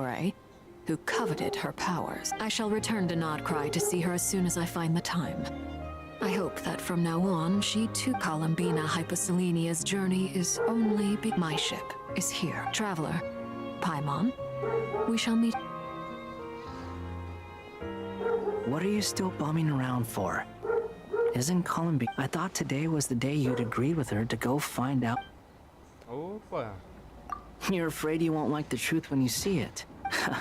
Toray, who coveted her powers. I shall return to Krai to see her as soon as I find the time. I hope that from now on, she too Columbina Hyposelenia's journey is only my ship is here. Traveler, Paimon, we shall meet. What are you still bumming around for? Isn't Columbina? I thought today was the day you'd agreed with her to go find out. Opa. You're afraid you won't like the truth when you see it.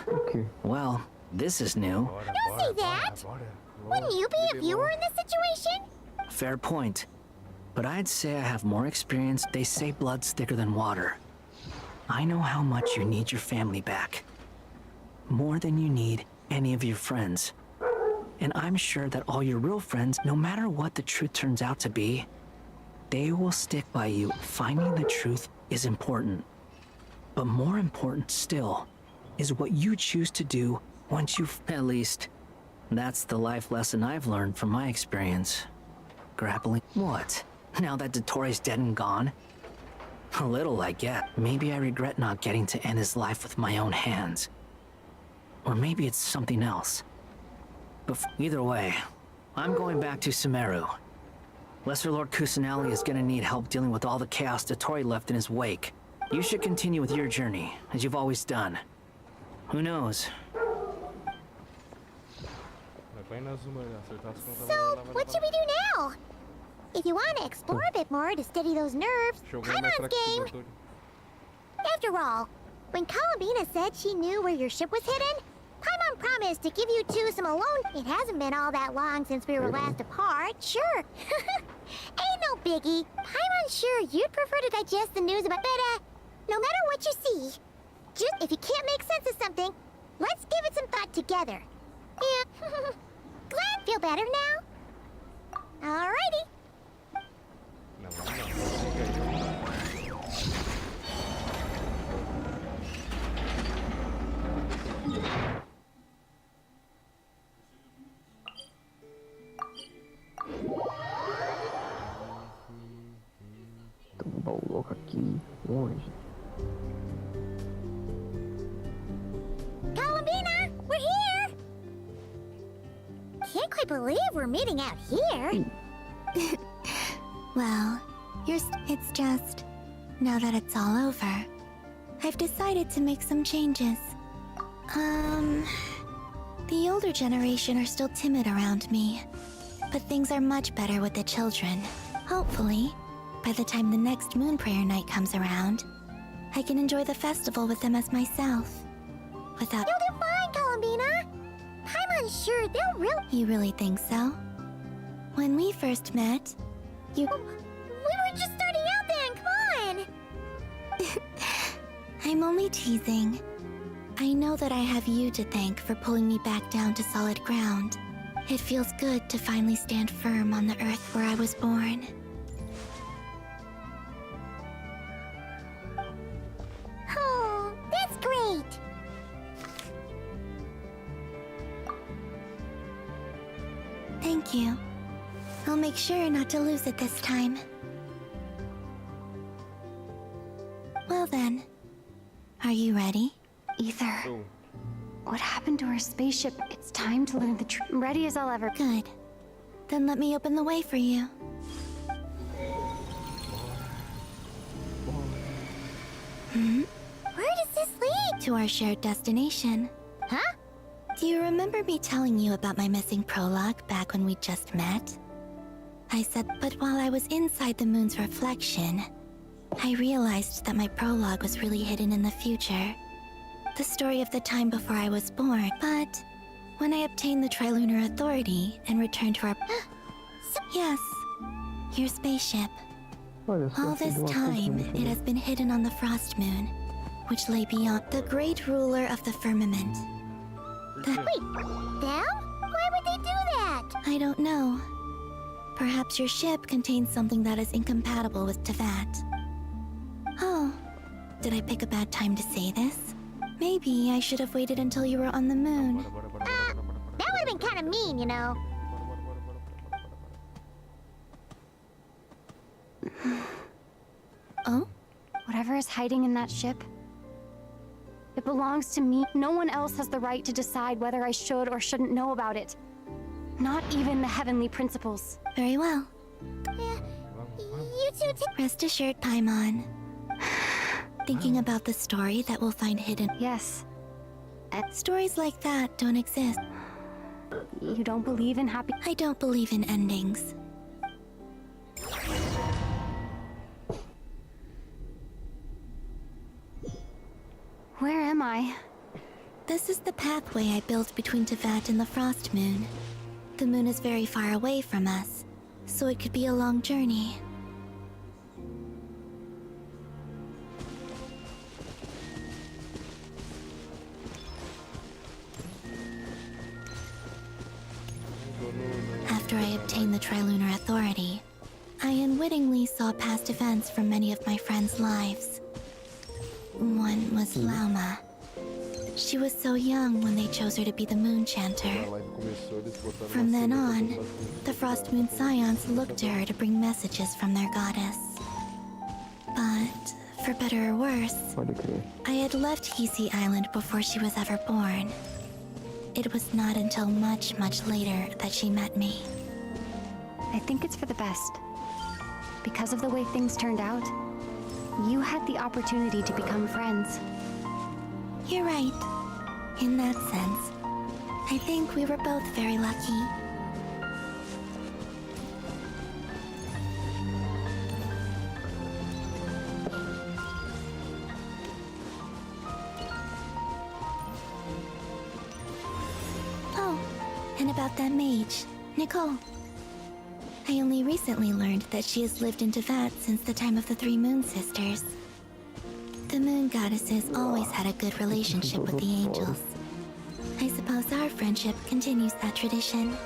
Okay. Well, this is new. Don't say that! Wouldn't you be if you were in this situation? Fair point. But I'd say I have more experience. They say blood's thicker than water. I know how much you need your family back. More than you need any of your friends. And I'm sure that all your real friends, no matter what the truth turns out to be, they will stick by you. Finding the truth is important. But more important still is what you choose to do once you've... At least, that's the life lesson I've learned from my experience. Grappling... What? Now that Dottoro's dead and gone? A little, I get. Maybe I regret not getting to end his life with my own hands. Or maybe it's something else. But either way, I'm going back to Sumeru. Lesser Lord Kusanali is gonna need help dealing with all the chaos Dottori left in his wake. You should continue with your journey, as you've always done. Who knows? So, what should we do now? If you want to explore a bit more to steady those nerves, Paimon's game! After all, when Columbina said she knew where your ship was hidden, Paimon promised to give you two some alone. It hasn't been all that long since we were last apart, sure. Ain't no biggie. Paimon's sure you'd prefer to digest the news about better. No matter what you see, just if you can't make sense of something, let's give it some thought together. Yeah. Glad feel better now? Alrighty. Tumbar o louco aqui, longe. Columbina, we're here! Can't quite believe we're meeting out here. Well, it's just... Now that it's all over, I've decided to make some changes. The older generation are still timid around me, but things are much better with the children. Hopefully, by the time the next Moon Prayer Night comes around, I can enjoy the festival with them as myself. Without... You'll do fine, Columbina! Paimon's sure they'll really... You really think so? When we first met, you... We were just starting out then, come on! I'm only teasing. I know that I have you to thank for pulling me back down to solid ground. It feels good to finally stand firm on the earth where I was born. Oh, that's great! Thank you. I'll make sure not to lose it this time. Well then, are you ready? Ether. What happened to our spaceship? It's time to learn the truth. Ready as I'll ever. Good. Then let me open the way for you. to our shared destination. Huh? Do you remember me telling you about my missing prologue back when we just met? I said, but while I was inside the moon's reflection, I realized that my prologue was really hidden in the future. The story of the time before I was born. But when I obtained the Trilunar Authority and returned to our... Yes, your spaceship. All this time, it has been hidden on the Frost Moon, which lay beyond the great ruler of the firmament. Wait, them? Why would they do that? I don't know. Perhaps your ship contains something that is incompatible with Teyvat. Oh, did I pick a bad time to say this? Maybe I should have waited until you were on the moon. That would have been kind of mean, you know. Oh? Whatever is hiding in that ship, it belongs to me. No one else has the right to decide whether I should or shouldn't know about it. Not even the heavenly principles. Very well. Yeah, you two Rest assured, Paimon. Thinking about the story that we'll find hidden. Yes. Stories like that don't exist. You don't believe in happy... I don't believe in endings. Where am I? This is the pathway I built between Teyvat and the Frost Moon. The moon is very far away from us, so it could be a long journey. After I obtained the Trilunar Authority, I unwittingly saw past events from many of my friends' lives. One was Lauma. She was so young when they chose her to be the Moon Chanter. From then on, the Frost Moon Scions looked to her to bring messages from their goddess. But, for better or worse, I had left Hisi Island before she was ever born. It was not until much, much later that she met me. I think it's for the best. Because of the way things turned out, you had the opportunity to become friends. You're right. In that sense, I think we were both very lucky. Oh, and about that mage, Nicole. I only recently learned that she has lived in Teyvat since the time of the Three Moon Sisters. The Moon Goddesses always had a good relationship with the angels. I suppose our friendship continues that tradition.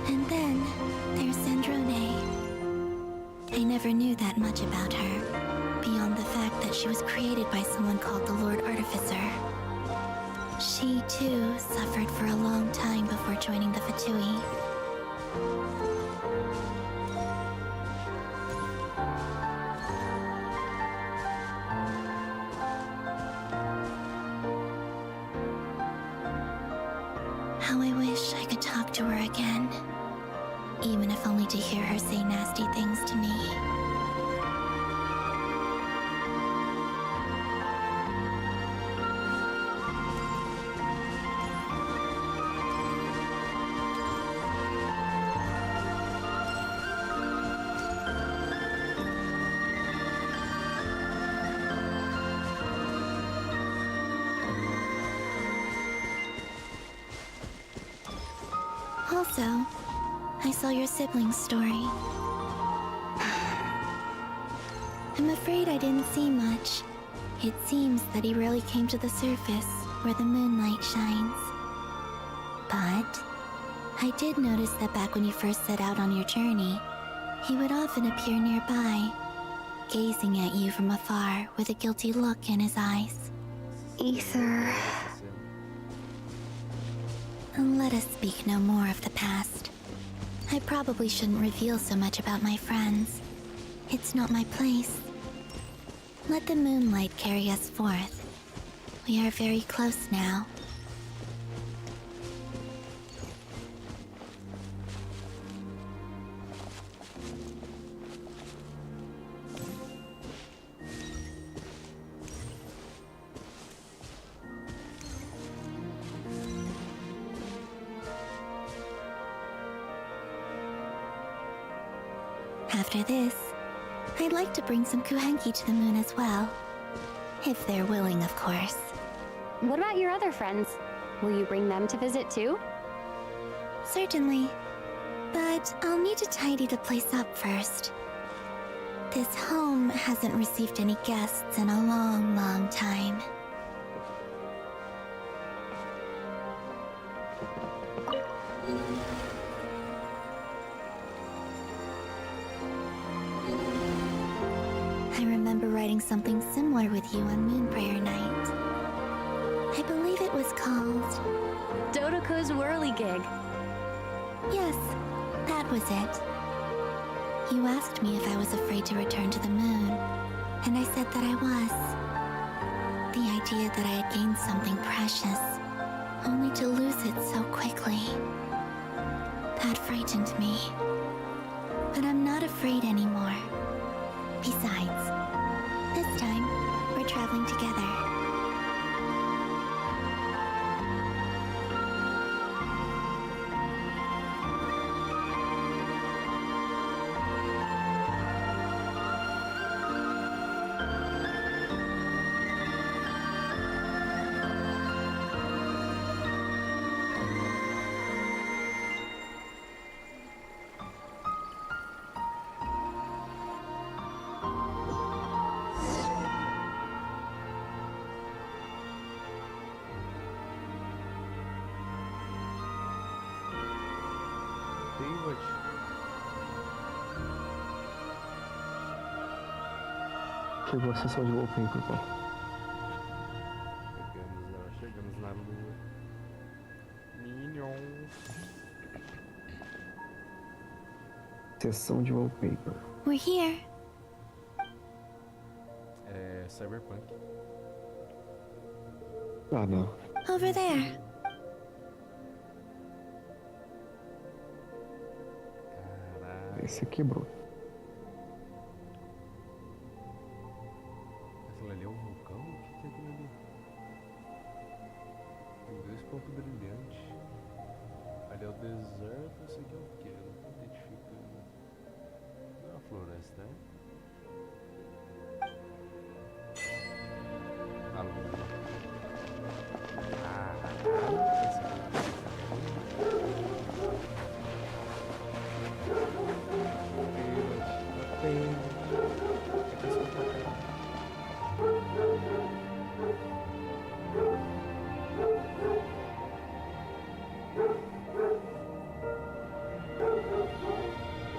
And then, there's Sandrone. I never knew that much about her, beyond the fact that she was created by someone called the Lord Artificer. She, too, suffered for a long time before joining the Fatui. How I wish I could talk to her again. Even if only to hear her say nasty things to me. Also, I saw your sibling's story. I'm afraid I didn't see much. It seems that he rarely came to the surface where the moonlight shines. But I did notice that back when you first set out on your journey, he would often appear nearby, gazing at you from afar with a guilty look in his eyes. Ether. Let us speak no more of the past. I probably shouldn't reveal so much about my friends. It's not my place. Let the moonlight carry us forth. We are very close now. After this, I'd like to bring some kuhenki to the moon as well. If they're willing, of course. What about your other friends? Will you bring them to visit too? Certainly. But I'll need to tidy the place up first. This home hasn't received any guests in a long, long time. I remember writing something similar with you on Moon Prayer Night. I believe it was called... Dodoko's Whirligig. Yes, that was it. You asked me if I was afraid to return to the moon, and I said that I was. The idea that I had gained something precious, only to lose it so quickly. That frightened me. But I'm not afraid anymore. Besides, this time, we're traveling together. Chegou a sessão de wallpaper, pô. Chegamos na lua. Minion. Sessão de wallpaper. We're here. É Cyberpunk. Ah, não. Over there. Esse quebrou. Aquilo ali é um vulcão? O que é aquilo ali? Tem dois pontos brilhantes. Ali é o deserto, esse aqui é o quê? Eu não tô identificando. Não é uma floresta, é? A lua.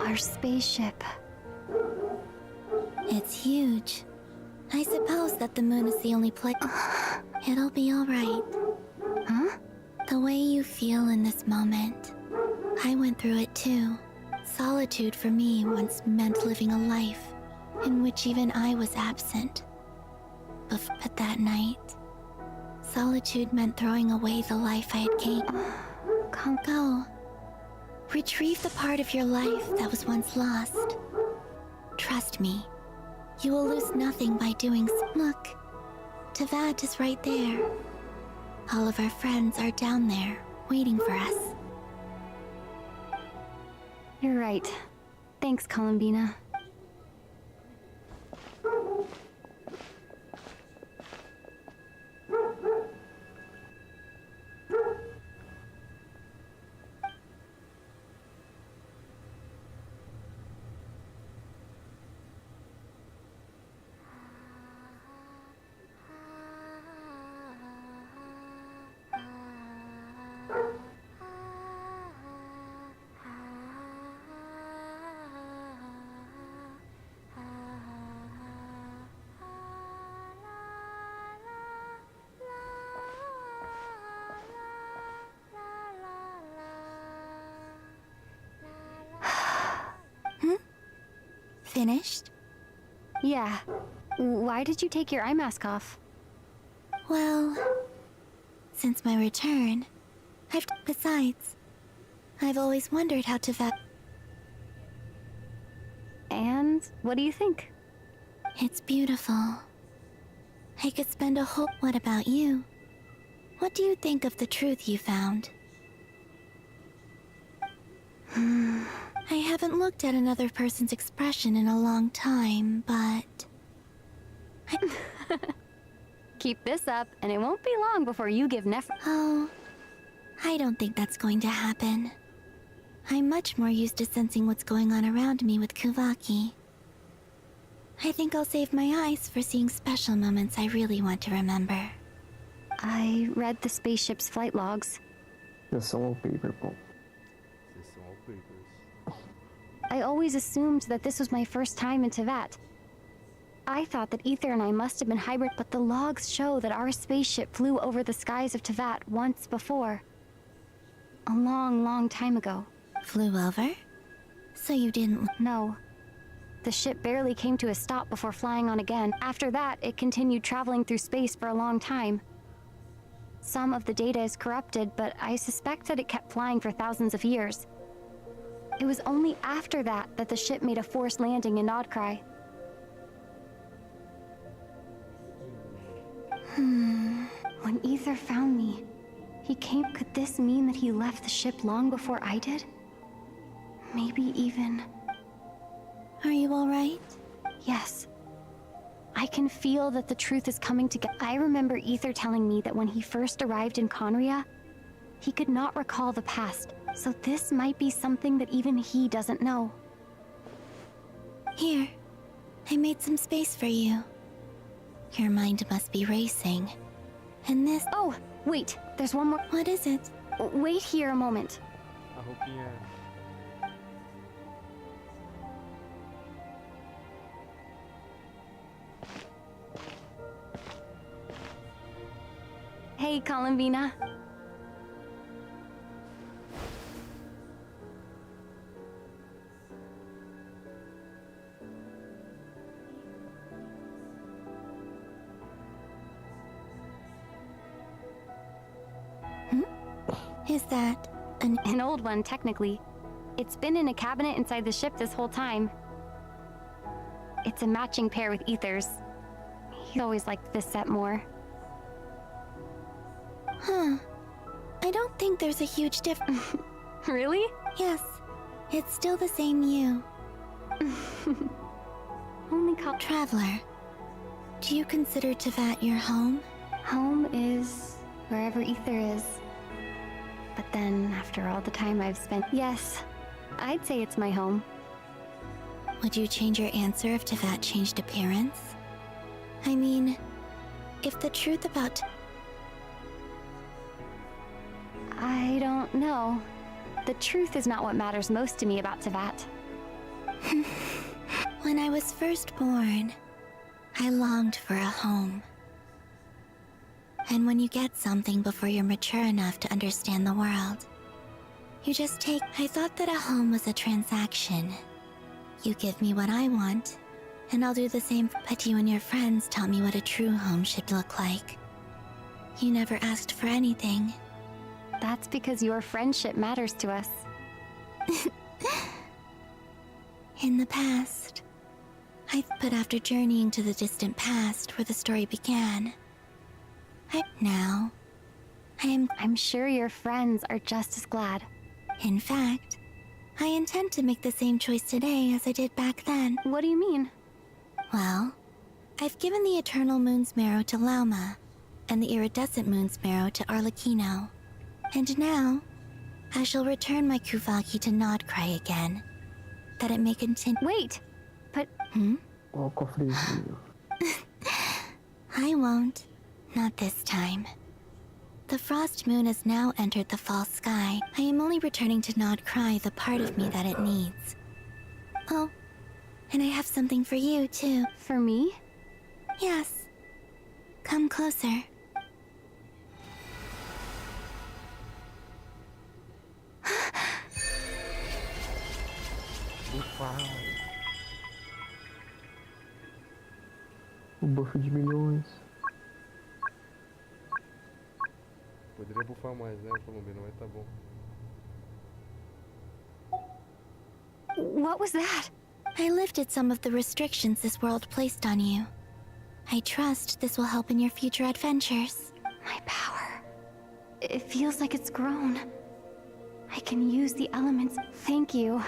Our spaceship. It's huge. I suppose that the moon is the only place. It'll be alright. Huh? The way you feel in this moment. I went through it too. Solitude for me once meant living a life in which even I was absent. But that night, solitude meant throwing away the life I had gained. Go. Retrieve the part of your life that was once lost. Trust me, you will lose nothing by doing so. Look, Tavad is right there. All of our friends are down there, waiting for us. You're right. Thanks, Columbina. Finished? Yeah. Why did you take your eye mask off? Well, since my return, besides, I've always wondered how Tevat. And what do you think? It's beautiful. I could spend a whole. What about you? What do you think of the truth you found? I haven't looked at another person's expression in a long time, but... Keep this up, and it won't be long before you give Oh, I don't think that's going to happen. I'm much more used to sensing what's going on around me with Kuvaki. I think I'll save my eyes for seeing special moments I really want to remember. I read the spaceship's flight logs. Sessão wallpaper, pô. I always assumed that this was my first time in Tevat. I thought that Ether and I must have been hybrid, but the logs show that our spaceship flew over the skies of Tevat once before. A long, long time ago. Flew over? So you didn't... No. The ship barely came to a stop before flying on again. After that, it continued traveling through space for a long time. Some of the data is corrupted, but I suspect that it kept flying for thousands of years. It was only after that that the ship made a forced landing in Krai. When Ether found me, he came. Could this mean that he left the ship long before I did? Maybe even... Are you alright? Yes. I can feel that the truth is coming together. I remember Ether telling me that when he first arrived in Conria, he could not recall the past, so this might be something that even he doesn't know. Here, I made some space for you. Your mind must be racing. And this... Oh, wait, there's one more. What is it? Wait here a moment. A roupinha. Hey, Columbina. Is that an old one, technically. It's been in a cabinet inside the ship this whole time. It's a matching pair with Ether's. He always liked this set more. Huh. I don't think there's a huge difference. Really? Yes. It's still the same you. Only called Traveler. Do you consider Tevat your home? Home is wherever Ether is. But then, after all the time I've spent... Yes, I'd say it's my home. Would you change your answer if Tevat changed appearance? I mean, if the truth about... I don't know. The truth is not what matters most to me about Tevat. When I was first born, I longed for a home. And when you get something before you're mature enough to understand the world, you just take... I thought that a home was a transaction. You give me what I want, and I'll do the same. But you and your friends taught me what a true home should look like. You never asked for anything. That's because your friendship matters to us. In the past. But after journeying to the distant past where the story began, I'm sure your friends are just as glad. In fact, I intend to make the same choice today as I did back then. What do you mean? Well, I've given the Eternal Moon's Marrow to Lauma, and the Iridescent Moon's Marrow to Arlecchino. And now, I shall return my Kuvaki to Krai again, that it may continue. Wait! But... Ó, o cofrezinho. I won't. Not this time. The Frost Moon has now entered the fall sky. I am only returning to Krai the part of me that it needs. Oh, and I have something for you, too. For me? Yes. Come closer. O buff de milhões. Poderia bufar mais, né, Columbina, mas tá bom. What was that? I lifted some of the restrictions this world placed on you. I trust this will help in your future adventures. My power. It feels like it's grown. I can use the elements. Thank you.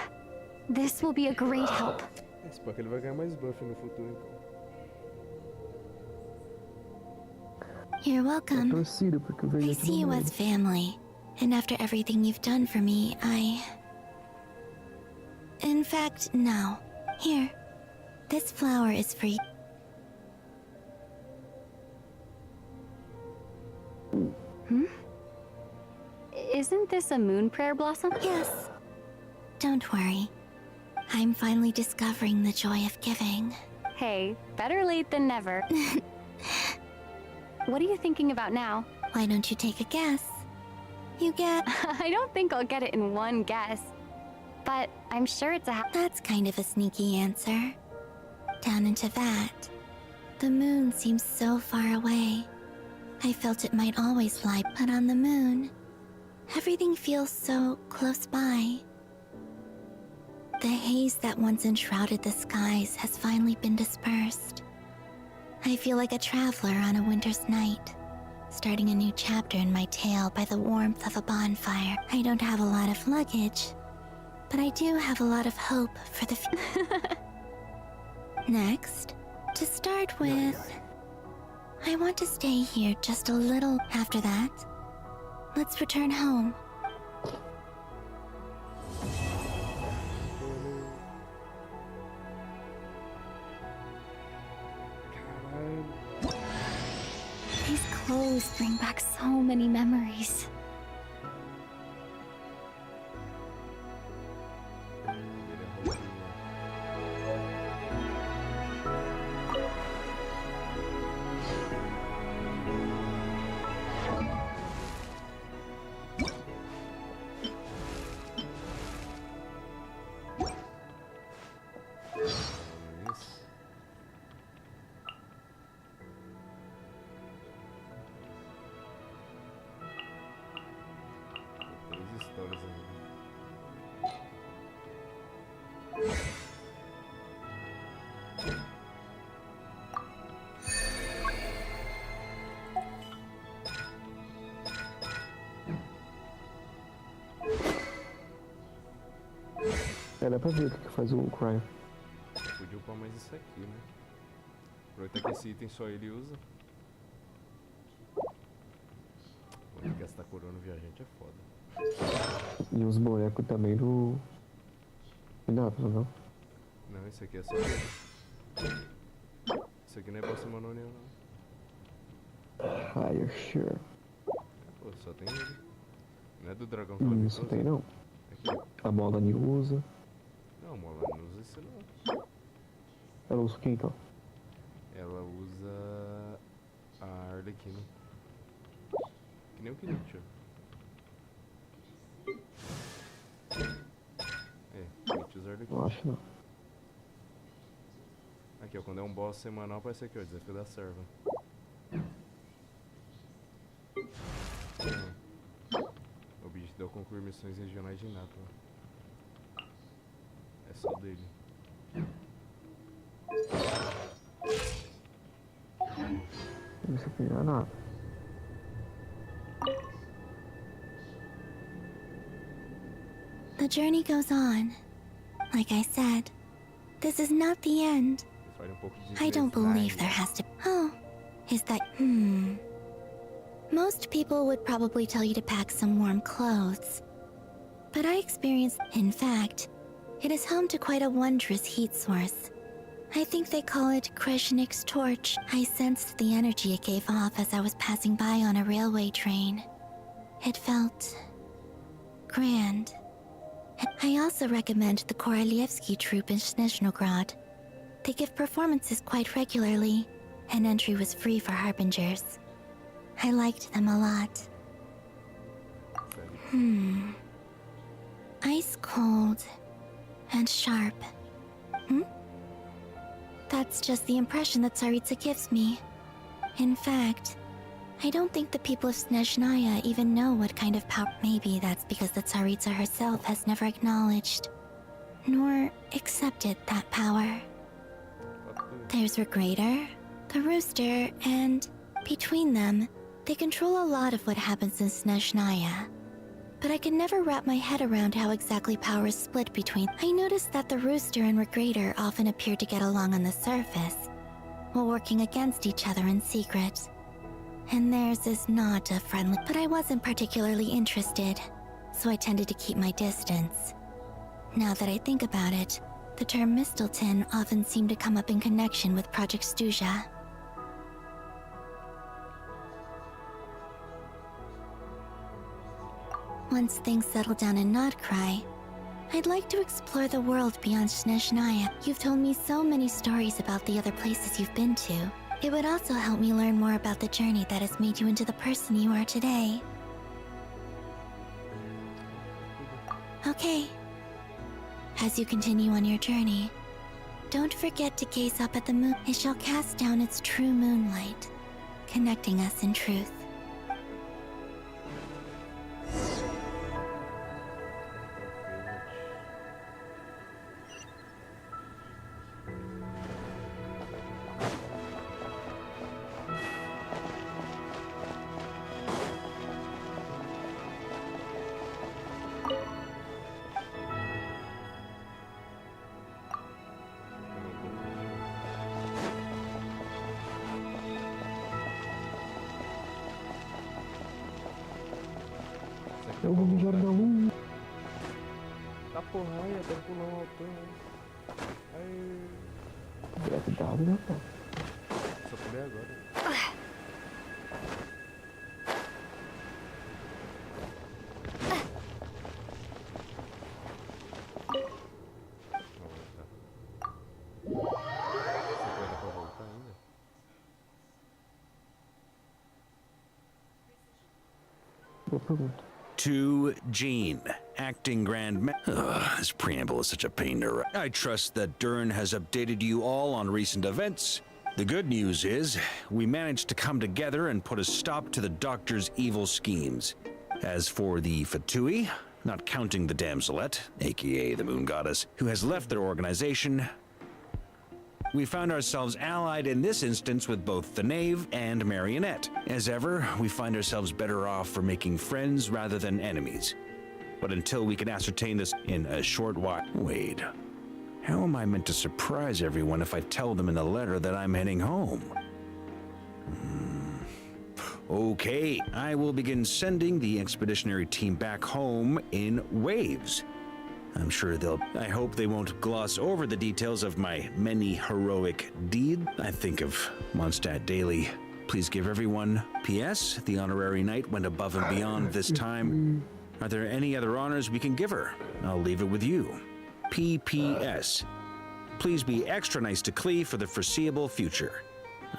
This will be a great help. Espero que ele vai ganhar mais buff no futuro, então. You're welcome. I see you as family, and after everything you've done for me, In fact, no. Here. This flower is for you. Isn't this a moon prayer blossom? Yes. Don't worry. I'm finally discovering the joy of giving. Hey, better late than never. What are you thinking about now? Why don't you take a guess? You get... I don't think I'll get it in one guess. But I'm sure it's a... That's kind of a sneaky answer. Down into that. The moon seems so far away. I felt it might always lie, but on the moon, everything feels so close by. The haze that once enshrouded the skies has finally been dispersed. I feel like a traveler on a winter's night, starting a new chapter in my tale by the warmth of a bonfire. I don't have a lot of luggage, but I do have a lot of hope for the future. Next, to start with, I want to stay here just a little. After that, let's return home. These clothes bring back so many memories. Dá pra ver o que faz o Krai. Podia upar mais isso aqui, né? Aproveitar que esse item só ele usa. Quando gastar coroa no viajante é foda. E os bonecos também do... Não, não. Não, esse aqui é só ele. Isso aqui não é pra cima não, não. Higher sure. Pô, só tem ele. Não é do dragão que ela Só tem não. Aqui. A mola nem usa. Não, a mola não usa isso não. Ela usa o que então? Ela usa a Arlequina. Que nem o Kinich, ó. É, Kinich usa a Arlequina. Não acho não. Aqui, ó, quando é um boss semanal aparece aqui, ó, desafio da serva. O objetivo é concluir missões regionais de Napa. É só dele. Não sei pegar nada. The journey goes on. Like I said, this is not the end. I don't believe there has to... Oh, is that... Most people would probably tell you to pack some warm clothes. But I experienced... In fact, it is home to quite a wondrous heat source. I think they call it Kreshnik's torch. I sensed the energy it gave off as I was passing by on a railway train. It felt... grand. I also recommend the Korolievsky troupe in Snezhnogrod. They give performances quite regularly, and entry was free for harbingers. I liked them a lot. Ice cold and sharp. That's just the impression that Tsaritsa gives me. In fact, I don't think the people of Snezhnaya even know what kind of power. Maybe that's because the Tsaritsa herself has never acknowledged nor accepted that power. There's Regrator, the Rooster, and between them, they control a lot of what happens in Snezhnaya. But I can never wrap my head around how exactly power is split between. I noticed that the Rooster and Regrator often appear to get along on the surface, while working against each other in secret. And theirs is not a friendly, but I wasn't particularly interested, so I tended to keep my distance. Now that I think about it, the term Mistelton often seemed to come up in connection with Project Stuja. Once things settle down in Krai, I'd like to explore the world beyond Snezhnaya. You've told me so many stories about the other places you've been to. It would also help me learn more about the journey that has made you into the person you are today. Okay. As you continue on your journey, don't forget to gaze up at the moon. It shall cast down its true moonlight, connecting us in truth. Eu vou mijar da luz. Tá porra, olha, até pular um alto. Aí. Gravidade, né, pô? Só pulei agora. To Jean, acting this preamble is such a pain to write. I trust that Durin has updated you all on recent events. The good news is, we managed to come together and put a stop to the Doctor's evil schemes. As for the Fatui, not counting the Damselette, aka the Moon Goddess, who has left their organization, we found ourselves allied in this instance with both the Knave and Marionette. As ever, we find ourselves better off for making friends rather than enemies. But until we can ascertain this in a short while... Wait, how am I meant to surprise everyone if I tell them in the letter that I'm heading home? Okay, I will begin sending the expeditionary team back home in waves. I'm sure I hope they won't gloss over the details of my many heroic deeds. I think of Mondstadt daily. Please give everyone. P.S. The honorary knight went above and beyond this time. Are there any other honors we can give her? I'll leave it with you. P.P.S. Please be extra nice to Klee for the foreseeable future.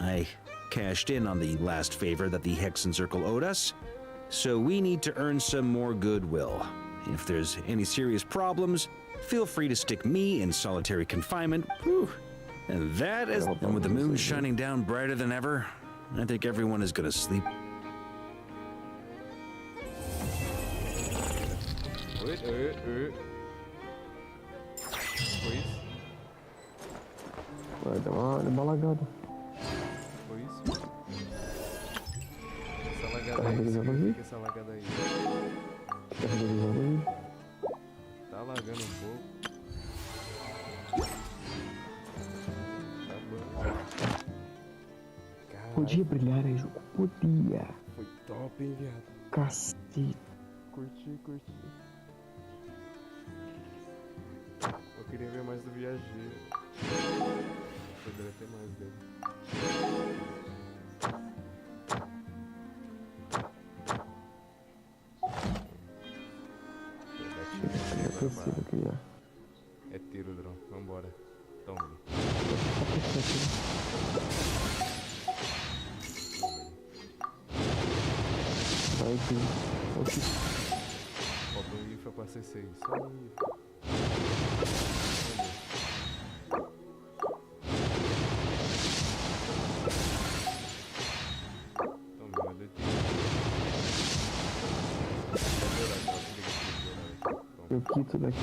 I cashed in on the last favor that the Hexen Circle owed us, so we need to earn some more goodwill. If there's any serious problems, feel free to stick me in solitary confinement. Whew. And that is... And with the moon shining down brighter than ever, I think everyone is gonna sleep. Wait, Foi isso? Vai dar uma lagada. Foi isso? Essa lagada aí, significa essa lagada aí. Tá lagando um pouco. Tá bom. Podia brilhar aí, jogo. Podia. Foi top, hein, viado. Cacete. Curti. Eu queria ver mais do viajeiro. Poderia ter mais dele. É tiro, drone. Vambora. Toma. Vai vir. Falta um IFA pra C6. Só um IFA. Toma, meu Deus. Eu quito daqui.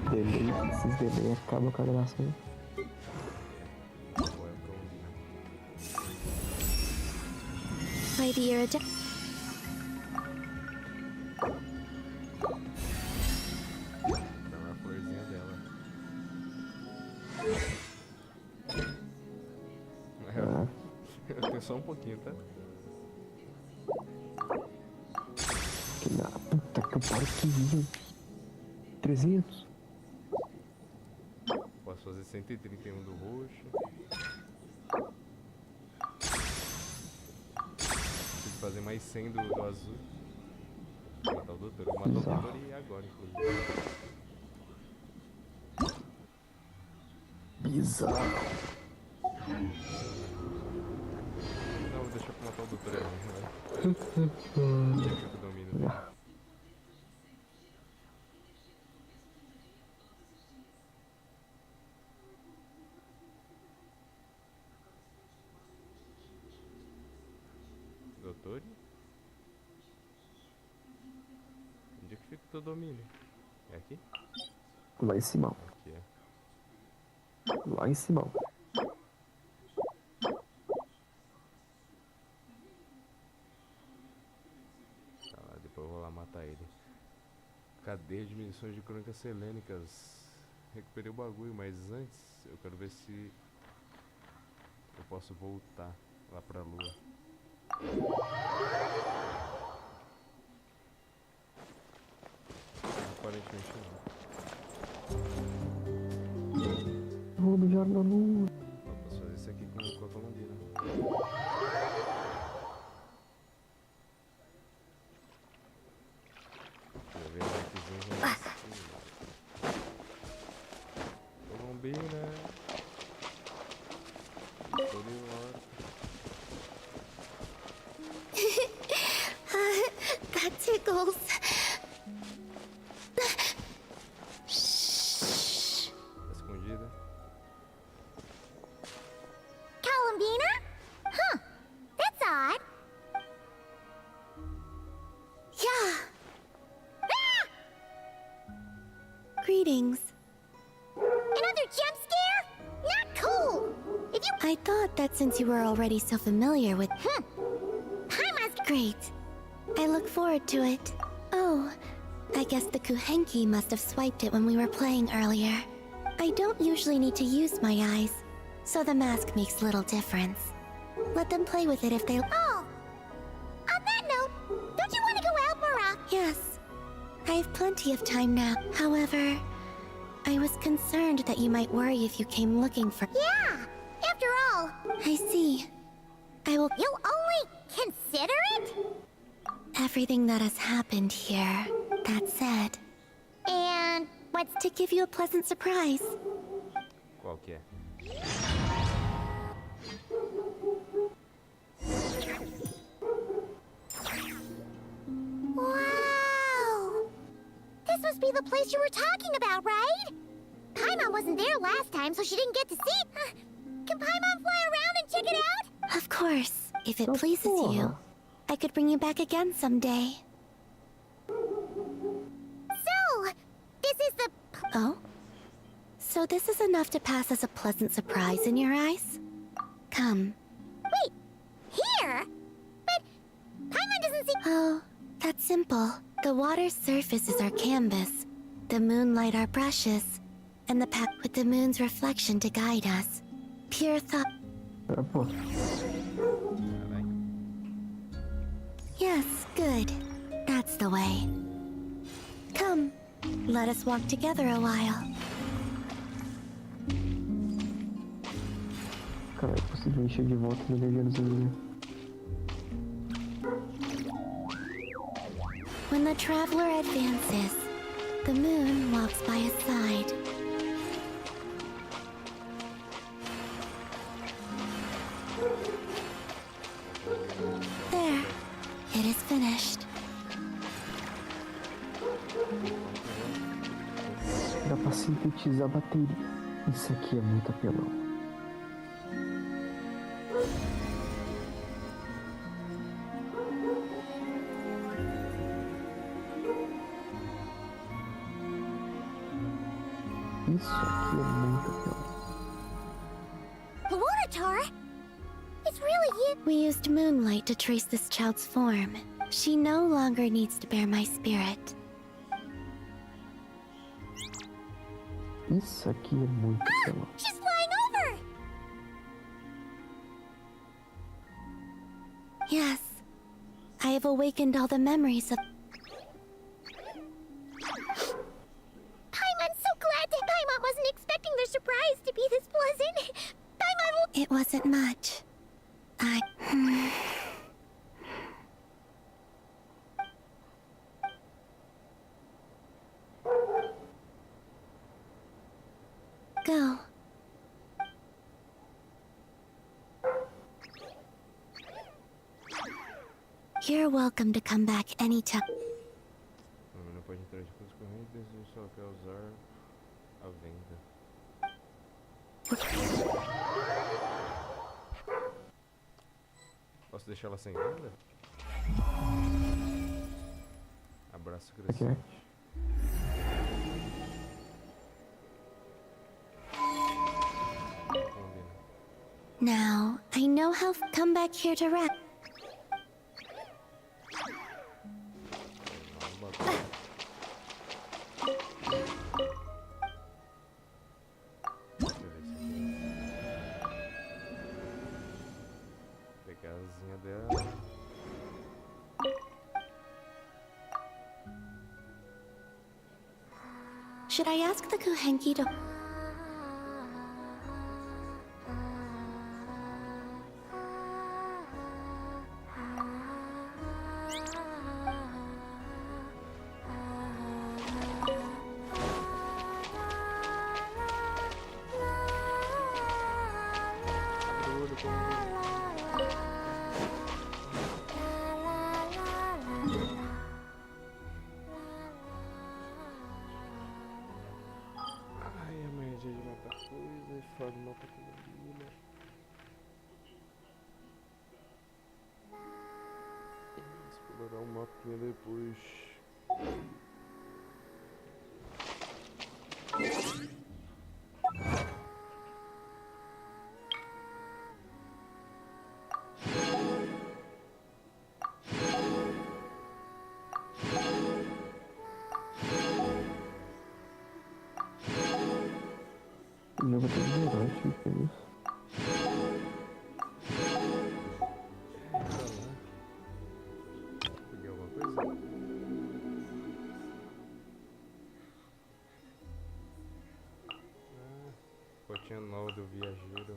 Delay, esses delay acabam com a graça, né? My dear Uma florzinha dela. Eu tenho só um pouquinho, tá? Que na puta que eu paro que vinho. 300. Posso fazer 131 do roxo. Preciso fazer mais 100 do azul. Vou matar o doutor. Eu vou matar o doutor e agora, inclusive. Bizarro. Não, deixa eu matar o doutor aí. Deixa que eu domino. Doutor? Onde é que fica o teu domínio? É aqui? Lá em cima. Aqui é. Lá em cima. Tá, depois eu vou lá matar ele. Cadê as diminuições de crônicas selênicas? Recuperei o bagulho, mas antes eu quero ver se eu posso voltar lá pra lua. Aparentemente não. Vou mijar na lua. Eu posso fazer isso aqui com a colombina. Deixa eu ver lá que colombina. That tickles. Escondida. Columbina? Huh. That's odd. Yeah. Ah! Greetings. Another jump scare? Not cool. If you... I thought that since you were already so familiar with... Paimon's... Great. I look forward to it. Oh, I guess the Kuhenki must have swiped it when we were playing earlier. I don't usually need to use my eyes, so the mask makes little difference. Let them play with it if they... Oh! On that note, don't you want to go out, Bora? Yes. I have plenty of time now. However, I was concerned that you might worry if you came looking for... Yeah! After all... I see. I will... You'll only consider it? Everything that has happened here, that said. And what's to give you a pleasant surprise? Qual que é? Wow! This must be the place you were talking about, right? Paimon wasn't there last time, so she didn't get to see. Can Paimon fly around and check it out? Of course, if it pleases you. I could bring you back again someday. So, this is the... Oh? So this is enough to pass as a pleasant surprise in your eyes? Come. Wait, here? But Paimon doesn't see... Oh, that's simple. The water's surface is our canvas, the moonlight our brushes, and the path with the moon's reflection to guide us. Pure thought... Yes, good. That's the way. Come, let us walk together a while. Cara, eu consegui encher de volta na energia do Zulu. When the traveler advances, the moon walks by his side. There. It is finished. Dá pra sintetizar a bateria. Isso aqui é muito apelão. Isso aqui é muito pior. Water, it's really you. We used moonlight to trace this child's form. She no longer needs to bear my spirit. Isso aqui é muito pior. She's flying over! Yes, I have awakened all the memories of... Paimon's so glad that Paimon wasn't expecting the surprise to be this pleasant. Paimon will... It wasn't much. Go. You're welcome to come back anytime. Não pode entrar de coisas correntes, só quer usar a venda. Posso deixar ela sem venda? Abraço crescente. Now, I know how come back here to rest. Pegar a asinha dela. Should I ask the Kuhenki to... Ai, amanhã é dia de matar coisa e fala mal pra Colombina. Explorar o mapinha depois. Eu vou ter que virar, acho que é isso. Peguei alguma coisa? Fotinha nova do viajeiro.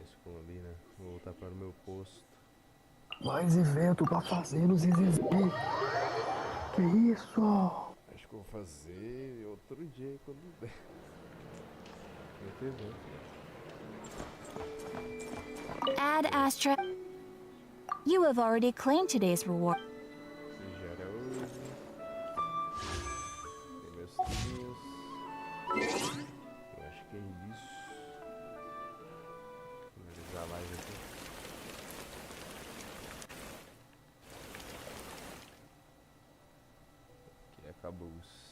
Esse Colombina, vou voltar para o meu posto. Mais evento pra fazer no ZZZ. Que isso? Acho que eu vou fazer outro dia aí quando der. Muito evento. Add Astra. You have already claimed today's reward. Esse já era hoje. Tem meus tios. Eu acho que é isso. Finalizar a live aqui. Aqui acabou-se.